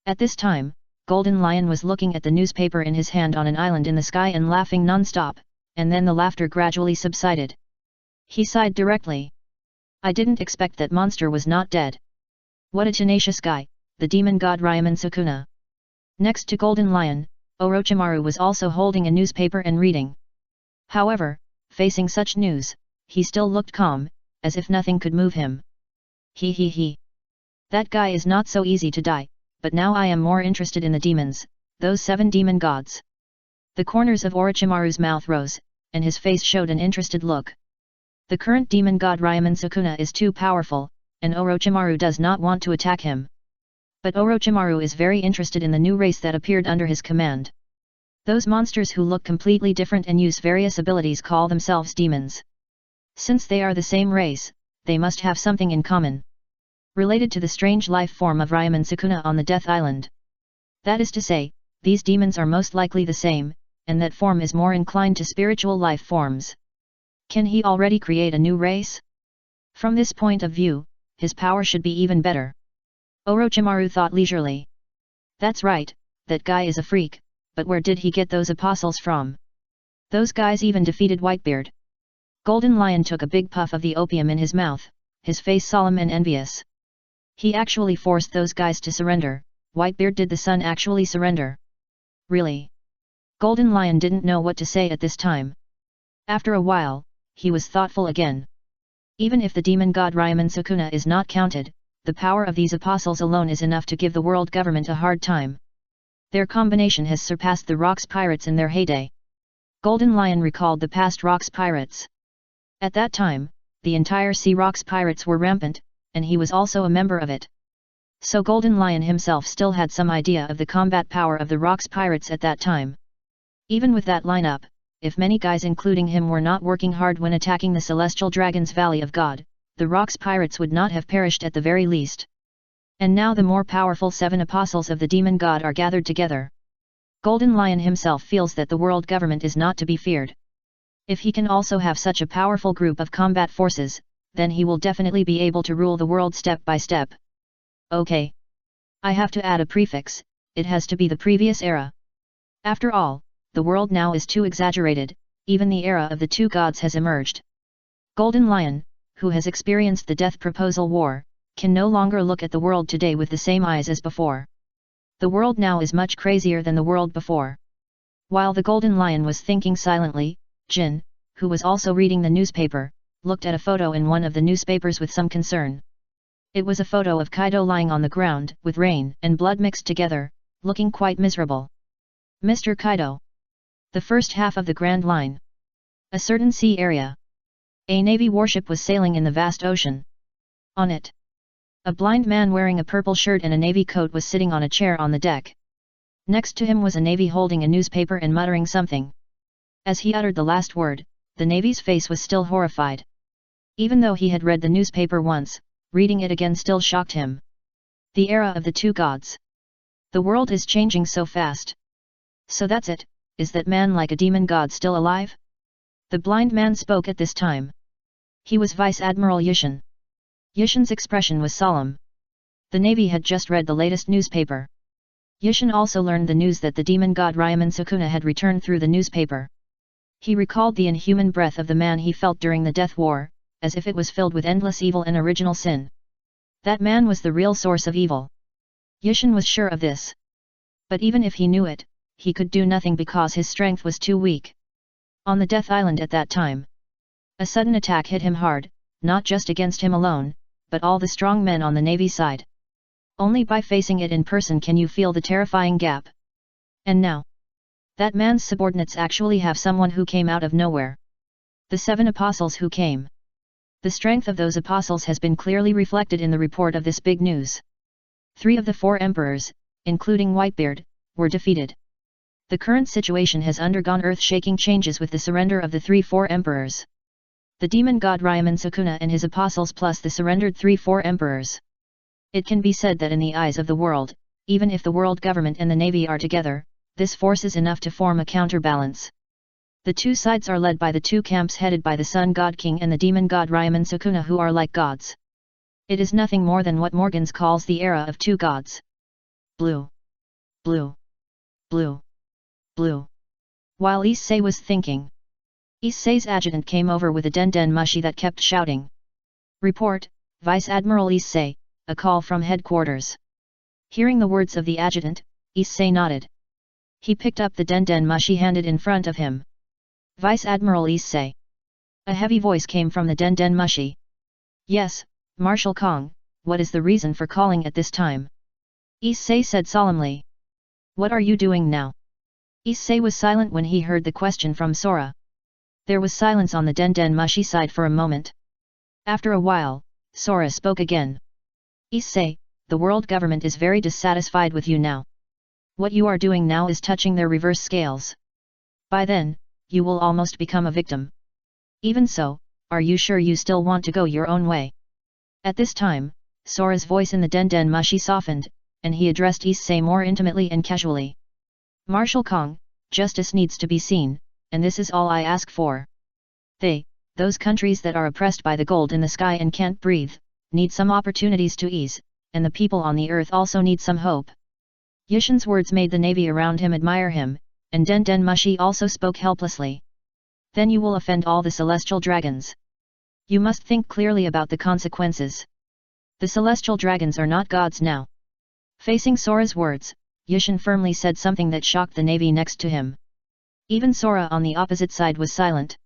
At this time, Golden Lion was looking at the newspaper in his hand on an island in the sky and laughing non-stop, and then the laughter gradually subsided. He sighed directly. "I didn't expect that monster was not dead. What a tenacious guy, the demon god Ryomen Sukuna." Next to Golden Lion, Orochimaru was also holding a newspaper and reading. However, facing such news, he still looked calm, as if nothing could move him. He. That guy is not so easy to die, but now I am more interested in the demons, those 7 demon gods. The corners of Orochimaru's mouth rose, and his face showed an interested look. The current demon god Ryomen Sukuna is too powerful, and Orochimaru does not want to attack him. But Orochimaru is very interested in the new race that appeared under his command. Those monsters who look completely different and use various abilities call themselves demons. Since they are the same race, they must have something in common. Related to the strange life form of Ryomen Sukuna on the Death Island. That is to say, these demons are most likely the same, and that form is more inclined to spiritual life forms. Can he already create a new race? From this point of view, his power should be even better. Orochimaru thought leisurely. That's right, that guy is a freak, but where did he get those apostles from? Those guys even defeated Whitebeard. Golden Lion took a big puff of the opium in his mouth, his face solemn and envious. He actually forced those guys to surrender. Whitebeard did the sun actually surrender? Really? Golden Lion didn't know what to say at this time. After a while, he was thoughtful again. Even if the demon god Ryomen Sukuna is not counted, the power of these apostles alone is enough to give the world government a hard time. Their combination has surpassed the Rocks pirates in their heyday. Golden Lion recalled the past Rocks pirates. At that time, the entire Sea Rocks pirates were rampant, and he was also a member of it. So Golden Lion himself still had some idea of the combat power of the Rocks pirates at that time. Even with that lineup, if many guys including him were not working hard when attacking the Celestial Dragon's Valley of God, the Rocks pirates would not have perished at the very least. And now the more powerful 7 apostles of the demon god are gathered together. Golden Lion himself feels that the world government is not to be feared. If he can also have such a powerful group of combat forces, then he will definitely be able to rule the world step by step. Okay. I have to add a prefix, it has to be the previous era. After all, the world now is too exaggerated, even the era of the 2 gods has emerged. Golden Lion, who has experienced the death proposal war, can no longer look at the world today with the same eyes as before. The world now is much crazier than the world before. While the Golden Lion was thinking silently, Jin, who was also reading the newspaper, looked at a photo in one of the newspapers with some concern. It was a photo of Kaido lying on the ground, with rain and blood mixed together, looking quite miserable. Mr. Kaido. The first half of the Grand Line. A certain sea area. A navy warship was sailing in the vast ocean. On it, a blind man wearing a purple shirt and a navy coat was sitting on a chair on the deck. Next to him was a navy holding a newspaper and muttering something. As he uttered the last word, the navy's face was still horrified. Even though he had read the newspaper once, reading it again still shocked him. The era of the 2 gods. The world is changing so fast. So that's it, is that man like a demon god still alive? The blind man spoke at this time. He was Vice Admiral Yushin. Yushin's expression was solemn. The Navy had just read the latest newspaper. Yushin also learned the news that the demon god Ryomen Sukuna had returned through the newspaper. He recalled the inhuman breath of the man he felt during the Death War, as if it was filled with endless evil and original sin. That man was the real source of evil. Yushin was sure of this. But even if he knew it, he could do nothing because his strength was too weak. On the Death Island at that time, a sudden attack hit him hard, not just against him alone, but all the strong men on the Navy side. Only by facing it in person can you feel the terrifying gap. And now, that man's subordinates actually have someone who came out of nowhere. The 7 apostles who came. The strength of those apostles has been clearly reflected in the report of this big news. 3 of the 4 emperors, including Whitebeard, were defeated. The current situation has undergone earth-shaking changes with the surrender of the 3-4 emperors. The demon god Ryomen Sukuna and his apostles plus the surrendered 3-4 emperors. It can be said that in the eyes of the world, even if the world government and the navy are together, this force is enough to form a counterbalance. The 2 sides are led by the 2 camps headed by the Sun God King and the demon god Ryomen Sukuna, who are like gods. It is nothing more than what Morgans calls the era of 2 gods. Blue. Blue. Blue. Blue. While Issei was thinking, Issei's adjutant came over with a den mushi that kept shouting. Report, Vice Admiral Issei, a call from headquarters. Hearing the words of the adjutant, Issei nodded. He picked up the den mushi handed in front of him. Vice Admiral Issei. A heavy voice came from the den mushi. Yes, Marshal Kong, what is the reason for calling at this time? Issei said solemnly. What are you doing now? Issei was silent when he heard the question from Sora. There was silence on the den mushi side for a moment. After a while, Sora spoke again. Issei, the world government is very dissatisfied with you now. What you are doing now is touching their reverse scales. By then, you will almost become a victim. Even so, are you sure you still want to go your own way? At this time, Sora's voice in the den mushi softened, and he addressed Issei more intimately and casually. Marshal Kong, justice needs to be seen, and this is all I ask for. Those countries that are oppressed by the gold in the sky and can't breathe, need some opportunities to ease, and the people on the earth also need some hope. Yushin's words made the navy around him admire him, and Den Den Mushi also spoke helplessly. Then you will offend all the celestial dragons. You must think clearly about the consequences. The celestial dragons are not gods now. Facing Sora's words, Yushin firmly said something that shocked the navy next to him. Even Sora on the opposite side was silent.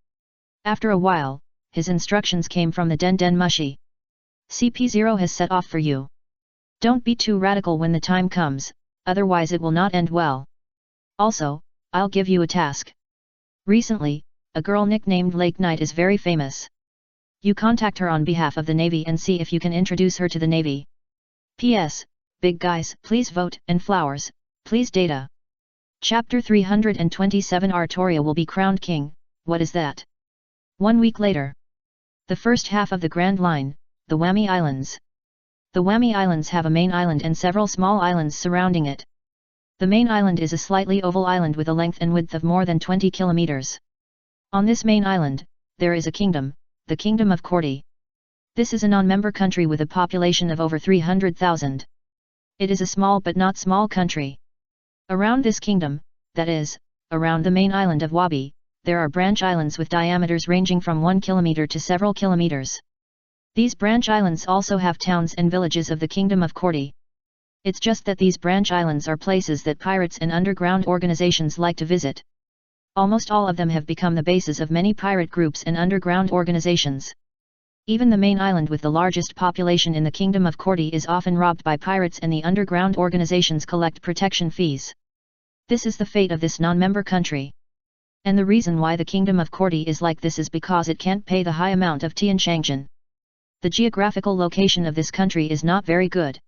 After a while, his instructions came from the Den Den Mushi. CP0 has set off for you. Don't be too radical when the time comes, otherwise it will not end well. Also, I'll give you a task. Recently, a girl nicknamed Lake Knight is very famous. You contact her on behalf of the Navy and see if you can introduce her to the Navy. P.S. Big guys, please vote, and flowers, please data. Chapter 327 Artoria will be crowned king, what is that? 1 week later. The first half of the Grand Line, the Wami Islands. The Wami Islands have a main island and several small islands surrounding it. The main island is a slightly oval island with a length and width of more than 20 kilometers. On this main island, there is a kingdom, the Kingdom of Korti. This is a non-member country with a population of over 300,000. It is a small but not small country. Around this kingdom, that is, around the main island of Wabi, there are branch islands with diameters ranging from 1 kilometer to several kilometers. These branch islands also have towns and villages of the Kingdom of Korti. It's just that these branch islands are places that pirates and underground organizations like to visit. Almost all of them have become the bases of many pirate groups and underground organizations. Even the main island with the largest population in the Kingdom of Korti is often robbed by pirates and the underground organizations collect protection fees. This is the fate of this non-member country. And the reason why the Kingdom of Korti is like this is because it can't pay the high amount of Tianchangjian. The geographical location of this country is not very good.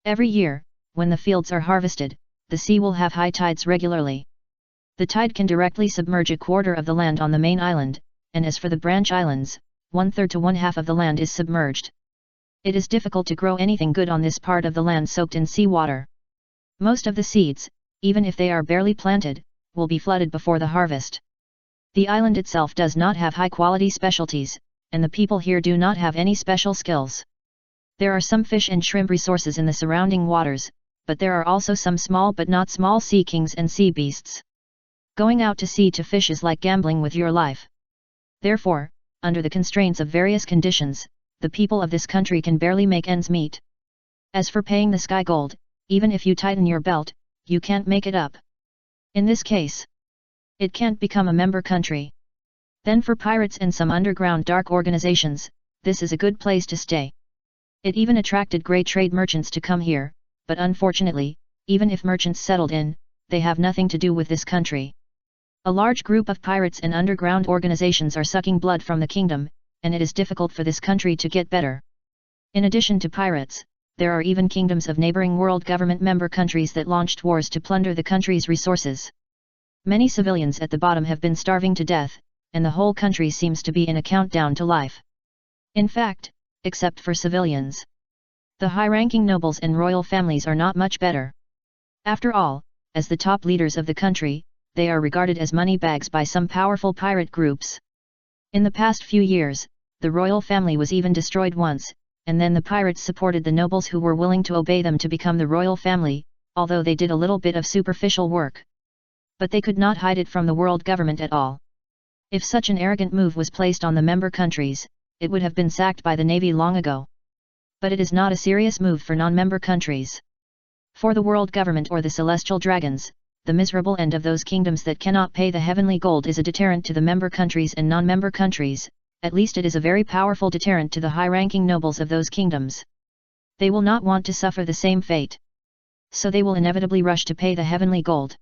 Every year, when the fields are harvested, the sea will have high tides regularly. The tide can directly submerge a quarter of the land on the main island, and as for the branch islands, 1/3 to 1/2 of the land is submerged. It is difficult to grow anything good on this part of the land soaked in seawater. Most of the seeds, even if they are barely planted, will be flooded before the harvest. The island itself does not have high-quality specialties, and the people here do not have any special skills. There are some fish and shrimp resources in the surrounding waters, but there are also some small but not small sea kings and sea beasts. Going out to sea to fish is like gambling with your life. Therefore, under the constraints of various conditions, the people of this country can barely make ends meet. As for paying the sky gold, even if you tighten your belt, you can't make it up. In this case, it can't become a member country. Then for pirates and some underground dark organizations, this is a good place to stay. It even attracted great trade merchants to come here, but unfortunately, even if merchants settled in, they have nothing to do with this country. A large group of pirates and underground organizations are sucking blood from the kingdom, and it is difficult for this country to get better. In addition to pirates, there are even kingdoms of neighboring world government member countries that launched wars to plunder the country's resources. Many civilians at the bottom have been starving to death, and the whole country seems to be in a countdown to life. In fact, except for civilians, the high-ranking nobles and royal families are not much better. After all, as the top leaders of the country, they are regarded as money bags by some powerful pirate groups. In the past few years, the royal family was even destroyed once, and then the pirates supported the nobles who were willing to obey them to become the royal family, although they did a little bit of superficial work. But they could not hide it from the world government at all. If such an arrogant move was placed on the member countries, it would have been sacked by the navy long ago. But it is not a serious move for non-member countries. For the world government or the celestial dragons, the miserable end of those kingdoms that cannot pay the heavenly gold is a deterrent to the member countries and non-member countries. At least it is a very powerful deterrent to the high-ranking nobles of those kingdoms. They will not want to suffer the same fate. So they will inevitably rush to pay the heavenly gold.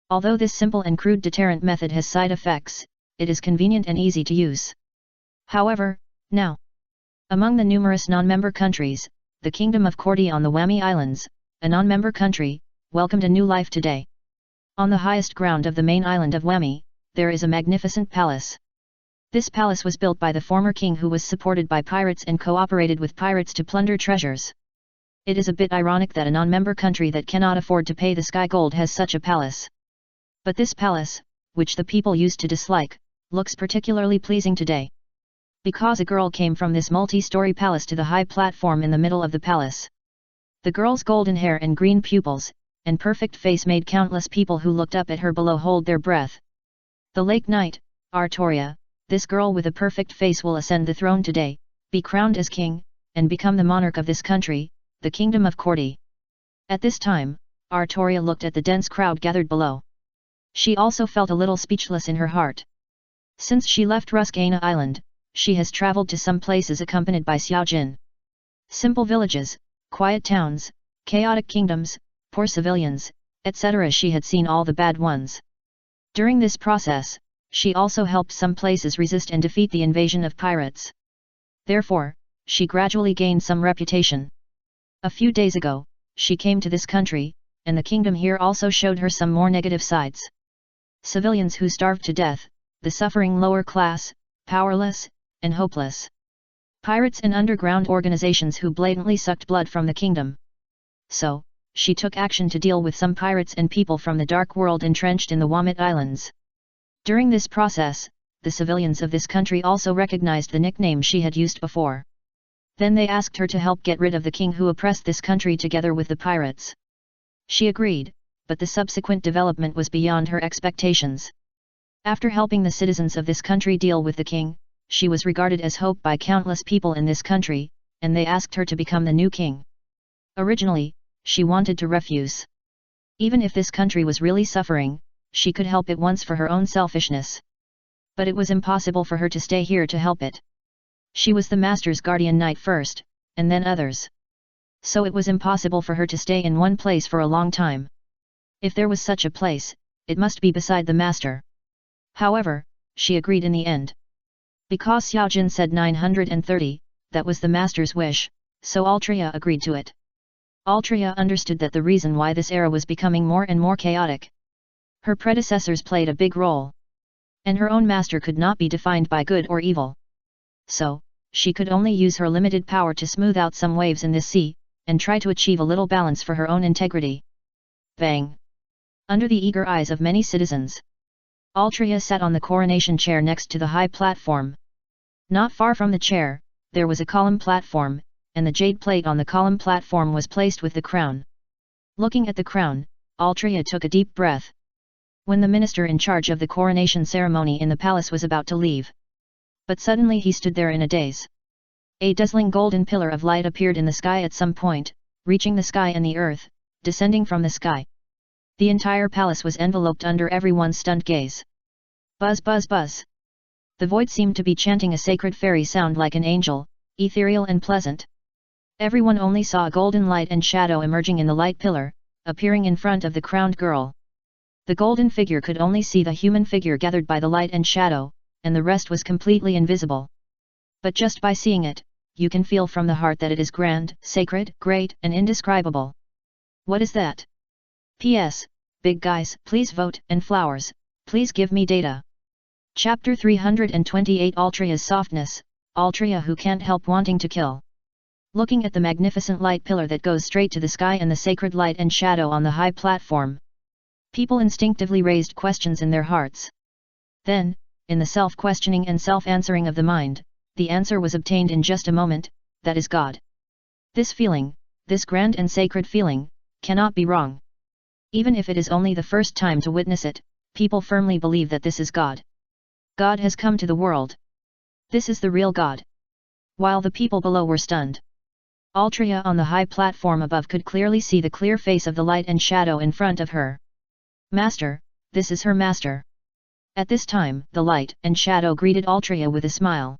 Although this simple and crude deterrent method has side effects, it is convenient and easy to use. However, now, among the numerous non-member countries, the Kingdom of Korti on the Wami Islands, a non-member country, welcomed a new life today. On the highest ground of the main island of Wami, there is a magnificent palace. This palace was built by the former king who was supported by pirates and cooperated with pirates to plunder treasures. It is a bit ironic that a non-member country that cannot afford to pay the sky gold has such a palace. But this palace, which the people used to dislike, looks particularly pleasing today. Because a girl came from this multi-story palace to the high platform in the middle of the palace. The girl's golden hair and green pupils, and perfect face made countless people who looked up at her below hold their breath. The Lake Knight, Artoria, this girl with a perfect face will ascend the throne today, be crowned as king, and become the monarch of this country, the kingdom of Korti. At this time, Artoria looked at the dense crowd gathered below. She also felt a little speechless in her heart. Since she left Ruskana Island, she has traveled to some places accompanied by Xiaojin. Simple villages, quiet towns, chaotic kingdoms, poor civilians, etc. She had seen all the bad ones. During this process, she also helped some places resist and defeat the invasion of pirates. Therefore, she gradually gained some reputation. A few days ago, she came to this country, and the kingdom here also showed her some more negative sides. Civilians who starved to death, the suffering lower class, powerless, and hopeless. Pirates and underground organizations who blatantly sucked blood from the kingdom. So, she took action to deal with some pirates and people from the dark world entrenched in the Wamut Islands. During this process, the civilians of this country also recognized the nickname she had used before. Then they asked her to help get rid of the king who oppressed this country together with the pirates. She agreed, but the subsequent development was beyond her expectations. After helping the citizens of this country deal with the king, she was regarded as hope by countless people in this country, and they asked her to become the new king. Originally, she wanted to refuse. Even if this country was really suffering, she could help it once for her own selfishness. But it was impossible for her to stay here to help it. She was the master's guardian knight first, and then others. So it was impossible for her to stay in one place for a long time. If there was such a place, it must be beside the master. However, she agreed in the end. Because Xiaojin said 930, that was the master's wish, so Altria agreed to it. Altria understood that the reason why this era was becoming more and more chaotic. Her predecessors played a big role. And her own master could not be defined by good or evil. So, she could only use her limited power to smooth out some waves in this sea, and try to achieve a little balance for her own integrity. Bang! Under the eager eyes of many citizens, Altria sat on the coronation chair next to the high platform. Not far from the chair, there was a column platform, and the jade plate on the column platform was placed with the crown. Looking at the crown, Altria took a deep breath. When the minister in charge of the coronation ceremony in the palace was about to leave. But suddenly he stood there in a daze. A dazzling golden pillar of light appeared in the sky at some point, reaching the sky and the earth, descending from the sky. The entire palace was enveloped under everyone's stunned gaze. Buzz buzz buzz. The void seemed to be chanting a sacred fairy sound like an angel, ethereal and pleasant. Everyone only saw a golden light and shadow emerging in the light pillar, appearing in front of the crowned girl. The golden figure could only see the human figure gathered by the light and shadow, and the rest was completely invisible. But just by seeing it, you can feel from the heart that it is grand, sacred, great, and indescribable. What is that? P.S. Big guys, please vote, and flowers, please give me data. Chapter 328 Altria's Softness, Altria who can't help wanting to kill. Looking at the magnificent light pillar that goes straight to the sky and the sacred light and shadow on the high platform. People instinctively raised questions in their hearts. Then, in the self-questioning and self-answering of the mind, the answer was obtained in just a moment, that is God. This feeling, this grand and sacred feeling, cannot be wrong. Even if it is only the first time to witness it, people firmly believe that this is God. God has come to the world. This is the real God. While the people below were stunned. Altria on the high platform above could clearly see the clear face of the light and shadow in front of her. Master, this is her master. At this time, the light and shadow greeted Altria with a smile.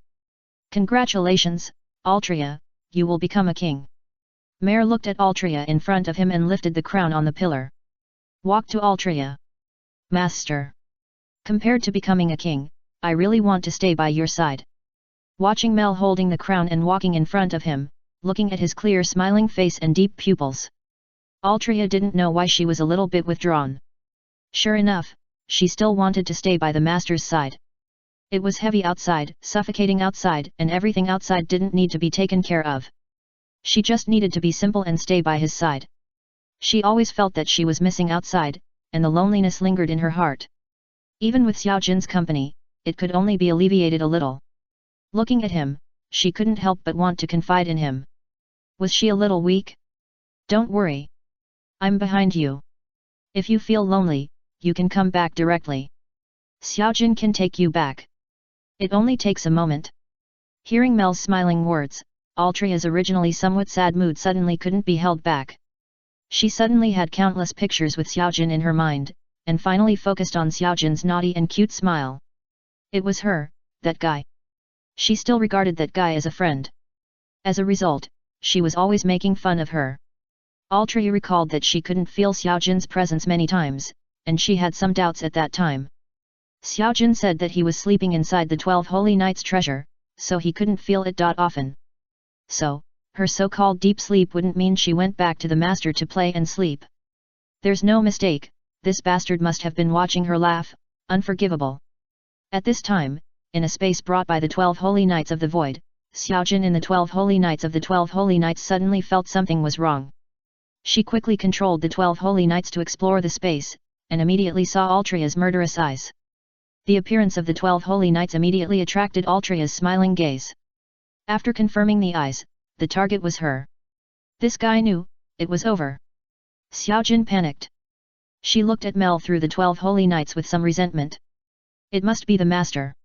Congratulations, Altria, you will become a king. Mare looked at Altria in front of him and lifted the crown on the pillar. Walk to Altria. Master. Compared to becoming a king, I really want to stay by your side. Watching Mel holding the crown and walking in front of him, looking at his clear smiling face and deep pupils. Altria didn't know why she was a little bit withdrawn. Sure enough, she still wanted to stay by the master's side. It was heavy outside, suffocating outside, and everything outside didn't need to be taken care of. She just needed to be simple and stay by his side. She always felt that she was missing outside, and the loneliness lingered in her heart. Even with Xiaojin's company, it could only be alleviated a little. Looking at him, she couldn't help but want to confide in him. Was she a little weak? Don't worry. I'm behind you. If you feel lonely, you can come back directly. Xiaojin can take you back. It only takes a moment. Hearing Mel's smiling words, Altria's originally somewhat sad mood suddenly couldn't be held back. She suddenly had countless pictures with Xiaojin in her mind, and finally focused on Xiaojin's naughty and cute smile. It was her, that guy. She still regarded that guy as a friend. As a result, she was always making fun of her. Altria recalled that she couldn't feel Xiaojin's presence many times, and she had some doubts at that time. Xiaojin said that he was sleeping inside the 12 Holy Knights treasure, so he couldn't feel it often. So, her so-called deep sleep wouldn't mean she went back to the master to play and sleep. There's no mistake, this bastard must have been watching her laugh, unforgivable. At this time, in a space brought by the 12 Holy Knights of the Void, Xiaojin in the 12 Holy Knights of the 12 Holy Knights suddenly felt something was wrong. She quickly controlled the 12 Holy Knights to explore the space, and immediately saw Altria's murderous eyes. The appearance of the 12 Holy Knights immediately attracted Altria's smiling gaze. After confirming the eyes, the target was her. This guy knew, it was over. Xiaojin panicked. She looked at Mel through the 12 Holy Knights with some resentment. It must be the master.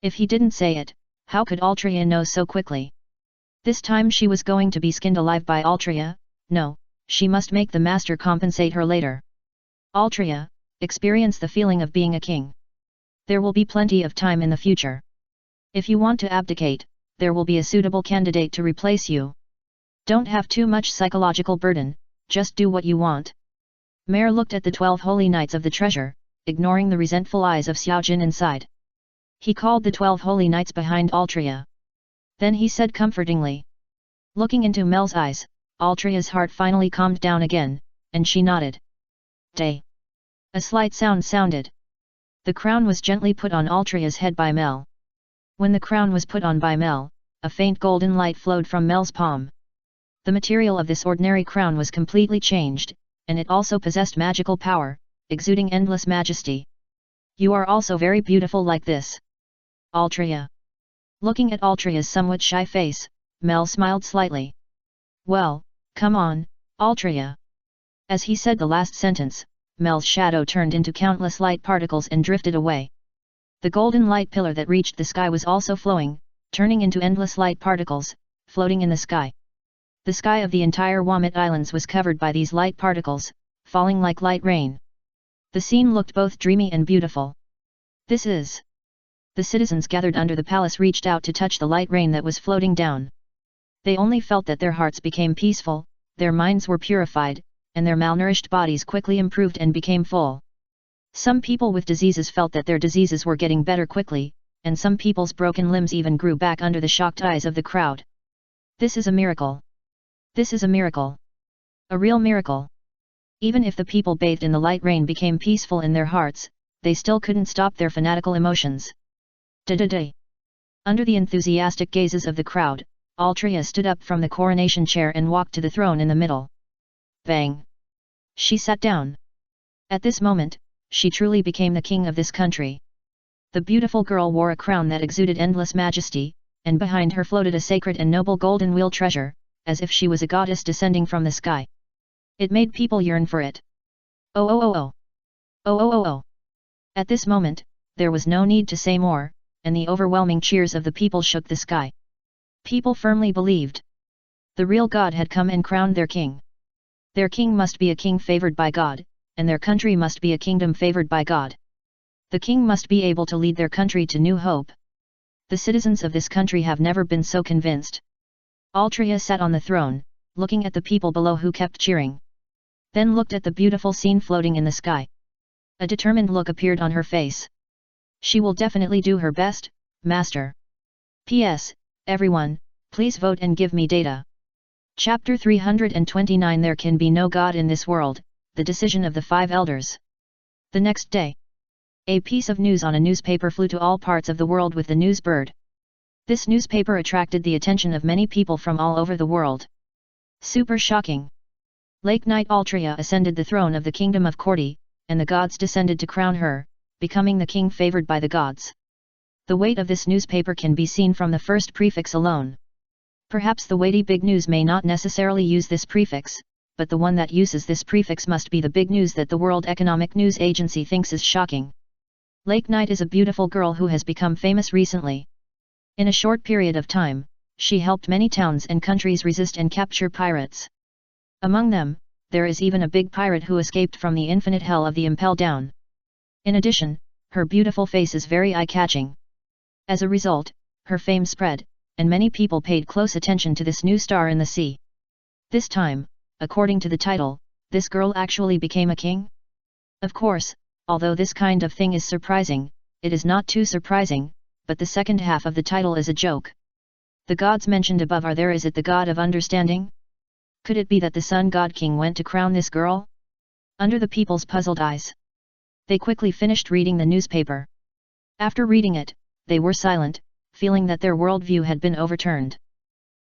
If he didn't say it, how could Altria know so quickly? This time she was going to be skinned alive by Altria. No, she must make the master compensate her later. Altria, experience the feeling of being a king. There will be plenty of time in the future. If you want to abdicate, there will be a suitable candidate to replace you. Don't have too much psychological burden, just do what you want. Mare looked at the 12 Holy Knights of the treasure, ignoring the resentful eyes of Xiaojin inside. He called the 12 Holy Knights behind Altria. Then he said comfortingly. Looking into Mel's eyes, Altria's heart finally calmed down again, and she nodded. Day. A slight sound sounded. The crown was gently put on Altria's head by Mel. When the crown was put on by Mel, a faint golden light flowed from Mel's palm. The material of this ordinary crown was completely changed, and it also possessed magical power, exuding endless majesty. You are also very beautiful like this. Altria. Looking at Altria's somewhat shy face, Mel smiled slightly. Well, come on, Altria. As he said the last sentence, Mel's shadow turned into countless light particles and drifted away. The golden light pillar that reached the sky was also flowing, turning into endless light particles, floating in the sky. The sky of the entire Wamut Islands was covered by these light particles, falling like light rain. The scene looked both dreamy and beautiful. This is... The citizens gathered under the palace reached out to touch the light rain that was floating down. They only felt that their hearts became peaceful, their minds were purified, and their malnourished bodies quickly improved and became full. Some people with diseases felt that their diseases were getting better quickly, and some people's broken limbs even grew back under the shocked eyes of the crowd. This is a miracle. This is a miracle. A real miracle. Even if the people bathed in the light rain became peaceful in their hearts, they still couldn't stop their fanatical emotions. Da-da-da. Under the enthusiastic gazes of the crowd, Altria stood up from the coronation chair and walked to the throne in the middle. Bang! She sat down. At this moment, she truly became the king of this country. The beautiful girl wore a crown that exuded endless majesty, and behind her floated a sacred and noble golden wheel treasure, as if she was a goddess descending from the sky. It made people yearn for it. Oh oh oh oh! Oh oh oh oh! At this moment, there was no need to say more, and the overwhelming cheers of the people shook the sky. People firmly believed. The real God had come and crowned their king. Their king must be a king favored by God, and their country must be a kingdom favored by God. The king must be able to lead their country to new hope. The citizens of this country have never been so convinced. Altria sat on the throne, looking at the people below who kept cheering. Then looked at the beautiful scene floating in the sky. A determined look appeared on her face. She will definitely do her best, Master. P.S. Everyone, please vote and give me data. Chapter 329 There can be no God in this world, the decision of the 5 elders. The next day. A piece of news on a newspaper flew to all parts of the world with the news bird. This newspaper attracted the attention of many people from all over the world. Super shocking. Lake Knight Altria ascended the throne of the kingdom of Korti, and the gods descended to crown her, becoming the king favored by the gods. The weight of this newspaper can be seen from the first prefix alone. Perhaps the weighty big news may not necessarily use this prefix, but the one that uses this prefix must be the big news that the World Economic News Agency thinks is shocking. Lake Knight is a beautiful girl who has become famous recently. In a short period of time, she helped many towns and countries resist and capture pirates. Among them, there is even a big pirate who escaped from the infinite hell of the Impel Down. In addition, her beautiful face is very eye-catching. As a result, her fame spread, and many people paid close attention to this new star in the sea. This time, according to the title, this girl actually became a king? Of course, although this kind of thing is surprising, it is not too surprising, but the second half of the title is a joke. The gods mentioned above are there. Is it the god of understanding? Could it be that the sun god king went to crown this girl? Under the people's puzzled eyes, they quickly finished reading the newspaper. After reading it, they were silent, feeling that their worldview had been overturned.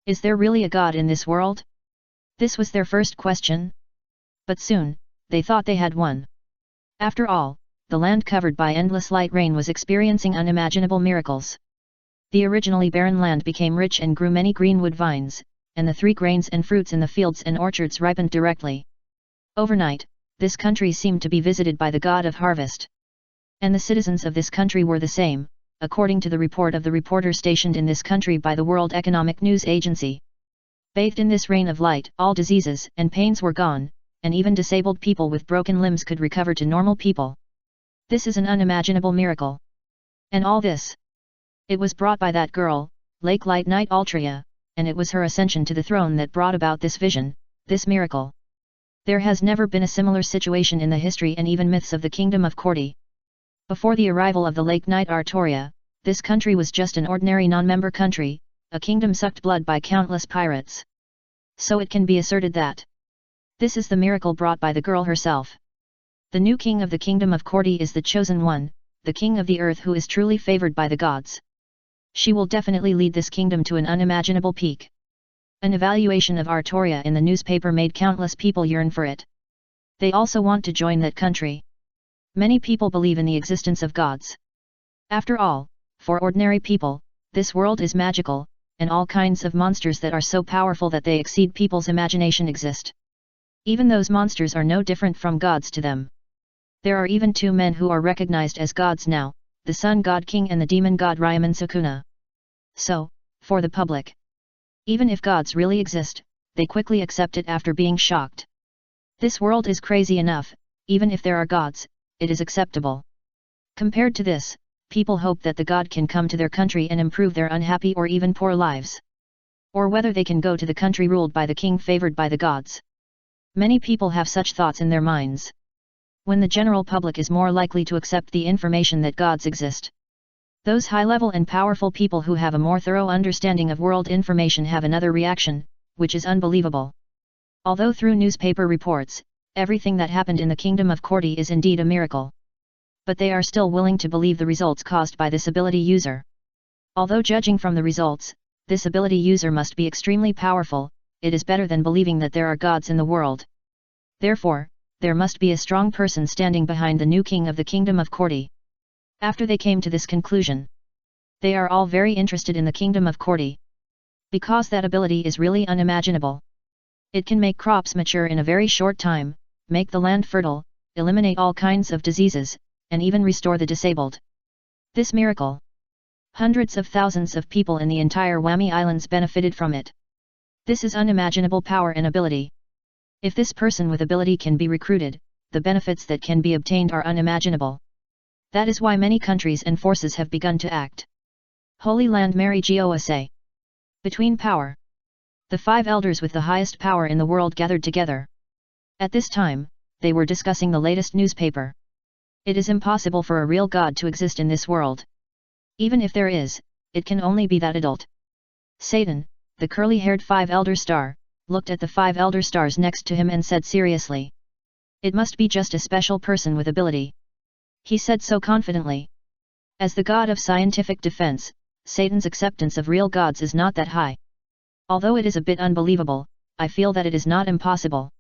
Is there really a god in this world? This was their first question. But soon, they thought they had one. After all, the land covered by endless light rain was experiencing unimaginable miracles. The originally barren land became rich and grew many greenwood vines, and the 3 grains and fruits in the fields and orchards ripened directly. Overnight, this country seemed to be visited by the god of harvest. And the citizens of this country were the same, according to the report of the reporter stationed in this country by the World Economic News Agency. Bathed in this rain of light, all diseases and pains were gone, and even disabled people with broken limbs could recover to normal people. This is an unimaginable miracle. And all this, it was brought by that girl, Lake Light Knight Altria, and it was her ascension to the throne that brought about this vision, this miracle. There has never been a similar situation in the history and even myths of the Kingdom of Korti. Before the arrival of the Lake Knight Artoria, this country was just an ordinary non-member country, a kingdom sucked blood by countless pirates. So it can be asserted that this is the miracle brought by the girl herself. The new king of the Kingdom of Korti is the chosen one, the king of the earth who is truly favored by the gods. She will definitely lead this kingdom to an unimaginable peak. An evaluation of Artoria in the newspaper made countless people yearn for it. They also want to join that country. Many people believe in the existence of gods. After all, for ordinary people, this world is magical, and all kinds of monsters that are so powerful that they exceed people's imagination exist. Even those monsters are no different from gods to them. There are even 2 men who are recognized as gods now, the sun god king and the demon god Ryomen Sukuna. So, for the public, even if gods really exist, they quickly accept it after being shocked. This world is crazy enough, even if there are gods, it is acceptable. Compared to this, people hope that the god can come to their country and improve their unhappy or even poor lives. Or whether they can go to the country ruled by the king favored by the gods. Many people have such thoughts in their minds. When the general public is more likely to accept the information that gods exist. Those high-level and powerful people who have a more thorough understanding of world information have another reaction, which is unbelievable. Although through newspaper reports, everything that happened in the Kingdom of Korti is indeed a miracle. But they are still willing to believe the results caused by this ability user. Although judging from the results, this ability user must be extremely powerful, it is better than believing that there are gods in the world. Therefore, there must be a strong person standing behind the new king of the Kingdom of Korti. After they came to this conclusion, they are all very interested in the Kingdom of Korti. Because that ability is really unimaginable. It can make crops mature in a very short time, make the land fertile, eliminate all kinds of diseases, and even restore the disabled. This miracle. Hundreds of thousands of people in the entire Wami Islands benefited from it. This is unimaginable power and ability. If this person with ability can be recruited, the benefits that can be obtained are unimaginable. That is why many countries and forces have begun to act. Holy Land Mary Gosa. Between power. The 5 elders with the highest power in the world gathered together. At this time, they were discussing the latest newspaper. It is impossible for a real god to exist in this world. Even if there is, it can only be that adult. Satan, the curly-haired 5 elder star, looked at the 5 elder stars next to him and said seriously. It must be just a special person with ability. He said so confidently. As the god of scientific defense, Satan's acceptance of real gods is not that high. Although it is a bit unbelievable, I feel that it is not impossible.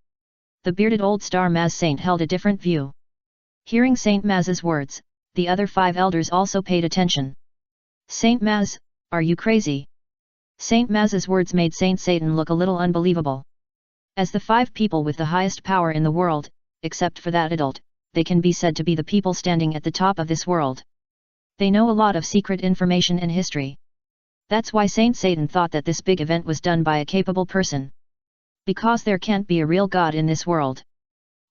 The bearded old star Maz Saint held a different view. Hearing Saint Maz's words, the other 5 elders also paid attention. Saint Maz, are you crazy? Saint Maz's words made Saint Satan look a little unbelievable. As the 5 people with the highest power in the world, except for that adult, they can be said to be the people standing at the top of this world. They know a lot of secret information and history. That's why Saint Satan thought that this big event was done by a capable person. Because there can't be a real god in this world.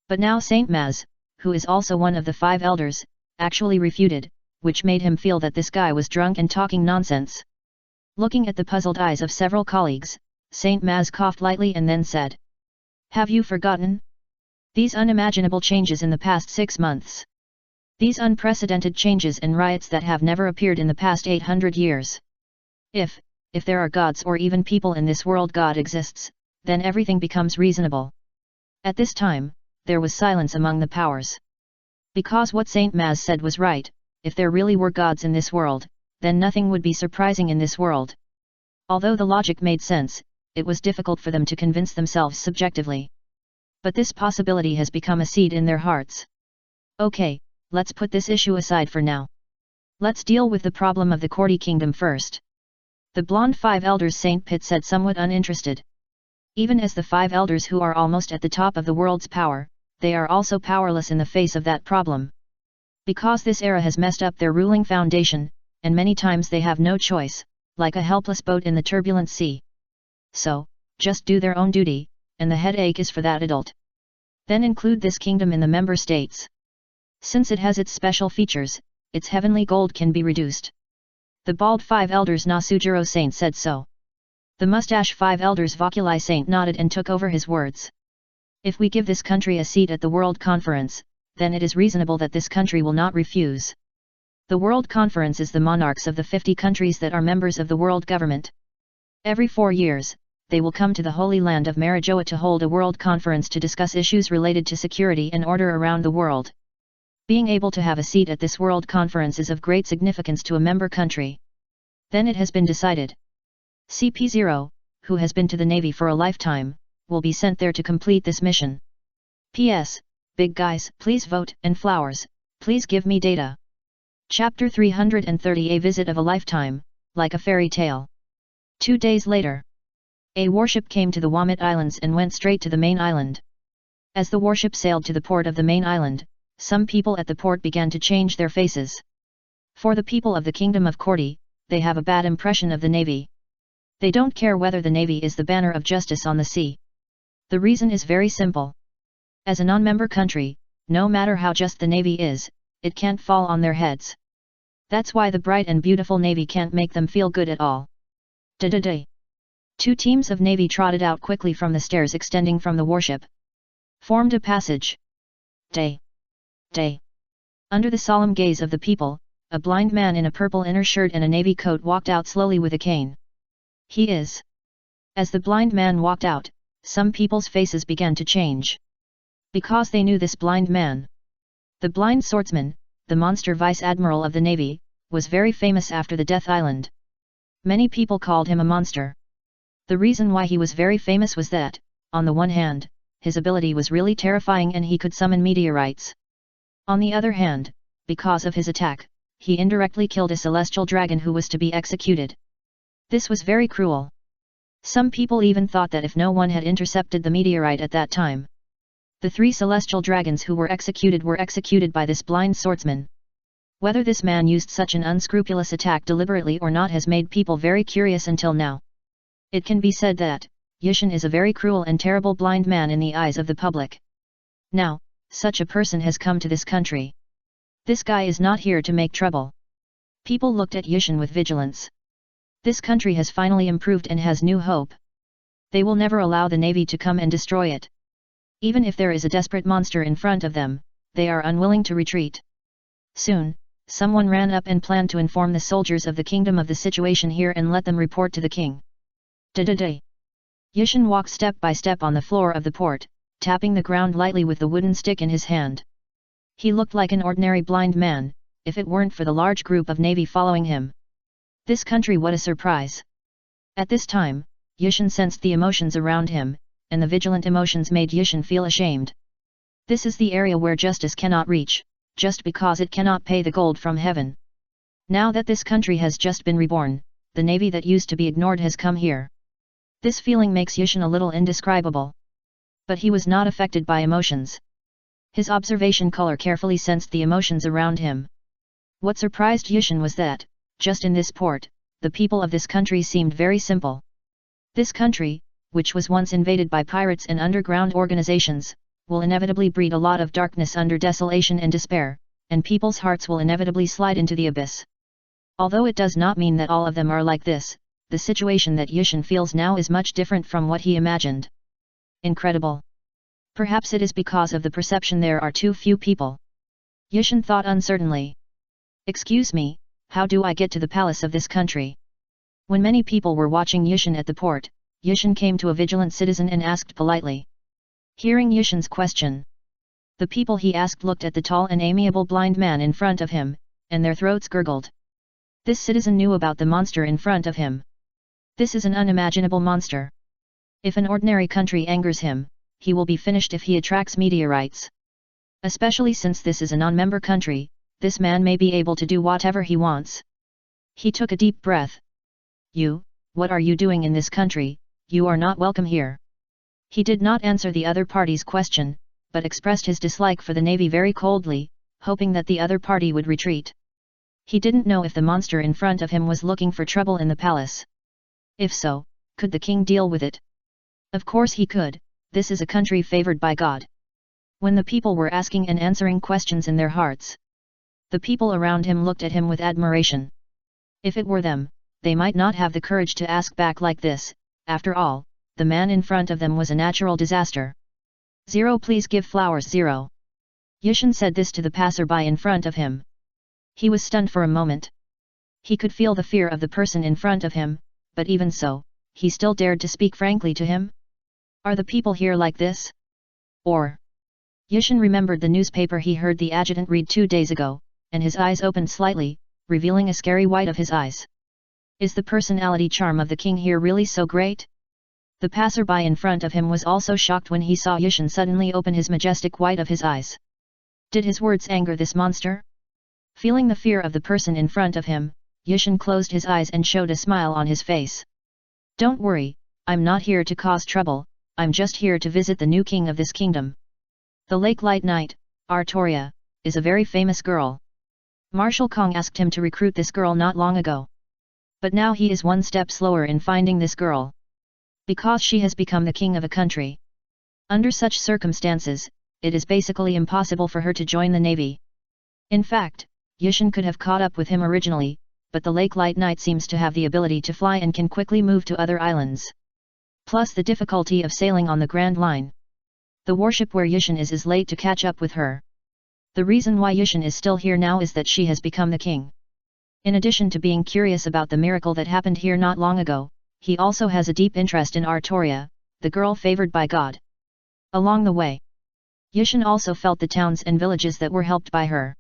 But now Saint Maz, who is also one of the 5 elders, actually refuted, which made him feel that this guy was drunk and talking nonsense. Looking at the puzzled eyes of several colleagues, Saint Maz coughed lightly and then said, "Have you forgotten? These unimaginable changes in the past 6 months. These unprecedented changes and riots that have never appeared in the past 800 years. If there are gods or even people in this world, God exists, then everything becomes reasonable." At this time, there was silence among the powers. Because what Saint Maz said was right, if there really were gods in this world, then nothing would be surprising in this world. Although the logic made sense, it was difficult for them to convince themselves subjectively. But this possibility has become a seed in their hearts. Okay, let's put this issue aside for now. Let's deal with the problem of the Korti kingdom first. The blonde 5 elders, Saint Pitt said, somewhat uninterested. Even as the 5 elders who are almost at the top of the world's power, they are also powerless in the face of that problem. Because this era has messed up their ruling foundation, and many times they have no choice, like a helpless boat in the turbulent sea. So, just do their own duty, and the headache is for that adult. Then include this kingdom in the member states. Since it has its special features, its heavenly gold can be reduced. The bald 5 elders Nasujiro Saint said so. The mustache 5 elders Voculi Saint nodded and took over his words. If we give this country a seat at the World Conference, then it is reasonable that this country will not refuse. The World Conference is the monarchs of the 50 countries that are members of the world government. Every 4 years, they will come to the Holy Land of Marijoa to hold a world conference to discuss issues related to security and order around the world. Being able to have a seat at this world conference is of great significance to a member country. Then it has been decided. CP0, who has been to the Navy for a lifetime, will be sent there to complete this mission. P.S. Big guys, please vote, and flowers, please give me data. Chapter 330, A Visit of a Lifetime, like a fairy tale. 2 days later, a warship came to the Wamut Islands and went straight to the main island. As the warship sailed to the port of the main island, some people at the port began to change their faces. For the people of the Kingdom of Korti, they have a bad impression of the Navy. They don't care whether the Navy is the banner of justice on the sea. The reason is very simple. As a non-member country, no matter how just the Navy is, it can't fall on their heads. That's why the bright and beautiful Navy can't make them feel good at all. Da-da-da. 2 teams of Navy trotted out quickly from the stairs extending from the warship. Formed a passage. Day. Day. Under the solemn gaze of the people, a blind man in a purple inner shirt and a navy coat walked out slowly with a cane. He is. As the blind man walked out, some people's faces began to change. Because they knew this blind man. The blind swordsman, the monster vice admiral of the Navy, was very famous after the Death Island. Many people called him a monster. The reason why he was very famous was that, on the one hand, his ability was really terrifying and he could summon meteorites. On the other hand, because of his attack, he indirectly killed a celestial dragon who was to be executed. This was very cruel. Some people even thought that if no one had intercepted the meteorite at that time, the 3 celestial dragons who were executed by this blind swordsman. Whether this man used such an unscrupulous attack deliberately or not has made people very curious until now. It can be said that, Yushin is a very cruel and terrible blind man in the eyes of the public. Now, such a person has come to this country. This guy is not here to make trouble. People looked at Yushin with vigilance. This country has finally improved and has new hope. They will never allow the Navy to come and destroy it. Even if there is a desperate monster in front of them, they are unwilling to retreat. Soon, someone ran up and planned to inform the soldiers of the kingdom of the situation here and let them report to the king. Da-da-da. Yushin walked step by step on the floor of the port, tapping the ground lightly with the wooden stick in his hand. He looked like an ordinary blind man, if it weren't for the large group of Navy following him. This country, what a surprise! At this time, Yushin sensed the emotions around him, and the vigilant emotions made Yushin feel ashamed. This is the area where justice cannot reach, just because it cannot pay the gold from heaven. Now that this country has just been reborn, the navy that used to be ignored has come here. This feeling makes Yushin a little indescribable. But he was not affected by emotions. His observation color carefully sensed the emotions around him. What surprised Yushin was that, just in this port, the people of this country seemed very simple. This country, which was once invaded by pirates and underground organizations, will inevitably breed a lot of darkness under desolation and despair, and people's hearts will inevitably slide into the abyss. Although it does not mean that all of them are like this, the situation that Yushin feels now is much different from what he imagined. Incredible. Perhaps it is because of the perception there are too few people. Yushin thought uncertainly. Excuse me, how do I get to the palace of this country? When many people were watching Yushin at the port, Yushin came to a vigilant citizen and asked politely. Hearing Yushin's question, the people he asked looked at the tall and amiable blind man in front of him, and their throats gurgled. This citizen knew about the monster in front of him. This is an unimaginable monster. If an ordinary country angers him, he will be finished if he attracts meteorites. Especially since this is a non-member country, this man may be able to do whatever he wants. He took a deep breath. You, what are you doing in this country? You are not welcome here. He did not answer the other party's question, but expressed his dislike for the navy very coldly, hoping that the other party would retreat. He didn't know if the monster in front of him was looking for trouble in the palace. If so, could the king deal with it? Of course he could. This is a country favored by God. When the people were asking and answering questions in their hearts, the people around him looked at him with admiration. If it were them, they might not have the courage to ask back like this. After all, the man in front of them was a natural disaster. 0 Please give flowers 0. Yushin said this to the passerby in front of him. He was stunned for a moment. He could feel the fear of the person in front of him, but even so, he still dared to speak frankly to him. Are the people here like this? Or? Yushin remembered the newspaper he heard the adjutant read 2 days ago, and his eyes opened slightly, revealing a scary white of his eyes. Is the personality charm of the king here really so great? The passerby in front of him was also shocked when he saw Yushin suddenly open his majestic white of his eyes. Did his words anger this monster? Feeling the fear of the person in front of him, Yushin closed his eyes and showed a smile on his face. Don't worry, I'm not here to cause trouble. I'm just here to visit the new king of this kingdom. The Lake Light Knight, Artoria, is a very famous girl. Marshal Kong asked him to recruit this girl not long ago. But now he is one step slower in finding this girl. Because she has become the king of a country. Under such circumstances, it is basically impossible for her to join the navy. In fact, Yushin could have caught up with him originally, but the Lake Light Knight seems to have the ability to fly and can quickly move to other islands. Plus the difficulty of sailing on the Grand Line. The warship where Yushin is late to catch up with her. The reason why Yushin is still here now is that she has become the king. In addition to being curious about the miracle that happened here not long ago, he also has a deep interest in Artoria, the girl favored by God. Along the way, Yushin also felt the towns and villages that were helped by her.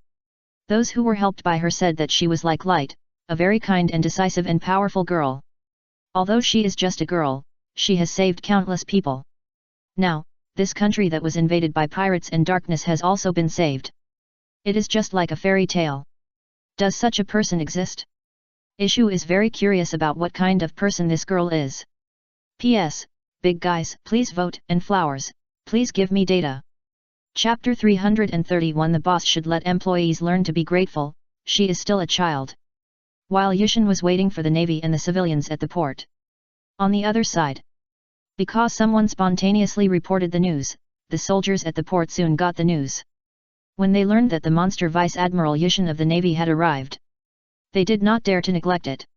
Those who were helped by her said that she was like light, a very kind and decisive and powerful girl. Although she is just a girl, she has saved countless people. Now, this country that was invaded by pirates and darkness has also been saved. It is just like a fairy tale. Does such a person exist? Ishu is very curious about what kind of person this girl is. P.S. Big guys, please vote, and flowers, please give me data. Chapter 331 The boss should let employees learn to be grateful. She is still a child. While Yushin was waiting for the navy and the civilians at the port. On the other side, because someone spontaneously reported the news, the soldiers at the port soon got the news. When they learned that the monster Vice Admiral Yushin of the Navy had arrived, they did not dare to neglect it.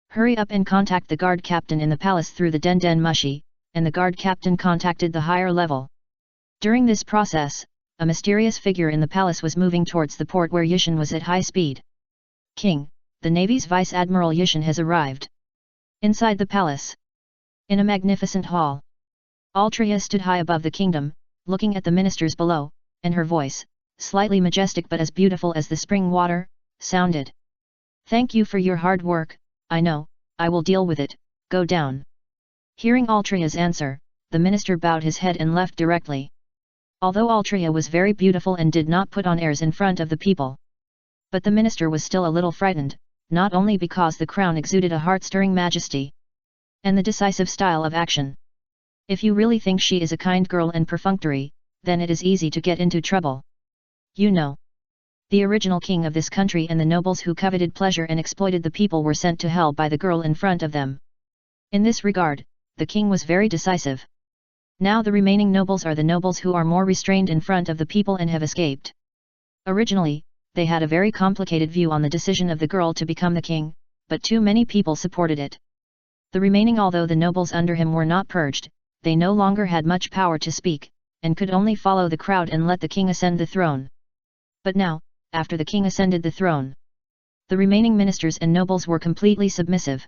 Hurry up and contact the guard captain in the palace through the Den Mushi, and the guard captain contacted the higher level. During this process, a mysterious figure in the palace was moving towards the port where Yushin was at high speed. King, the Navy's Vice Admiral Yushin has arrived. Inside the palace, in a magnificent hall, Altria stood high above the kingdom, looking at the ministers below, and her voice, slightly majestic but as beautiful as the spring water, sounded. Thank you for your hard work, I know, I will deal with it, go down. Hearing Altria's answer, the minister bowed his head and left directly. Although Altria was very beautiful and did not put on airs in front of the people, but the minister was still a little frightened, not only because the crown exuded a heart-stirring majesty and the decisive style of action. If you really think she is a kind girl and perfunctory, then it is easy to get into trouble. You know, the original king of this country and the nobles who coveted pleasure and exploited the people were sent to hell by the girl in front of them. In this regard, the king was very decisive. Now the remaining nobles are the nobles who are more restrained in front of the people and have escaped. Originally, they had a very complicated view on the decision of the girl to become the king, but too many people supported it. The remaining, although the nobles under him were not purged, they no longer had much power to speak, and could only follow the crowd and let the king ascend the throne. But now, after the king ascended the throne, the remaining ministers and nobles were completely submissive.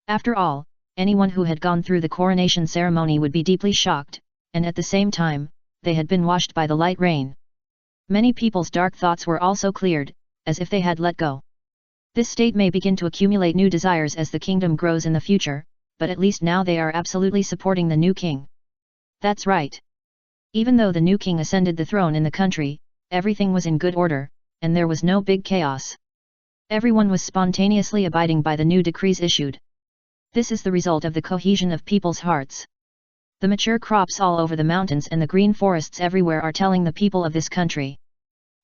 After all, anyone who had gone through the coronation ceremony would be deeply shocked, and at the same time, they had been washed by the light rain. Many people's dark thoughts were also cleared, as if they had let go. This state may begin to accumulate new desires as the kingdom grows in the future, but at least now they are absolutely supporting the new king. That's right. Even though the new king ascended the throne in the country, everything was in good order, and there was no big chaos. Everyone was spontaneously abiding by the new decrees issued. This is the result of the cohesion of people's hearts. The mature crops all over the mountains and the green forests everywhere are telling the people of this country.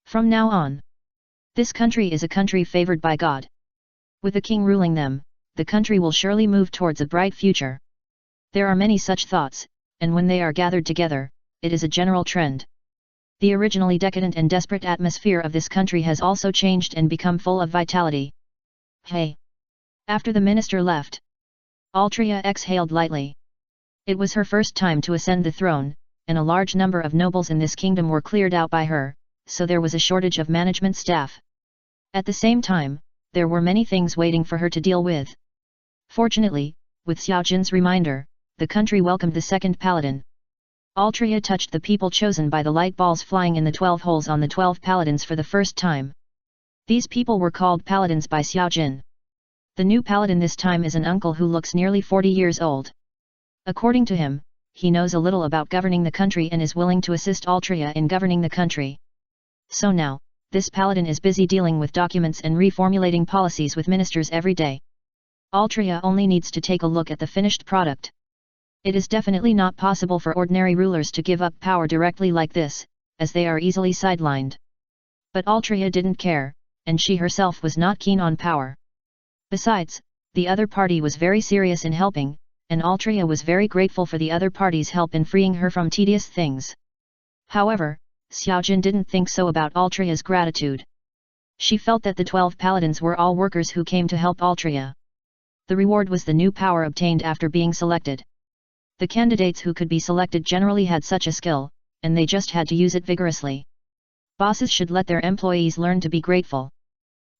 From now on, this country is a country favored by God. With the king ruling them, the country will surely move towards a bright future. There are many such thoughts, and when they are gathered together, it is a general trend. The originally decadent and desperate atmosphere of this country has also changed and become full of vitality. Hey! After the minister left, Altria exhaled lightly. It was her first time to ascend the throne, and a large number of nobles in this kingdom were cleared out by her, so there was a shortage of management staff. At the same time, there were many things waiting for her to deal with. Fortunately, with Xiao Jin's reminder, the country welcomed the second paladin. Altria touched the people chosen by the light balls flying in the 12 holes on the 12 paladins for the first time. These people were called paladins by Xiao Jin. The new paladin this time is an uncle who looks nearly 40 years old. According to him, he knows a little about governing the country and is willing to assist Altria in governing the country. So now, this paladin is busy dealing with documents and reformulating policies with ministers every day. Altria only needs to take a look at the finished product. It is definitely not possible for ordinary rulers to give up power directly like this, as they are easily sidelined. But Altria didn't care, and she herself was not keen on power. Besides, the other party was very serious in helping, and Altria was very grateful for the other party's help in freeing her from tedious things. However, Xiao Jin didn't think so about Altria's gratitude. She felt that the 12 paladins were all workers who came to help Altria. The reward was the new power obtained after being selected. The candidates who could be selected generally had such a skill, and they just had to use it vigorously. Bosses should let their employees learn to be grateful.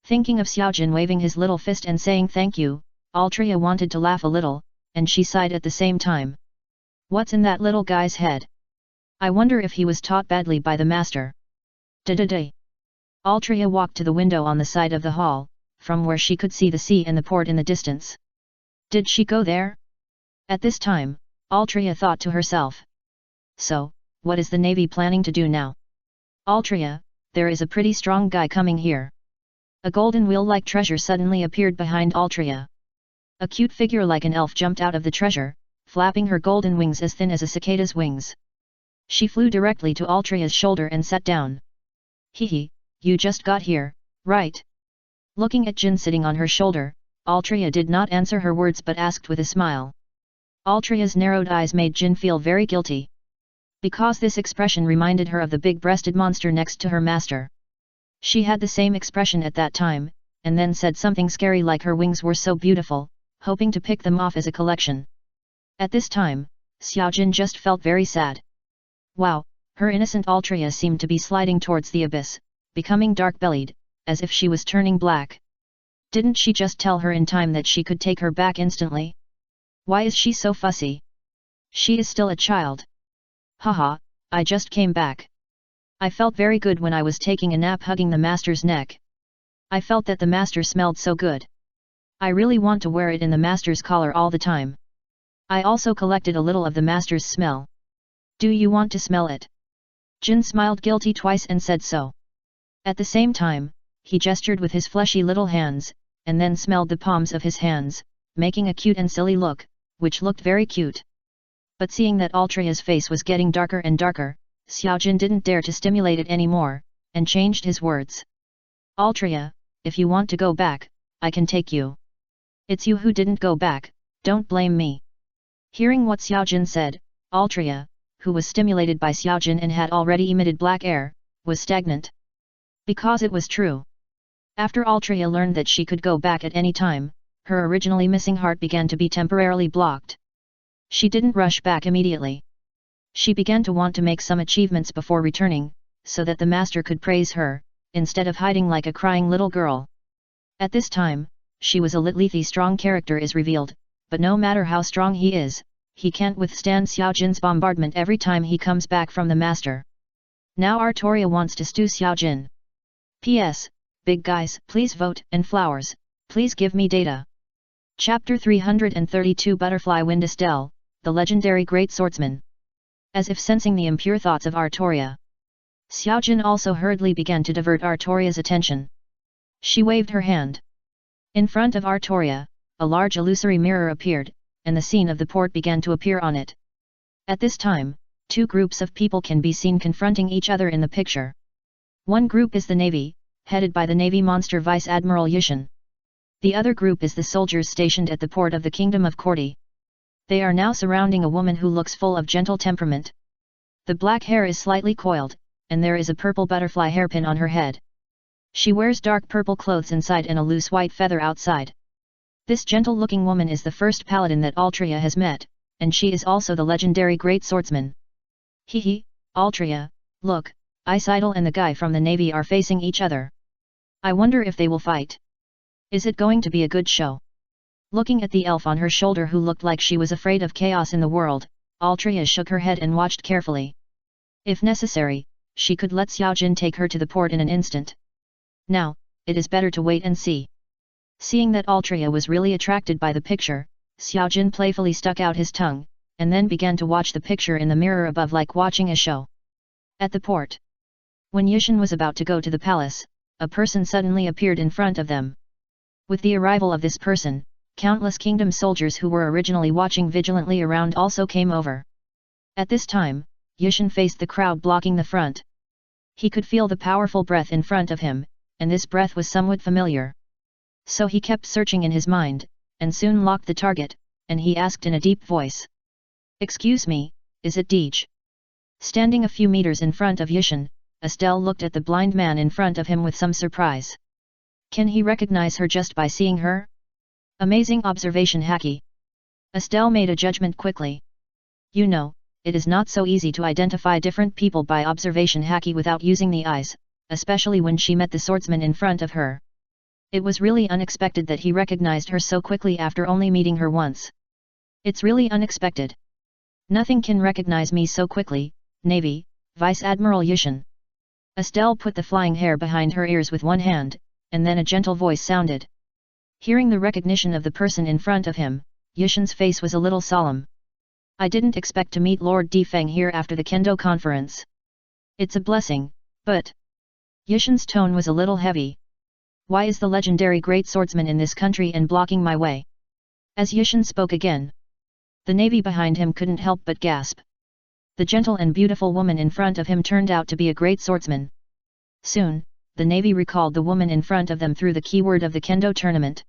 Thinking of Xiao Jin waving his little fist and saying thank you, Altria wanted to laugh a little, and she sighed at the same time. What's in that little guy's head? I wonder if he was taught badly by the master. Da-da-da. Altria walked to the window on the side of the hall, from where she could see the sea and the port in the distance. Did she go there? At this time, Altria thought to herself. So, what is the navy planning to do now? Altria, there is a pretty strong guy coming here. A golden wheel-like treasure suddenly appeared behind Altria. A cute figure like an elf jumped out of the treasure, flapping her golden wings as thin as a cicada's wings. She flew directly to Altria's shoulder and sat down. Hee, you just got here, right? Looking at Jin sitting on her shoulder, Altria did not answer her words but asked with a smile. Altria's narrowed eyes made Jin feel very guilty. Because this expression reminded her of the big-breasted monster next to her master. She had the same expression at that time, and then said something scary like her wings were so beautiful, hoping to pick them off as a collection. At this time, Xiao Jin just felt very sad. Wow, her innocent Altria seemed to be sliding towards the abyss, becoming dark-bellied, as if she was turning black. Didn't she just tell her in time that she could take her back instantly? Why is she so fussy? She is still a child. Haha, I just came back. I felt very good when I was taking a nap hugging the master's neck. I felt that the master smelled so good. I really want to wear it in the master's collar all the time. I also collected a little of the master's smell. Do you want to smell it? Jin smiled guilty twice and said so. At the same time, he gestured with his fleshy little hands, and then smelled the palms of his hands, making a cute and silly look, which looked very cute. But seeing that Altria's face was getting darker and darker, Xiaojun didn't dare to stimulate it anymore, and changed his words. Altria, if you want to go back, I can take you. It's you who didn't go back, don't blame me. Hearing what Xiaojun said, Altria, who was stimulated by Xiaojun and had already emitted black air, was stagnant. Because it was true. After Altria learned that she could go back at any time, her originally missing heart began to be temporarily blocked. She didn't rush back immediately. She began to want to make some achievements before returning, so that the master could praise her, instead of hiding like a crying little girl. At this time, she was a little strong character is revealed, but no matter how strong he is, he can't withstand Xiaojun's bombardment every time he comes back from the master. Now Artoria wants to stew Xiaojun. P.S. Big guys, please vote, and flowers, please give me data. Chapter 332 Butterfly Wind Estelle, the legendary great swordsman. As if sensing the impure thoughts of Artoria, Xiaojun also hurriedly began to divert Artoria's attention. She waved her hand. In front of Artoria, a large illusory mirror appeared, and the scene of the port began to appear on it. At this time, two groups of people can be seen confronting each other in the picture. One group is the Navy, headed by the Navy monster Vice Admiral Yushin. The other group is the soldiers stationed at the port of the Kingdom of Korti. They are now surrounding a woman who looks full of gentle temperament. The black hair is slightly coiled, and there is a purple butterfly hairpin on her head. She wears dark purple clothes inside and a loose white feather outside. This gentle-looking woman is the first paladin that Altria has met, and she is also the legendary great swordsman. Hee, Altria, look, Isidol and the guy from the Navy are facing each other. I wonder if they will fight. Is it going to be a good show? Looking at the elf on her shoulder who looked like she was afraid of chaos in the world, Altria shook her head and watched carefully. If necessary, she could let Xiaojun take her to the port in an instant. Now, it is better to wait and see. Seeing that Altria was really attracted by the picture, Xiaojun playfully stuck out his tongue, and then began to watch the picture in the mirror above like watching a show. At the port. When Yushin was about to go to the palace, a person suddenly appeared in front of them. With the arrival of this person, countless kingdom soldiers who were originally watching vigilantly around also came over. At this time, Yushin faced the crowd blocking the front. He could feel the powerful breath in front of him, and this breath was somewhat familiar. So he kept searching in his mind, and soon locked the target, and he asked in a deep voice. Excuse me, is it Deej? Standing a few meters in front of Yushin, Estelle looked at the blind man in front of him with some surprise. Can he recognize her just by seeing her? Amazing observation Haki. Estelle made a judgment quickly. You know, it is not so easy to identify different people by observation Haki without using the eyes, especially when she met the swordsman in front of her. It was really unexpected that he recognized her so quickly after only meeting her once. It's really unexpected. Nothing can recognize me so quickly, Navy, Vice Admiral Yushin. Estelle put the flying hair behind her ears with one hand, and then a gentle voice sounded. Hearing the recognition of the person in front of him, Yushin's face was a little solemn. I didn't expect to meet Lord Defeng here after the Kendo conference. It's a blessing, but... Yushin's tone was a little heavy. Why is the legendary great swordsman in this country and blocking my way? As Yushin spoke again, the navy behind him couldn't help but gasp. The gentle and beautiful woman in front of him turned out to be a great swordsman. Soon, the navy recalled the woman in front of them through the keyword of the Kendo tournament.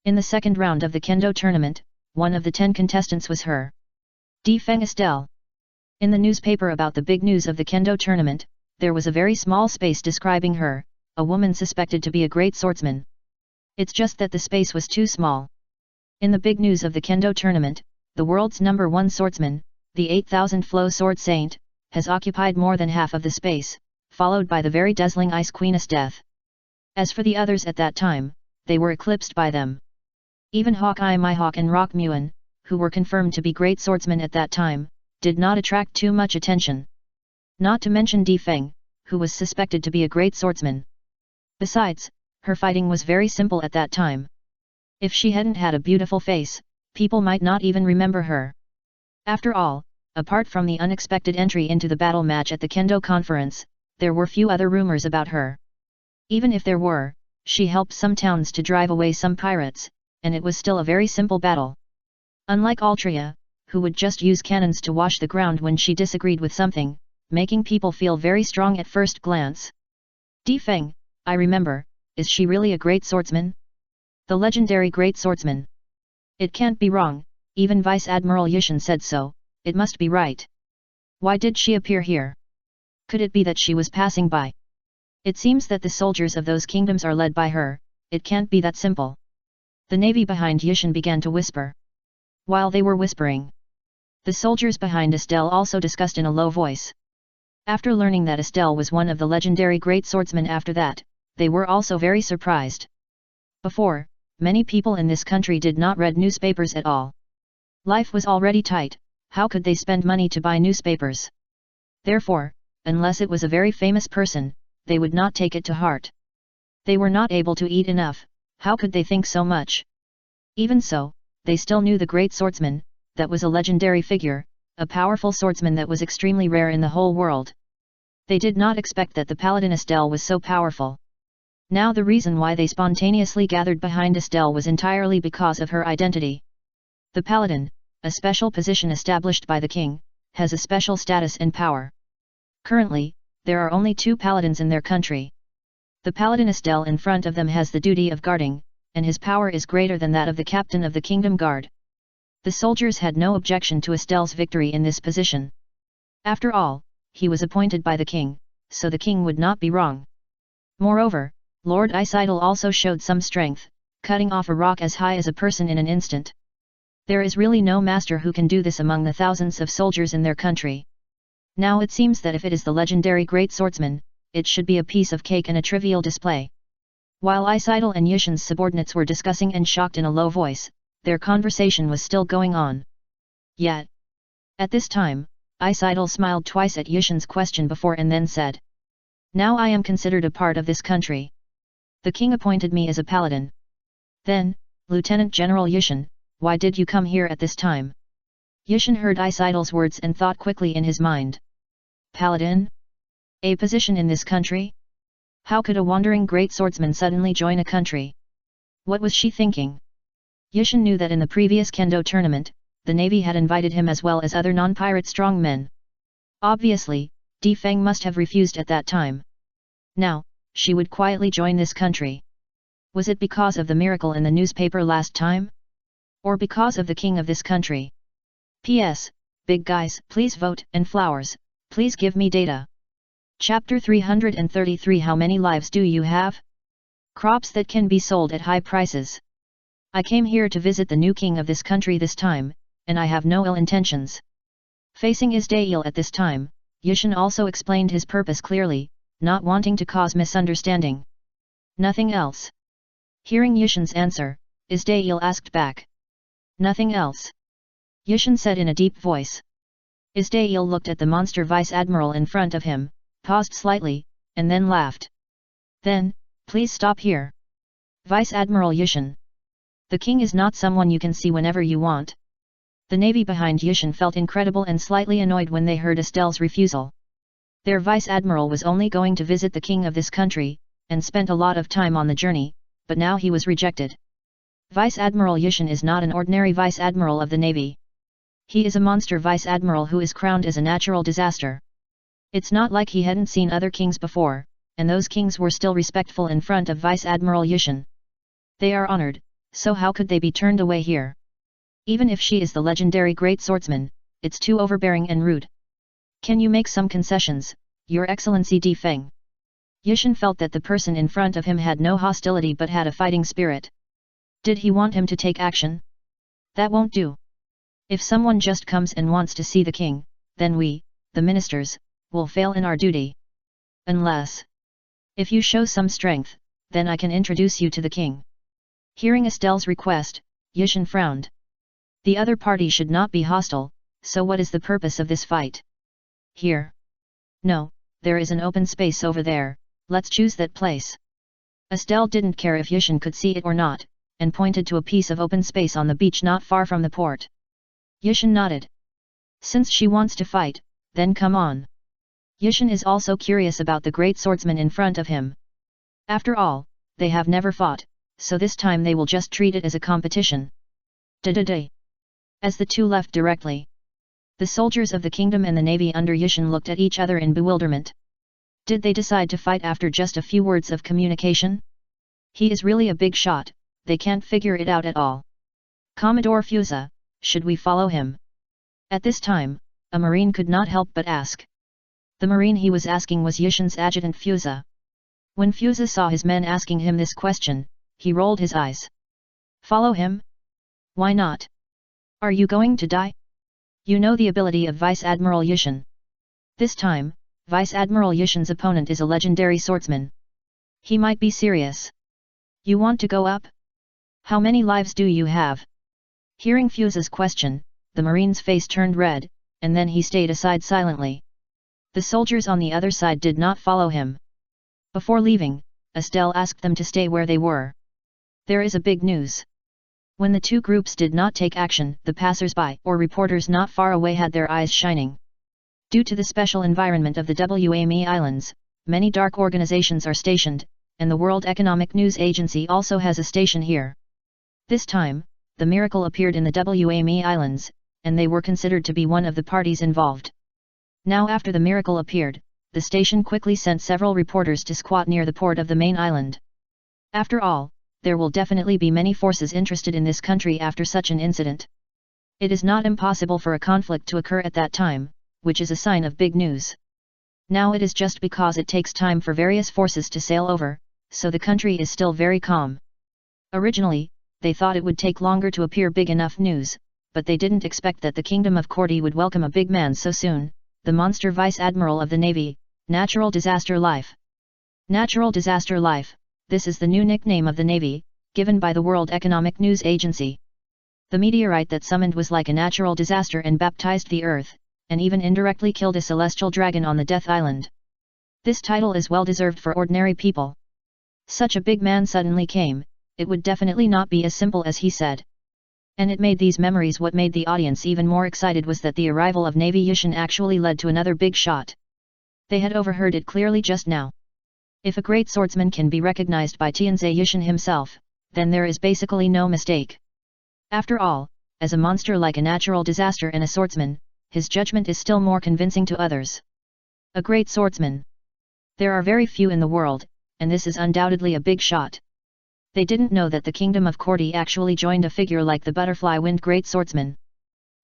In the second round of the Kendo tournament, one of the 10 contestants was her. Defeng Estelle. In the newspaper about the big news of the Kendo tournament, there was a very small space describing her, a woman suspected to be a great swordsman. It's just that the space was too small. In the big news of the Kendo tournament, the world's #1 swordsman, the 8000 Flow Sword Saint, has occupied more than half of the space, followed by the very dazzling Ice Queeness Death. As for the others at that time, they were eclipsed by them. Even Hawkeye Mihawk and Rock Muin, who were confirmed to be great swordsmen at that time, did not attract too much attention. Not to mention Defeng, who was suspected to be a great swordsman. Besides, her fighting was very simple at that time. If she hadn't had a beautiful face, people might not even remember her. After all, apart from the unexpected entry into the battle match at the Kendo conference, there were few other rumors about her. Even if there were, she helped some towns to drive away some pirates, and it was still a very simple battle. Unlike Altria, who would just use cannons to wash the ground when she disagreed with something, making people feel very strong at first glance. Di Feng, I remember, is she really a great swordsman? The legendary great swordsman. It can't be wrong, even Vice Admiral Yushin said so, it must be right. Why did she appear here? Could it be that she was passing by? It seems that the soldiers of those kingdoms are led by her, it can't be that simple. The navy behind Yushin began to whisper. While they were whispering, the soldiers behind Estelle also discussed in a low voice. After learning that Estelle was one of the legendary great swordsmen after that, they were also very surprised. Before, many people in this country did not read newspapers at all. Life was already tight, how could they spend money to buy newspapers? Therefore, unless it was a very famous person, they would not take it to heart. They were not able to eat enough, how could they think so much? Even so, they still knew the great swordsman, that was a legendary figure, a powerful swordsman that was extremely rare in the whole world. They did not expect that the paladin Estelle was so powerful. Now the reason why they spontaneously gathered behind Estelle was entirely because of her identity. The paladin, a special position established by the king, has a special status and power. Currently, there are only 2 paladins in their country. The paladin Estelle in front of them has the duty of guarding, and his power is greater than that of the captain of the kingdom guard. The soldiers had no objection to Estelle's victory in this position. After all, he was appointed by the king, so the king would not be wrong. Moreover, Lord Isidel also showed some strength, cutting off a rock as high as a person in an instant. There is really no master who can do this among the thousands of soldiers in their country. Now it seems that if it is the legendary great swordsman, it should be a piece of cake and a trivial display. While Isidel and Yushin's subordinates were discussing and shocked in a low voice, their conversation was still going on. Yet, at this time, Isidel smiled twice at Yushin's question before and then said, "Now I am considered a part of this country. The king appointed me as a paladin." Then, Lieutenant General Yushin, why did you come here at this time? Yushin heard Isidel's words and thought quickly in his mind. Paladin? A position in this country? How could a wandering great swordsman suddenly join a country? What was she thinking? Yushin knew that in the previous kendo tournament, the navy had invited him as well as other non-pirate strongmen. Obviously, Di Feng must have refused at that time. Now, she would quietly join this country. Was it because of the miracle in the newspaper last time? Or because of the king of this country? P.S. Big guys, please vote, and flowers, please give me data. Chapter 333 How many lives do you have? Crops that can be sold at high prices. I came here to visit the new king of this country this time, and I have no ill intentions. Facing Isdail at this time, Yushin also explained his purpose clearly, not wanting to cause misunderstanding. Nothing else. Hearing Yushin's answer, Isdail asked back. Nothing else. Yushin said in a deep voice. Isdail looked at the monster vice admiral in front of him, paused slightly, and then laughed. Then, please stop here. Vice Admiral Yushin. The king is not someone you can see whenever you want. The navy behind Yushin felt incredible and slightly annoyed when they heard Estelle's refusal. Their vice admiral was only going to visit the king of this country, and spent a lot of time on the journey, but now he was rejected. Vice Admiral Yushin is not an ordinary vice admiral of the navy. He is a monster vice admiral who is crowned as a natural disaster. It's not like he hadn't seen other kings before, and those kings were still respectful in front of Vice Admiral Yushin. They are honored, so how could they be turned away here? Even if she is the legendary great swordsman, it's too overbearing and rude. Can you make some concessions, Your Excellency Di Feng? Yushin felt that the person in front of him had no hostility but had a fighting spirit. Did he want him to take action? That won't do. If someone just comes and wants to see the king, then we, the ministers, will fail in our duty. Unless, if you show some strength, then I can introduce you to the king. Hearing Estelle's request, Yushin frowned. The other party should not be hostile, so what is the purpose of this fight? Here. No, there is an open space over there, let's choose that place. Estelle didn't care if Yushin could see it or not, and pointed to a piece of open space on the beach not far from the port. Yushin nodded. Since she wants to fight, then come on. Yushin is also curious about the great swordsman in front of him. After all, they have never fought, so this time they will just treat it as a competition. Da-da-da. As the two left directly, the soldiers of the kingdom and the navy under Yushin looked at each other in bewilderment. Did they decide to fight after just a few words of communication? He is really a big shot, they can't figure it out at all. Commodore Fusa, should we follow him? At this time, a marine could not help but ask. The marine he was asking was Yushin's adjutant Fusa. When Fusa saw his men asking him this question, he rolled his eyes. Follow him? Why not? Are you going to die? You know the ability of Vice Admiral Yushin. This time, Vice Admiral Yushin's opponent is a legendary swordsman. He might be serious. You want to go up? How many lives do you have? Hearing Fusa's question, the marine's face turned red, and then he stayed aside silently. The soldiers on the other side did not follow him. Before leaving, Estelle asked them to stay where they were. There is a big news. When the two groups did not take action, the passers-by or reporters not far away had their eyes shining. Due to the special environment of the WAME Islands, many dark organizations are stationed, and the World Economic News Agency also has a station here. This time, the miracle appeared in the WAME Islands, and they were considered to be one of the parties involved. Now after the miracle appeared, the station quickly sent several reporters to squat near the port of the main island. After all, there will definitely be many forces interested in this country after such an incident. It is not impossible for a conflict to occur at that time, which is a sign of big news. Now it is just because it takes time for various forces to sail over, so the country is still very calm. Originally, they thought it would take longer to appear big enough news, but they didn't expect that the Kingdom of Cordy would welcome a big man so soon, the monster Vice Admiral of the Navy, Natural Disaster Life. Natural Disaster Life, this is the new nickname of the Navy, given by the World Economic News Agency. The meteorite that summoned was like a natural disaster and baptized the Earth, and even indirectly killed a celestial dragon on the Death Island. This title is well deserved for ordinary people. Such a big man suddenly came, it would definitely not be as simple as he said. And it made these memories. What made the audience even more excited was that the arrival of Navy Yushin actually led to another big shot. They had overheard it clearly just now. If a great swordsman can be recognized by Tianze Yushin himself, then there is basically no mistake. After all, as a monster like a natural disaster and a swordsman, his judgment is still more convincing to others. A great swordsman. There are very few in the world, and this is undoubtedly a big shot. They didn't know that the Kingdom of Cordy actually joined a figure like the Butterfly Wind Great Swordsman.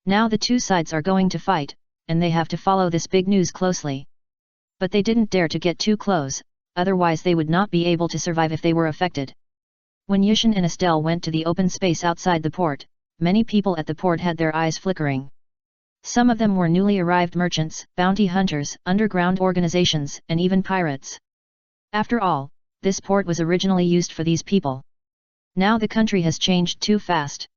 Now the two sides are going to fight, and they have to follow this big news closely. But they didn't dare to get too close, otherwise they would not be able to survive if they were affected. When Yushin and Estelle went to the open space outside the port, many people at the port had their eyes flickering. Some of them were newly arrived merchants, bounty hunters, underground organizations, and even pirates. After all, this port was originally used for these people. Now the country has changed too fast.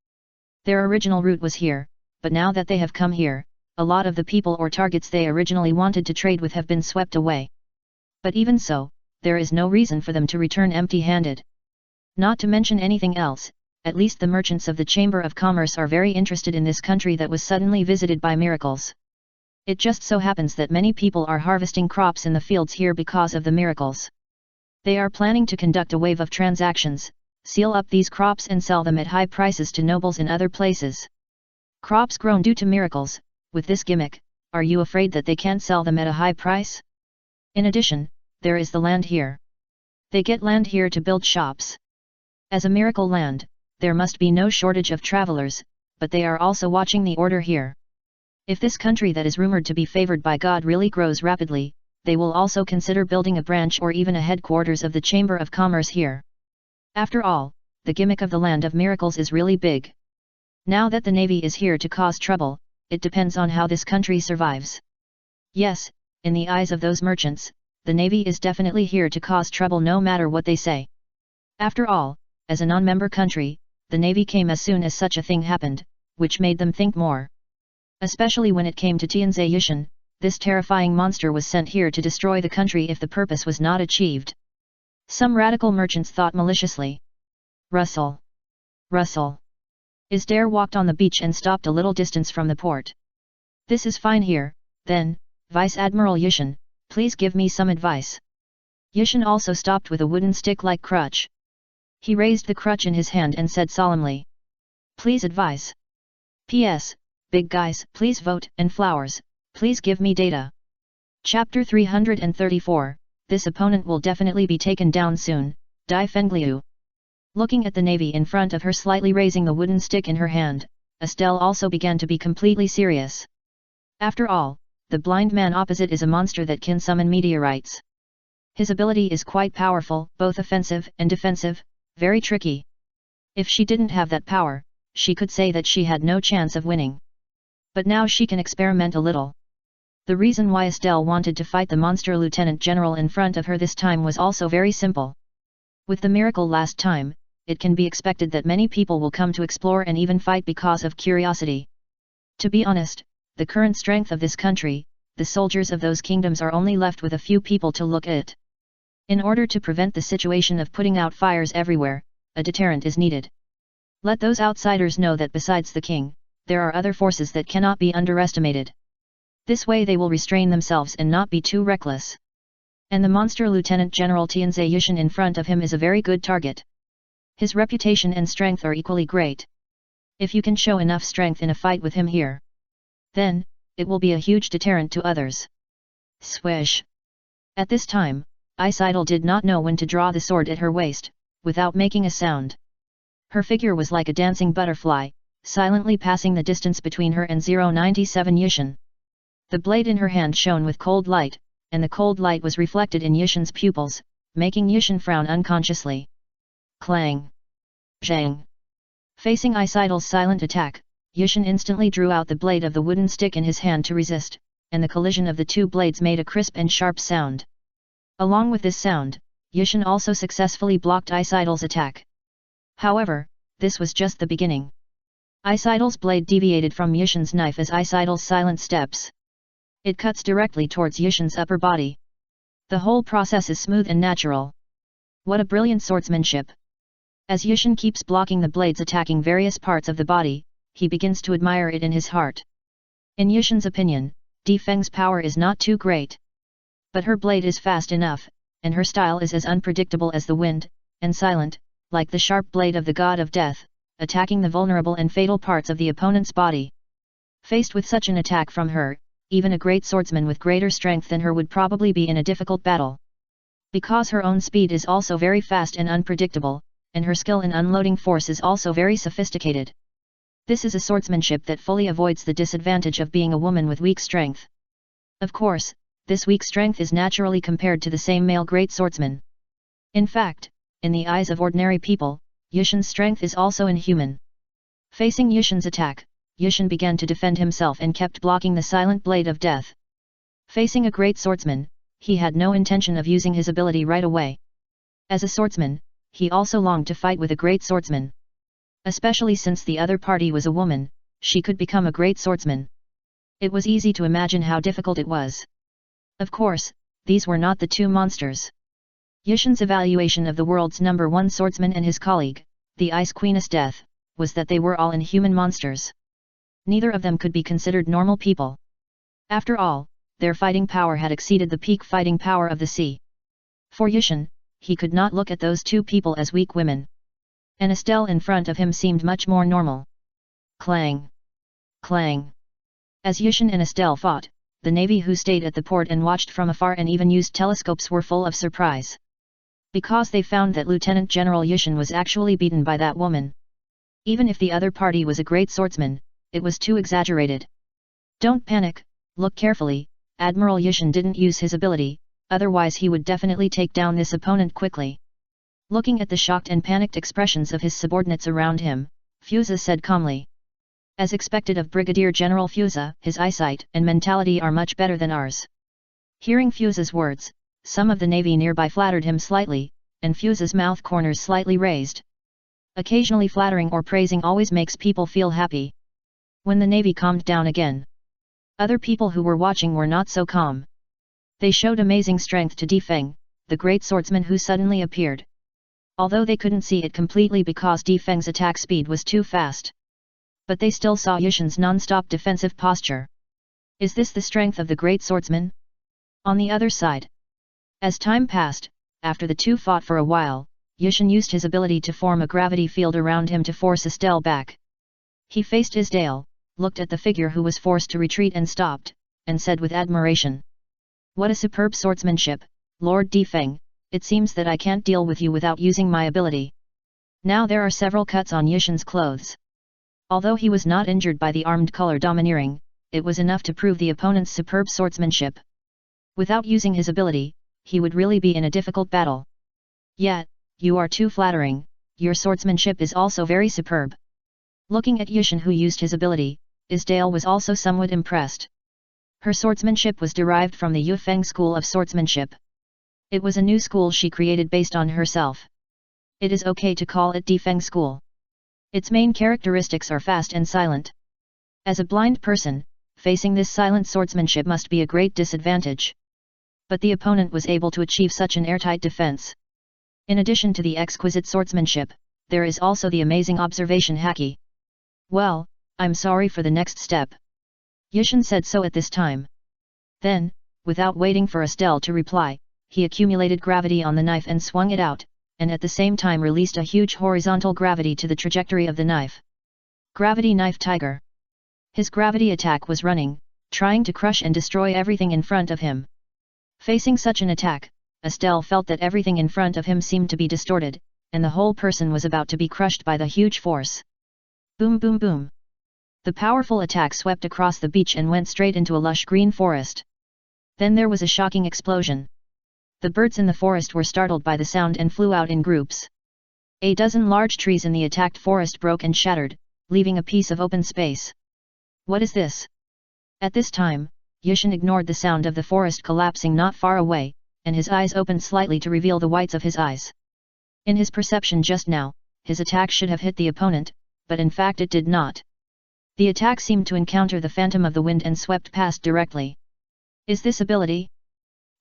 Their original route was here, but now that they have come here, a lot of the people or targets they originally wanted to trade with have been swept away. But even so, there is no reason for them to return empty-handed. Not to mention anything else, at least the merchants of the Chamber of Commerce are very interested in this country that was suddenly visited by miracles. It just so happens that many people are harvesting crops in the fields here because of the miracles. They are planning to conduct a wave of transactions, seal up these crops and sell them at high prices to nobles in other places. Crops grown due to miracles, with this gimmick, are you afraid that they can't sell them at a high price? In addition, there is the land here. They get land here to build shops. As a miracle land, there must be no shortage of travelers, but they are also watching the order here. If this country that is rumored to be favored by God really grows rapidly, they will also consider building a branch or even a headquarters of the Chamber of Commerce here. After all, the gimmick of the Land of Miracles is really big. Now that the Navy is here to cause trouble, it depends on how this country survives. Yes, in the eyes of those merchants, the Navy is definitely here to cause trouble no matter what they say. After all, as a non-member country, the Navy came as soon as such a thing happened, which made them think more. Especially when it came to Tianze Yushin, this terrifying monster was sent here to destroy the country if the purpose was not achieved. Some radical merchants thought maliciously. Russell. Russell. Isdare walked on the beach and stopped a little distance from the port. This is fine here, then, Vice Admiral Yushin, please give me some advice. Yushin also stopped with a wooden stick-like crutch, He raised the crutch in his hand and said solemnly. Please advise. P.S. Big guys, please vote, and flowers, please give me data. Chapter 334, this opponent will definitely be taken down soon, Dai Fengliu. Looking at the navy in front of her slightly raising the wooden stick in her hand, Estelle also began to be completely serious. After all, the blind man opposite is a monster that can summon meteorites. His ability is quite powerful, both offensive and defensive, very tricky. If she didn't have that power, she could say that she had no chance of winning. But now she can experiment a little. The reason why Estelle wanted to fight the monster lieutenant general in front of her this time was also very simple. With the miracle last time, it can be expected that many people will come to explore and even fight because of curiosity. To be honest, the current strength of this country, the soldiers of those kingdoms are only left with a few people to look at. In order to prevent the situation of putting out fires everywhere, a deterrent is needed. Let those outsiders know that besides the king, there are other forces that cannot be underestimated. This way they will restrain themselves and not be too reckless. And the monster Lieutenant General Tianze Yushin in front of him is a very good target. His reputation and strength are equally great. If you can show enough strength in a fight with him here, then, it will be a huge deterrent to others. Swish! At this time, Ice Idol did not know when to draw the sword at her waist, without making a sound. Her figure was like a dancing butterfly, silently passing the distance between her and 097 Yushin. The blade in her hand shone with cold light, and the cold light was reflected in Yushin's pupils, making Yushin frown unconsciously. Clang! Zhang! Facing Ice Idol's silent attack, Yushin instantly drew out the blade of the wooden stick in his hand to resist, and the collision of the two blades made a crisp and sharp sound. Along with this sound, Yushin also successfully blocked Ice Idol's attack. However, this was just the beginning. Ice Idol's blade deviated from Yushin's knife as Ice Idol's silent steps. It cuts directly towards Yushin's upper body. The whole process is smooth and natural. What a brilliant swordsmanship! As Yushin keeps blocking the blades attacking various parts of the body, he begins to admire it in his heart. In Yushin's opinion, Di Feng's power is not too great. But her blade is fast enough, and her style is as unpredictable as the wind, and silent, like the sharp blade of the god of death, attacking the vulnerable and fatal parts of the opponent's body. Faced with such an attack from her, even a great swordsman with greater strength than her would probably be in a difficult battle. Because her own speed is also very fast and unpredictable, and her skill in unloading force is also very sophisticated. This is a swordsmanship that fully avoids the disadvantage of being a woman with weak strength. Of course, this weak strength is naturally compared to the same male great swordsman. In fact, in the eyes of ordinary people, Yushin's strength is also inhuman. Facing Yushin's attack, Yushin began to defend himself and kept blocking the silent blade of death. Facing a great swordsman, he had no intention of using his ability right away. As a swordsman, he also longed to fight with a great swordsman. Especially since the other party was a woman, she could become a great swordsman. It was easy to imagine how difficult it was. Of course, these were not the two monsters. Yushin's evaluation of the world's #1 swordsman and his colleague, the Ice Queeness Death, was that they were all inhuman monsters. Neither of them could be considered normal people. After all, their fighting power had exceeded the peak fighting power of the sea. For Yushin, he could not look at those two people as weak women. And Estelle in front of him seemed much more normal. Clang! Clang! As Yushin and Estelle fought, the navy who stayed at the port and watched from afar and even used telescopes were full of surprise. Because they found that Lieutenant General Yushin was actually beaten by that woman. Even if the other party was a great swordsman, it was too exaggerated. Don't panic, look carefully, Admiral Yushin didn't use his ability, otherwise he would definitely take down this opponent quickly. Looking at the shocked and panicked expressions of his subordinates around him, Fusa said calmly. As expected of Brigadier General Fusa, his eyesight and mentality are much better than ours. Hearing Fusa's words, some of the navy nearby flattered him slightly, and Fusa's mouth corners slightly raised. Occasionally flattering or praising always makes people feel happy. When the navy calmed down again, other people who were watching were not so calm. They showed amazing strength to Di Feng, the great swordsman who suddenly appeared. Although they couldn't see it completely because Di Feng's attack speed was too fast. But they still saw Yushin's non-stop defensive posture. Is this the strength of the great swordsman? On the other side, as time passed, after the two fought for a while, Yushin used his ability to form a gravity field around him to force Estelle back. He faced Isdale, looked at the figure who was forced to retreat and stopped, and said with admiration. What a superb swordsmanship, Lord Defeng, it seems that I can't deal with you without using my ability. Now there are several cuts on Yushin's clothes. Although he was not injured by the armed color domineering, it was enough to prove the opponent's superb swordsmanship. Without using his ability, he would really be in a difficult battle. Yet, you are too flattering, your swordsmanship is also very superb. Looking at Yushin who used his ability, Isdale was also somewhat impressed. Her swordsmanship was derived from the Yufeng school of swordsmanship. It was a new school she created based on herself. It is okay to call it Defeng school. Its main characteristics are fast and silent. As a blind person, facing this silent swordsmanship must be a great disadvantage. But the opponent was able to achieve such an airtight defense. In addition to the exquisite swordsmanship, there is also the amazing observation haki. Well, I'm sorry for the next step. Yushin said so at this time. Then, without waiting for Estelle to reply, he accumulated gravity on the knife and swung it out, and at the same time released a huge horizontal gravity to the trajectory of the knife. Gravity Knife Tiger. His gravity attack was running, trying to crush and destroy everything in front of him. Facing such an attack, Estelle felt that everything in front of him seemed to be distorted, and the whole person was about to be crushed by the huge force. Boom boom boom. The powerful attack swept across the beach and went straight into a lush green forest. Then there was a shocking explosion. The birds in the forest were startled by the sound and flew out in groups. A dozen large trees in the attacked forest broke and shattered, leaving a piece of open space. What is this? At this time, Yushin ignored the sound of the forest collapsing not far away, and his eyes opened slightly to reveal the whites of his eyes. In his perception just now, his attack should have hit the opponent, but in fact it did not. The attack seemed to encounter the phantom of the wind and swept past directly. Is this ability?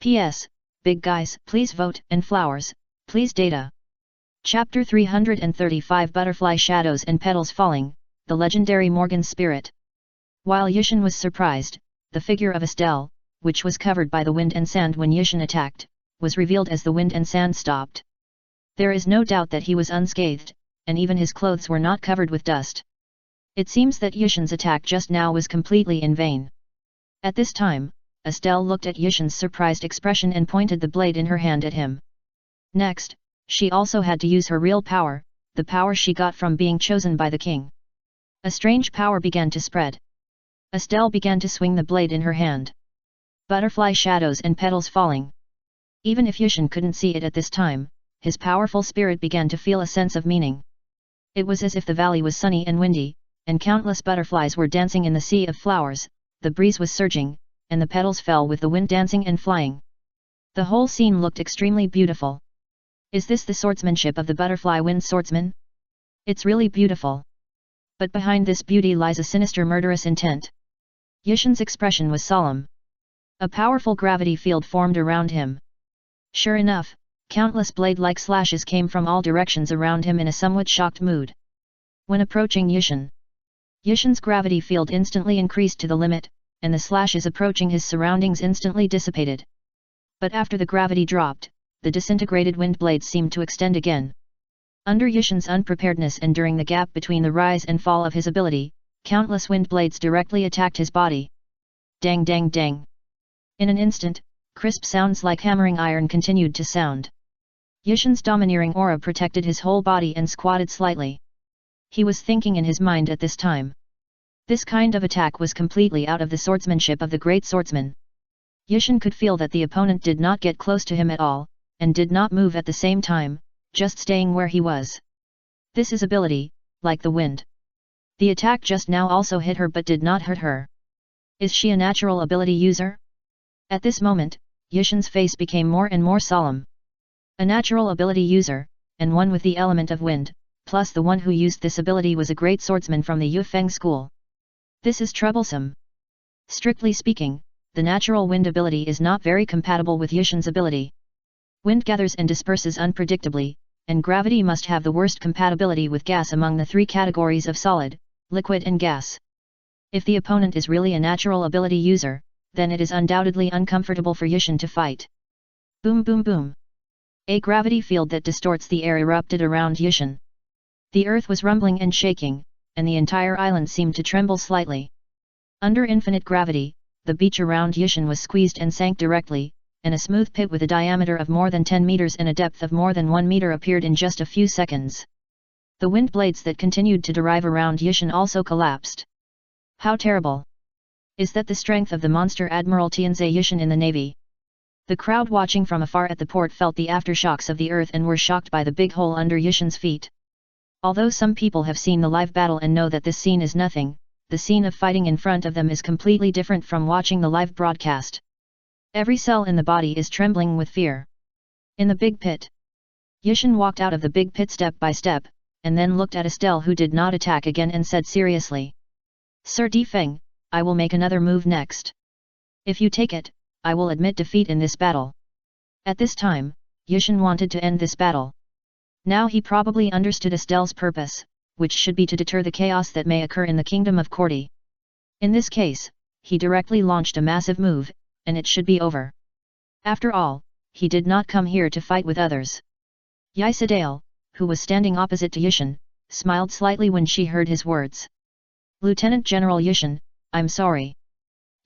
P.S. Big guys, please vote, and flowers, please data. Chapter 335 Butterfly Shadows and Petals Falling, the legendary Morgan's Spirit. While Yushin was surprised, the figure of Estelle, which was covered by the wind and sand when Yushin attacked, was revealed as the wind and sand stopped. There is no doubt that he was unscathed, and even his clothes were not covered with dust. It seems that Yushin's attack just now was completely in vain. At this time, Estelle looked at Yushin's surprised expression and pointed the blade in her hand at him. Next, she also had to use her real power, the power she got from being chosen by the king. A strange power began to spread. Estelle began to swing the blade in her hand. Butterfly shadows and petals falling. Even if Yushin couldn't see it at this time, his powerful spirit began to feel a sense of meaning. It was as if the valley was sunny and windy, and countless butterflies were dancing in the sea of flowers, the breeze was surging, and the petals fell with the wind dancing and flying. The whole scene looked extremely beautiful. Is this the swordsmanship of the butterfly wind swordsman? It's really beautiful. But behind this beauty lies a sinister murderous intent. Yushin's expression was solemn. A powerful gravity field formed around him. Sure enough, countless blade-like slashes came from all directions around him in a somewhat shocked mood. When approaching Yushin's gravity field instantly increased to the limit, and the slashes approaching his surroundings instantly dissipated. But after the gravity dropped, the disintegrated wind blades seemed to extend again. Under Yushin's unpreparedness and during the gap between the rise and fall of his ability, countless wind blades directly attacked his body. Dang dang dang. In an instant, crisp sounds like hammering iron continued to sound. Yushin's domineering aura protected his whole body and squatted slightly. He was thinking in his mind at this time. This kind of attack was completely out of the swordsmanship of the great swordsman. Yushin could feel that the opponent did not get close to him at all, and did not move at the same time, just staying where he was. This is ability, like the wind. The attack just now also hit her but did not hurt her. Is she a natural ability user? At this moment, Yushin's face became more and more solemn. A natural ability user, and one with the element of wind, plus the one who used this ability was a great swordsman from the Yufeng school. This is troublesome. Strictly speaking, the natural wind ability is not very compatible with Yushin's ability. Wind gathers and disperses unpredictably, and gravity must have the worst compatibility with gas among the three categories of solid, liquid and gas. If the opponent is really a natural ability user, then it is undoubtedly uncomfortable for Yushin to fight. Boom boom boom. A gravity field that distorts the air erupted around Yushin. The earth was rumbling and shaking, and the entire island seemed to tremble slightly. Under infinite gravity, the beach around Yushin was squeezed and sank directly, and a smooth pit with a diameter of more than 10 meters and a depth of more than 1 meter appeared in just a few seconds. The wind blades that continued to derive around Yushin also collapsed. How terrible! Is that the strength of the monster Admiral Tianze Yushin in the Navy? The crowd watching from afar at the port felt the aftershocks of the earth and were shocked by the big hole under Yushin's feet. Although some people have seen the live battle and know that this scene is nothing, the scene of fighting in front of them is completely different from watching the live broadcast. Every cell in the body is trembling with fear. In the big pit, Yushin walked out of the big pit step by step, and then looked at Estelle, who did not attack again, and said seriously, "Sir Difeng, I will make another move next. If you take it, I will admit defeat in this battle." At this time, Yushin wanted to end this battle. Now he probably understood Estelle's purpose, which should be to deter the chaos that may occur in the kingdom of Corti. In this case, he directly launched a massive move, and it should be over. After all, he did not come here to fight with others. Yisadale, who was standing opposite to Yushin, smiled slightly when she heard his words. "Lieutenant General Yushin, I'm sorry.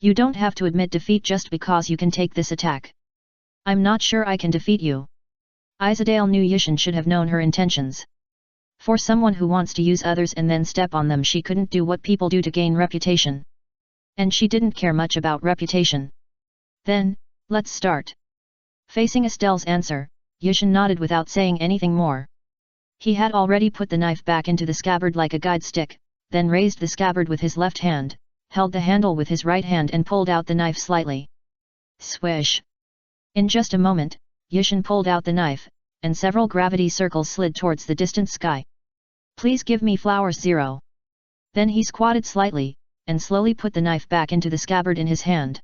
You don't have to admit defeat just because you can take this attack. I'm not sure I can defeat you." Yisadale knew Yushin should have known her intentions. For someone who wants to use others and then step on them, she couldn't do what people do to gain reputation. And she didn't care much about reputation. "Then, let's start." Facing Estelle's answer, Yushin nodded without saying anything more. He had already put the knife back into the scabbard like a guide stick, then raised the scabbard with his left hand, held the handle with his right hand and pulled out the knife slightly. Swish! In just a moment, Yushin pulled out the knife, and several gravity circles slid towards the distant sky. "Please give me flowers 0. Then he squatted slightly, and slowly put the knife back into the scabbard in his hand.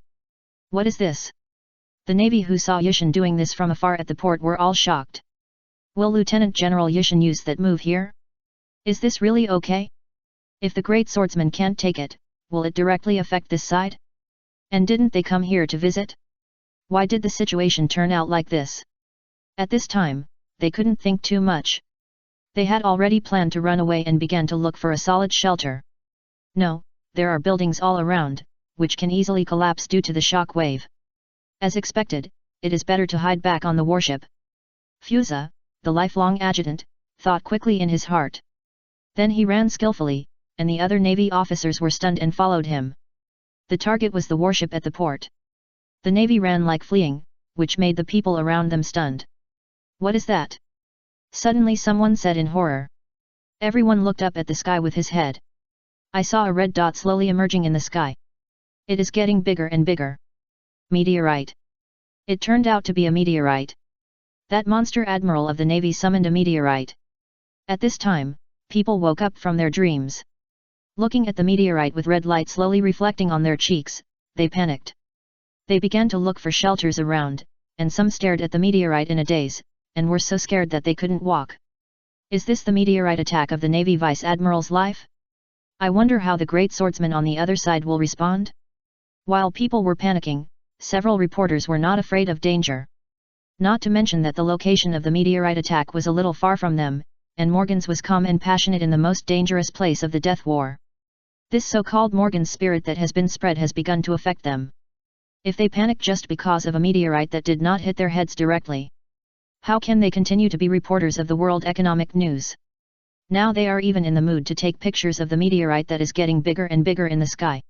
"What is this?" The Navy who saw Yushin doing this from afar at the port were all shocked. "Will Lieutenant General Yushin use that move here? Is this really okay? If the great swordsman can't take it, will it directly affect this side? And didn't they come here to visit? Why did the situation turn out like this?" At this time, they couldn't think too much. They had already planned to run away and began to look for a solid shelter. No, there are buildings all around, which can easily collapse due to the shock wave. As expected, it is better to hide back on the warship. Fusa, the lifelong adjutant, thought quickly in his heart. Then he ran skillfully, and the other Navy officers were stunned and followed him. The target was the warship at the port. The Navy ran like fleeing, which made the people around them stunned. "What is that?" Suddenly someone said in horror. Everyone looked up at the sky with his head. "I saw a red dot slowly emerging in the sky. It is getting bigger and bigger." Meteorite. It turned out to be a meteorite. That monster admiral of the Navy summoned a meteorite. At this time, people woke up from their dreams. Looking at the meteorite with red light slowly reflecting on their cheeks, they panicked. They began to look for shelters around, and some stared at the meteorite in a daze, and were so scared that they couldn't walk. Is this the meteorite attack of the Navy Vice Admiral's life? I wonder how the great swordsman on the other side will respond? While people were panicking, several reporters were not afraid of danger. Not to mention that the location of the meteorite attack was a little far from them, and Morgan's was calm and passionate in the most dangerous place of the Death War. This so-called Morgan's spirit that has been spread has begun to affect them. If they panic just because of a meteorite that did not hit their heads directly, how can they continue to be reporters of the World Economic News? Now they are even in the mood to take pictures of the meteorite that is getting bigger and bigger in the sky.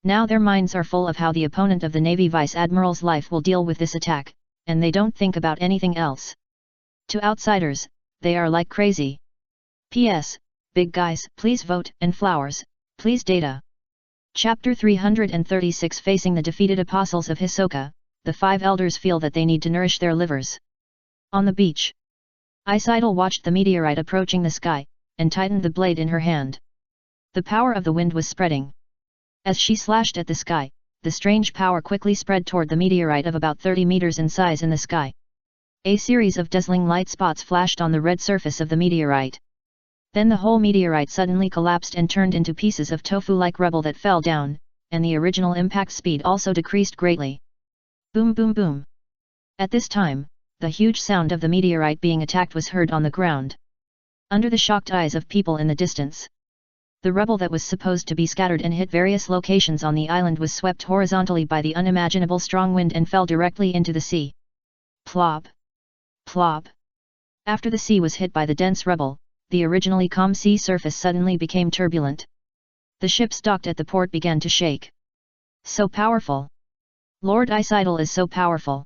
Now their minds are full of how the opponent of the Navy Vice Admiral's life will deal with this attack, and they don't think about anything else. To outsiders, they are like crazy. P.S. Big guys, please vote, and flowers, please data. Chapter 336. Facing the defeated apostles of Hisoka, the 5 elders feel that they need to nourish their livers. On the beach, Isidal watched the meteorite approaching the sky, and tightened the blade in her hand. The power of the wind was spreading. As she slashed at the sky, the strange power quickly spread toward the meteorite of about 30 meters in size in the sky. A series of dazzling light spots flashed on the red surface of the meteorite. Then the whole meteorite suddenly collapsed and turned into pieces of tofu-like rubble that fell down, and the original impact speed also decreased greatly. Boom boom boom. At this time, the huge sound of the meteorite being attacked was heard on the ground. Under the shocked eyes of people in the distance, the rubble that was supposed to be scattered and hit various locations on the island was swept horizontally by the unimaginable strong wind and fell directly into the sea. Plop! Plop! After the sea was hit by the dense rubble, the originally calm sea surface suddenly became turbulent. The ships docked at the port began to shake. So powerful! Lord Isidol is so powerful!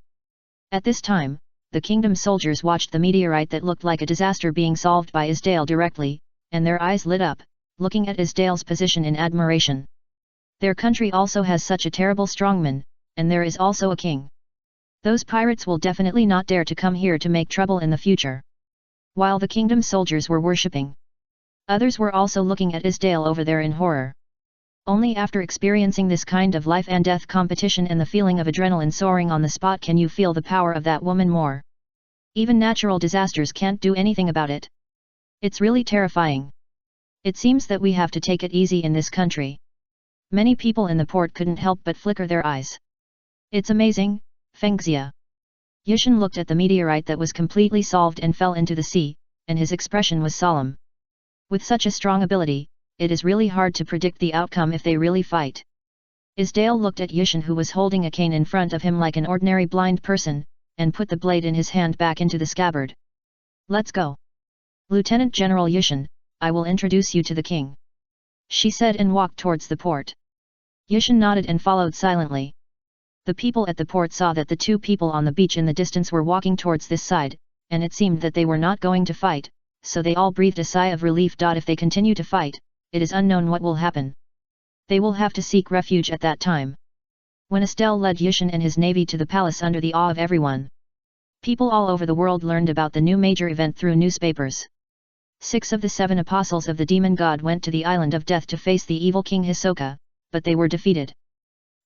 At this time, the kingdom soldiers watched the meteorite that looked like a disaster being solved by Isdale directly, and their eyes lit up, looking at Isdale's position in admiration. Their country also has such a terrible strongman, and there is also a king. Those pirates will definitely not dare to come here to make trouble in the future. While the kingdom soldiers were worshipping, others were also looking at Isdale over there in horror. Only after experiencing this kind of life and death competition and the feeling of adrenaline soaring on the spot can you feel the power of that woman more. Even natural disasters can't do anything about it. It's really terrifying. It seems that we have to take it easy in this country. Many people in the port couldn't help but flicker their eyes. It's amazing, Fengxia. Yushin looked at the meteorite that was completely solved and fell into the sea, and his expression was solemn. With such a strong ability, it is really hard to predict the outcome if they really fight. Isdale looked at Yushin, who was holding a cane in front of him like an ordinary blind person, and put the blade in his hand back into the scabbard. Let's go. Lieutenant General Yushin, I will introduce you to the king, she said and walked towards the port. Yushin nodded and followed silently. The people at the port saw that the two people on the beach in the distance were walking towards this side, and it seemed that they were not going to fight, so they all breathed a sigh of relief. If they continue to fight, it is unknown what will happen. They will have to seek refuge at that time. When Estelle led Yushin and his navy to the palace under the awe of everyone, people all over the world learned about the new major event through newspapers. 6 of the 7 apostles of the demon god went to the island of death to face the evil king Hisoka, but they were defeated.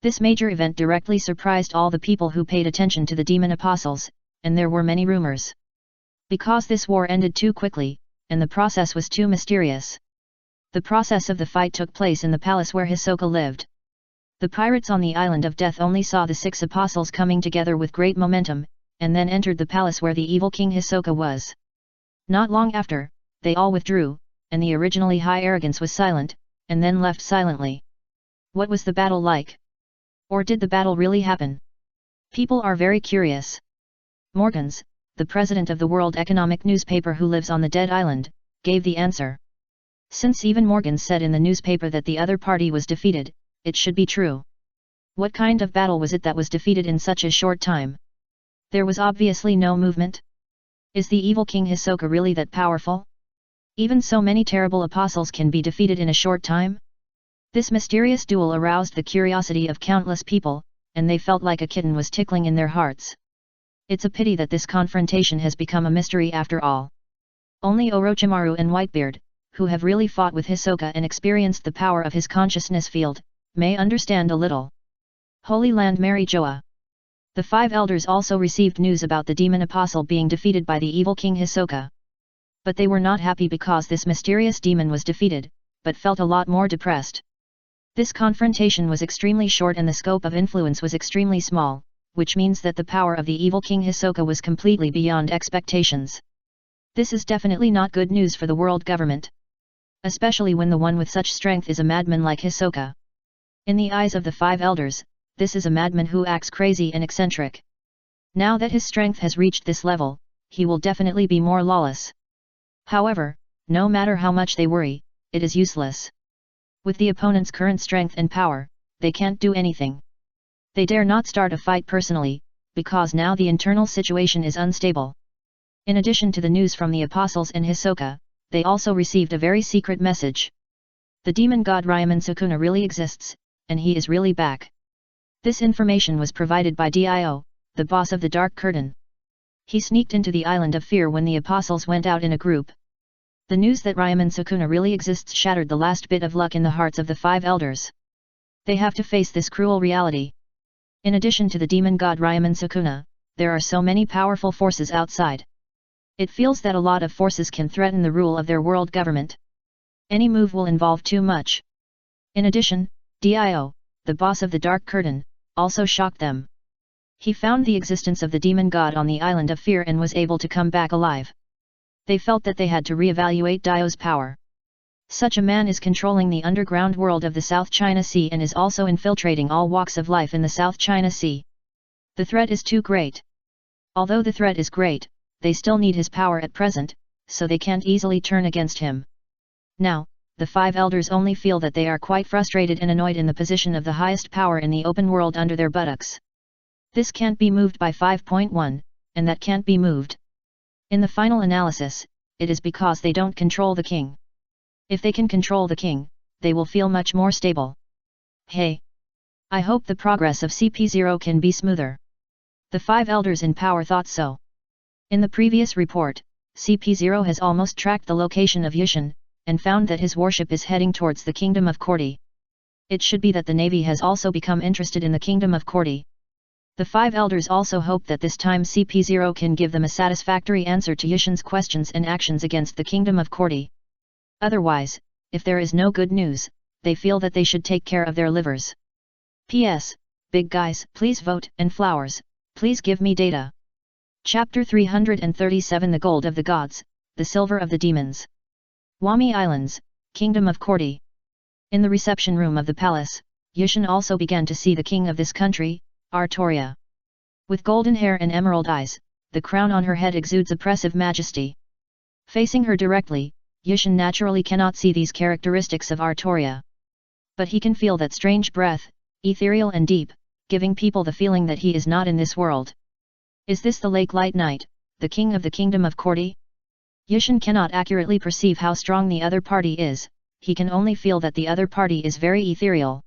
This major event directly surprised all the people who paid attention to the demon apostles, and there were many rumors. Because this war ended too quickly, and the process was too mysterious. The process of the fight took place in the palace where Hisoka lived. The pirates on the island of death only saw the 6 apostles coming together with great momentum, and then entered the palace where the evil king Hisoka was. Not long after, they all withdrew, and the originally high arrogance was silent, and then left silently. What was the battle like? Or did the battle really happen? People are very curious. Morgans, the president of the World Economic newspaper who lives on the dead island, gave the answer. Since even Morgans said in the newspaper that the other party was defeated, it should be true. What kind of battle was it that was defeated in such a short time? There was obviously no movement. Is the evil king Hisoka really that powerful? Even so many terrible apostles can be defeated in a short time? This mysterious duel aroused the curiosity of countless people, and they felt like a kitten was tickling in their hearts. It's a pity that this confrontation has become a mystery after all. Only Orochimaru and Whitebeard, who have really fought with Hisoka and experienced the power of his consciousness field, may understand a little. Holy Land Mary Joa. The 5 elders also received news about the demon apostle being defeated by the evil king Hisoka. But they were not happy because this mysterious demon was defeated, but felt a lot more depressed. This confrontation was extremely short and the scope of influence was extremely small, which means that the power of the evil king Hisoka was completely beyond expectations. This is definitely not good news for the world government. Especially when the one with such strength is a madman like Hisoka. In the eyes of the 5 elders, this is a madman who acts crazy and eccentric. Now that his strength has reached this level, he will definitely be more lawless. However, no matter how much they worry, it is useless. With the opponent's current strength and power, they can't do anything. They dare not start a fight personally, because now the internal situation is unstable. In addition to the news from the apostles and Hisoka, they also received a very secret message. The demon god Ryomen Sukuna really exists, and he is really back. This information was provided by Dio, the boss of the Dark Curtain. He sneaked into the island of fear when the apostles went out in a group. The news that Ryomen Sukuna really exists shattered the last bit of luck in the hearts of the 5 elders. They have to face this cruel reality. In addition to the demon god Ryomen Sukuna, there are so many powerful forces outside. It feels that a lot of forces can threaten the rule of their world government. Any move will involve too much. In addition, Dio, the boss of the Dark Curtain, also shocked them. He found the existence of the demon god on the island of fear and was able to come back alive. They felt that they had to re-evaluate Dio's power. Such a man is controlling the underground world of the South China Sea and is also infiltrating all walks of life in the South China Sea. The threat is too great. Although the threat is great, they still need his power at present, so they can't easily turn against him. Now, the 5 elders only feel that they are quite frustrated and annoyed in the position of the highest power in the open world under their buttocks. This can't be moved by 5.1, and that can't be moved. In the final analysis, it is because they don't control the king. If they can control the king, they will feel much more stable. Hey! I hope the progress of CP0 can be smoother. The 5 elders in power thought so. In the previous report, CP0 has almost tracked the location of Yushin, and found that his warship is heading towards the kingdom of Korti. It should be that the navy has also become interested in the kingdom of Korti. The 5 elders also hope that this time CP0 can give them a satisfactory answer to Yushin's questions and actions against the kingdom of Korti. Otherwise, if there is no good news, they feel that they should take care of their livers. P.S. Big guys, please vote, and flowers, please give me data. Chapter 337 The Gold of the Gods, the Silver of the Demons. Wami Islands, Kingdom of Korti. In the reception room of the palace, Yushin also began to see the king of this country, Artoria. With golden hair and emerald eyes, the crown on her head exudes oppressive majesty. Facing her directly, Yushin naturally cannot see these characteristics of Artoria. But he can feel that strange breath, ethereal and deep, giving people the feeling that he is not in this world. Is this the Lake Light Knight, the king of the kingdom of Korti? Yushin cannot accurately perceive how strong the other party is, he can only feel that the other party is very ethereal.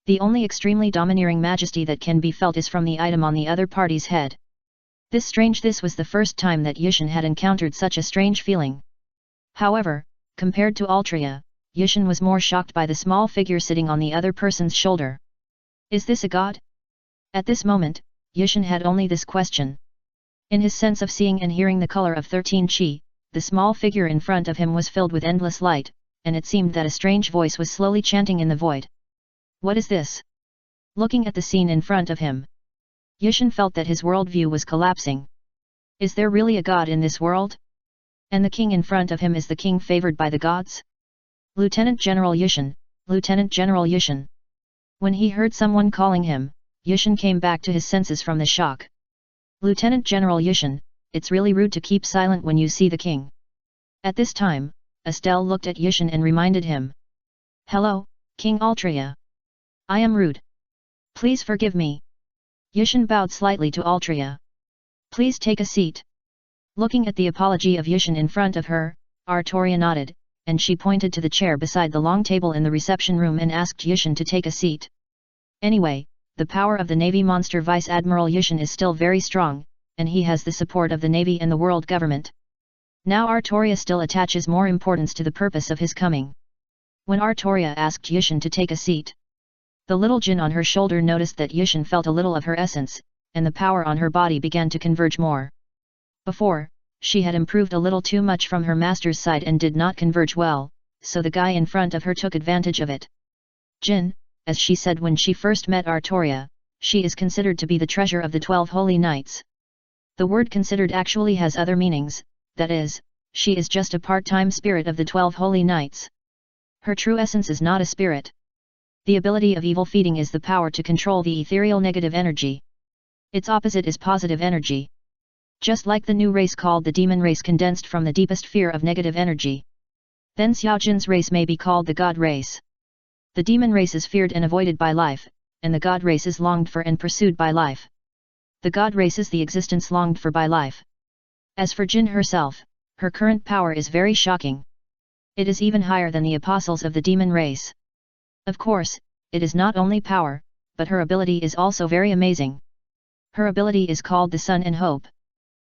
The only extremely domineering majesty that can be felt is from the item on the other party's head. This was the first time that Yushin had encountered such a strange feeling. However, compared to Altria, Yushin was more shocked by the small figure sitting on the other person's shoulder. Is this a god? At this moment, Yushin had only this question. In his sense of seeing and hearing the color of 13 chi, the small figure in front of him was filled with endless light, and it seemed that a strange voice was slowly chanting in the void. What is this? Looking at the scene in front of him, Yushin felt that his worldview was collapsing. Is there really a god in this world? And the king in front of him is the king favored by the gods? Lieutenant General Yushin, Lieutenant General Yushin. When he heard someone calling him, Yushin came back to his senses from the shock. Lieutenant General Yushin, it's really rude to keep silent when you see the king. At this time, Estelle looked at Yushin and reminded him. Hello, King Altria. I am rude. Please forgive me. Yushin bowed slightly to Altria. Please take a seat. Looking at the apology of Yushin in front of her, Artoria nodded, and she pointed to the chair beside the long table in the reception room and asked Yushin to take a seat. Anyway, the power of the Navy monster Vice Admiral Yushin is still very strong, and he has the support of the Navy and the world government. Now Artoria still attaches more importance to the purpose of his coming. When Artoria asked Yushin to take a seat, the little Jin on her shoulder noticed that Yushin felt a little of her essence, and the power on her body began to converge more. Before, she had improved a little too much from her master's side and did not converge well, so the guy in front of her took advantage of it. Jin, as she said when she first met Artoria, she is considered to be the treasure of the 12 holy knights. The word considered actually has other meanings, that is, she is just a part-time spirit of the 12 holy knights. Her true essence is not a spirit. The ability of evil feeding is the power to control the ethereal negative energy. Its opposite is positive energy. Just like the new race called the demon race condensed from the deepest fear of negative energy. Then Xiaojin's race may be called the god race. The demon race is feared and avoided by life, and the god race is longed for and pursued by life. The god race is the existence longed for by life. As for Jin herself, her current power is very shocking. It is even higher than the apostles of the demon race. Of course, it is not only power, but her ability is also very amazing. Her ability is called the sun and hope.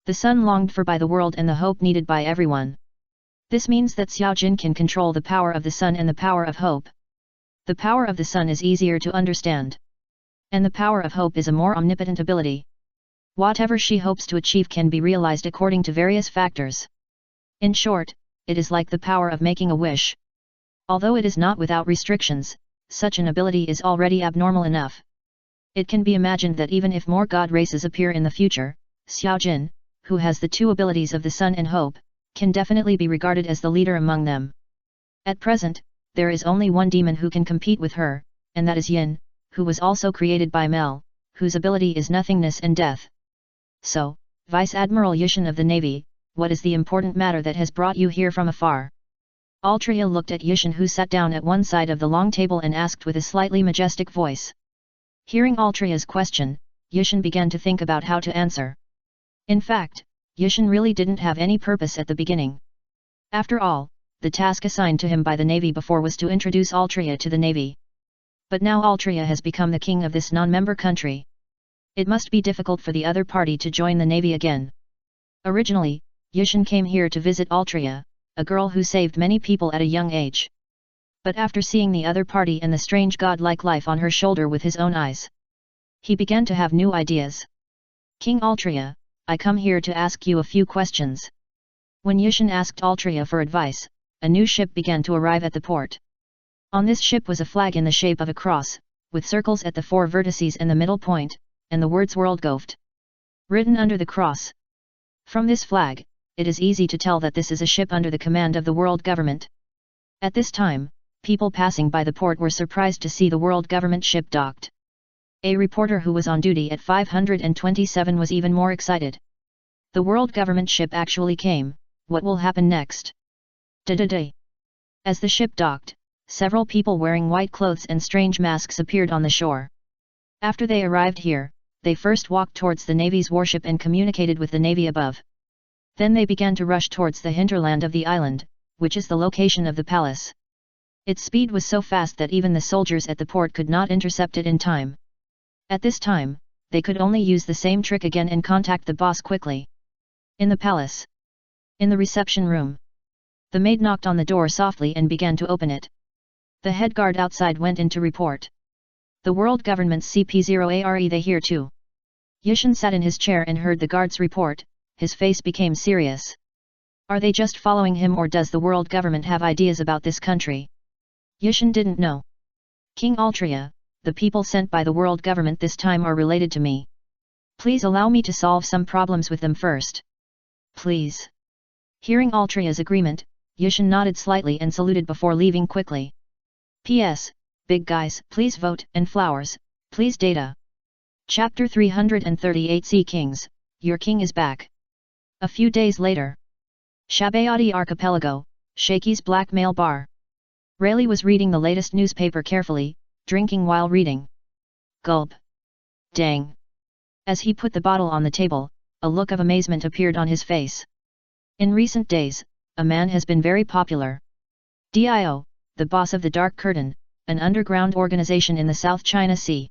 The sun longed for by the world and the hope needed by everyone. This means that Xiaojin can control the power of the sun and the power of hope. The power of the sun is easier to understand. And the power of hope is a more omnipotent ability. Whatever she hopes to achieve can be realized according to various factors. In short, it is like the power of making a wish. Although it is not without restrictions, such an ability is already abnormal enough. It can be imagined that even if more god races appear in the future, Xiaojin, who has the two abilities of the Sun and Hope, can definitely be regarded as the leader among them. At present, there is only one demon who can compete with her, and that is Yin, who was also created by Mel, whose ability is nothingness and death. So, Vice Admiral Yushin of the Navy, what is the important matter that has brought you here from afar? Altria looked at Yushin, who sat down at one side of the long table, and asked with a slightly majestic voice. Hearing Altria's question, Yushin began to think about how to answer. In fact, Yushin really didn't have any purpose at the beginning. After all, the task assigned to him by the Navy before was to introduce Altria to the Navy. But now Altria has become the king of this non-member country. It must be difficult for the other party to join the Navy again. Originally, Yushin came here to visit Altria, a girl who saved many people at a young age. But after seeing the other party and the strange godlike life on her shoulder with his own eyes, he began to have new ideas. King Altria, I come here to ask you a few questions. When Yushin asked Altria for advice, a new ship began to arrive at the port. On this ship was a flag in the shape of a cross, with circles at the four vertices and the middle point, and the words Worldgoft written under the cross. From this flag, it is easy to tell that this is a ship under the command of the world government. At this time, people passing by the port were surprised to see the world government ship docked. A reporter who was on duty at 527 was even more excited. The world government ship actually came, what will happen next? Da-da-da. As the ship docked, several people wearing white clothes and strange masks appeared on the shore. After they arrived here, they first walked towards the Navy's warship and communicated with the Navy above. Then they began to rush towards the hinterland of the island, which is the location of the palace. Its speed was so fast that even the soldiers at the port could not intercept it in time. At this time, they could only use the same trick again and contact the boss quickly. In the palace. In the reception room. The maid knocked on the door softly and began to open it. The head guard outside went in to report. The world government's CP0ARE, they here too. Yushin sat in his chair and heard the guard's report. His face became serious. Are they just following him, or does the world government have ideas about this country? Yushin didn't know. King Altria, the people sent by the world government this time are related to me. Please allow me to solve some problems with them first. Please. Hearing Altria's agreement, Yushin nodded slightly and saluted before leaving quickly. P.S. Big guys, please vote, and flowers, please data. Chapter 338 Sea Kings, your king is back. A few days later. Shabayati Archipelago, Shakey's Blackmail Bar. Rayleigh was reading the latest newspaper carefully, drinking while reading. Gulp. Dang. As he put the bottle on the table, a look of amazement appeared on his face. In recent days, a man has been very popular. Dio, the boss of the Dark Curtain, an underground organization in the South China Sea.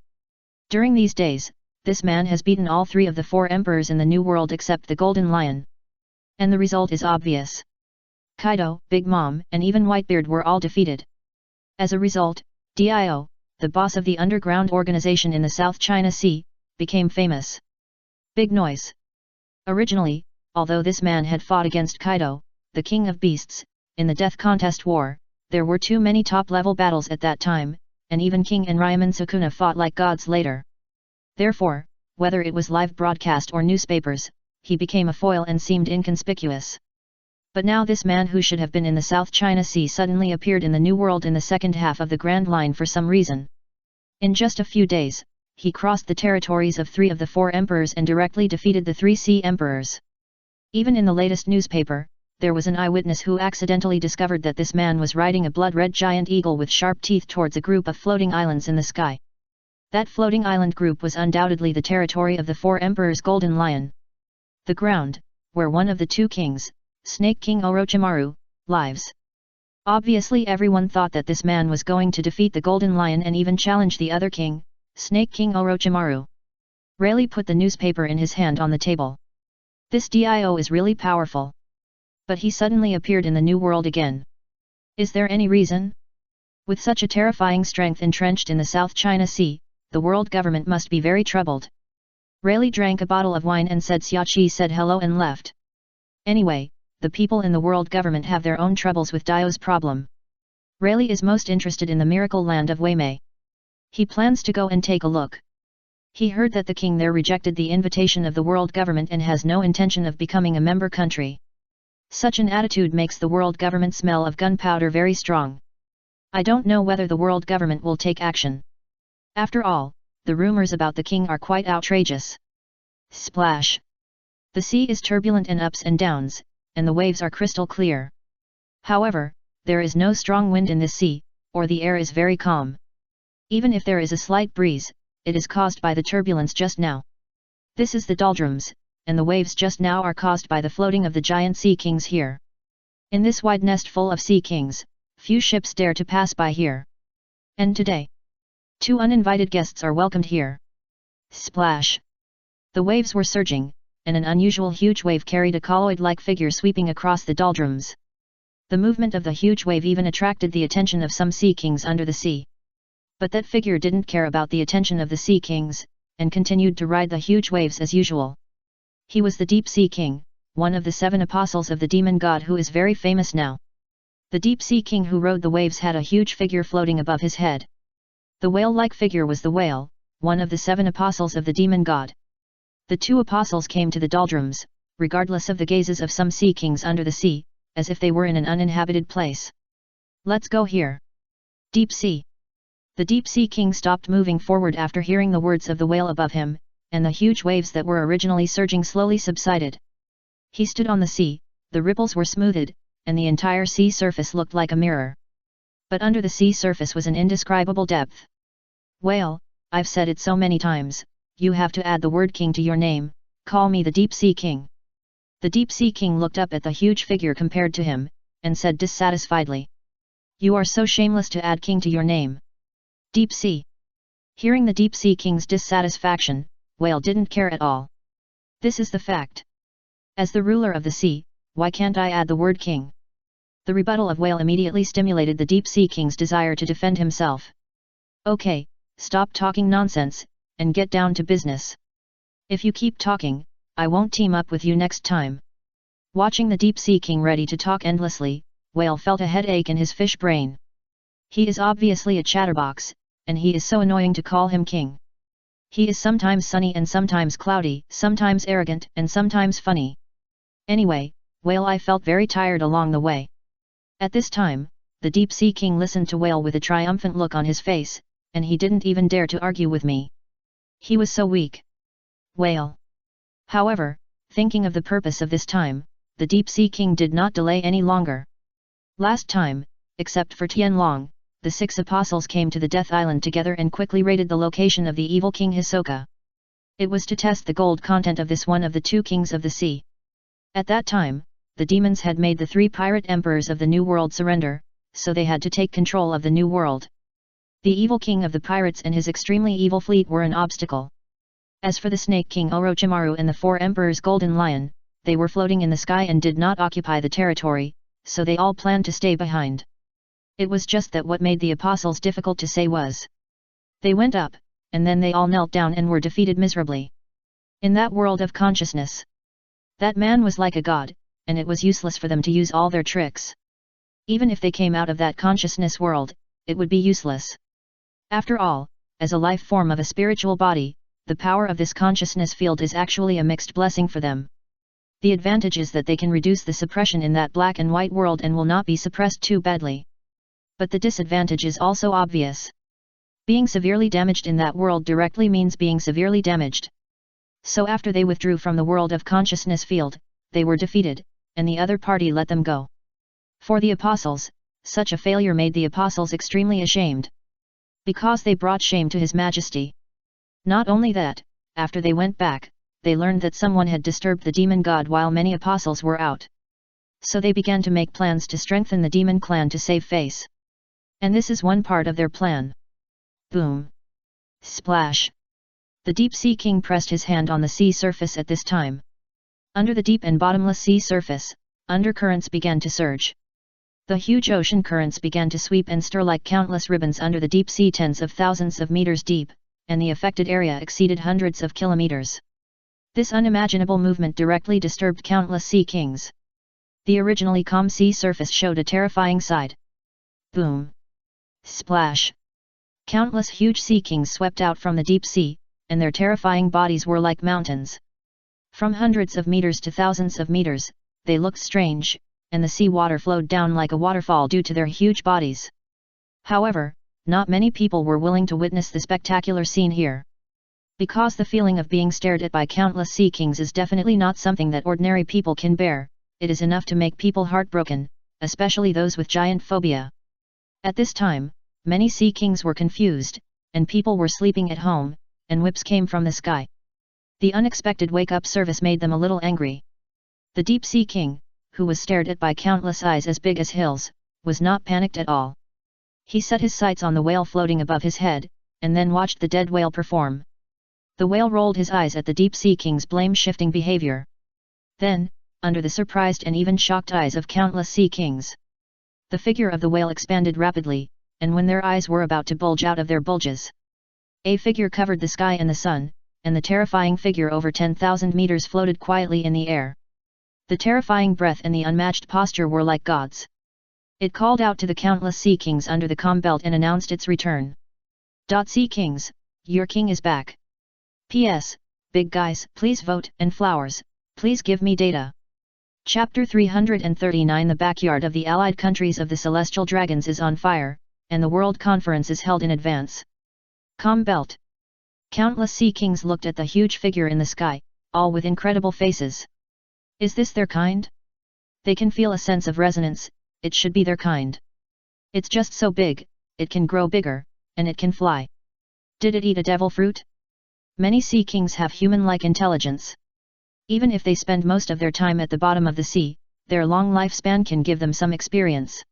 During these days, this man has beaten all three of the four emperors in the New World except the Golden Lion. And the result is obvious. Kaido, Big Mom, and even Whitebeard were all defeated. As a result, Dio, the boss of the underground organization in the South China Sea, became famous. Big noise. Originally, although this man had fought against Kaido, the king of beasts, in the Death Contest War, there were too many top-level battles at that time, and even King and Ryomen Sukuna fought like gods later. Therefore, whether it was live broadcast or newspapers, he became a foil and seemed inconspicuous. But now this man who should have been in the South China Sea suddenly appeared in the New World in the second half of the Grand Line for some reason. In just a few days, he crossed the territories of 3 of the 4 emperors and directly defeated the 3 sea emperors. Even in the latest newspaper, there was an eyewitness who accidentally discovered that this man was riding a blood-red giant eagle with sharp teeth towards a group of floating islands in the sky. That floating island group was undoubtedly the territory of the 4 emperors' Golden Lion. The ground, where one of the 2 kings, Snake King Orochimaru, lives. Obviously everyone thought that this man was going to defeat the Golden Lion and even challenge the other king, Snake King Orochimaru. Rayleigh put the newspaper in his hand on the table. This Dio is really powerful. But he suddenly appeared in the New World again. Is there any reason? With such a terrifying strength entrenched in the South China Sea, the world government must be very troubled. Rayleigh drank a bottle of wine and said Xiaoqi said hello and left. Anyway, the people in the world government have their own troubles with Dio's problem. Rayleigh is most interested in the miracle land of Weimei. He plans to go and take a look. He heard that the king there rejected the invitation of the world government and has no intention of becoming a member country. Such an attitude makes the world government smell of gunpowder very strong. I don't know whether the world government will take action. After all, the rumors about the king are quite outrageous. Splash! The sea is turbulent and ups and downs, and the waves are crystal clear. However, there is no strong wind in this sea, or the air is very calm. Even if there is a slight breeze, it is caused by the turbulence just now. This is the doldrums, and the waves just now are caused by the floating of the giant sea kings here. In this wide nest full of sea kings, few ships dare to pass by here. And today, 2 uninvited guests are welcomed here. Splash! The waves were surging, and an unusual huge wave carried a colloid-like figure sweeping across the doldrums. The movement of the huge wave even attracted the attention of some sea kings under the sea. But that figure didn't care about the attention of the sea kings, and continued to ride the huge waves as usual. He was the Deep Sea King, one of the 7 apostles of the demon god who is very famous now. The Deep Sea King who rode the waves had a huge figure floating above his head. The whale-like figure was the whale, one of the 7 apostles of the demon god. The 2 apostles came to the doldrums, regardless of the gazes of some sea kings under the sea, as if they were in an uninhabited place. Let's go here. Deep Sea. The Deep Sea King stopped moving forward after hearing the words of the whale above him, and the huge waves that were originally surging slowly subsided. He stood on the sea, the ripples were smoothed, and the entire sea surface looked like a mirror. But under the sea surface was an indescribable depth. Whale, I've said it so many times, you have to add the word king to your name, call me the Deep Sea King. The Deep Sea King looked up at the huge figure compared to him, and said dissatisfiedly. You are so shameless to add king to your name. Deep Sea. Hearing the Deep Sea King's dissatisfaction, Whale didn't care at all. This is the fact. As the ruler of the sea, why can't I add the word king? The rebuttal of Whale immediately stimulated the Deep Sea King's desire to defend himself. Okay, stop talking nonsense, and get down to business. If you keep talking, I won't team up with you next time. Watching the Deep Sea King ready to talk endlessly, Whale felt a headache in his fish brain. He is obviously a chatterbox, and he is so annoying to call him king. He is sometimes sunny and sometimes cloudy, sometimes arrogant and sometimes funny. Anyway, Whale, I felt very tired along the way. At this time, the Deep Sea King listened to Whale with a triumphant look on his face, and he didn't even dare to argue with me. He was so weak. Whale. However, thinking of the purpose of this time, the Deep Sea King did not delay any longer. Last time, except for Tianlong, the 6 apostles came to the Death Island together and quickly raided the location of the evil King Hisoka. It was to test the gold content of this one of the 2 kings of the sea. At that time, the demons had made the 3 pirate emperors of the New World surrender, so they had to take control of the New World. The evil king of the pirates and his extremely evil fleet were an obstacle. As for the Snake King Orochimaru and the 4 emperors Golden Lion, they were floating in the sky and did not occupy the territory, so they all planned to stay behind. It was just that what made the apostles difficult to say was. They went up, and then they all knelt down and were defeated miserably. In that world of consciousness, that man was like a god, and it was useless for them to use all their tricks. Even if they came out of that consciousness world, it would be useless. After all, as a life form of a spiritual body, the power of this consciousness field is actually a mixed blessing for them. The advantage is that they can reduce the suppression in that black and white world and will not be suppressed too badly. But the disadvantage is also obvious. Being severely damaged in that world directly means being severely damaged. So after they withdrew from the world of consciousness field, they were defeated, and the other party let them go. For the apostles, such a failure made the apostles extremely ashamed. Because they brought shame to His Majesty. Not only that, after they went back, they learned that someone had disturbed the demon god while many apostles were out. So they began to make plans to strengthen the demon clan to save face. And this is one part of their plan. Boom! Splash! The Deep Sea King pressed his hand on the sea surface at this time. Under the deep and bottomless sea surface, undercurrents began to surge. The huge ocean currents began to sweep and stir like countless ribbons under the deep sea, tens of thousands of meters deep, and the affected area exceeded hundreds of kilometers. This unimaginable movement directly disturbed countless sea kings. The originally calm sea surface showed a terrifying side. Boom! Splash! Countless huge sea kings swept out from the deep sea, and their terrifying bodies were like mountains. From hundreds of meters to thousands of meters, they looked strange, and the sea water flowed down like a waterfall due to their huge bodies. However, not many people were willing to witness the spectacular scene here. Because the feeling of being stared at by countless sea kings is definitely not something that ordinary people can bear, it is enough to make people heartbroken, especially those with giant phobia. At this time, many sea kings were confused, and people were sleeping at home, and whips came from the sky. The unexpected wake-up service made them a little angry. The deep sea king, who was stared at by countless eyes as big as hills, was not panicked at all. He set his sights on the whale floating above his head, and then watched the dead whale perform. The whale rolled his eyes at the deep sea king's blame-shifting behavior. Then, under the surprised and even shocked eyes of countless sea kings, the figure of the whale expanded rapidly, and when their eyes were about to bulge out of their bulges, a figure covered the sky and the sun, and the terrifying figure over 10,000 meters floated quietly in the air. The terrifying breath and the unmatched posture were like gods. It called out to the countless sea kings under the calm belt and announced its return. Sea kings, your king is back. P.S. Big guys, please vote, and flowers, please give me data. Chapter 339 The backyard of the allied countries of the Celestial Dragons is on fire, and the World Conference is held in advance. Calm belt. Countless sea kings looked at the huge figure in the sky, all with incredible faces. Is this their kind? They can feel a sense of resonance, it should be their kind. It's just so big, it can grow bigger, and it can fly. Did it eat a devil fruit? Many sea kings have human-like intelligence. Even if they spend most of their time at the bottom of the sea, their long lifespan can give them some experience.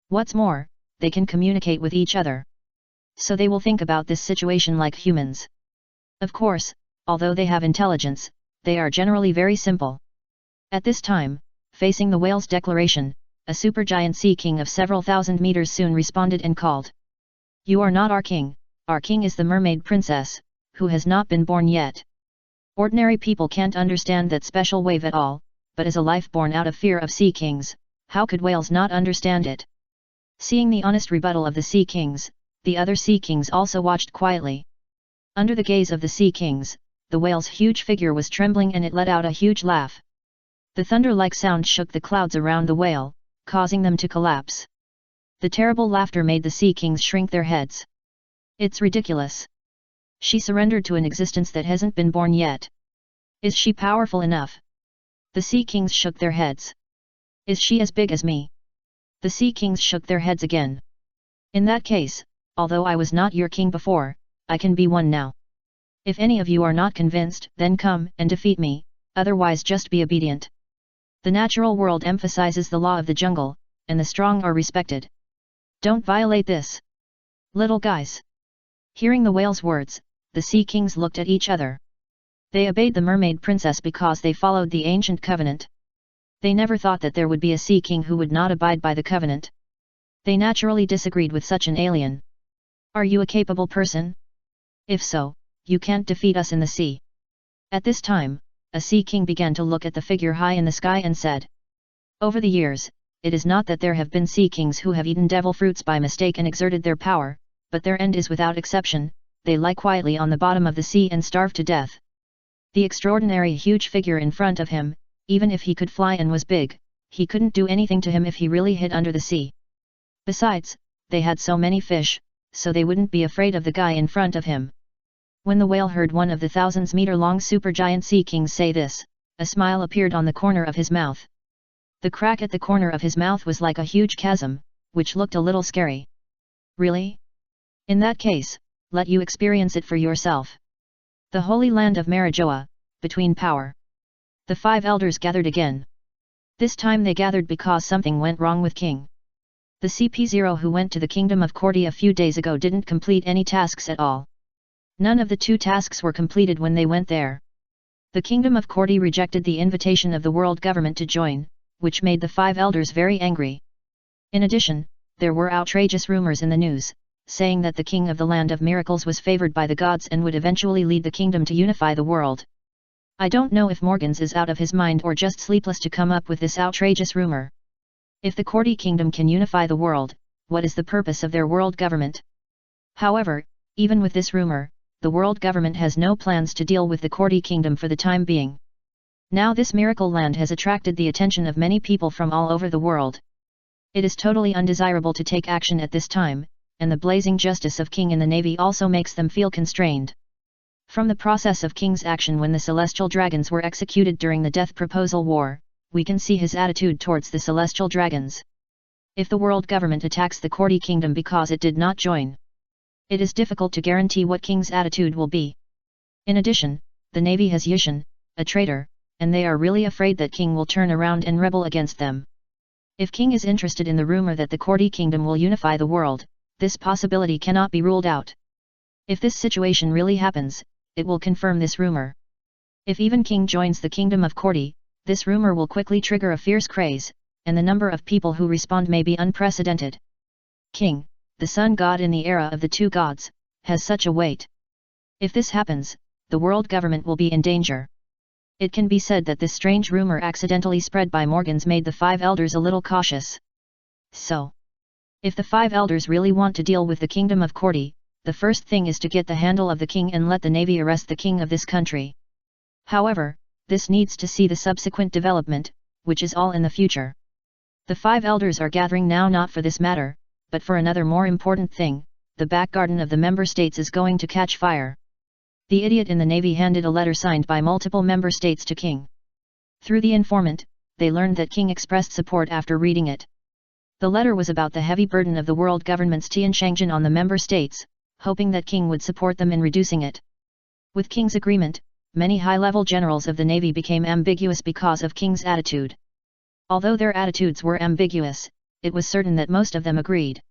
What's more, they can communicate with each other. So they will think about this situation like humans. Of course, although they have intelligence, they are generally very simple. At this time, facing the whale's declaration, a supergiant sea king of several thousand meters soon responded and called. You are not our king is the mermaid princess, who has not been born yet. Ordinary people can't understand that special wave at all, but as a life born out of fear of sea kings, how could whales not understand it? Seeing the honest rebuttal of the sea kings, the other sea kings also watched quietly. Under the gaze of the sea kings, the whale's huge figure was trembling and it let out a huge laugh. The thunder-like sound shook the clouds around the whale, causing them to collapse. The terrible laughter made the sea kings shrink their heads. It's ridiculous. She surrendered to an existence that hasn't been born yet. Is she powerful enough? The sea kings shook their heads. Is she as big as me? The sea kings shook their heads again. In that case, although I was not your king before, I can be one now. If any of you are not convinced, then come and defeat me, otherwise just be obedient. The natural world emphasizes the law of the jungle, and the strong are respected. Don't violate this. Little guys. Hearing the whale's words, the sea kings looked at each other. They obeyed the mermaid princess because they followed the ancient covenant. They never thought that there would be a sea king who would not abide by the covenant. They naturally disagreed with such an alien. Are you a capable person? If so, you can't defeat us in the sea. At this time, a sea king began to look at the figure high in the sky and said, over the years, it is not that there have been sea kings who have eaten devil fruits by mistake and exerted their power, but their end is without exception, they lie quietly on the bottom of the sea and starve to death. The extraordinary huge figure in front of him, even if he could fly and was big, he couldn't do anything to him if he really hid under the sea. Besides, they had so many fish, so they wouldn't be afraid of the guy in front of him. When the whale heard one of the thousands-meter-long supergiant sea kings say this, a smile appeared on the corner of his mouth. The crack at the corner of his mouth was like a huge chasm, which looked a little scary. Really? In that case, let you experience it for yourself. The Holy Land of Marijoa, between power. The 5 elders gathered again. This time they gathered because something went wrong with King. The CP0 who went to the Kingdom of Korti a few days ago didn't complete any tasks at all. None of the 2 tasks were completed when they went there. The Kingdom of Korti rejected the invitation of the world government to join, which made the 5 elders very angry. In addition, there were outrageous rumors in the news, saying that the king of the land of miracles was favored by the gods and would eventually lead the kingdom to unify the world. I don't know if Morgans is out of his mind or just sleepless to come up with this outrageous rumor. If the Korti kingdom can unify the world, what is the purpose of their world government? However, even with this rumor, the world government has no plans to deal with the Korti kingdom for the time being. Now this miracle land has attracted the attention of many people from all over the world. It is totally undesirable to take action at this time, and the blazing justice of King in the Navy also makes them feel constrained. From the process of King's action when the celestial dragons were executed during the death proposal war, we can see his attitude towards the celestial dragons. If the world government attacks the Korti kingdom because it did not join, it is difficult to guarantee what King's attitude will be. In addition, the Navy has Yushin, a traitor, and they are really afraid that King will turn around and rebel against them. If King is interested in the rumor that the Korti kingdom will unify the world, this possibility cannot be ruled out. If this situation really happens, it will confirm this rumor. If even King joins the kingdom of Korti, this rumor will quickly trigger a fierce craze, and the number of people who respond may be unprecedented. King, the sun god in the era of the two gods, has such a weight. If this happens, the world government will be in danger. It can be said that this strange rumor accidentally spread by Morgans made the five elders a little cautious. So, if the five elders really want to deal with the kingdom of Korti, the first thing is to get the handle of the king and let the navy arrest the king of this country. However, this needs to see the subsequent development, which is all in the future. The five elders are gathering now not for this matter, but for another more important thing. The back garden of the member states is going to catch fire. The idiot in the navy handed a letter signed by multiple member states to King. Through the informant, they learned that King expressed support after reading it. The letter was about the heavy burden of the world government's Tianshangjian on the member states, hoping that King would support them in reducing it. With King's agreement, many high-level generals of the navy became ambiguous because of King's attitude. Although their attitudes were ambiguous, it was certain that most of them agreed.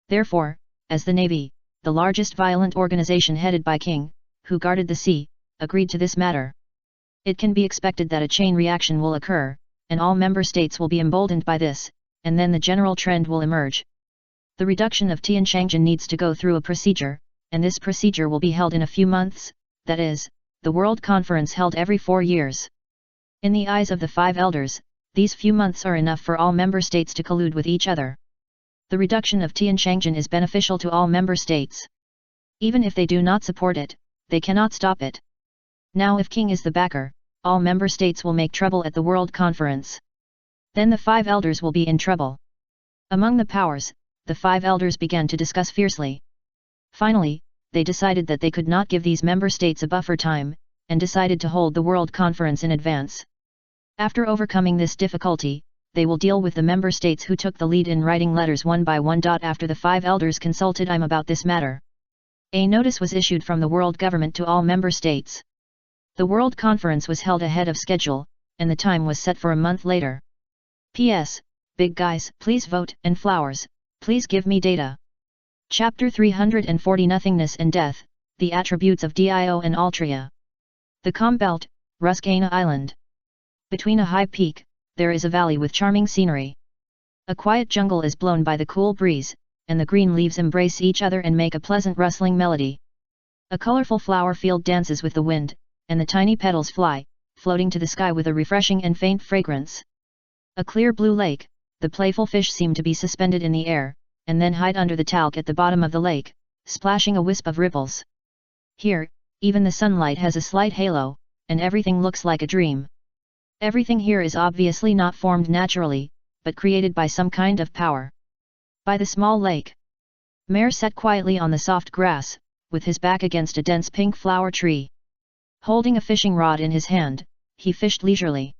Therefore, as the navy, the largest violent organization headed by King, who guarded the sea, agreed to this matter. It can be expected that a chain reaction will occur, and all member states will be emboldened by this, and then the general trend will emerge. The reduction of Tianshangjian needs to go through a procedure, and this procedure will be held in a few months, that is, the World Conference held every 4 years. In the eyes of the five elders, these few months are enough for all member states to collude with each other. The reduction of Tianshangjian is beneficial to all member states. Even if they do not support it, they cannot stop it. Now if King is the backer, all member states will make trouble at the World Conference. Then the five elders will be in trouble. Among the powers, the five elders began to discuss fiercely. Finally, they decided that they could not give these member states a buffer time, and decided to hold the World Conference in advance. After overcoming this difficulty, they will deal with the member states who took the lead in writing letters one by one. After the five elders consulted IM about this matter, a notice was issued from the world government to all member states. The World Conference was held ahead of schedule, and the time was set for a month later. P.S. Big guys, please vote, and flowers, please give me data. Chapter 340 Nothingness and Death, the Attributes of Dio and Altria. The Calm Belt, Ruskana Island. Between a high peak, there is a valley with charming scenery. A quiet jungle is blown by the cool breeze, and the green leaves embrace each other and make a pleasant rustling melody. A colorful flower field dances with the wind, and the tiny petals fly, floating to the sky with a refreshing and faint fragrance. A clear blue lake, the playful fish seem to be suspended in the air, and then hide under the talc at the bottom of the lake, splashing a wisp of ripples. Here, even the sunlight has a slight halo, and everything looks like a dream. Everything here is obviously not formed naturally, but created by some kind of power. By the small lake, Mare sat quietly on the soft grass, with his back against a dense pink flower tree. Holding a fishing rod in his hand, he fished leisurely.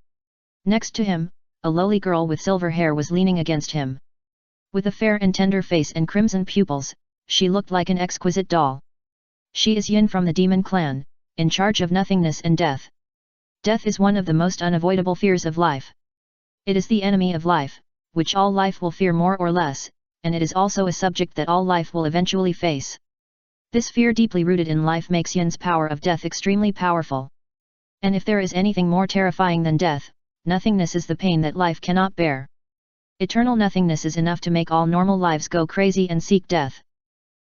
Next to him, a lowly girl with silver hair was leaning against him. With a fair and tender face and crimson pupils, she looked like an exquisite doll. She is Yin from the demon clan, in charge of nothingness and death. Death is one of the most unavoidable fears of life. It is the enemy of life, which all life will fear more or less, and it is also a subject that all life will eventually face. This fear deeply rooted in life makes Yin's power of death extremely powerful. And if there is anything more terrifying than death, nothingness is the pain that life cannot bear. Eternal nothingness is enough to make all normal lives go crazy and seek death.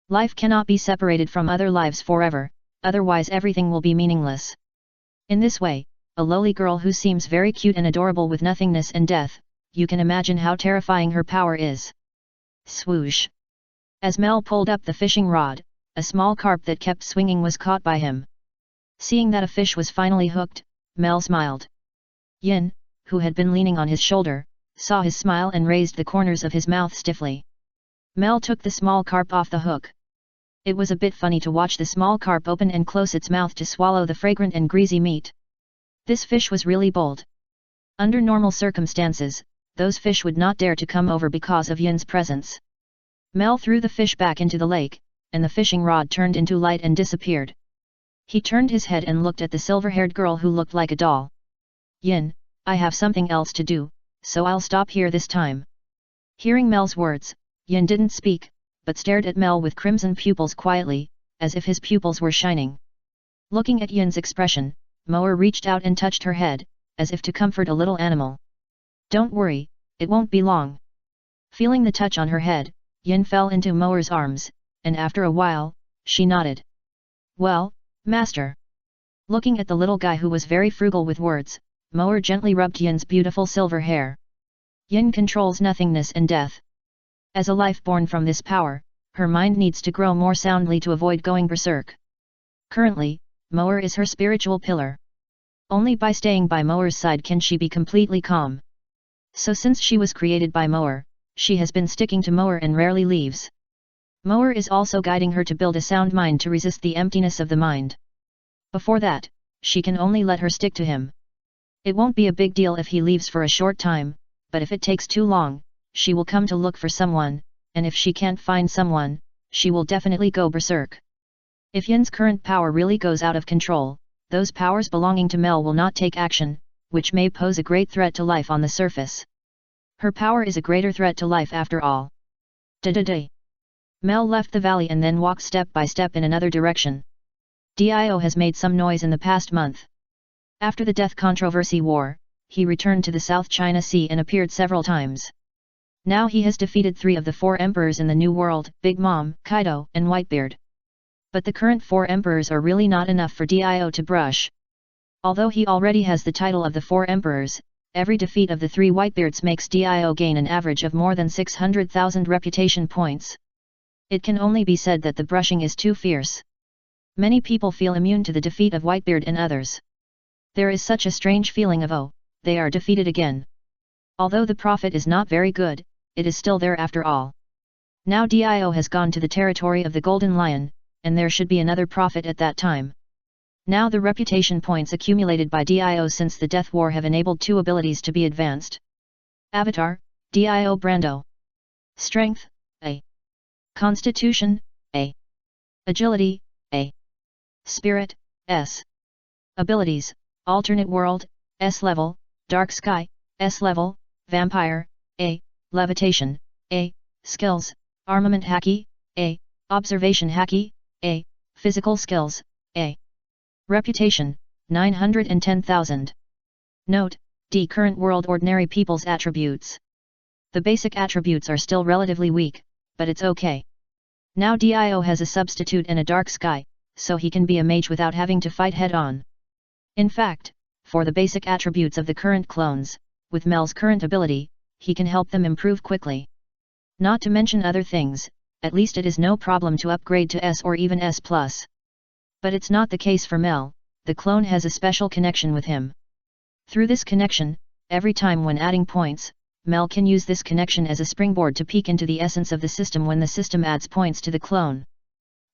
Life cannot be separated from other lives forever, otherwise everything will be meaningless. In this way, a lowly girl who seems very cute and adorable with nothingness and death, you can imagine how terrifying her power is. Swoosh! As Mel pulled up the fishing rod, a small carp that kept swinging was caught by him. Seeing that a fish was finally hooked, Mel smiled. Yin, who had been leaning on his shoulder, saw his smile and raised the corners of his mouth stiffly. Mel took the small carp off the hook. It was a bit funny to watch the small carp open and close its mouth to swallow the fragrant and greasy meat. This fish was really bold. Under normal circumstances, those fish would not dare to come over because of Yin's presence. Mel threw the fish back into the lake, and the fishing rod turned into light and disappeared. He turned his head and looked at the silver-haired girl who looked like a doll. Yin, I have something else to do, so I'll stop here this time. Hearing Mel's words, Yin didn't speak, but stared at Mel with crimson pupils quietly, as if his pupils were shining. Looking at Yin's expression, Moer reached out and touched her head, as if to comfort a little animal. Don't worry, it won't be long. Feeling the touch on her head, Yin fell into Moer's arms, and after a while, she nodded. Well, master. Looking at the little guy who was very frugal with words, Moer gently rubbed Yin's beautiful silver hair. Yin controls nothingness and death. As a life born from this power, her mind needs to grow more soundly to avoid going berserk. Currently, Moer is her spiritual pillar. Only by staying by Moer's side can she be completely calm. So since she was created by Moer, she has been sticking to Moer and rarely leaves. Moer is also guiding her to build a sound mind to resist the emptiness of the mind. Before that, she can only let her stick to him. It won't be a big deal if he leaves for a short time, but if it takes too long, she will come to look for someone, and if she can't find someone, she will definitely go berserk. If Yin's current power really goes out of control, those powers belonging to Mel will not take action, which may pose a great threat to life on the surface. Her power is a greater threat to life after all. Da-da-da. Mel left the valley and then walked step by step in another direction. Dio has made some noise in the past month. After the Death Controversy War, he returned to the South China Sea and appeared several times. Now he has defeated 3 of the 4 emperors in the New World, Big Mom, Kaido, and Whitebeard. But the current 4 emperors are really not enough for Dio to brush. Although he already has the title of the 4 emperors, every defeat of the 3 Whitebeards makes Dio gain an average of more than 600,000 reputation points. It can only be said that the brushing is too fierce. Many people feel immune to the defeat of Whitebeard and others. There is such a strange feeling of oh, they are defeated again. Although the profit is not very good, it is still there after all. Now Dio has gone to the territory of the Golden Lion, and there should be another prophet at that time. Now the reputation points accumulated by Dio since the Death War have enabled 2 abilities to be advanced. Avatar, Dio Brando. Strength, A. Constitution, A. Agility, A. Spirit, S. Abilities, Alternate World, S level, Dark Sky, S level, Vampire, A. Levitation, A. Skills, Armament Haki, A. Observation Haki, A. Physical Skills, A. Reputation, 910,000. Note, D. Current World Ordinary People's Attributes. The basic attributes are still relatively weak, but it's okay. Now Dio has a substitute and a dark sky, so he can be a mage without having to fight head-on. In fact, for the basic attributes of the current clones, with Mel's current ability, he can help them improve quickly. Not to mention other things, at least it is no problem to upgrade to S or even S+. But it's not the case for Mel, the clone has a special connection with him. Through this connection, every time when adding points, Mel can use this connection as a springboard to peek into the essence of the system when the system adds points to the clone.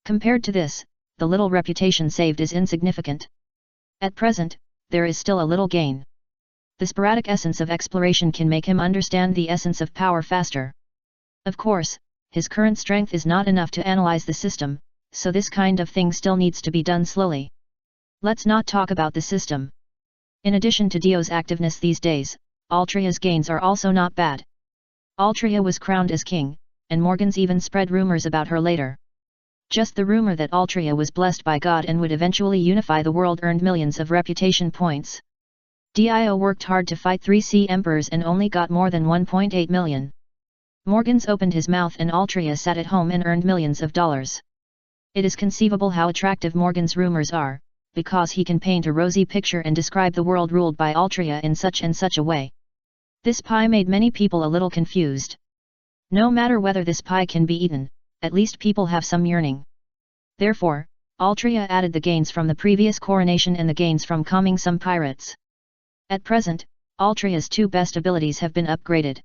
Compared to this, the little reputation saved is insignificant. At present, there is still a little gain. The sporadic essence of exploration can make him understand the essence of power faster. Of course, his current strength is not enough to analyze the system, so this kind of thing still needs to be done slowly. Let's not talk about the system. In addition to Dio's activeness these days, Altria's gains are also not bad. Altria was crowned as king, and Morgans even spread rumors about her later. Just the rumor that Altria was blessed by God and would eventually unify the world earned millions of reputation points. Dio worked hard to fight 3 sea emperors and only got more than 1.8 million. Morgans opened his mouth and Altria sat at home and earned millions of dollars. It is conceivable how attractive Morgan's rumors are, because he can paint a rosy picture and describe the world ruled by Altria in such and such a way. This pie made many people a little confused. No matter whether this pie can be eaten, at least people have some yearning. Therefore, Altria added the gains from the previous coronation and the gains from calming some pirates. At present, Altria's two best abilities have been upgraded.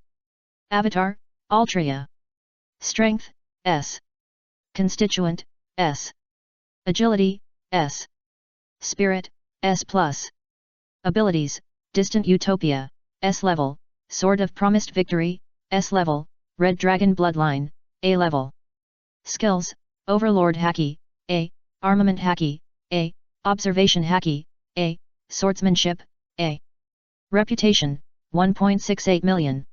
Avatar, Altria. Strength, S. Constituent, S. Agility, S. Spirit, S+. Abilities, Distant Utopia, S level, Sword of Promised Victory, S level, Red Dragon Bloodline, A level. Skills, Overlord Haki, A. Armament Haki, A. Observation Haki, A. Swordsmanship, A. Reputation, 1.68 million.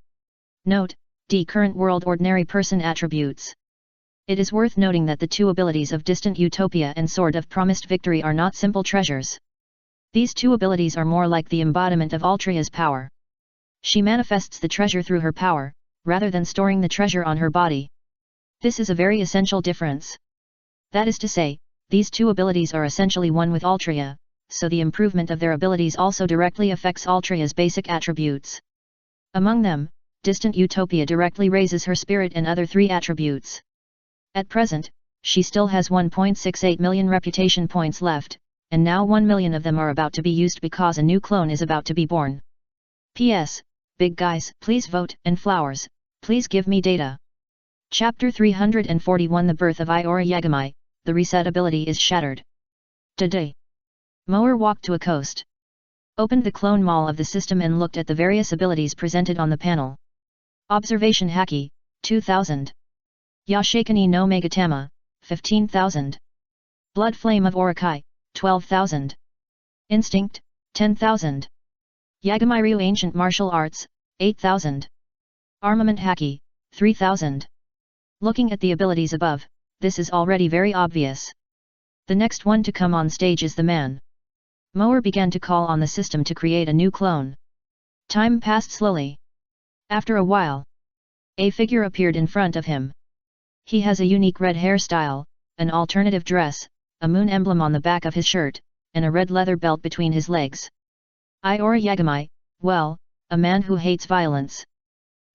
Note, D. Current World Ordinary Person Attributes. It is worth noting that the two abilities of Distant Utopia and Sword of Promised Victory are not simple treasures. These two abilities are more like the embodiment of Altria's power. She manifests the treasure through her power, rather than storing the treasure on her body. This is a very essential difference. That is to say, these two abilities are essentially one with Altria, so the improvement of their abilities also directly affects Altria's basic attributes. Among them, Distant Utopia directly raises her spirit and other three attributes. At present, she still has 1.68 million reputation points left, and now 1 million of them are about to be used because a new clone is about to be born. P.S. Big guys, please vote, and flowers, please give me data. Chapter 341 The Birth of Iora Yagami, the reset ability is shattered. Today. Mower walked to a coast. Opened the clone mall of the system and looked at the various abilities presented on the panel. Observation Haki, 2000. Yashikani no Megatama, 15,000. Blood Flame of Orakai, 12,000. Instinct, 10,000. Yagami-ryu Ancient Martial Arts, 8,000. Armament Haki, 3,000. Looking at the abilities above, this is already very obvious. The next one to come on stage is the man. Mower began to call on the system to create a new clone. Time passed slowly. After a while, a figure appeared in front of him. He has a unique red hairstyle, an alternative dress, a moon emblem on the back of his shirt, and a red leather belt between his legs. Iora Yagami, well, a man who hates violence.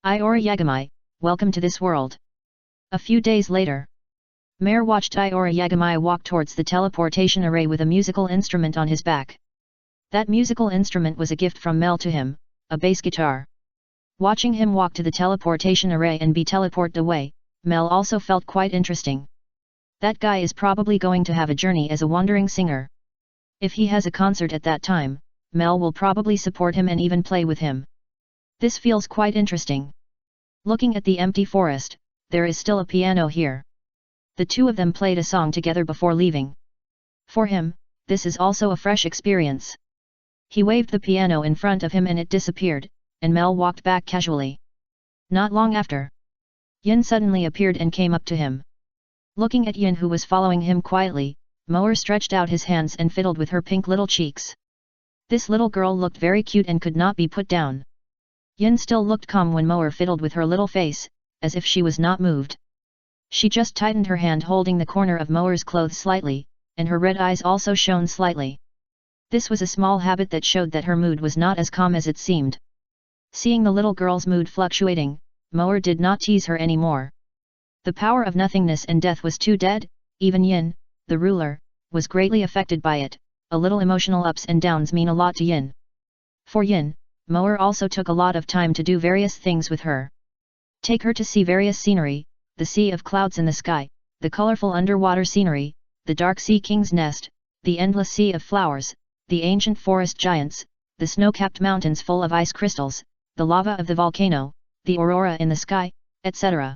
Iora Yagami, welcome to this world. A few days later, Mare watched Iora Yagami walk towards the teleportation array with a musical instrument on his back. That musical instrument was a gift from Mel to him, a bass guitar. Watching him walk to the teleportation array and be teleported away, Mel also felt quite interesting. That guy is probably going to have a journey as a wandering singer. If he has a concert at that time, Mel will probably support him and even play with him. This feels quite interesting. Looking at the empty forest, there is still a piano here. The two of them played a song together before leaving. For him, this is also a fresh experience. He waved the piano in front of him and it disappeared, and Mel walked back casually. Not long after, Yin suddenly appeared and came up to him. Looking at Yin, who was following him quietly, Mower stretched out his hands and fiddled with her pink little cheeks. This little girl looked very cute and could not be put down. Yin still looked calm when Mower fiddled with her little face, as if she was not moved. She just tightened her hand holding the corner of Mower's clothes slightly, and her red eyes also shone slightly. This was a small habit that showed that her mood was not as calm as it seemed. Seeing the little girl's mood fluctuating, Mower did not tease her anymore. The power of nothingness and death was too dead, even Yin, the ruler, was greatly affected by it. A little emotional ups and downs mean a lot to Yin. For Yin, Mower also took a lot of time to do various things with her. Take her to see various scenery, the sea of clouds in the sky, the colorful underwater scenery, the dark sea king's nest, the endless sea of flowers, the ancient forest giants, the snow-capped mountains full of ice crystals, the lava of the volcano, the aurora in the sky, etc.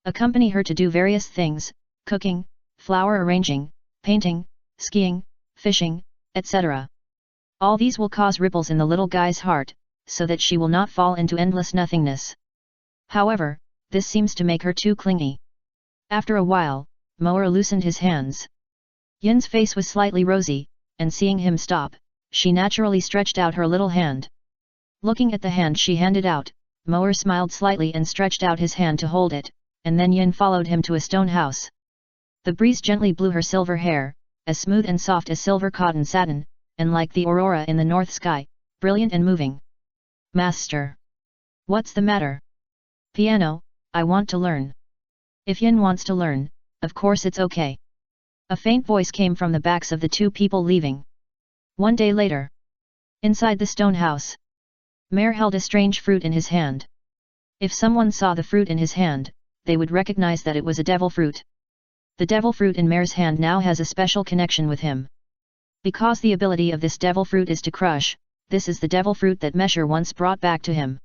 Accompany her to do various things, cooking, flower arranging, painting, skiing, fishing, etc. All these will cause ripples in the little guy's heart, so that she will not fall into endless nothingness. However, this seems to make her too clingy. After a while, Mower loosened his hands. Yin's face was slightly rosy, and seeing him stop, she naturally stretched out her little hand. Looking at the hand she handed out, Mower smiled slightly and stretched out his hand to hold it, and then Yin followed him to a stone house. The breeze gently blew her silver hair, as smooth and soft as silver cotton satin, and like the aurora in the north sky, brilliant and moving. Master! What's the matter? Piano, I want to learn. If Yin wants to learn, of course it's okay. A faint voice came from the backs of the two people leaving. One day later. Inside the stone house. Mare held a strange fruit in his hand. If someone saw the fruit in his hand, they would recognize that it was a devil fruit. The devil fruit in Mare's hand now has a special connection with him. Because the ability of this devil fruit is to crush, this is the devil fruit that Mesher once brought back to him.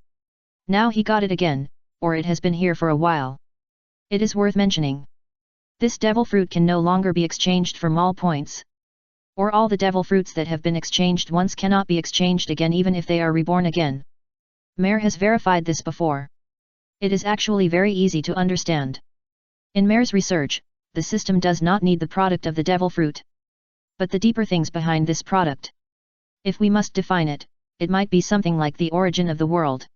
Now he got it again, or it has been here for a while. It is worth mentioning. This devil fruit can no longer be exchanged for mall points. Or all the devil fruits that have been exchanged once cannot be exchanged again even if they are reborn again. Mare has verified this before. It is actually very easy to understand. In Mare's research, the system does not need the product of the devil fruit. But the deeper things behind this product. If we must define it, it might be something like the origin of the world.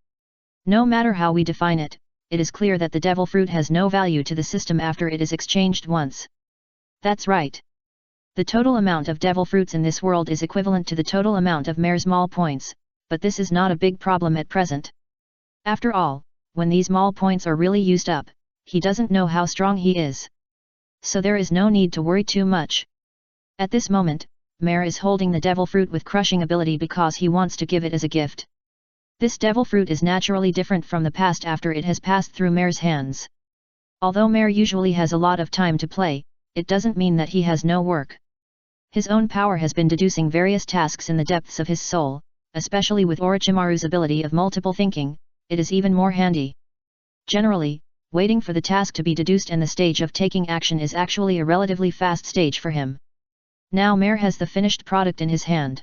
No matter how we define it, it is clear that the devil fruit has no value to the system after it is exchanged once. That's right. The total amount of devil fruits in this world is equivalent to the total amount of Mare's mall points, but this is not a big problem at present. After all, when these mall points are really used up, he doesn't know how strong he is. So there is no need to worry too much. At this moment, Mare is holding the devil fruit with crushing ability because he wants to give it as a gift. This devil fruit is naturally different from the past after it has passed through Mare's hands. Although Mare usually has a lot of time to play, it doesn't mean that he has no work. His own power has been deducing various tasks in the depths of his soul, especially with Orochimaru's ability of multiple thinking, it is even more handy. Generally, waiting for the task to be deduced and the stage of taking action is actually a relatively fast stage for him. Now Mare has the finished product in his hand.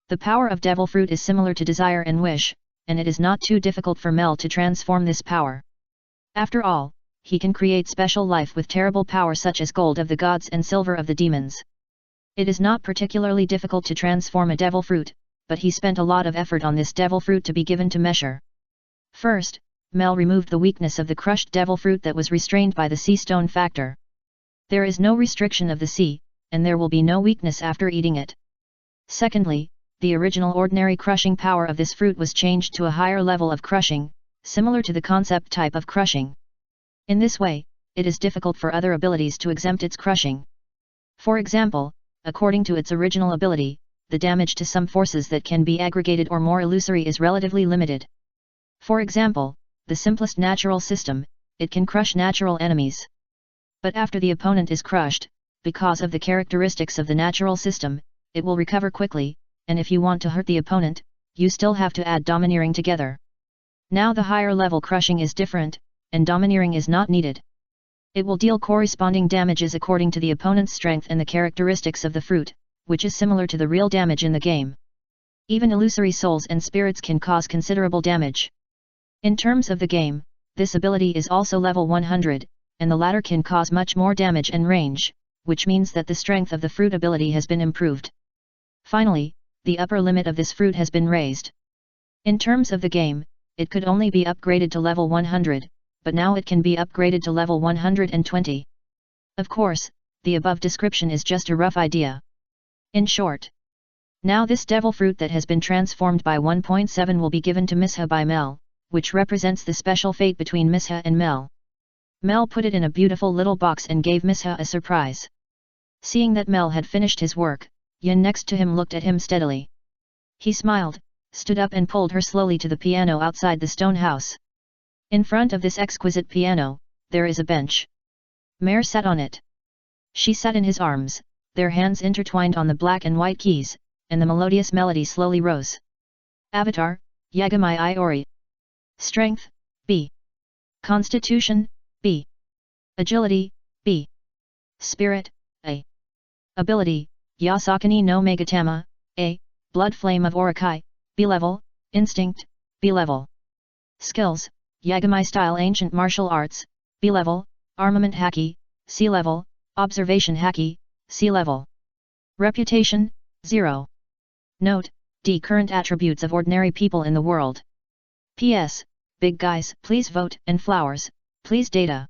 The power of devil fruit is similar to desire and wish, and it is not too difficult for Mel to transform this power. After all, he can create special life with terrible power such as gold of the gods and silver of the demons. It is not particularly difficult to transform a devil fruit, but he spent a lot of effort on this devil fruit to be given to Mesher. First, Mel removed the weakness of the crushed devil fruit that was restrained by the sea stone factor. There is no restriction of the sea, and there will be no weakness after eating it. Secondly, the original ordinary crushing power of this fruit was changed to a higher level of crushing, similar to the concept type of crushing. In this way, it is difficult for other abilities to exempt its crushing. For example, according to its original ability, the damage to some forces that can be aggregated or more illusory is relatively limited. For example, the simplest natural system, it can crush natural enemies. But after the opponent is crushed, because of the characteristics of the natural system, it will recover quickly, and if you want to hurt the opponent, you still have to add domineering together. Now the higher level crushing is different, and domineering is not needed. It will deal corresponding damages according to the opponent's strength and the characteristics of the fruit, which is similar to the real damage in the game. Even illusory souls and spirits can cause considerable damage. In terms of the game, this ability is also level 100, and the latter can cause much more damage and range, which means that the strength of the fruit ability has been improved. Finally, the upper limit of this fruit has been raised. In terms of the game, it could only be upgraded to level 100, but now it can be upgraded to level 120. Of course, the above description is just a rough idea. In short, now this devil fruit that has been transformed by 1.7 will be given to Misha by Mel, which represents the special fate between Misha and Mel. Mel put it in a beautiful little box and gave Misha a surprise. Seeing that Mel had finished his work, Yin next to him looked at him steadily. He smiled, stood up and pulled her slowly to the piano outside the stone house. In front of this exquisite piano, there is a bench. Mare sat on it. She sat in his arms, their hands intertwined on the black and white keys, and the melodious melody slowly rose. Avatar, Yagami Iori. Strength, B. Constitution, B. Agility, B. Spirit, A. Ability, Yasakani no Megatama, A. Blood Flame of Orokai, B level, Instinct, B level. Skills, Yagami Style Ancient Martial Arts, B level, Armament Haki, C level, Observation Haki, C level. Reputation, 0. Note, D. Current attributes of ordinary people in the world. P.S. Big guys, please vote, and flowers, please data.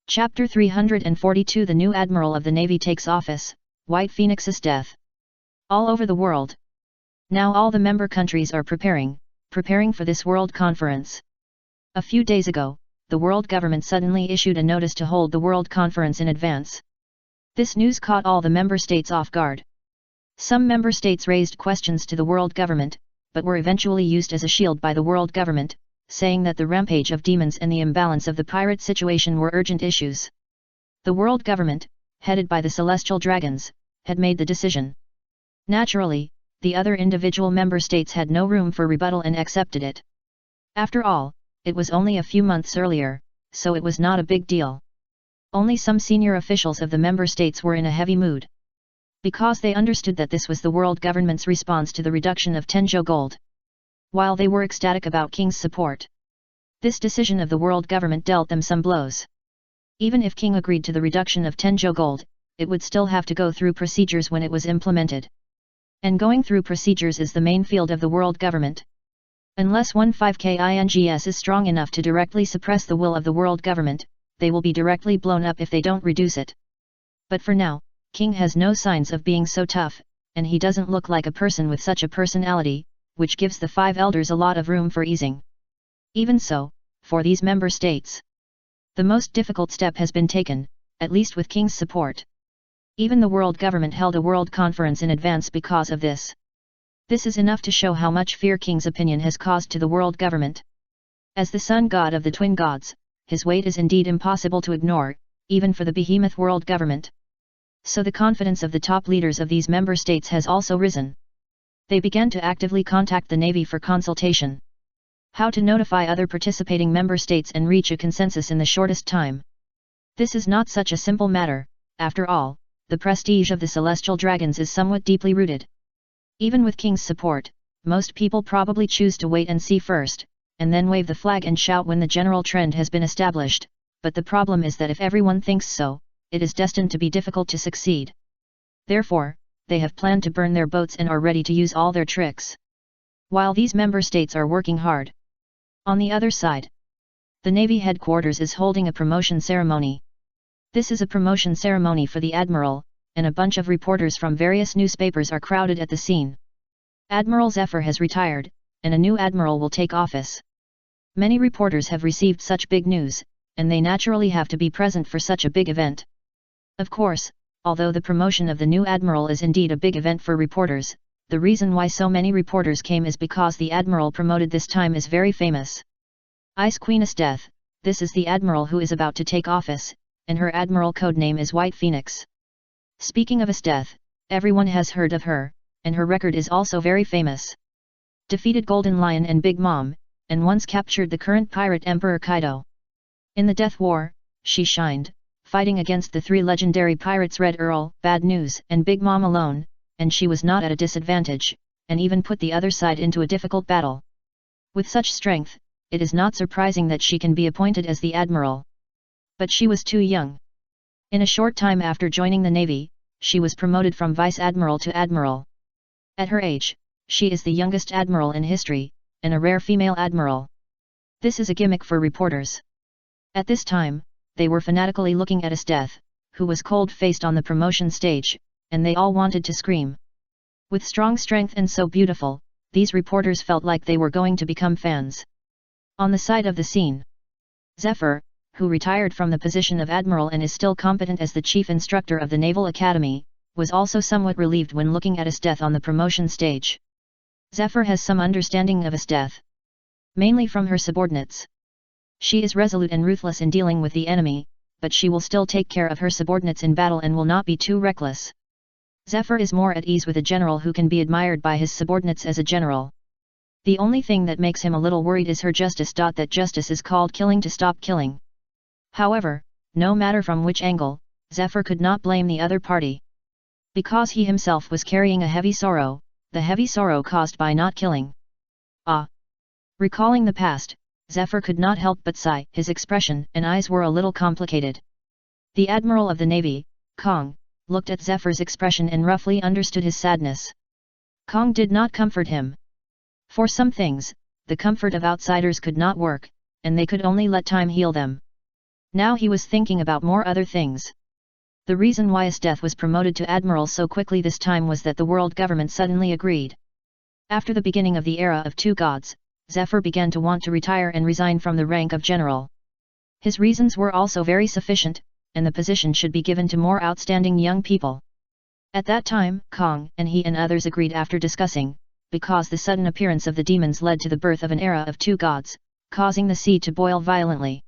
Chapter 342 The new Admiral of the Navy takes office, White Phoenix's death. All over the world. Now all the member countries are preparing for this World Conference. A few days ago, the world government suddenly issued a notice to hold the World Conference in advance. This news caught all the member states off guard. Some member states raised questions to the world government, but were eventually used as a shield by the world government, saying that the rampage of demons and the imbalance of the pirate situation were urgent issues. The world government, headed by the celestial dragons, had made the decision. Naturally, the other individual member states had no room for rebuttal and accepted it. After all, it was only a few months earlier, so it was not a big deal. Only some senior officials of the member states were in a heavy mood. Because they understood that this was the world government's response to the reduction of Tenjo gold. While they were ecstatic about King's support, this decision of the world government dealt them some blows. Even if King agreed to the reduction of Tenjo gold, it would still have to go through procedures when it was implemented. And going through procedures is the main field of the world government. Unless 15Kings is strong enough to directly suppress the will of the world government, they will be directly blown up if they don't reduce it. But for now, King has no signs of being so tough, and he doesn't look like a person with such a personality, which gives the 5 elders a lot of room for easing. Even so, for these member states, the most difficult step has been taken, at least with King's support. Even the world government held a world conference in advance because of this. This is enough to show how much fear King's opinion has caused to the world government. As the sun god of the twin gods, his weight is indeed impossible to ignore, even for the behemoth world government. So the confidence of the top leaders of these member states has also risen. They began to actively contact the Navy for consultation. How to notify other participating member states and reach a consensus in the shortest time. This is not such a simple matter, after all, the prestige of the celestial dragons is somewhat deeply rooted. Even with King's support, most people probably choose to wait and see first, and then wave the flag and shout when the general trend has been established, but the problem is that if everyone thinks so, it is destined to be difficult to succeed. Therefore, they have planned to burn their boats and are ready to use all their tricks. While these member states are working hard. On the other side, the Navy headquarters is holding a promotion ceremony. This is a promotion ceremony for the Admiral, and a bunch of reporters from various newspapers are crowded at the scene. Admiral Zephyr has retired, and a new admiral will take office. Many reporters have received such big news, and they naturally have to be present for such a big event. Of course, although the promotion of the new admiral is indeed a big event for reporters, the reason why so many reporters came is because the admiral promoted this time is very famous. Ice Queen Esteth, this is the admiral who is about to take office, and her admiral codename is White Phoenix. Speaking of Esteth, everyone has heard of her, and her record is also very famous. Defeated Golden Lion and Big Mom, and once captured the current pirate Emperor Kaido. In the Death War, she shined, fighting against the 3 legendary pirates Red Earl, Bad News, and Big Mom alone, and she was not at a disadvantage, and even put the other side into a difficult battle. With such strength, it is not surprising that she can be appointed as the admiral. But she was too young. In a short time after joining the Navy, she was promoted from Vice Admiral to Admiral. At her age, she is the youngest admiral in history, and a rare female admiral. This is a gimmick for reporters. At this time, they were fanatically looking at Esteth, who was cold-faced on the promotion stage, and they all wanted to scream. With strong strength and so beautiful, these reporters felt like they were going to become fans. On the side of the scene, Zephyr, who retired from the position of admiral and is still competent as the chief instructor of the Naval Academy, was also somewhat relieved when looking at Esteth on the promotion stage. Zephyr has some understanding of Esteth, mainly from her subordinates. She is resolute and ruthless in dealing with the enemy, but she will still take care of her subordinates in battle and will not be too reckless. Zephyr is more at ease with a general who can be admired by his subordinates as a general. The only thing that makes him a little worried is her justice. That justice is called killing to stop killing. However, no matter from which angle, Zephyr could not blame the other party. Because he himself was carrying a heavy sorrow, the heavy sorrow caused by not killing. Recalling the past, Zephyr could not help but sigh. His expression and eyes were a little complicated. The Admiral of the Navy, Kong, looked at Zephyr's expression and roughly understood his sadness. Kong did not comfort him. For some things, the comfort of outsiders could not work, and they could only let time heal them. Now he was thinking about more other things. The reason why Esteth was promoted to admiral so quickly this time was that the world government suddenly agreed. After the beginning of the era of 2 gods, Zephyr began to want to retire and resign from the rank of general. His reasons were also very sufficient, and the position should be given to more outstanding young people. At that time, Kong and he and others agreed after discussing, because the sudden appearance of the demons led to the birth of an era of two gods, causing the sea to boil violently.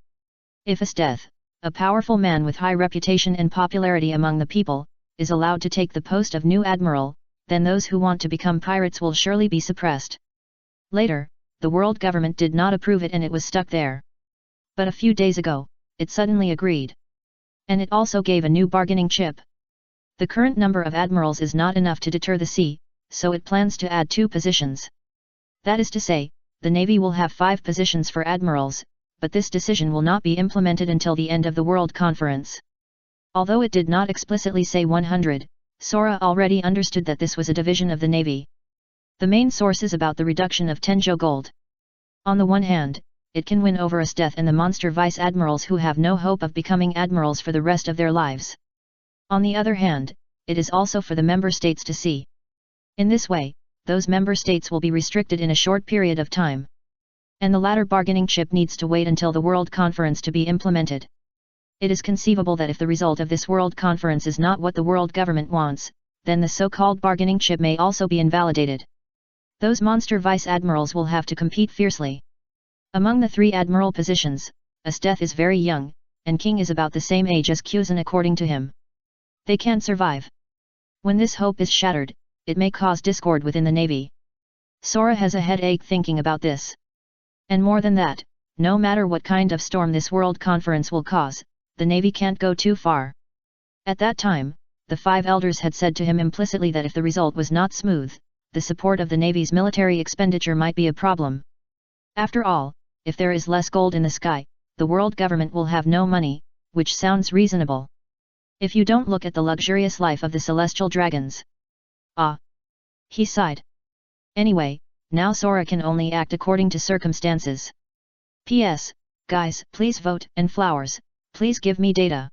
If as death, a powerful man with high reputation and popularity among the people, is allowed to take the post of new admiral, then those who want to become pirates will surely be suppressed. Later, the world government did not approve it and it was stuck there. But a few days ago, it suddenly agreed. And it also gave a new bargaining chip. The current number of admirals is not enough to deter the sea, so it plans to add 2 positions. That is to say, the Navy will have 5 positions for admirals, but this decision will not be implemented until the end of the World Conference. Although it did not explicitly say 100, Sora already understood that this was a division of the Navy. The main source is about the reduction of Tenjo Gold. On the one hand, it can win over us death and the monster vice-admirals who have no hope of becoming admirals for the rest of their lives. On the other hand, it is also for the member states to see. In this way, those member states will be restricted in a short period of time. And the latter bargaining chip needs to wait until the World Conference to be implemented. It is conceivable that if the result of this World Conference is not what the world government wants, then the so-called bargaining chip may also be invalidated. Those monster vice-admirals will have to compete fiercely. Among the 3 admiral positions, Asteth is very young, and King is about the same age as Kyuzan according to him. They can survive. When this hope is shattered, it may cause discord within the Navy. Sora has a headache thinking about this. And more than that, no matter what kind of storm this World Conference will cause, the Navy can't go too far. At that time, the 5 elders had said to him implicitly that if the result was not smooth, the support of the Navy's military expenditure might be a problem. After all, if there is less gold in the sky, the world government will have no money, which sounds reasonable. If you don't look at the luxurious life of the celestial dragons. Ah! He sighed. Anyway, now Sora can only act according to circumstances. P.S. Guys, please vote, and flowers, please give me data.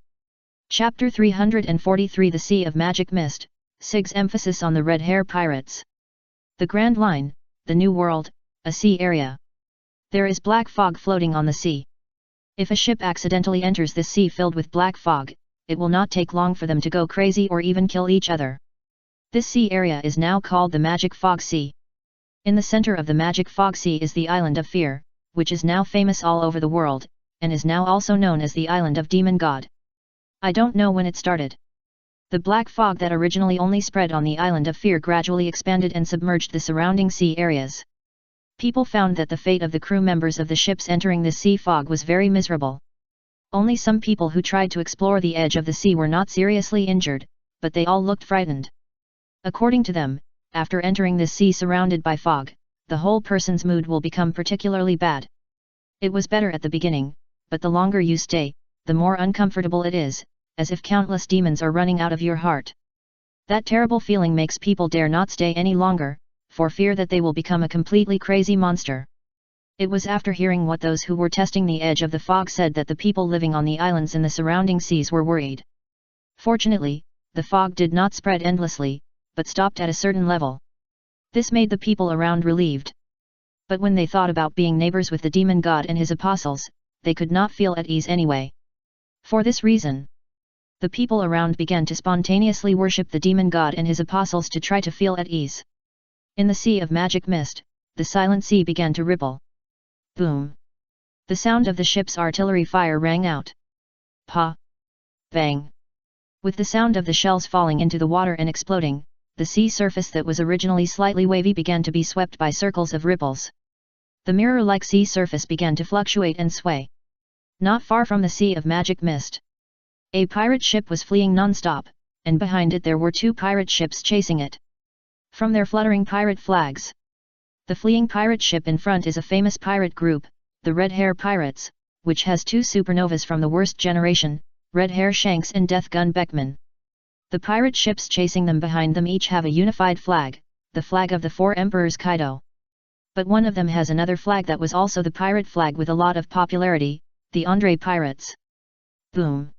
Chapter 343 The Sea of Magic Mist, Sig's emphasis on the Red Hair Pirates. The Grand Line, the New World, a sea area. There is black fog floating on the sea. If a ship accidentally enters this sea filled with black fog, it will not take long for them to go crazy or even kill each other. This sea area is now called the Magic Fog Sea. In the center of the Magic Fog Sea is the Island of Fear, which is now famous all over the world, and is now also known as the Island of Demon God. I don't know when it started. The black fog that originally only spread on the Island of Fear gradually expanded and submerged the surrounding sea areas. People found that the fate of the crew members of the ships entering this sea fog was very miserable. Only some people who tried to explore the edge of the sea were not seriously injured, but they all looked frightened. According to them, after entering this sea surrounded by fog, the whole person's mood will become particularly bad. It was better at the beginning, but the longer you stay, the more uncomfortable it is, as if countless demons are running out of your heart. That terrible feeling makes people dare not stay any longer, for fear that they will become a completely crazy monster. It was after hearing what those who were testing the edge of the fog said that the people living on the islands in the surrounding seas were worried. Fortunately, the fog did not spread endlessly, but stopped at a certain level. This made the people around relieved. But when they thought about being neighbors with the demon god and his apostles, they could not feel at ease anyway. For this reason, the people around began to spontaneously worship the demon god and his apostles to try to feel at ease. In the sea of magic mist, the silent sea began to ripple. Boom! The sound of the ship's artillery fire rang out. Pa! Bang! With the sound of the shells falling into the water and exploding, the sea surface that was originally slightly wavy began to be swept by circles of ripples. The mirror-like sea surface began to fluctuate and sway. Not far from the sea of magic mist, a pirate ship was fleeing non-stop, and behind it there were 2 pirate ships chasing it. From their fluttering pirate flags, the fleeing pirate ship in front is a famous pirate group, the Red Hair Pirates, which has 2 supernovas from the worst generation, Red Hair Shanks and Death Gun Beckman. The pirate ships chasing them behind them each have a unified flag, the flag of the 4 Emperors Kaido. But one of them has another flag that was also the pirate flag with a lot of popularity, the Andre Pirates. Boom!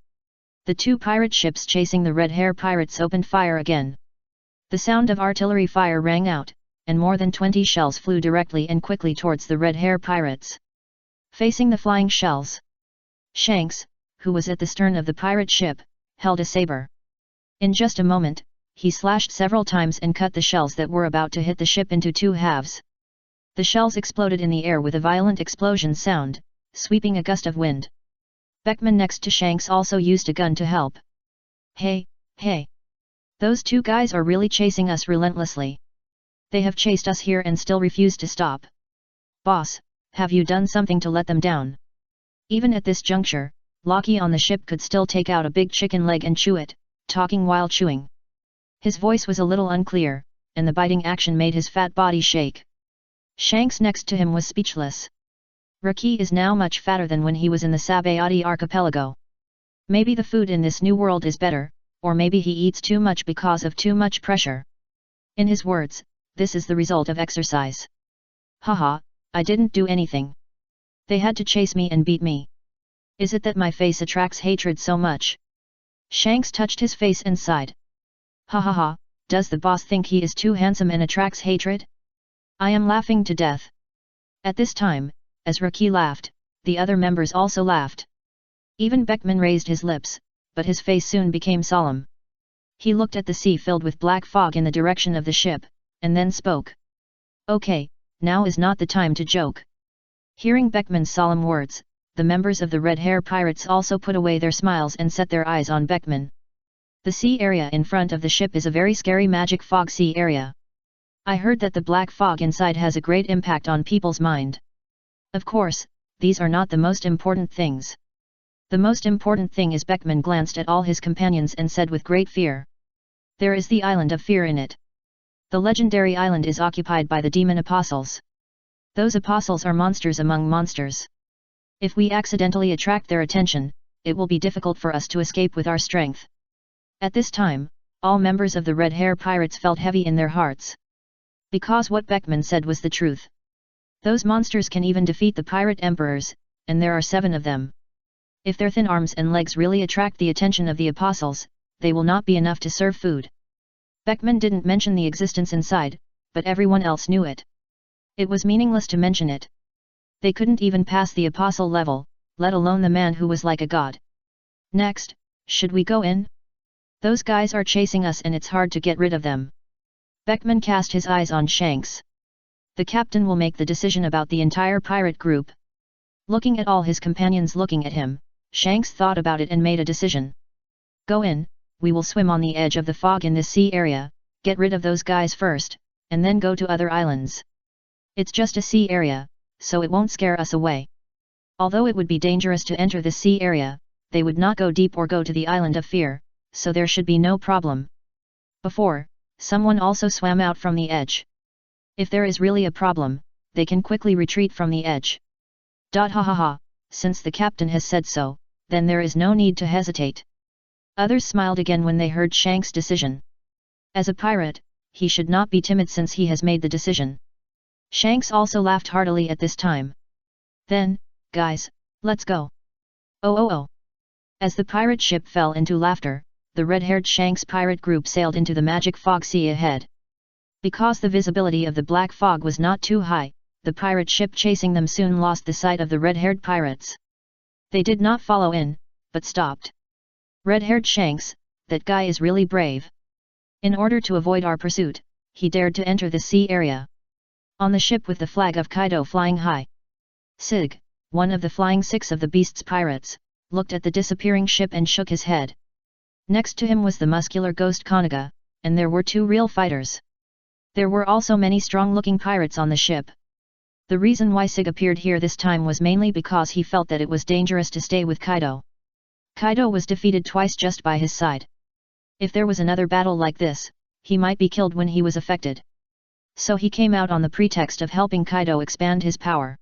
The 2 pirate ships chasing the Red Hair Pirates opened fire again. The sound of artillery fire rang out, and more than 20 shells flew directly and quickly towards the Red Hair Pirates. Facing the flying shells, Shanks, who was at the stern of the pirate ship, held a saber. In just a moment, he slashed several times and cut the shells that were about to hit the ship into two halves. The shells exploded in the air with a violent explosion sound, sweeping a gust of wind. Beckman next to Shanks also used a gun to help. Hey, hey! Those two guys are really chasing us relentlessly. They have chased us here and still refuse to stop. Boss, have you done something to let them down? Even at this juncture, Loki on the ship could still take out a big chicken leg and chew it, talking while chewing. His voice was a little unclear, and the biting action made his fat body shake. Shanks next to him was speechless. Raki is now much fatter than when he was in the Sabayati archipelago. Maybe the food in this new world is better, or maybe he eats too much because of too much pressure. In his words, this is the result of exercise. Haha, I didn't do anything. They had to chase me and beat me. Is it that my face attracts hatred so much? Shanks touched his face and sighed. Ha ha ha, does the boss think he is too handsome and attracts hatred? I am laughing to death. At this time, as Raki laughed, the other members also laughed. Even Beckman raised his lips, but his face soon became solemn. He looked at the sea filled with black fog in the direction of the ship, and then spoke. Okay, now is not the time to joke. Hearing Beckman's solemn words, the members of the Red Hair Pirates also put away their smiles and set their eyes on Beckman. The sea area in front of the ship is a very scary magic fog sea area. I heard that the black fog inside has a great impact on people's mind. Of course, these are not the most important things. The most important thing is Beckman glanced at all his companions and said with great fear. There is the island of fear in it. The legendary island is occupied by the demon apostles. Those apostles are monsters among monsters. If we accidentally attract their attention, it will be difficult for us to escape with our strength. At this time, all members of the Red Hair Pirates felt heavy in their hearts. Because what Beckman said was the truth. Those monsters can even defeat the pirate emperors, and there are 7 of them. If their thin arms and legs really attract the attention of the apostles, they will not be enough to serve food. Beckman didn't mention the existence inside, but everyone else knew it. It was meaningless to mention it. They couldn't even pass the apostle level, let alone the man who was like a god. Next, should we go in? Those guys are chasing us and it's hard to get rid of them. Beckman cast his eyes on Shanks. The captain will make the decision about the entire pirate group. Looking at all his companions looking at him, Shanks thought about it and made a decision. Go in, we will swim on the edge of the fog in this sea area, get rid of those guys first, and then go to other islands. It's just a sea area, so it won't scare us away. Although it would be dangerous to enter this sea area, they would not go deep or go to the island of fear, so there should be no problem. Before, someone also swam out from the edge. If there is really a problem, they can quickly retreat from the edge. Ha ha ha, since the captain has said so, then there is no need to hesitate. Others smiled again when they heard Shanks' decision. As a pirate, he should not be timid since he has made the decision. Shanks also laughed heartily at this time. Then, guys, let's go. Oh. As the pirate ship fell into laughter, the red-haired Shanks pirate group sailed into the magic fog sea ahead. Because the visibility of the black fog was not too high, the pirate ship chasing them soon lost the sight of the red-haired pirates. They did not follow in, but stopped. Red-haired Shanks, that guy is really brave. In order to avoid our pursuit, he dared to enter the sea area. On the ship with the flag of Kaido flying high. Sig, one of the flying 6 of the beast's pirates, looked at the disappearing ship and shook his head. Next to him was the muscular ghost Konoga, and there were 2 real fighters. There were also many strong-looking pirates on the ship. The reason why Sig appeared here this time was mainly because he felt that it was dangerous to stay with Kaido. Kaido was defeated twice just by his side. If there was another battle like this, he might be killed when he was affected. So he came out on the pretext of helping Kaido expand his power.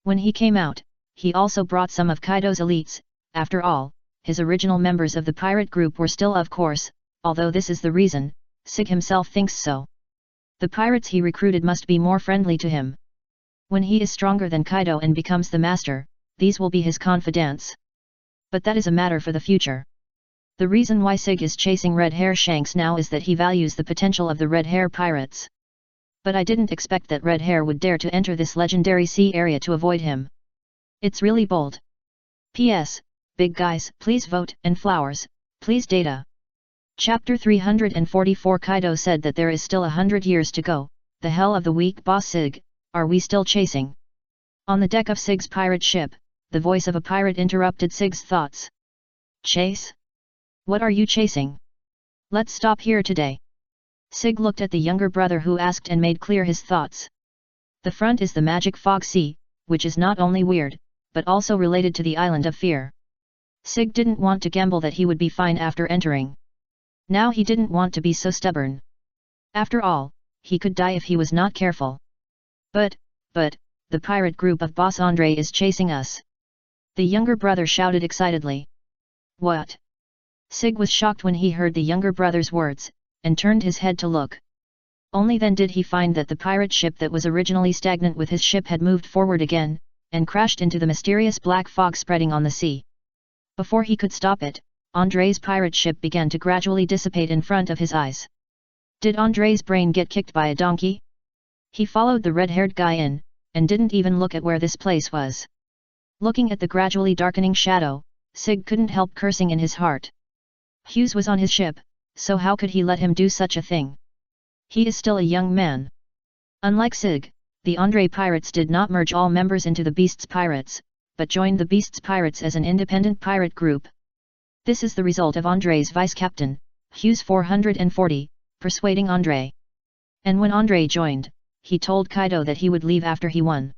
When he came out, he also brought some of Kaido's elites. After all, his original members of the pirate group were still of course, although this is the reason, Sig himself thinks so. The pirates he recruited must be more friendly to him. When he is stronger than Kaido and becomes the master, these will be his confidants. But that is a matter for the future. The reason why Sig is chasing Red Hair Shanks now is that he values the potential of the Red Hair pirates. But I didn't expect that Red Hair would dare to enter this legendary sea area to avoid him. It's really bold. P.S. big guys, please vote, and flowers, please data. Chapter 344 Kaido said that there is still 100 years to go. The hell of the week, boss Sig, are we still chasing? On the deck of Sig's pirate ship, the voice of a pirate interrupted Sig's thoughts. Chase? What are you chasing? Let's stop here today. Sig looked at the younger brother who asked and made clear his thoughts. The front is the magic fog sea, which is not only weird, but also related to the Island of Fear. Sig didn't want to gamble that he would be fine after entering. Now he didn't want to be so stubborn. After all, he could die if he was not careful. But, the pirate group of Boss Andre is chasing us. The younger brother shouted excitedly. What? Sig was shocked when he heard the younger brother's words, and turned his head to look. Only then did he find that the pirate ship that was originally stagnant with his ship had moved forward again, and crashed into the mysterious black fog spreading on the sea. Before he could stop it, Andre's pirate ship began to gradually dissipate in front of his eyes. Did Andre's brain get kicked by a donkey? He followed the red-haired guy in, and didn't even look at where this place was. Looking at the gradually darkening shadow, Sig couldn't help cursing in his heart. Hughes was on his ship, so how could he let him do such a thing? He is still a young man. Unlike Sig, the Andre pirates did not merge all members into the Beasts Pirates, but joined the Beasts Pirates as an independent pirate group. This is the result of Andre's vice-captain, Hughes 440, persuading Andre. And when Andre joined, he told Kaido that he would leave after he won.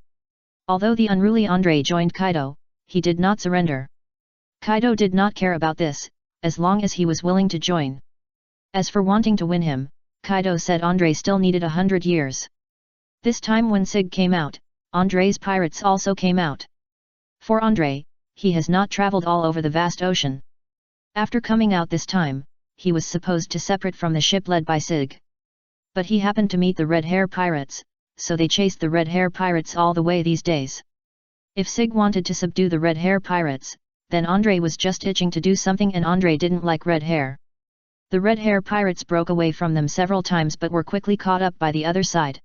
Although the unruly Andre joined Kaido, he did not surrender. Kaido did not care about this, as long as he was willing to join. As for wanting to win him, Kaido said Andre still needed 100 years. This time when Sig came out, Andre's pirates also came out. For Andre, he has not traveled all over the vast ocean. After coming out this time, he was supposed to separate from the ship led by Sig. But he happened to meet the Red Hair Pirates, so they chased the Red Hair Pirates all the way these days. If Sig wanted to subdue the Red Hair Pirates, then Andre was just itching to do something, and Andre didn't like red hair. The Red Hair Pirates broke away from them several times but were quickly caught up by the other side.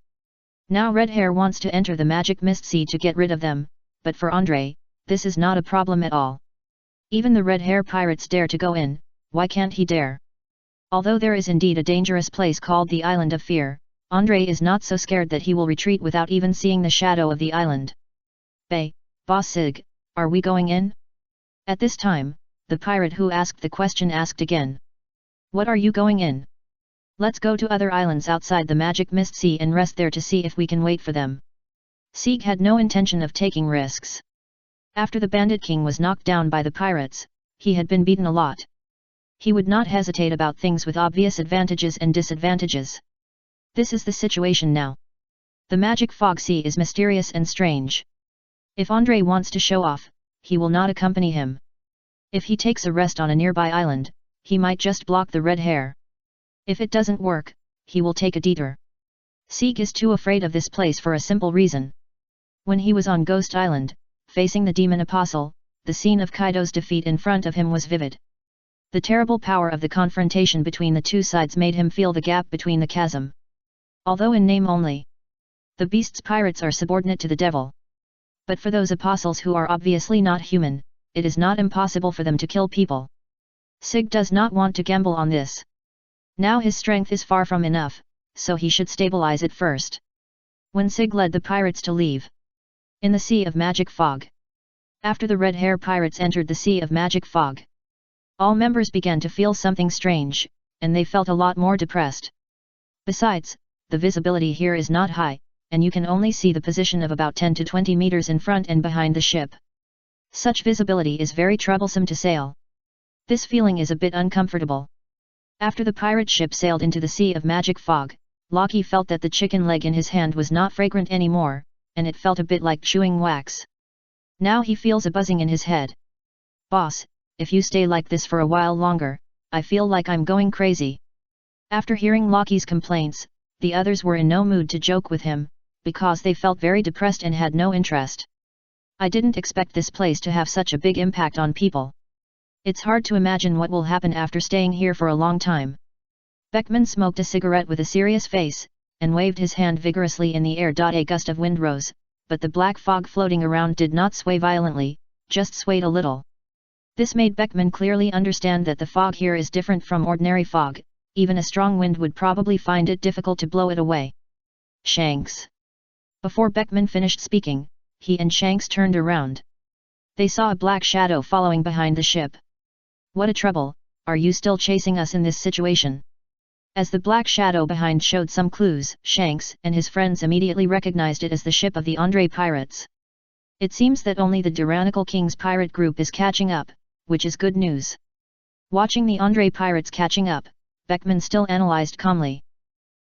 Now Red Hair wants to enter the Magic Mist Sea to get rid of them, but for Andre, this is not a problem at all. Even the Red Hair Pirates dare to go in, why can't he dare? Although there is indeed a dangerous place called the Island of Fear, Andre is not so scared that he will retreat without even seeing the shadow of the island. Bay, Boss Sig, are we going in? At this time, the pirate who asked the question asked again. What are you going in? Let's go to other islands outside the Magic Mist Sea and rest there to see if we can wait for them. Sig had no intention of taking risks. After the Bandit King was knocked down by the pirates, he had been beaten a lot. He would not hesitate about things with obvious advantages and disadvantages. This is the situation now. The Magic Fog Sea is mysterious and strange. If Andre wants to show off, he will not accompany him. If he takes a rest on a nearby island, he might just block the Red Hair. If it doesn't work, he will take a detour. Sig is too afraid of this place for a simple reason. When he was on Ghost Island, facing the Demon Apostle, the scene of Kaido's defeat in front of him was vivid. The terrible power of the confrontation between the two sides made him feel the gap between the chasm. Although in name only, the Beasts Pirates are subordinate to the devil. But for those apostles who are obviously not human, it is not impossible for them to kill people. Sig does not want to gamble on this. Now his strength is far from enough, so he should stabilize it first. When Sig led the pirates to leave in the Sea of Magic Fog. After the Red Hair Pirates entered the Sea of Magic Fog, all members began to feel something strange, and they felt a lot more depressed. Besides, the visibility here is not high, and you can only see the position of about 10 to 20 meters in front and behind the ship. Such visibility is very troublesome to sail. This feeling is a bit uncomfortable. After the pirate ship sailed into the Sea of Magic Fog, Loki felt that the chicken leg in his hand was not fragrant anymore, and it felt a bit like chewing wax. Now he feels a buzzing in his head. Boss, if you stay like this for a while longer, I feel like I'm going crazy. After hearing Loki's complaints, the others were in no mood to joke with him, because they felt very depressed and had no interest. I didn't expect this place to have such a big impact on people. It's hard to imagine what will happen after staying here for a long time. Beckman smoked a cigarette with a serious face, and waved his hand vigorously in the air. A gust of wind rose, but the black fog floating around did not sway violently, just swayed a little. This made Beckman clearly understand that the fog here is different from ordinary fog, even a strong wind would probably find it difficult to blow it away. Shanks. Before Beckman finished speaking, he and Shanks turned around. They saw a black shadow following behind the ship. What a trouble, are you still chasing us in this situation? As the black shadow behind showed some clues, Shanks and his friends immediately recognized it as the ship of the Andre pirates. It seems that only the tyrannical king's pirate group is catching up, which is good news. Watching the Andre pirates catching up, Beckman still analyzed calmly.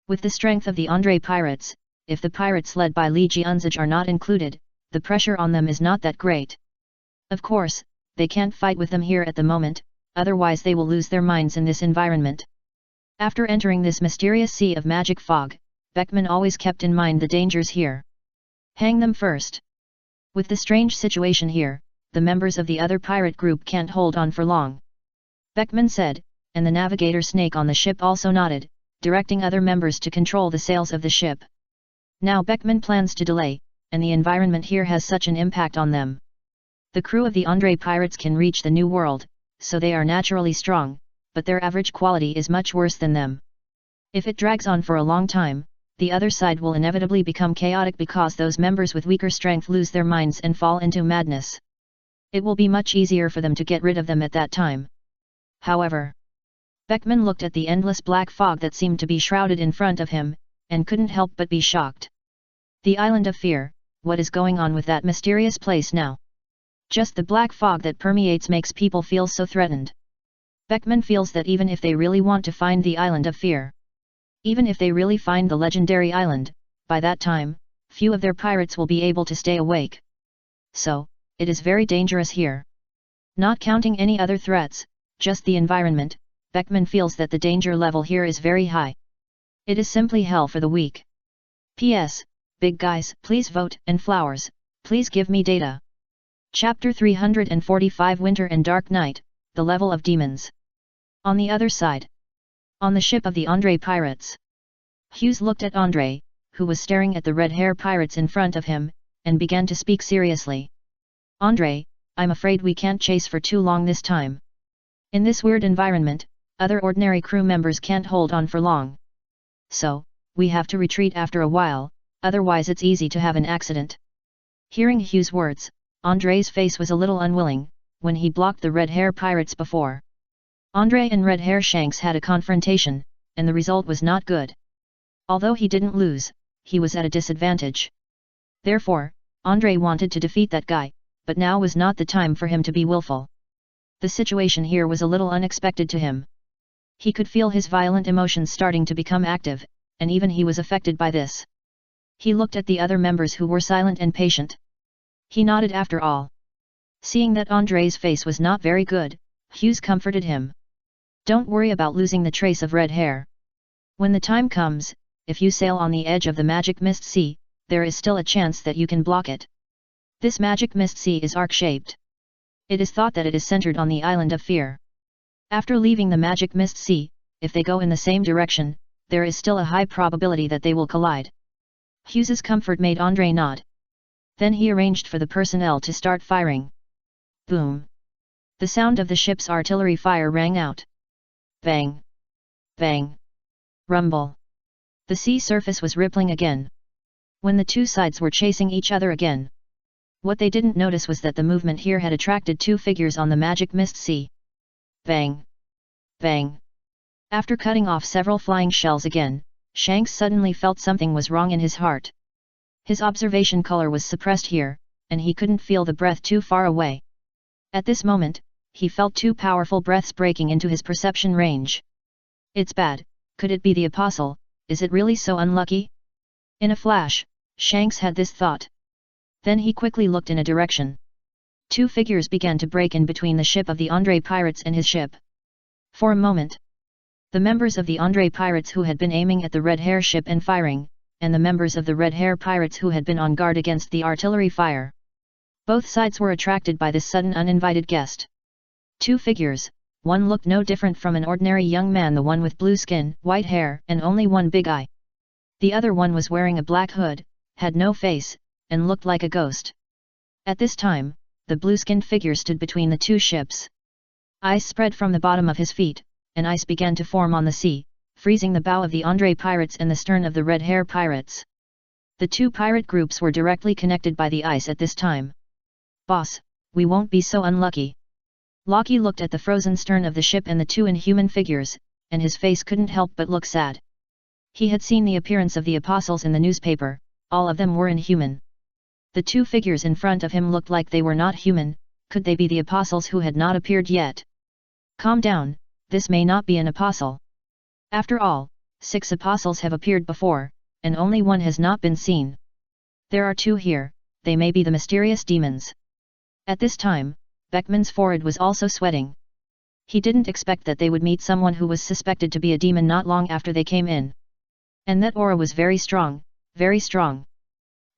With the strength of the Andre pirates, if the pirates led by Li Jianzij are not included, the pressure on them is not that great. Of course, they can't fight with them here at the moment, otherwise they will lose their minds in this environment. After entering this mysterious sea of magic fog, Beckman always kept in mind the dangers here. Hang them first. With the strange situation here, the members of the other pirate group can't hold on for long. Beckman said, and the navigator snake on the ship also nodded, directing other members to control the sails of the ship. Now Beckman plans to delay, and the environment here has such an impact on them. The crew of the Andre pirates can reach the New World, so they are naturally strong, but their average quality is much worse than them. If it drags on for a long time, the other side will inevitably become chaotic because those members with weaker strength lose their minds and fall into madness. It will be much easier for them to get rid of them at that time. However, Beckman looked at the endless black fog that seemed to be shrouded in front of him, and couldn't help but be shocked. The Island of Fear, what is going on with that mysterious place now? Just the black fog that permeates makes people feel so threatened. Beckman feels that even if they really want to find the Island of Fear, even if they really find the legendary island, by that time, few of their pirates will be able to stay awake. So, it is very dangerous here. Not counting any other threats, just the environment, Beckman feels that the danger level here is very high. It is simply hell for the weak. P.S. Big guys, please vote, and flowers, please give me data. Chapter 345 Winter and Dark Night, The Level of Demons. On the other side. On the ship of the Andre pirates. Hughes looked at Andre, who was staring at the red-hair pirates in front of him, and began to speak seriously. Andre, I'm afraid we can't chase for too long this time. In this weird environment, other ordinary crew members can't hold on for long. So, we have to retreat after a while, otherwise it's easy to have an accident. Hearing Hughes' words, Andre's face was a little unwilling, when he blocked the red-hair pirates before. Andre and red-hair Shanks had a confrontation, and the result was not good. Although he didn't lose, he was at a disadvantage. Therefore, Andre wanted to defeat that guy, but now was not the time for him to be willful. The situation here was a little unexpected to him. He could feel his violent emotions starting to become active, and even he was affected by this. He looked at the other members who were silent and patient. He nodded after all. Seeing that Andre's face was not very good, Hughes comforted him. Don't worry about losing the trace of red hair. When the time comes, if you sail on the edge of the magic mist sea, there is still a chance that you can block it. This magic mist sea is arc-shaped. It is thought that it is centered on the Island of Fear. After leaving the magic mist sea, if they go in the same direction, there is still a high probability that they will collide. Hughes's comfort made Andre nod. Then he arranged for the personnel to start firing. Boom! The sound of the ship's artillery fire rang out. Bang! Bang! Rumble! The sea surface was rippling again. When the two sides were chasing each other again. What they didn't notice was that the movement here had attracted two figures on the magic mist sea. Bang! Bang! After cutting off several flying shells again, Shanks suddenly felt something was wrong in his heart. His observation color was suppressed here, and he couldn't feel the breath too far away. At this moment, he felt two powerful breaths breaking into his perception range. It's bad, could it be the apostle, is it really so unlucky? In a flash, Shanks had this thought. Then he quickly looked in a direction. Two figures began to break in between the ship of the Andre pirates and his ship. For a moment, the members of the Andre pirates who had been aiming at the red-hair ship and firing, and the members of the red-hair pirates who had been on guard against the artillery fire. Both sides were attracted by this sudden uninvited guest. Two figures, one looked no different from an ordinary young man, the one with blue skin, white hair, and only one big eye. The other one was wearing a black hood, had no face, and looked like a ghost. At this time, the blue-skinned figure stood between the two ships. Ice spread from the bottom of his feet, and ice began to form on the sea, freezing the bow of the Andre pirates and the stern of the Red Hair pirates. The two pirate groups were directly connected by the ice at this time. "Boss, we won't be so unlucky." Loki looked at the frozen stern of the ship and the two inhuman figures, and his face couldn't help but look sad. He had seen the appearance of the apostles in the newspaper, all of them were inhuman. The two figures in front of him looked like they were not human. Could they be the apostles who had not appeared yet? "Calm down, this may not be an apostle. After all, 6 apostles have appeared before, and only one has not been seen. There are 2 here, they may be the mysterious demons." At this time, Beckman's forehead was also sweating. He didn't expect that they would meet someone who was suspected to be a demon not long after they came in. And that aura was very strong, very strong.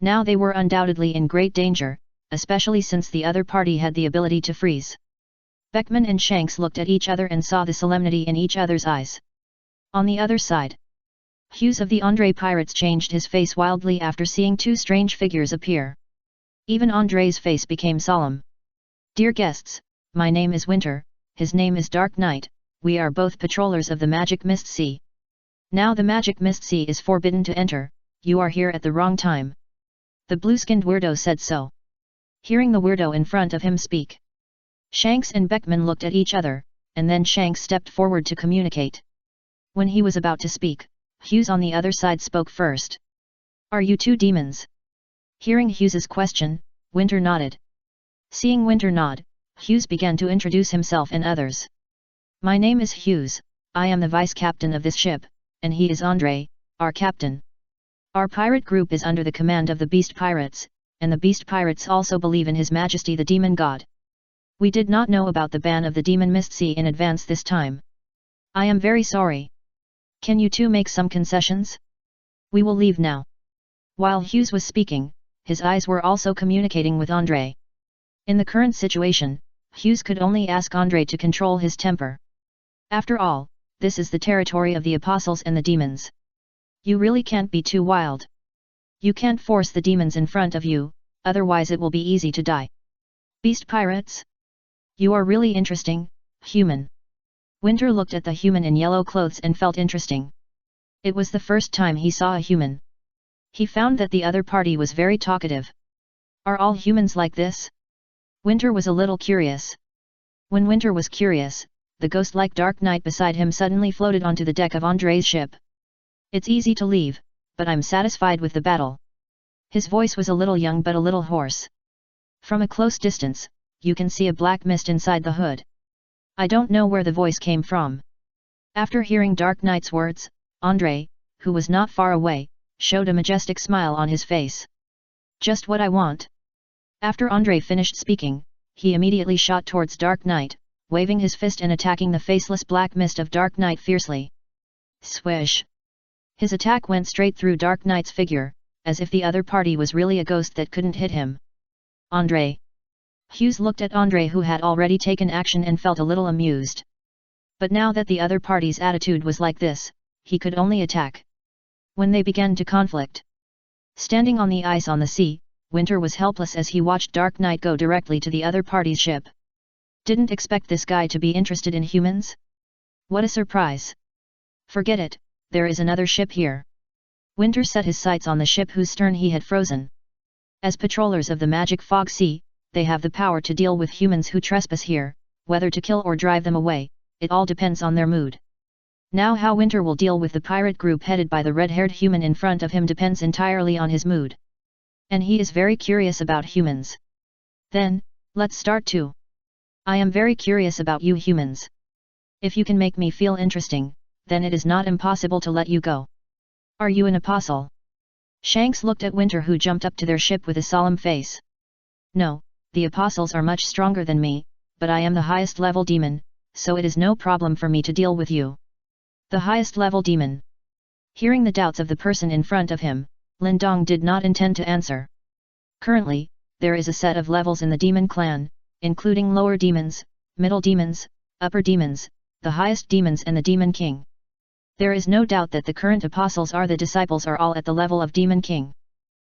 Now they were undoubtedly in great danger, especially since the other party had the ability to freeze. Beckman and Shanks looked at each other and saw the solemnity in each other's eyes. On the other side, Hughes of the Andre Pirates changed his face wildly after seeing 2 strange figures appear. Even Andre's face became solemn. "Dear guests, my name is Winter, his name is Dark Knight, we are both patrollers of the Magic Mist Sea. Now the Magic Mist Sea is forbidden to enter, you are here at the wrong time." The blue-skinned weirdo said so. Hearing the weirdo in front of him speak, Shanks and Beckman looked at each other, and then Shanks stepped forward to communicate. When he was about to speak, Hughes on the other side spoke first. "Are you 2 demons?" Hearing Hughes's question, Winter nodded. Seeing Winter nod, Hughes began to introduce himself and others. "My name is Hughes, I am the vice captain of this ship, and he is Andre, our captain. Our pirate group is under the command of the Beast Pirates, and the Beast Pirates also believe in His Majesty the Demon God. We did not know about the ban of the Demon Mist Sea in advance this time. I am very sorry. Can you 2 make some concessions? We will leave now." While Hughes was speaking, his eyes were also communicating with Andre. In the current situation, Hughes could only ask Andre to control his temper. After all, this is the territory of the apostles and the demons. You really can't be too wild. You can't force the demons in front of you, otherwise it will be easy to die. Beast Pirates? You are really interesting, human. Winter looked at the human in yellow clothes and felt interesting. It was the first time he saw a human. He found that the other party was very talkative. Are all humans like this? Winter was a little curious. When Winter was curious, the ghost-like Dark Knight beside him suddenly floated onto the deck of Andre's ship. "It's easy to leave, but I'm satisfied with the battle." His voice was a little young but a little hoarse. From a close distance, you can see a black mist inside the hood. I don't know where the voice came from. After hearing Dark Knight's words, Andre, who was not far away, showed a majestic smile on his face. "Just what I want." After Andre finished speaking, he immediately shot towards Dark Knight, waving his fist and attacking the faceless black mist of Dark Knight fiercely. Swish! His attack went straight through Dark Knight's figure, as if the other party was really a ghost that couldn't hit him. "Andre." Hughes looked at Andre, who had already taken action, and felt a little amused. But now that the other party's attitude was like this, he could only attack. When they began to conflict, standing on the ice on the sea, Winter was helpless as he watched Dark Knight go directly to the other party's ship. Didn't expect this guy to be interested in humans? What a surprise! Forget it, there is another ship here. Winter set his sights on the ship whose stern he had frozen. As patrollers of the Magic Fog Sea, they have the power to deal with humans who trespass here, whether to kill or drive them away, it all depends on their mood. Now how Winter will deal with the pirate group headed by the red-haired human in front of him depends entirely on his mood. And he is very curious about humans. Then, let's start too. I am very curious about you humans. If you can make me feel interesting, then it is not impossible to let you go. Are you an apostle? Shanks looked at Winter, who jumped up to their ship with a solemn face. No, the apostles are much stronger than me, but I am the highest level demon, so it is no problem for me to deal with you. The highest level demon. Hearing the doubts of the person in front of him, Lindong did not intend to answer. Currently, there is a set of levels in the demon clan, including lower demons, middle demons, upper demons, the highest demons and the demon king. There is no doubt that the current apostles are the disciples are all at the level of demon king.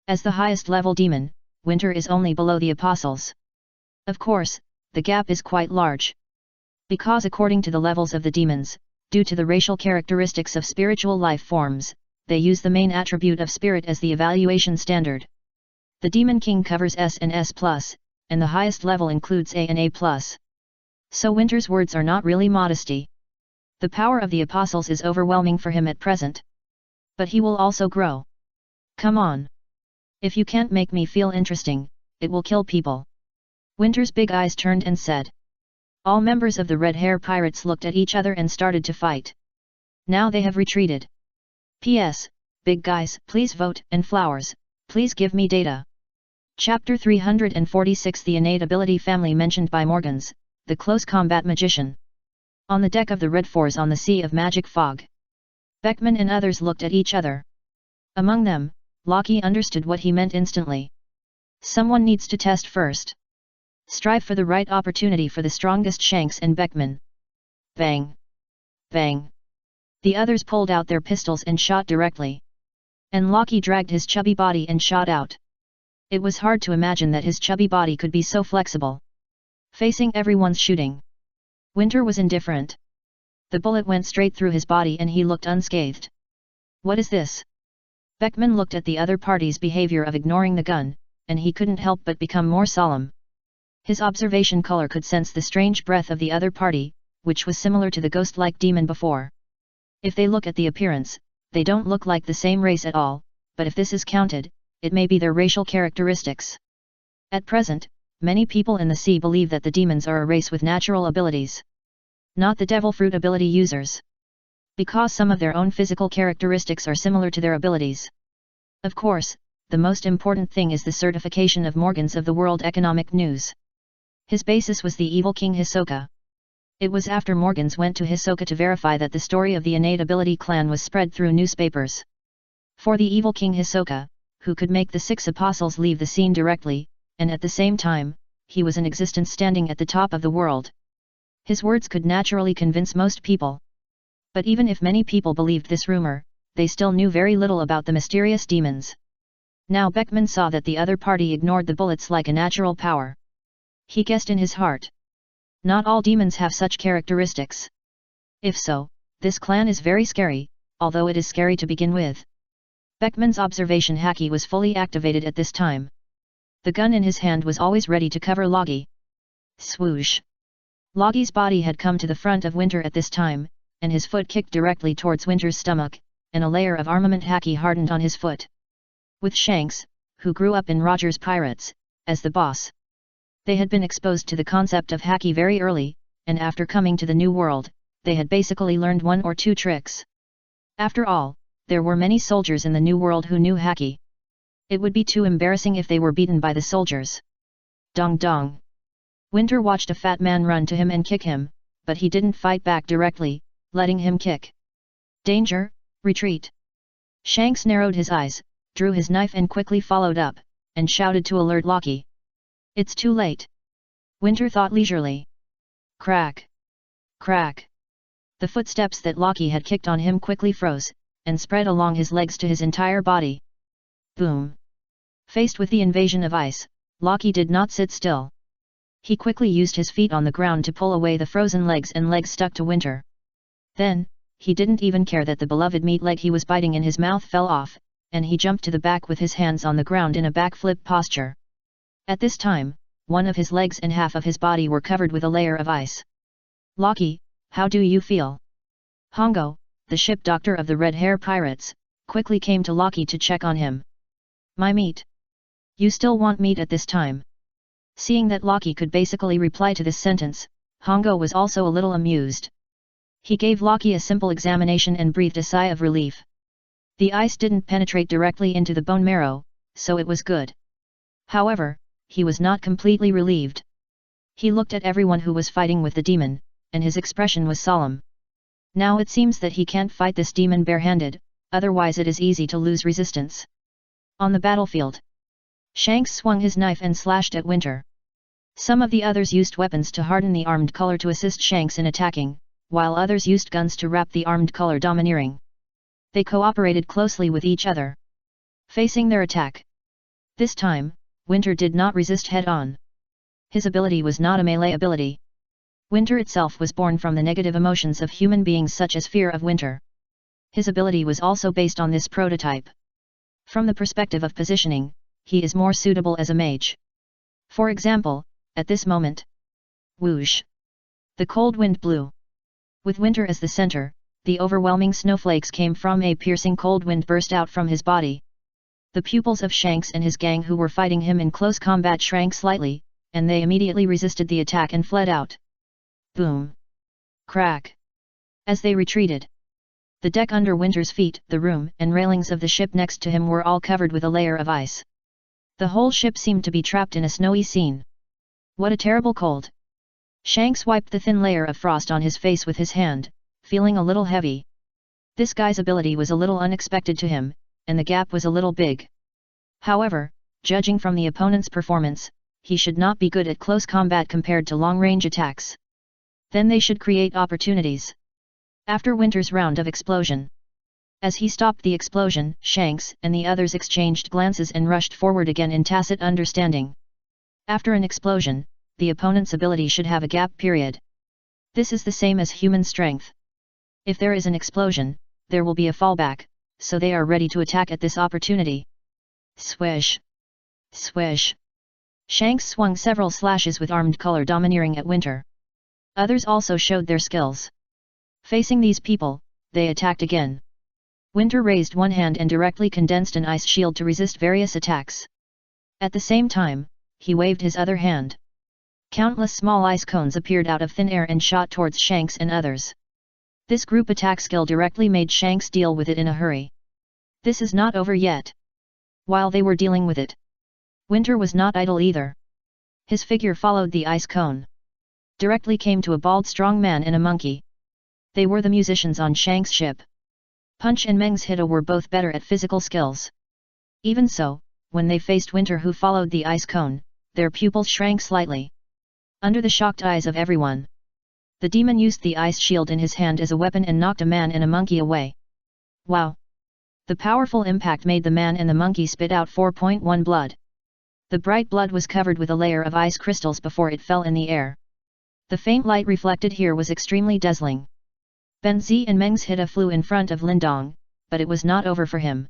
As the highest level demon, Winter is only below the apostles. Of course, the gap is quite large. Because according to the levels of the demons, due to the racial characteristics of spiritual life forms, they use the main attribute of spirit as the evaluation standard. The Demon King covers S and S+, and the highest level includes A and A+. So Winter's words are not really modesty. The power of the apostles is overwhelming for him at present. But he will also grow. Come on. If you can't make me feel interesting, it will kill people. Winter's big eyes turned and said. All members of the Red Hair Pirates looked at each other and started to fight. Now they have retreated. P.S. Big guys, please vote, and flowers, please give me data. Chapter 346 The innate ability family mentioned by Morgans, the close combat magician. On the deck of the Red Fours on the Sea of Magic Fog. Beckman and others looked at each other. Among them, Loki understood what he meant instantly. Someone needs to test first. Strive for the right opportunity for the strongest. Shanks and Beckman. Bang! Bang! The others pulled out their pistols and shot directly. And Loki dragged his chubby body and shot out. It was hard to imagine that his chubby body could be so flexible. Facing everyone's shooting. Winter was indifferent. The bullet went straight through his body and he looked unscathed. What is this? Beckman looked at the other party's behavior of ignoring the gun, and he couldn't help but become more solemn. His observation color could sense the strange breath of the other party, which was similar to the ghost-like demon before. If they look at the appearance, they don't look like the same race at all, but if this is counted, it may be their racial characteristics. At present, many people in the sea believe that the demons are a race with natural abilities. Not the devil fruit ability users. Because some of their own physical characteristics are similar to their abilities. Of course, the most important thing is the certification of Morgans of the World Economic News. His basis was the evil King Hisoka. It was after Morgans went to Hisoka to verify that the story of the innate ability clan was spread through newspapers. For the evil King Hisoka, who could make the 6 apostles leave the scene directly, and at the same time, he was an existence standing at the top of the world. His words could naturally convince most people. But even if many people believed this rumor, they still knew very little about the mysterious demons. Now Beckman saw that the other party ignored the bullets like a natural power. He guessed in his heart. Not all demons have such characteristics. If so, this clan is very scary, although it is scary to begin with. Beckman's observation haki was fully activated at this time. The gun in his hand was always ready to cover Logi. Swoosh! Logi's body had come to the front of Winter at this time, and his foot kicked directly towards Winter's stomach, and a layer of armament haki hardened on his foot. With Shanks, who grew up in Roger's Pirates, as the boss. They had been exposed to the concept of haki very early, and after coming to the new world, they had basically learned 1 or 2 tricks. After all, there were many soldiers in the new world who knew haki. It would be too embarrassing if they were beaten by the soldiers. Dong dong. Winter watched a fat man run to him and kick him, but he didn't fight back directly, letting him kick. Danger, retreat. Shanks narrowed his eyes, drew his knife and quickly followed up, and shouted to alert Loki. It's too late. Winter thought leisurely. Crack. Crack. The footsteps that Loki had kicked on him quickly froze, and spread along his legs to his entire body. Boom. Faced with the invasion of ice, Loki did not sit still. He quickly used his feet on the ground to pull away the frozen legs and legs stuck to Winter. Then, he didn't even care that the beloved meat leg he was biting in his mouth fell off, and he jumped to the back with his hands on the ground in a backflip posture. At this time, one of his legs and half of his body were covered with a layer of ice. Loki, how do you feel? Hongo, the ship doctor of the Red Hair Pirates, quickly came to Loki to check on him. My meat. You still want meat at this time? Seeing that Loki could basically reply to this sentence, Hongo was also a little amused. He gave Loki a simple examination and breathed a sigh of relief. The ice didn't penetrate directly into the bone marrow, so it was good. However, he was not completely relieved. He looked at everyone who was fighting with the demon, and his expression was solemn. Now it seems that he can't fight this demon barehanded, otherwise it is easy to lose resistance. On the battlefield, Shanks swung his knife and slashed at Winter. Some of the others used weapons to harden the armed color to assist Shanks in attacking, while others used guns to wrap the armed color domineering. They cooperated closely with each other, facing their attack. This time, Winter did not resist head-on. His ability was not a melee ability. Winter itself was born from the negative emotions of human beings such as fear of winter. His ability was also based on this prototype. From the perspective of positioning, he is more suitable as a mage. For example, at this moment. Whoosh! The cold wind blew. With winter as the center, the overwhelming snowflakes came from a piercing cold wind burst out from his body. The pupils of Shanks and his gang who were fighting him in close combat shrank slightly, and they immediately resisted the attack and fled out. Boom! Crack! As they retreated, the deck under Winter's feet, the room and railings of the ship next to him were all covered with a layer of ice. The whole ship seemed to be trapped in a snowy scene. What a terrible cold! Shanks wiped the thin layer of frost on his face with his hand, feeling a little heavy. This guy's ability was a little unexpected to him, and the gap was a little big. However, judging from the opponent's performance, he should not be good at close combat compared to long-range attacks. Then they should create opportunities. After Winter's round of explosion. As he stopped the explosion, Shanks and the others exchanged glances and rushed forward again in tacit understanding. After an explosion, the opponent's ability should have a gap period. This is the same as human strength. If there is an explosion, there will be a fallback, so they are ready to attack at this opportunity. Swish! Swish! Shanks swung several slashes with armed color domineering at Winter. Others also showed their skills. Facing these people, they attacked again. Winter raised one hand and directly condensed an ice shield to resist various attacks. At the same time, he waved his other hand. Countless small ice cones appeared out of thin air and shot towards Shanks and others. This group attack skill directly made Shanks deal with it in a hurry. This is not over yet. While they were dealing with it, Winter was not idle either. His figure followed the ice cone. Directly came to a bald strong man and a monkey. They were the musicians on Shanks' ship. Punch and Meng's Hida were both better at physical skills. Even so, when they faced Winter who followed the ice cone, their pupils shrank slightly. Under the shocked eyes of everyone, the demon used the ice shield in his hand as a weapon and knocked a man and a monkey away. Wow! The powerful impact made the man and the monkey spit out 4.1 blood. The bright blood was covered with a layer of ice crystals before it fell in the air. The faint light reflected here was extremely dazzling. Benzi and Meng's Hida flew in front of Lindong, but it was not over for him.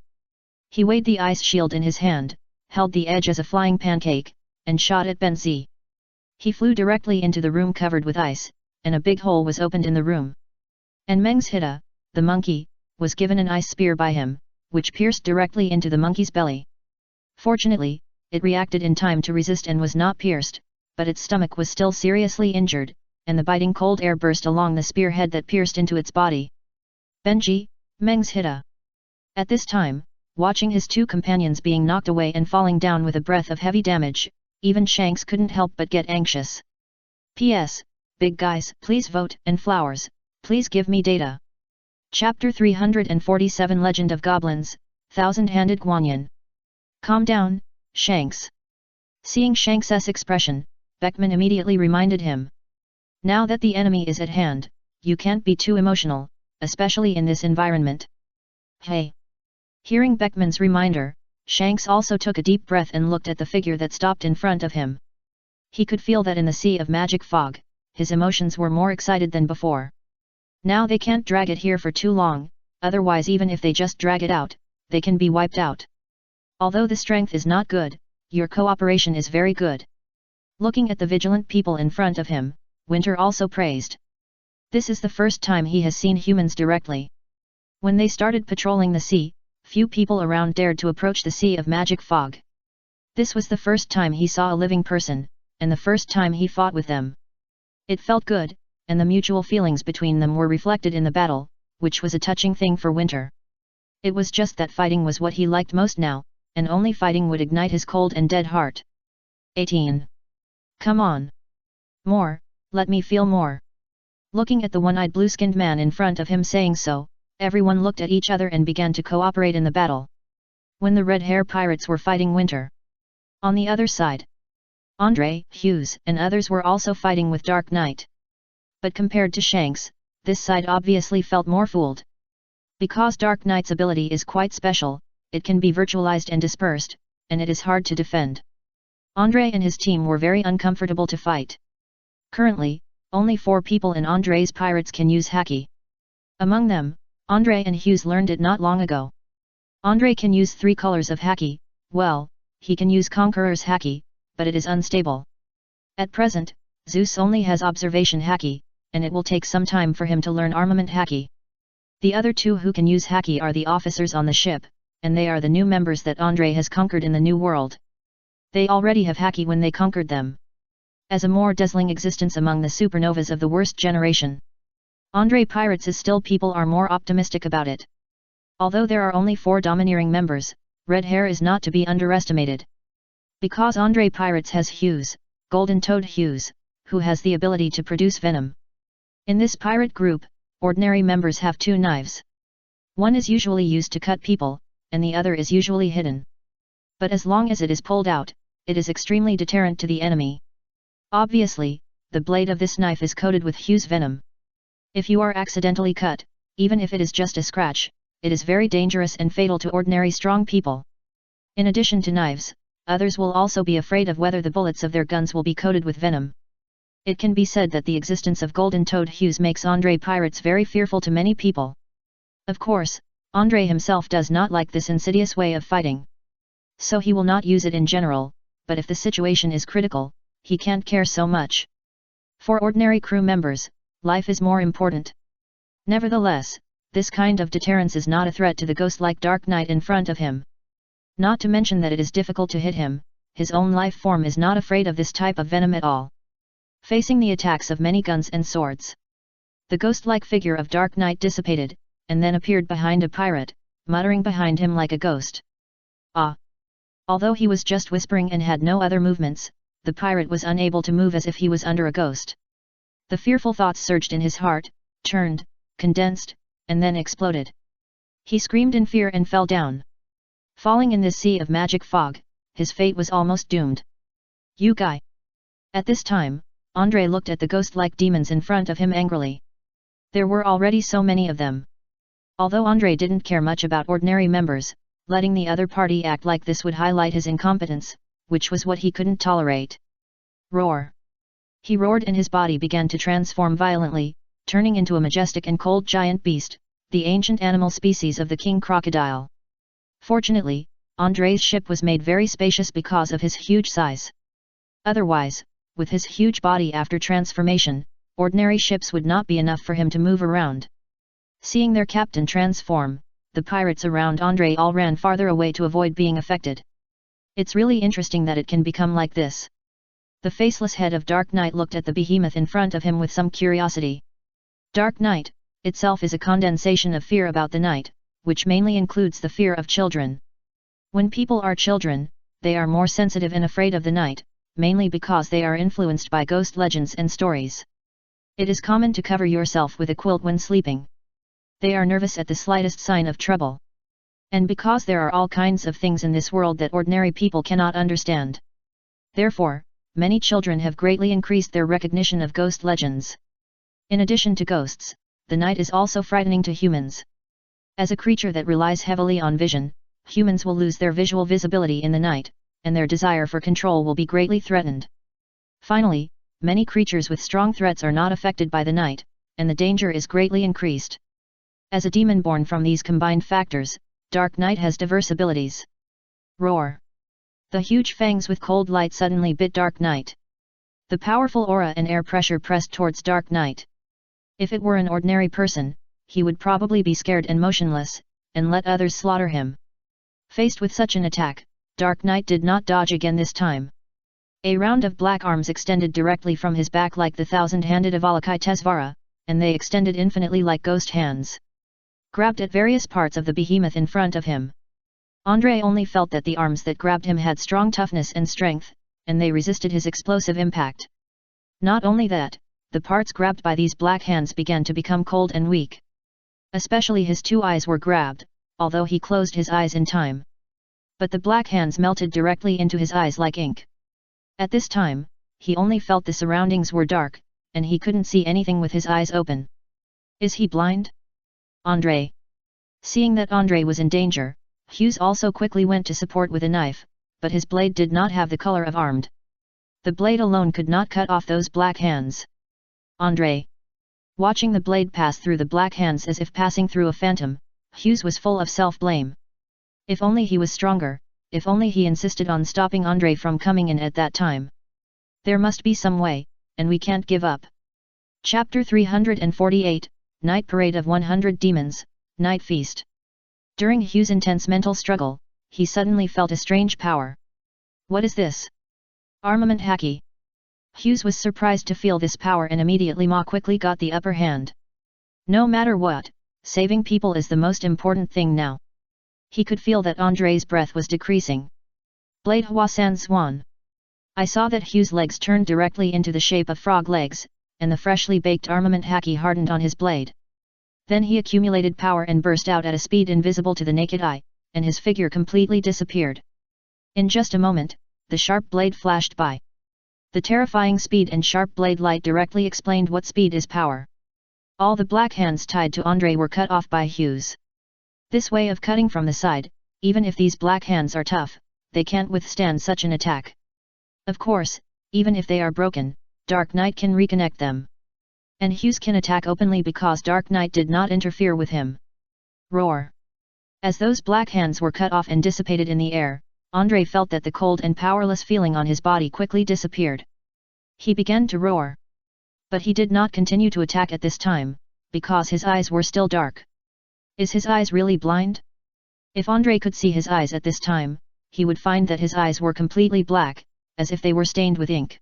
He weighed the ice shield in his hand, held the edge as a flying pancake, and shot at Benzi. He flew directly into the room covered with ice, and a big hole was opened in the room. And Meng's Hida, the monkey, was given an ice spear by him, which pierced directly into the monkey's belly. Fortunately, it reacted in time to resist and was not pierced, but its stomach was still seriously injured, and the biting cold air burst along the spearhead that pierced into its body. Benji, Meng's Hida. At this time, watching his two companions being knocked away and falling down with a breath of heavy damage, even Shanks couldn't help but get anxious. P.S. Big guys, please vote, and flowers, please give me data. Chapter 347 Legend of Goblins, Thousand-Handed Guanyin. Calm down, Shanks. Seeing Shanks' expression, Beckman immediately reminded him. Now that the enemy is at hand, you can't be too emotional, especially in this environment. Hey! Hearing Beckman's reminder, Shanks also took a deep breath and looked at the figure that stopped in front of him. He could feel that in the sea of magic fog, his emotions were more excited than before. Now they can't drag it here for too long, otherwise even if they just drag it out, they can be wiped out. Although the strength is not good, your cooperation is very good. Looking at the vigilant people in front of him, Winter also praised. This is the first time he has seen humans directly. When they started patrolling the sea, few people around dared to approach the sea of magic fog. This was the first time he saw a living person, and the first time he fought with them. It felt good, and the mutual feelings between them were reflected in the battle, which was a touching thing for Winter. It was just that fighting was what he liked most now, and only fighting would ignite his cold and dead heart. 18. Come on. More, let me feel more. Looking at the one-eyed blue-skinned man in front of him saying so, everyone looked at each other and began to cooperate in the battle. When the Red Hair Pirates were fighting Winter. On the other side, Andre, Hughes and others were also fighting with Dark Knight. But compared to Shanks, this side obviously felt more fooled. Because Dark Knight's ability is quite special, it can be virtualized and dispersed, and it is hard to defend. Andre and his team were very uncomfortable to fight. Currently, Only 4 people in Andre's pirates can use haki. Among them, Andre and Hughes learned it not long ago. Andre can use 3 colors of haki, well, he can use Conqueror's haki, but it is unstable. At present, Zeus only has observation haki, and it will take some time for him to learn armament haki. The other 2 who can use haki are the officers on the ship, and they are the new members that Andre has conquered in the new world. They already have haki when they conquered them. As a more dazzling existence among the supernovas of the worst generation. Andre Pirates is still people are more optimistic about it. Although there are only 4 domineering members, red hair is not to be underestimated. Because Andre Pirates has Hughes, Golden Toad Hughes, who has the ability to produce venom. In this pirate group, ordinary members have 2 knives. One is usually used to cut people, and the other is usually hidden. But as long as it is pulled out, it is extremely deterrent to the enemy. Obviously, the blade of this knife is coated with Hughes venom. If you are accidentally cut, even if it is just a scratch, it is very dangerous and fatal to ordinary strong people. In addition to knives, others will also be afraid of whether the bullets of their guns will be coated with venom. It can be said that the existence of Golden Toad Hughes makes Andre Pirates very fearful to many people. Of course, Andre himself does not like this insidious way of fighting. So he will not use it in general, but if the situation is critical, he can't care so much. For ordinary crew members, life is more important. Nevertheless, this kind of deterrence is not a threat to the ghost-like Dark Knight in front of him. Not to mention that it is difficult to hit him, his own life form is not afraid of this type of venom at all. Facing the attacks of many guns and swords, the ghost-like figure of Dark Knight dissipated, and then appeared behind a pirate, muttering behind him like a ghost. Ah! Although he was just whispering and had no other movements, the pirate was unable to move as if he was under a ghost. The fearful thoughts surged in his heart, turned, condensed, and then exploded. He screamed in fear and fell down. Falling in this sea of magic fog, his fate was almost doomed. You guy! At this time, Andre looked at the ghost-like demons in front of him angrily. There were already so many of them. Although Andre didn't care much about ordinary members, letting the other party act like this would highlight his incompetence, which was what he couldn't tolerate. Roar! He roared and his body began to transform violently, turning into a majestic and cold giant beast, the ancient animal species of the king crocodile. Fortunately, Andre's ship was made very spacious because of his huge size. Otherwise, with his huge body after transformation, ordinary ships would not be enough for him to move around. Seeing their captain transform, the pirates around Andre all ran farther away to avoid being affected. It's really interesting that it can become like this. The faceless head of Dark Knight looked at the behemoth in front of him with some curiosity. Dark Knight, itself is a condensation of fear about the night, which mainly includes the fear of children. When people are children, they are more sensitive and afraid of the night, mainly because they are influenced by ghost legends and stories. It is common to cover yourself with a quilt when sleeping. They are nervous at the slightest sign of trouble. And because there are all kinds of things in this world that ordinary people cannot understand. Therefore, many children have greatly increased their recognition of ghost legends. In addition to ghosts, the night is also frightening to humans. As a creature that relies heavily on vision, humans will lose their visual visibility in the night, and their desire for control will be greatly threatened. Finally, many creatures with strong threats are not affected by the night, and the danger is greatly increased. As a demon born from these combined factors, Dark Knight has diverse abilities. Roar! The huge fangs with cold light suddenly bit Dark Knight. The powerful aura and air pressure pressed towards Dark Knight. If it were an ordinary person, he would probably be scared and motionless, and let others slaughter him. Faced with such an attack, Dark Knight did not dodge again this time. A round of black arms extended directly from his back like the thousand-handed Avalokitesvara, and they extended infinitely like ghost hands. Grabbed at various parts of the behemoth in front of him. Andre only felt that the arms that grabbed him had strong toughness and strength, and they resisted his explosive impact. Not only that, the parts grabbed by these black hands began to become cold and weak. Especially his 2 eyes were grabbed, although he closed his eyes in time. But the black hands melted directly into his eyes like ink. At this time, he only felt the surroundings were dark, and he couldn't see anything with his eyes open. Is he blind? Andre. Seeing that Andre was in danger, Hughes also quickly went to support with a knife, but his blade did not have the color of armed. The blade alone could not cut off those black hands. Andre. Watching the blade pass through the black hands as if passing through a phantom, Hughes was full of self-blame. If only he was stronger, if only he insisted on stopping Andre from coming in at that time. There must be some way, and we can't give up. Chapter 348, Night Parade of 100 Demons, Night Feast. During Hughes' intense mental struggle, he suddenly felt a strange power. What is this? Armament Haki. Hughes was surprised to feel this power and immediately quickly got the upper hand. No matter what, saving people is the most important thing now. He could feel that Andre's breath was decreasing. Blade Hwasan Swan. I saw that Hughes' legs turned directly into the shape of frog legs, and the freshly baked armament Haki hardened on his blade. Then he accumulated power and burst out at a speed invisible to the naked eye, and his figure completely disappeared. In just a moment, the sharp blade flashed by. The terrifying speed and sharp blade light directly explained what speed is power. All the black hands tied to Andre were cut off by Hughes. This way of cutting from the side, even if these black hands are tough, they can't withstand such an attack. Of course, even if they are broken, Dark Knight can reconnect them. And Hughes can attack openly because Dark Knight did not interfere with him. Roar! As those black hands were cut off and dissipated in the air, Andre felt that the cold and powerless feeling on his body quickly disappeared. He began to roar. But he did not continue to attack at this time, because his eyes were still dark. Is his eyes really blind? If Andre could see his eyes at this time, he would find that his eyes were completely black, as if they were stained with ink.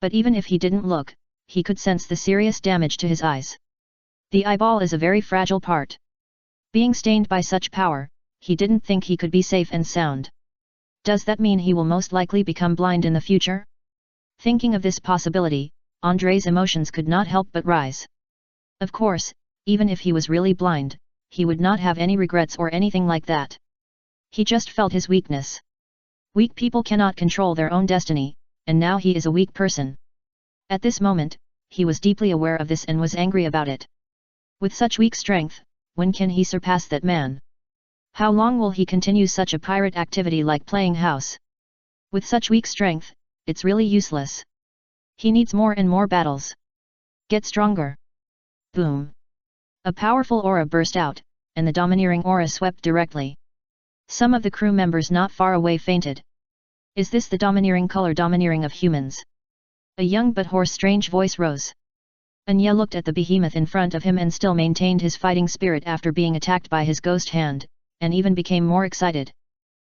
But even if he didn't look, he could sense the serious damage to his eyes. The eyeball is a very fragile part. Being stained by such power, he didn't think he could be safe and sound. Does that mean he will most likely become blind in the future? Thinking of this possibility, Andre's emotions could not help but rise. Of course, even if he was really blind, he would not have any regrets or anything like that. He just felt his weakness. Weak people cannot control their own destiny, and now he is a weak person. At this moment, he was deeply aware of this and was angry about it. With such weak strength, when can he surpass that man? How long will he continue such a pirate activity like playing house? With such weak strength, it's really useless. He needs more and more battles. Get stronger. Boom. A powerful aura burst out, and the domineering aura swept directly. Some of the crew members not far away fainted. Is this the domineering of humans? A young but hoarse strange voice rose. Anya looked at the behemoth in front of him and still maintained his fighting spirit after being attacked by his ghost hand, and even became more excited.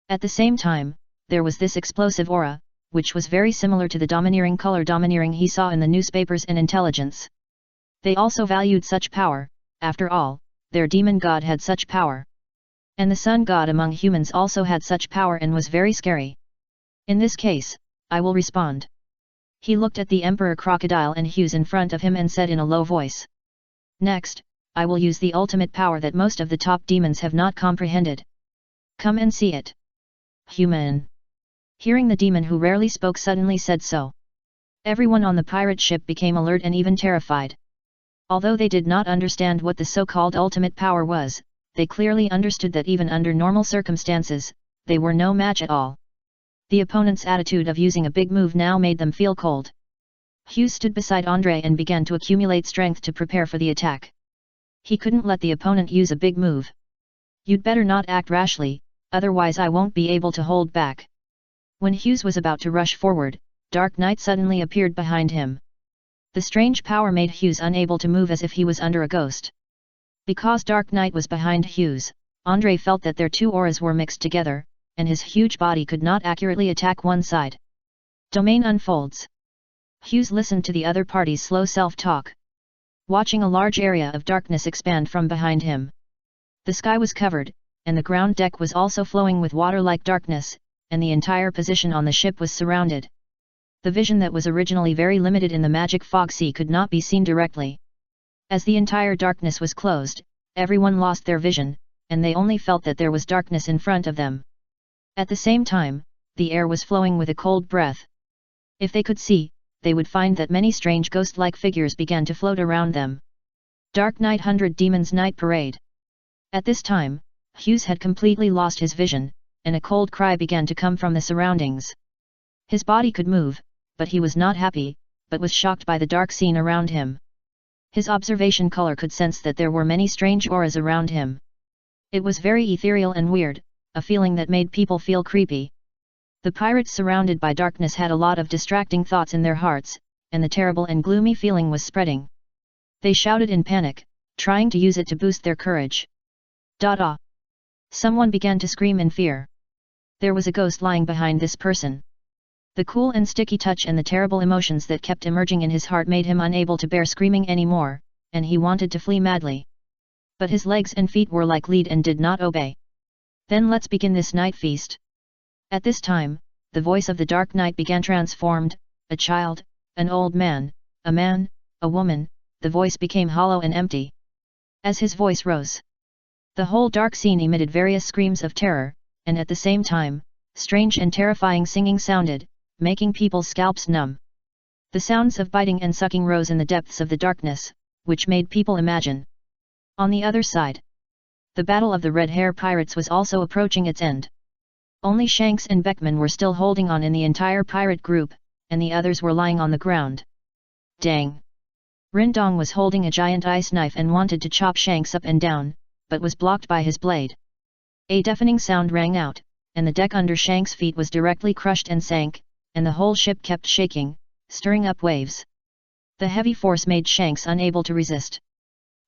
At the same time, there was this explosive aura, which was very similar to the domineering he saw in the newspapers and intelligence. They also valued such power, after all, their demon god had such power. And the sun god among humans also had such power and was very scary. In this case, I will respond. He looked at the Emperor Crocodile and Hughes in front of him and said in a low voice. Next, I will use the ultimate power that most of the top demons have not comprehended. Come and see it. Human. Hearing the demon who rarely spoke suddenly said so. Everyone on the pirate ship became alert and even terrified. Although they did not understand what the so-called ultimate power was, they clearly understood that even under normal circumstances, they were no match at all. The opponent's attitude of using a big move now made them feel cold. Hughes stood beside Andre and began to accumulate strength to prepare for the attack. He couldn't let the opponent use a big move. You'd better not act rashly, otherwise I won't be able to hold back. When Hughes was about to rush forward, Dark Knight suddenly appeared behind him. The strange power made Hughes unable to move as if he was under a ghost. Because Dark Knight was behind Hughes, Andre felt that their two auras were mixed together, and his huge body could not accurately attack one side. Domain unfolds. Hughes listened to the other party's slow self-talk. Watching a large area of darkness expand from behind him. The sky was covered, and the ground deck was also flowing with water-like darkness, and the entire position on the ship was surrounded. The vision that was originally very limited in the magic fog sea could not be seen directly. As the entire darkness was closed, everyone lost their vision, and they only felt that there was darkness in front of them. At the same time, the air was flowing with a cold breath. If they could see, they would find that many strange ghost-like figures began to float around them. Dark Knight 100 Demons Night Parade. At this time, Hughes had completely lost his vision, and a cold cry began to come from the surroundings. His body could move, but he was not happy, but was shocked by the dark scene around him. His observation color could sense that there were many strange auras around him. It was very ethereal and weird, a feeling that made people feel creepy. The pirates surrounded by darkness had a lot of distracting thoughts in their hearts, and the terrible and gloomy feeling was spreading. They shouted in panic, trying to use it to boost their courage. Ah! Someone began to scream in fear. There was a ghost lying behind this person. The cool and sticky touch and the terrible emotions that kept emerging in his heart made him unable to bear screaming anymore, and he wanted to flee madly. But his legs and feet were like lead and did not obey. Then let's begin this night feast. At this time, the voice of the Dark Knight began transformed, a child, an old man, a woman, the voice became hollow and empty. As his voice rose, the whole dark scene emitted various screams of terror, and at the same time, strange and terrifying singing sounded, making people's scalps numb. The sounds of biting and sucking rose in the depths of the darkness, which made people imagine. On the other side, the battle of the Red Hair Pirates was also approaching its end. Only Shanks and Beckman were still holding on in the entire pirate group, and the others were lying on the ground. Dang! Rindong was holding a giant ice knife and wanted to chop Shanks up and down, but was blocked by his blade. A deafening sound rang out, and the deck under Shanks' feet was directly crushed and sank, and the whole ship kept shaking, stirring up waves. The heavy force made Shanks unable to resist.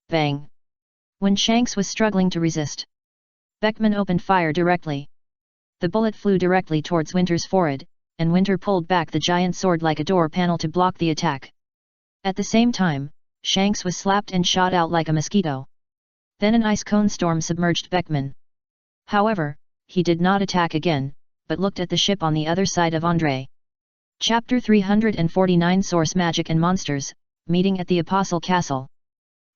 Bang! When Shanks was struggling to resist, Beckman opened fire directly. The bullet flew directly towards Winter's forehead, and Winter pulled back the giant sword like a door panel to block the attack. At the same time, Shanks was slapped and shot out like a mosquito. Then an ice cone storm submerged Beckman. However, he did not attack again, but looked at the ship on the other side of Andre. Chapter 349 Source Magic and Monsters, Meeting at the Apostle Castle.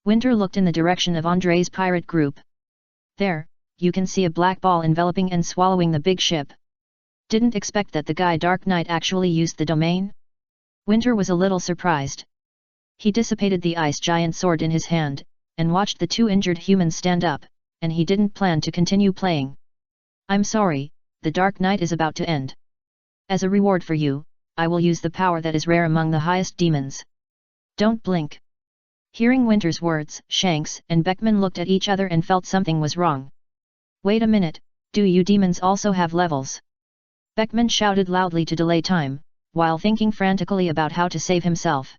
Winter looked in the direction of Andre's pirate group. There, you can see a black ball enveloping and swallowing the big ship. Didn't expect that the guy Dark Knight actually used the domain? Winter was a little surprised. He dissipated the ice giant sword in his hand, and watched the two injured humans stand up, and he didn't plan to continue playing. I'm sorry, the Dark Knight is about to end. As a reward for you, I will use the power that is rare among the highest demons. Don't blink. Hearing Winter's words, Shanks and Beckman looked at each other and felt something was wrong. Wait a minute, do you demons also have levels? Beckman shouted loudly to delay time, while thinking frantically about how to save himself.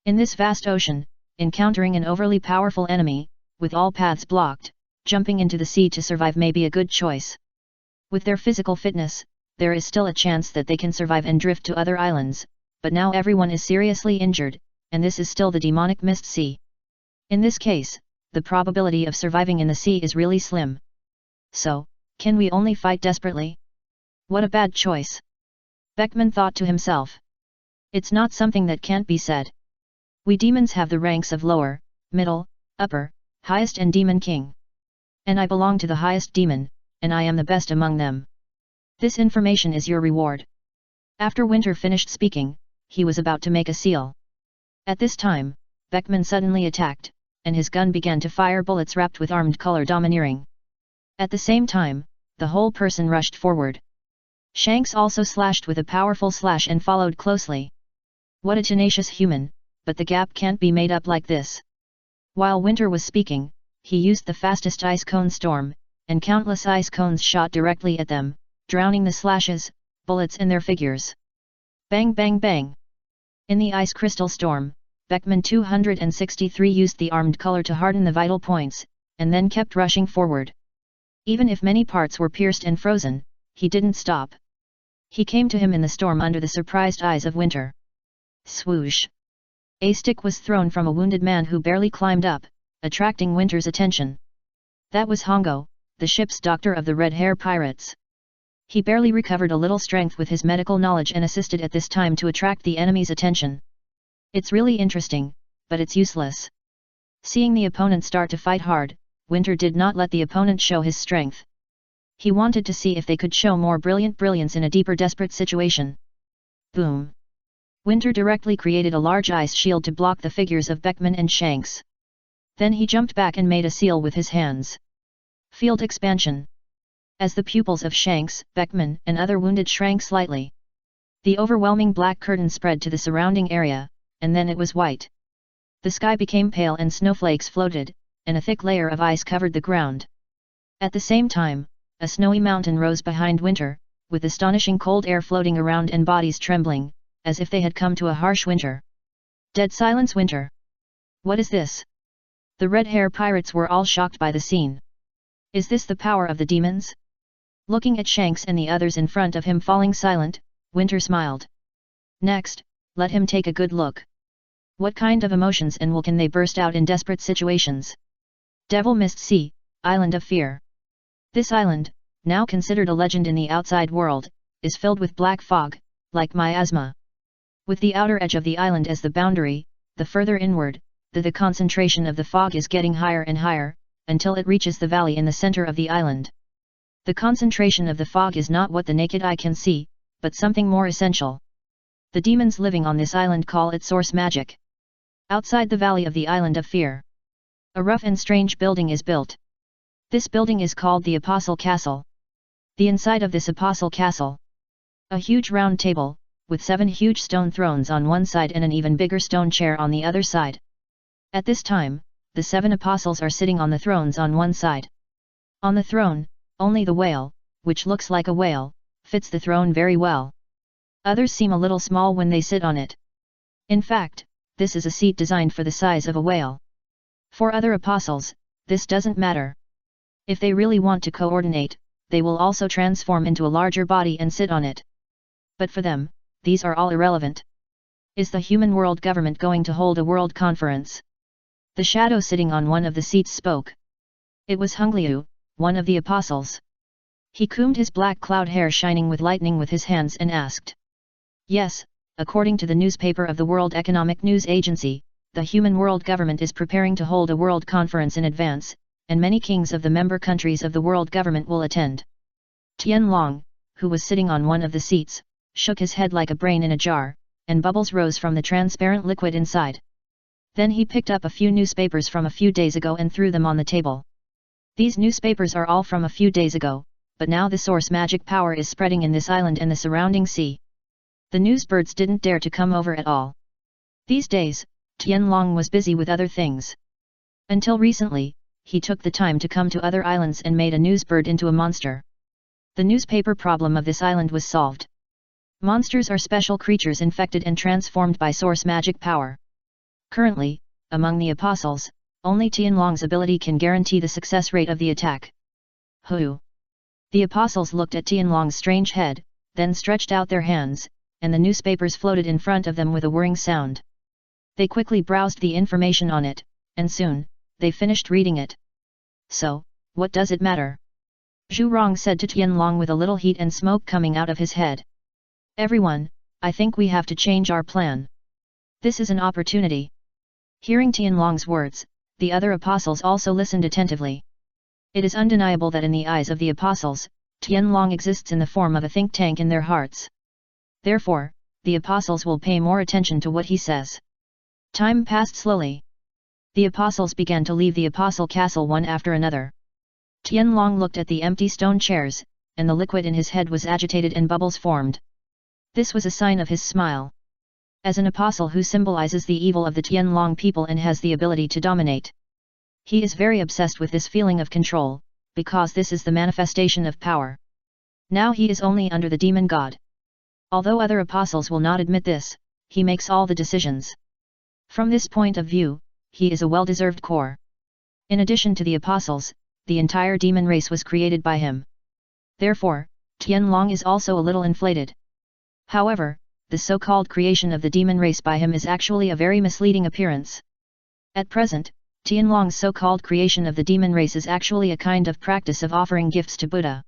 In this vast ocean, encountering an overly powerful enemy, with all paths blocked, jumping into the sea to survive may be a good choice. With their physical fitness, there is still a chance that they can survive and drift to other islands, but now everyone is seriously injured, and this is still the demonic mist sea. In this case, the probability of surviving in the sea is really slim. So, can we only fight desperately? What a bad choice. Beckman thought to himself. It's not something that can't be said. We demons have the ranks of lower, middle, upper, highest and demon king. And I belong to the highest demon, and I am the best among them. This information is your reward. After Winter finished speaking, he was about to make a seal. At this time, Beckman suddenly attacked, and his gun began to fire bullets wrapped with armed color domineering. At the same time, the whole person rushed forward. Shanks also slashed with a powerful slash and followed closely. What a tenacious human, but the gap can't be made up like this. While Winter was speaking, he used the fastest ice cone storm, and countless ice cones shot directly at them, drowning the slashes, bullets in their figures. Bang bang bang! In the ice crystal storm, Beckman 263 used the armed color to harden the vital points, and then kept rushing forward. Even if many parts were pierced and frozen, he didn't stop. He came to him in the storm under the surprised eyes of Winter. Swoosh! A stick was thrown from a wounded man who barely climbed up, attracting Winter's attention. That was Hongo, the ship's doctor of the Red Hair Pirates. He barely recovered a little strength with his medical knowledge and assisted at this time to attract the enemy's attention. It's really interesting, but it's useless. Seeing the opponent start to fight hard, Winter did not let the opponent show his strength. He wanted to see if they could show more brilliance in a deeper desperate situation. Boom! Winter directly created a large ice shield to block the figures of Beckman and Shanks. Then he jumped back and made a seal with his hands. Field expansion. As the pupils of Shanks, Beckman and other wounded shrank slightly, The overwhelming black curtain spread to the surrounding area, and then it was white. The sky became pale and snowflakes floated, and a thick layer of ice covered the ground. At the same time, a snowy mountain rose behind Winter, with astonishing cold air floating around and bodies trembling, as if they had come to a harsh winter. Dead silence. Winter. What is this? The red hair pirates were all shocked by the scene. Is this the power of the demons? Looking at Shanks and the others in front of him falling silent, Winter smiled. Next, let him take a good look. What kind of emotions and will can they burst out in desperate situations? Devil Mist Sea, Island of Fear. This island, now considered a legend in the outside world, is filled with black fog, like miasma. With the outer edge of the island as the boundary, the further inward, the concentration of the fog is getting higher and higher, until it reaches the valley in the center of the island. The concentration of the fog is not what the naked eye can see, but something more essential. The demons living on this island call it source magic. Outside the valley of the Island of Fear, a rough and strange building is built. This building is called the Apostle Castle. The inside of this Apostle Castle, a huge round table, with 7 huge stone thrones on one side and an even bigger stone chair on the other side. At this time, the 7 apostles are sitting on the thrones on one side. On the throne, only the whale, which looks like a whale, fits the throne very well. Others seem a little small when they sit on it. In fact, this is a seat designed for the size of a whale. For other apostles, this doesn't matter. If they really want to coordinate, they will also transform into a larger body and sit on it. But for them, these are all irrelevant. Is the human world government going to hold a world conference? The shadow sitting on one of the seats spoke. It was Hungliu, one of the apostles. He combed his black cloud hair shining with lightning with his hands and asked. Yes, according to the newspaper of the World Economic News Agency, the human world government is preparing to hold a world conference in advance, and many kings of the member countries of the world government will attend. Tianlong, who was sitting on one of the seats, shook his head like a brain in a jar, and bubbles rose from the transparent liquid inside. Then he picked up a few newspapers from a few days ago and threw them on the table. These newspapers are all from a few days ago, but now the source magic power is spreading in this island and the surrounding sea. The newsbirds didn't dare to come over at all. These days, Tianlong was busy with other things. Until recently, he took the time to come to other islands and made a newsbird into a monster. The newspaper problem of this island was solved. Monsters are special creatures infected and transformed by source magic power. Currently, among the apostles, only Tianlong's ability can guarantee the success rate of the attack. Who? The apostles looked at Tianlong's strange head, then stretched out their hands, and the newspapers floated in front of them with a whirring sound. They quickly browsed the information on it, and soon, they finished reading it. So, what does it matter? Zhu Rong said to Tianlong with a little heat and smoke coming out of his head. Everyone, I think we have to change our plan. This is an opportunity. Hearing Tianlong's words, the other apostles also listened attentively. It is undeniable that in the eyes of the apostles, Tianlong exists in the form of a think tank in their hearts. Therefore, the apostles will pay more attention to what he says. Time passed slowly. The apostles began to leave the apostle castle one after another. Tianlong looked at the empty stone chairs, and the liquid in his head was agitated and bubbles formed. This was a sign of his smile. As an apostle who symbolizes the evil of the Tianlong people and has the ability to dominate. He is very obsessed with this feeling of control, because this is the manifestation of power. Now he is only under the demon god. Although other apostles will not admit this, he makes all the decisions. From this point of view, he is a well-deserved core. In addition to the apostles, the entire demon race was created by him. Therefore, Tianlong is also a little inflated. However, the so-called creation of the demon race by him is actually a very misleading appearance. At present, Tianlong's so-called creation of the demon race is actually a kind of practice of offering gifts to Buddha.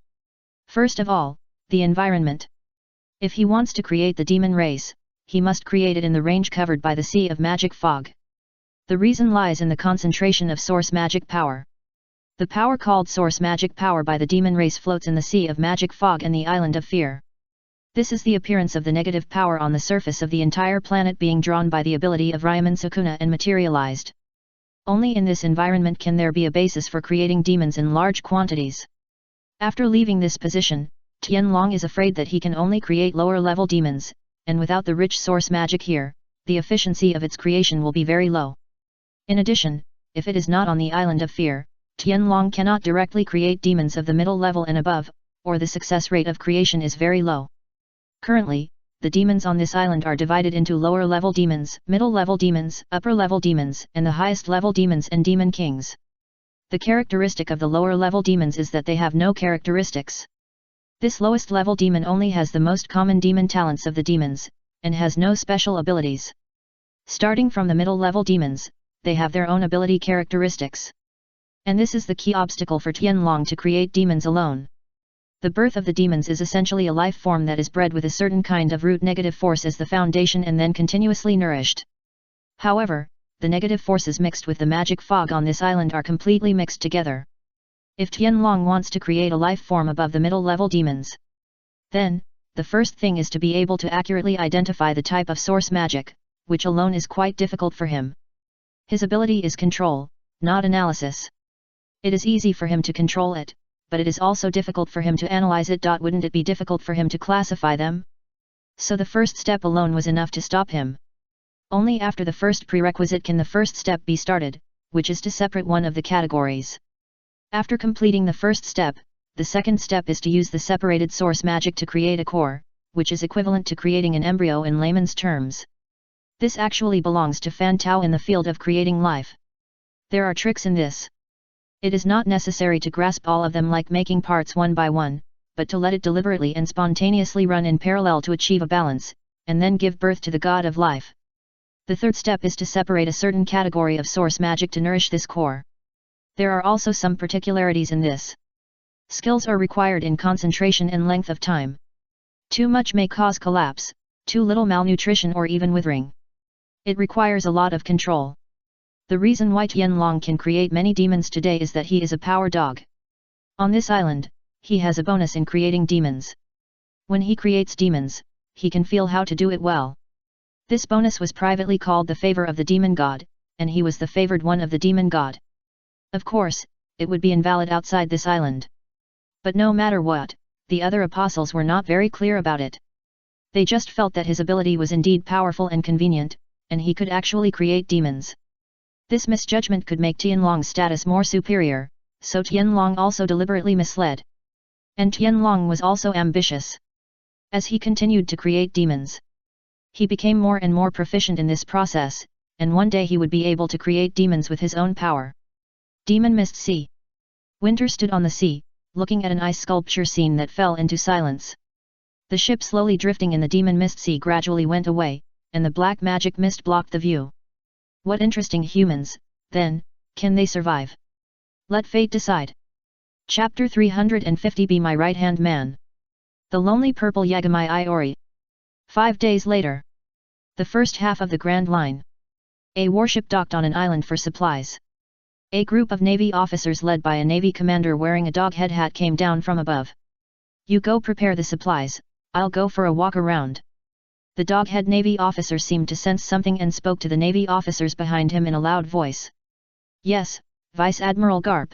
First of all, the environment. If he wants to create the demon race, he must create it in the range covered by the sea of magic fog. The reason lies in the concentration of source magic power. The power called source magic power by the demon race floats in the sea of magic fog and the island of fear. This is the appearance of the negative power on the surface of the entire planet being drawn by the ability of Ryomen Sukuna and materialized. Only in this environment can there be a basis for creating demons in large quantities. After leaving this position, Tianlong is afraid that he can only create lower-level demons, and without the rich source magic here, the efficiency of its creation will be very low. In addition, if it is not on the island of fear, Tianlong cannot directly create demons of the middle level and above, or the success rate of creation is very low. Currently, the demons on this island are divided into lower level demons, middle level demons, upper level demons, and the highest level demons and demon kings. The characteristic of the lower level demons is that they have no characteristics. This lowest level demon only has the most common demon talents of the demons, and has no special abilities. Starting from the middle level demons, they have their own ability characteristics. And this is the key obstacle for Tianlong to create demons alone. The birth of the demons is essentially a life form that is bred with a certain kind of root negative force as the foundation and then continuously nourished. However, the negative forces mixed with the magic fog on this island are completely mixed together. If Tianlong wants to create a life form above the middle level demons, then, the first thing is to be able to accurately identify the type of source magic, which alone is quite difficult for him. His ability is control, not analysis. It is easy for him to control it, but it is also difficult for him to analyze it. Wouldn't it be difficult for him to classify them? So the first step alone was enough to stop him. Only after the first prerequisite can the first step be started, which is to separate one of the categories. After completing the first step, the second step is to use the separated source magic to create a core, which is equivalent to creating an embryo in layman's terms. This actually belongs to Fan Tao in the field of creating life. There are tricks in this. It is not necessary to grasp all of them like making parts one by one, but to let it deliberately and spontaneously run in parallel to achieve a balance, and then give birth to the god of life. The third step is to separate a certain category of source magic to nourish this core. There are also some particularities in this. Skills are required in concentration and length of time. Too much may cause collapse, too little malnutrition or even withering. It requires a lot of control. The reason why Tianlong can create many demons today is that he is a power dog. On this island, he has a bonus in creating demons. When he creates demons, he can feel how to do it well. This bonus was privately called the favor of the demon god, and he was the favored one of the demon god. Of course, it would be invalid outside this island. But no matter what, the other apostles were not very clear about it. They just felt that his ability was indeed powerful and convenient, and he could actually create demons. This misjudgment could make Tianlong's status more superior, so Tianlong also deliberately misled. And Tianlong was also ambitious. As he continued to create demons, he became more and more proficient in this process, and one day he would be able to create demons with his own power. Demon Mist Sea. Winter stood on the sea, looking at an ice sculpture scene that fell into silence. The ship slowly drifting in the Demon Mist Sea gradually went away, and the black magic mist blocked the view. What interesting humans, then, can they survive? Let fate decide. Chapter 350 Be My Right-Hand Man. The Lonely Purple Yagamai Iori. 5 days later. The first half of the Grand Line. A warship docked on an island for supplies. A group of Navy officers led by a Navy commander wearing a dog head hat came down from above. You go prepare the supplies, I'll go for a walk around. The dog-head Navy officer seemed to sense something and spoke to the Navy officers behind him in a loud voice. Yes, Vice Admiral Garp.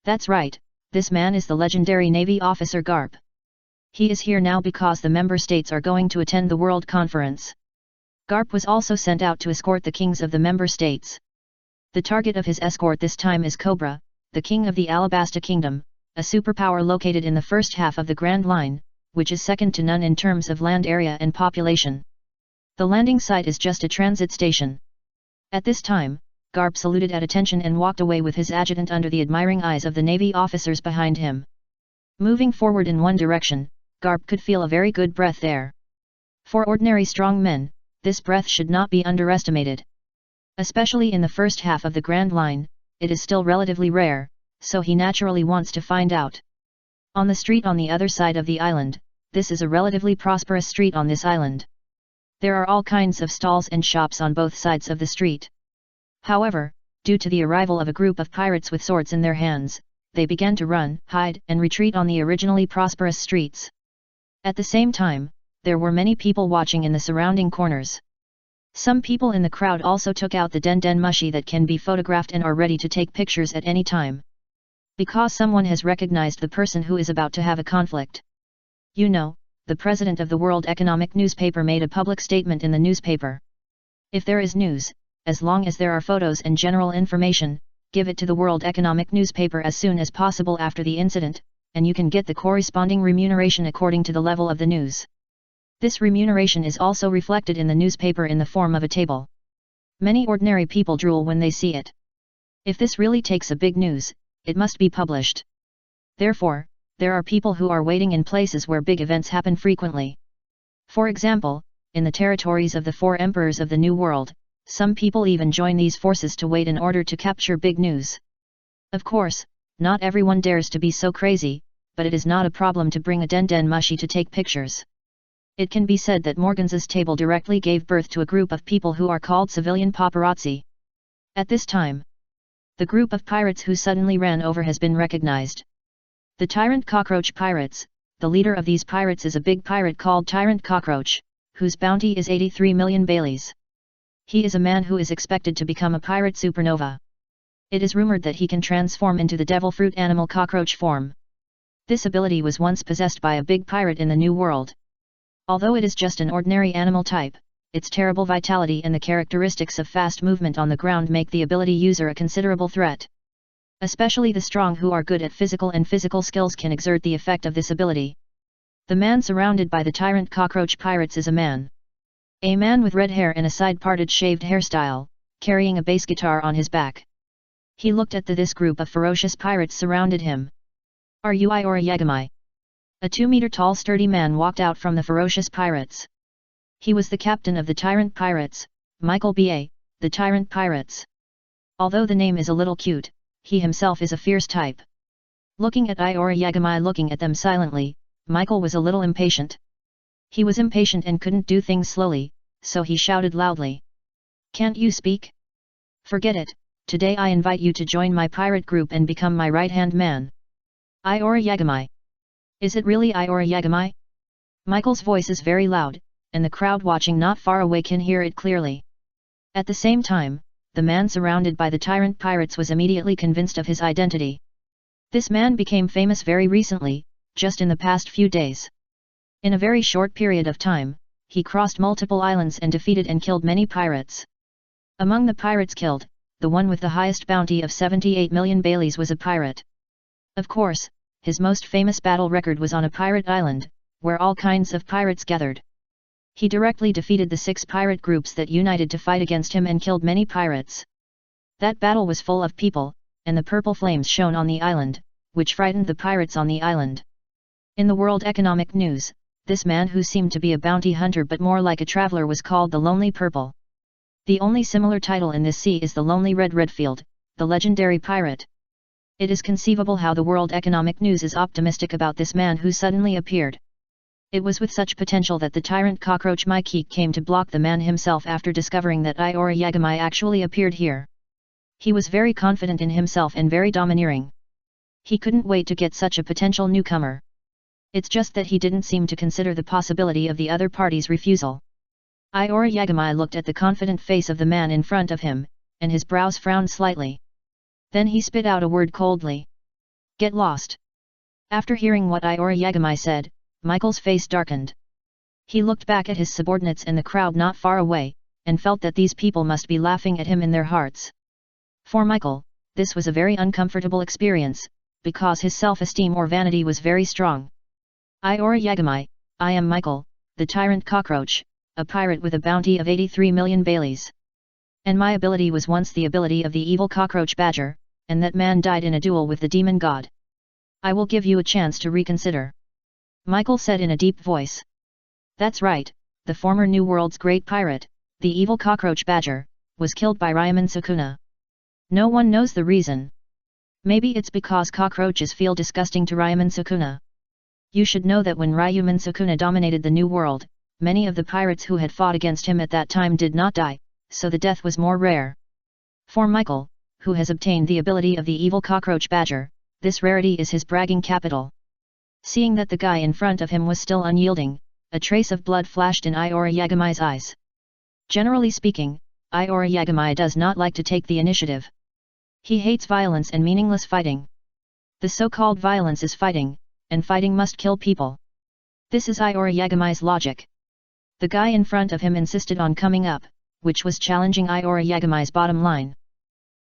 That's right, this man is the legendary Navy officer Garp. He is here now because the member states are going to attend the World Conference. Garp was also sent out to escort the kings of the member states. The target of his escort this time is Cobra, the king of the Alabasta Kingdom, a superpower located in the first half of the Grand Line, which is second to none in terms of land area and population. The landing site is just a transit station. At this time, Garp saluted at attention and walked away with his adjutant under the admiring eyes of the Navy officers behind him. Moving forward in one direction, Garp could feel a very good breath there. For ordinary strong men, this breath should not be underestimated. Especially in the first half of the Grand Line, it is still relatively rare, so he naturally wants to find out. On the street on the other side of the island, this is a relatively prosperous street on this island. There are all kinds of stalls and shops on both sides of the street. However, due to the arrival of a group of pirates with swords in their hands, they began to run, hide and retreat on the originally prosperous streets. At the same time, there were many people watching in the surrounding corners. Some people in the crowd also took out the den mushi that can be photographed and are ready to take pictures at any time. Because someone has recognized the person who is about to have a conflict. You know, the president of the World Economic Newspaper made a public statement in the newspaper. If there is news, as long as there are photos and general information, give it to the World Economic Newspaper as soon as possible after the incident, and you can get the corresponding remuneration according to the level of the news. This remuneration is also reflected in the newspaper in the form of a table. Many ordinary people drool when they see it. If this really takes a big news, it must be published. Therefore, there are people who are waiting in places where big events happen frequently. For example, in the territories of the 4 emperors of the New World, some people even join these forces to wait in order to capture big news. Of course, not everyone dares to be so crazy, but it is not a problem to bring a den mushi to take pictures. It can be said that Morgan's table directly gave birth to a group of people who are called civilian paparazzi. At this time, the group of pirates who suddenly ran over has been recognized. The Tyrant Cockroach Pirates. The leader of these pirates is a big pirate called Tyrant Cockroach, whose bounty is 83 million Baileys. He is a man who is expected to become a pirate supernova. It is rumored that he can transform into the devil fruit animal cockroach form. This ability was once possessed by a big pirate in the New World. Although it is just an ordinary animal type, its terrible vitality and the characteristics of fast movement on the ground make the ability user a considerable threat. Especially the strong who are good at physical skills can exert the effect of this ability. The man surrounded by the Tyrant Cockroach Pirates is a man. A man with red hair and a side-parted shaved hairstyle, carrying a bass guitar on his back. He looked at this group of ferocious pirates surrounded him. Are you Iora Yagami? A 2-meter-tall sturdy man walked out from the ferocious pirates. He was the captain of the Tyrant Pirates, Michael B.A., the Tyrant Pirates. Although the name is a little cute, he himself is a fierce type. Looking at Iora Yagami looking at them silently, Michael was a little impatient. He was impatient and couldn't do things slowly, so he shouted loudly. Can't you speak? Forget it, today I invite you to join my pirate group and become my right-hand man. Iora Yagami. Is it really Iora Yagami? Michael's voice is very loud, and the crowd watching not far away can hear it clearly. At the same time, the man surrounded by the Tyrant Pirates was immediately convinced of his identity. This man became famous very recently, just in the past few days. In a very short period of time, he crossed multiple islands and defeated and killed many pirates. Among the pirates killed, the one with the highest bounty of 78 million Baileys was a pirate. Of course, his most famous battle record was on a pirate island, where all kinds of pirates gathered. He directly defeated the 6 pirate groups that united to fight against him and killed many pirates. That battle was full of people, and the purple flames shone on the island, which frightened the pirates on the island. In the World Economic News, this man who seemed to be a bounty hunter but more like a traveler was called the Lonely Purple. The only similar title in this sea is the Lonely Red Redfield, the legendary pirate. It is conceivable how the World Economic News is optimistic about this man who suddenly appeared. It was with such potential that the Tyrant Cockroach Mikey came to block the man himself after discovering that Iora Yagami actually appeared here. He was very confident in himself and very domineering. He couldn't wait to get such a potential newcomer. It's just that he didn't seem to consider the possibility of the other party's refusal. Iora Yagami looked at the confident face of the man in front of him, and his brows frowned slightly. Then he spit out a word coldly. Get lost. After hearing what Iora Yagami said, Michael's face darkened. He looked back at his subordinates and the crowd not far away, and felt that these people must be laughing at him in their hearts. For Michael, this was a very uncomfortable experience, because his self-esteem or vanity was very strong. Iora Yagami, I am Michael, the Tyrant Cockroach, a pirate with a bounty of 83 million Baileys. And my ability was once the ability of the evil cockroach badger, and that man died in a duel with the demon god. I will give you a chance to reconsider. Michael said in a deep voice. That's right, the former New World's great pirate, the evil cockroach badger, was killed by Ryomen Sukuna. No one knows the reason. Maybe it's because cockroaches feel disgusting to Ryomen Sukuna. You should know that when Ryomen Sukuna dominated the New World, many of the pirates who had fought against him at that time did not die, so the death was more rare. For Michael, who has obtained the ability of the evil cockroach badger, this rarity is his bragging capital. Seeing that the guy in front of him was still unyielding, a trace of blood flashed in Iora Yagami's eyes. Generally speaking, Iora Yagami does not like to take the initiative. He hates violence and meaningless fighting. The so-called violence is fighting, and fighting must kill people. This is Iori Yagami's logic. The guy in front of him insisted on coming up, which was challenging Iori Yagami's bottom line.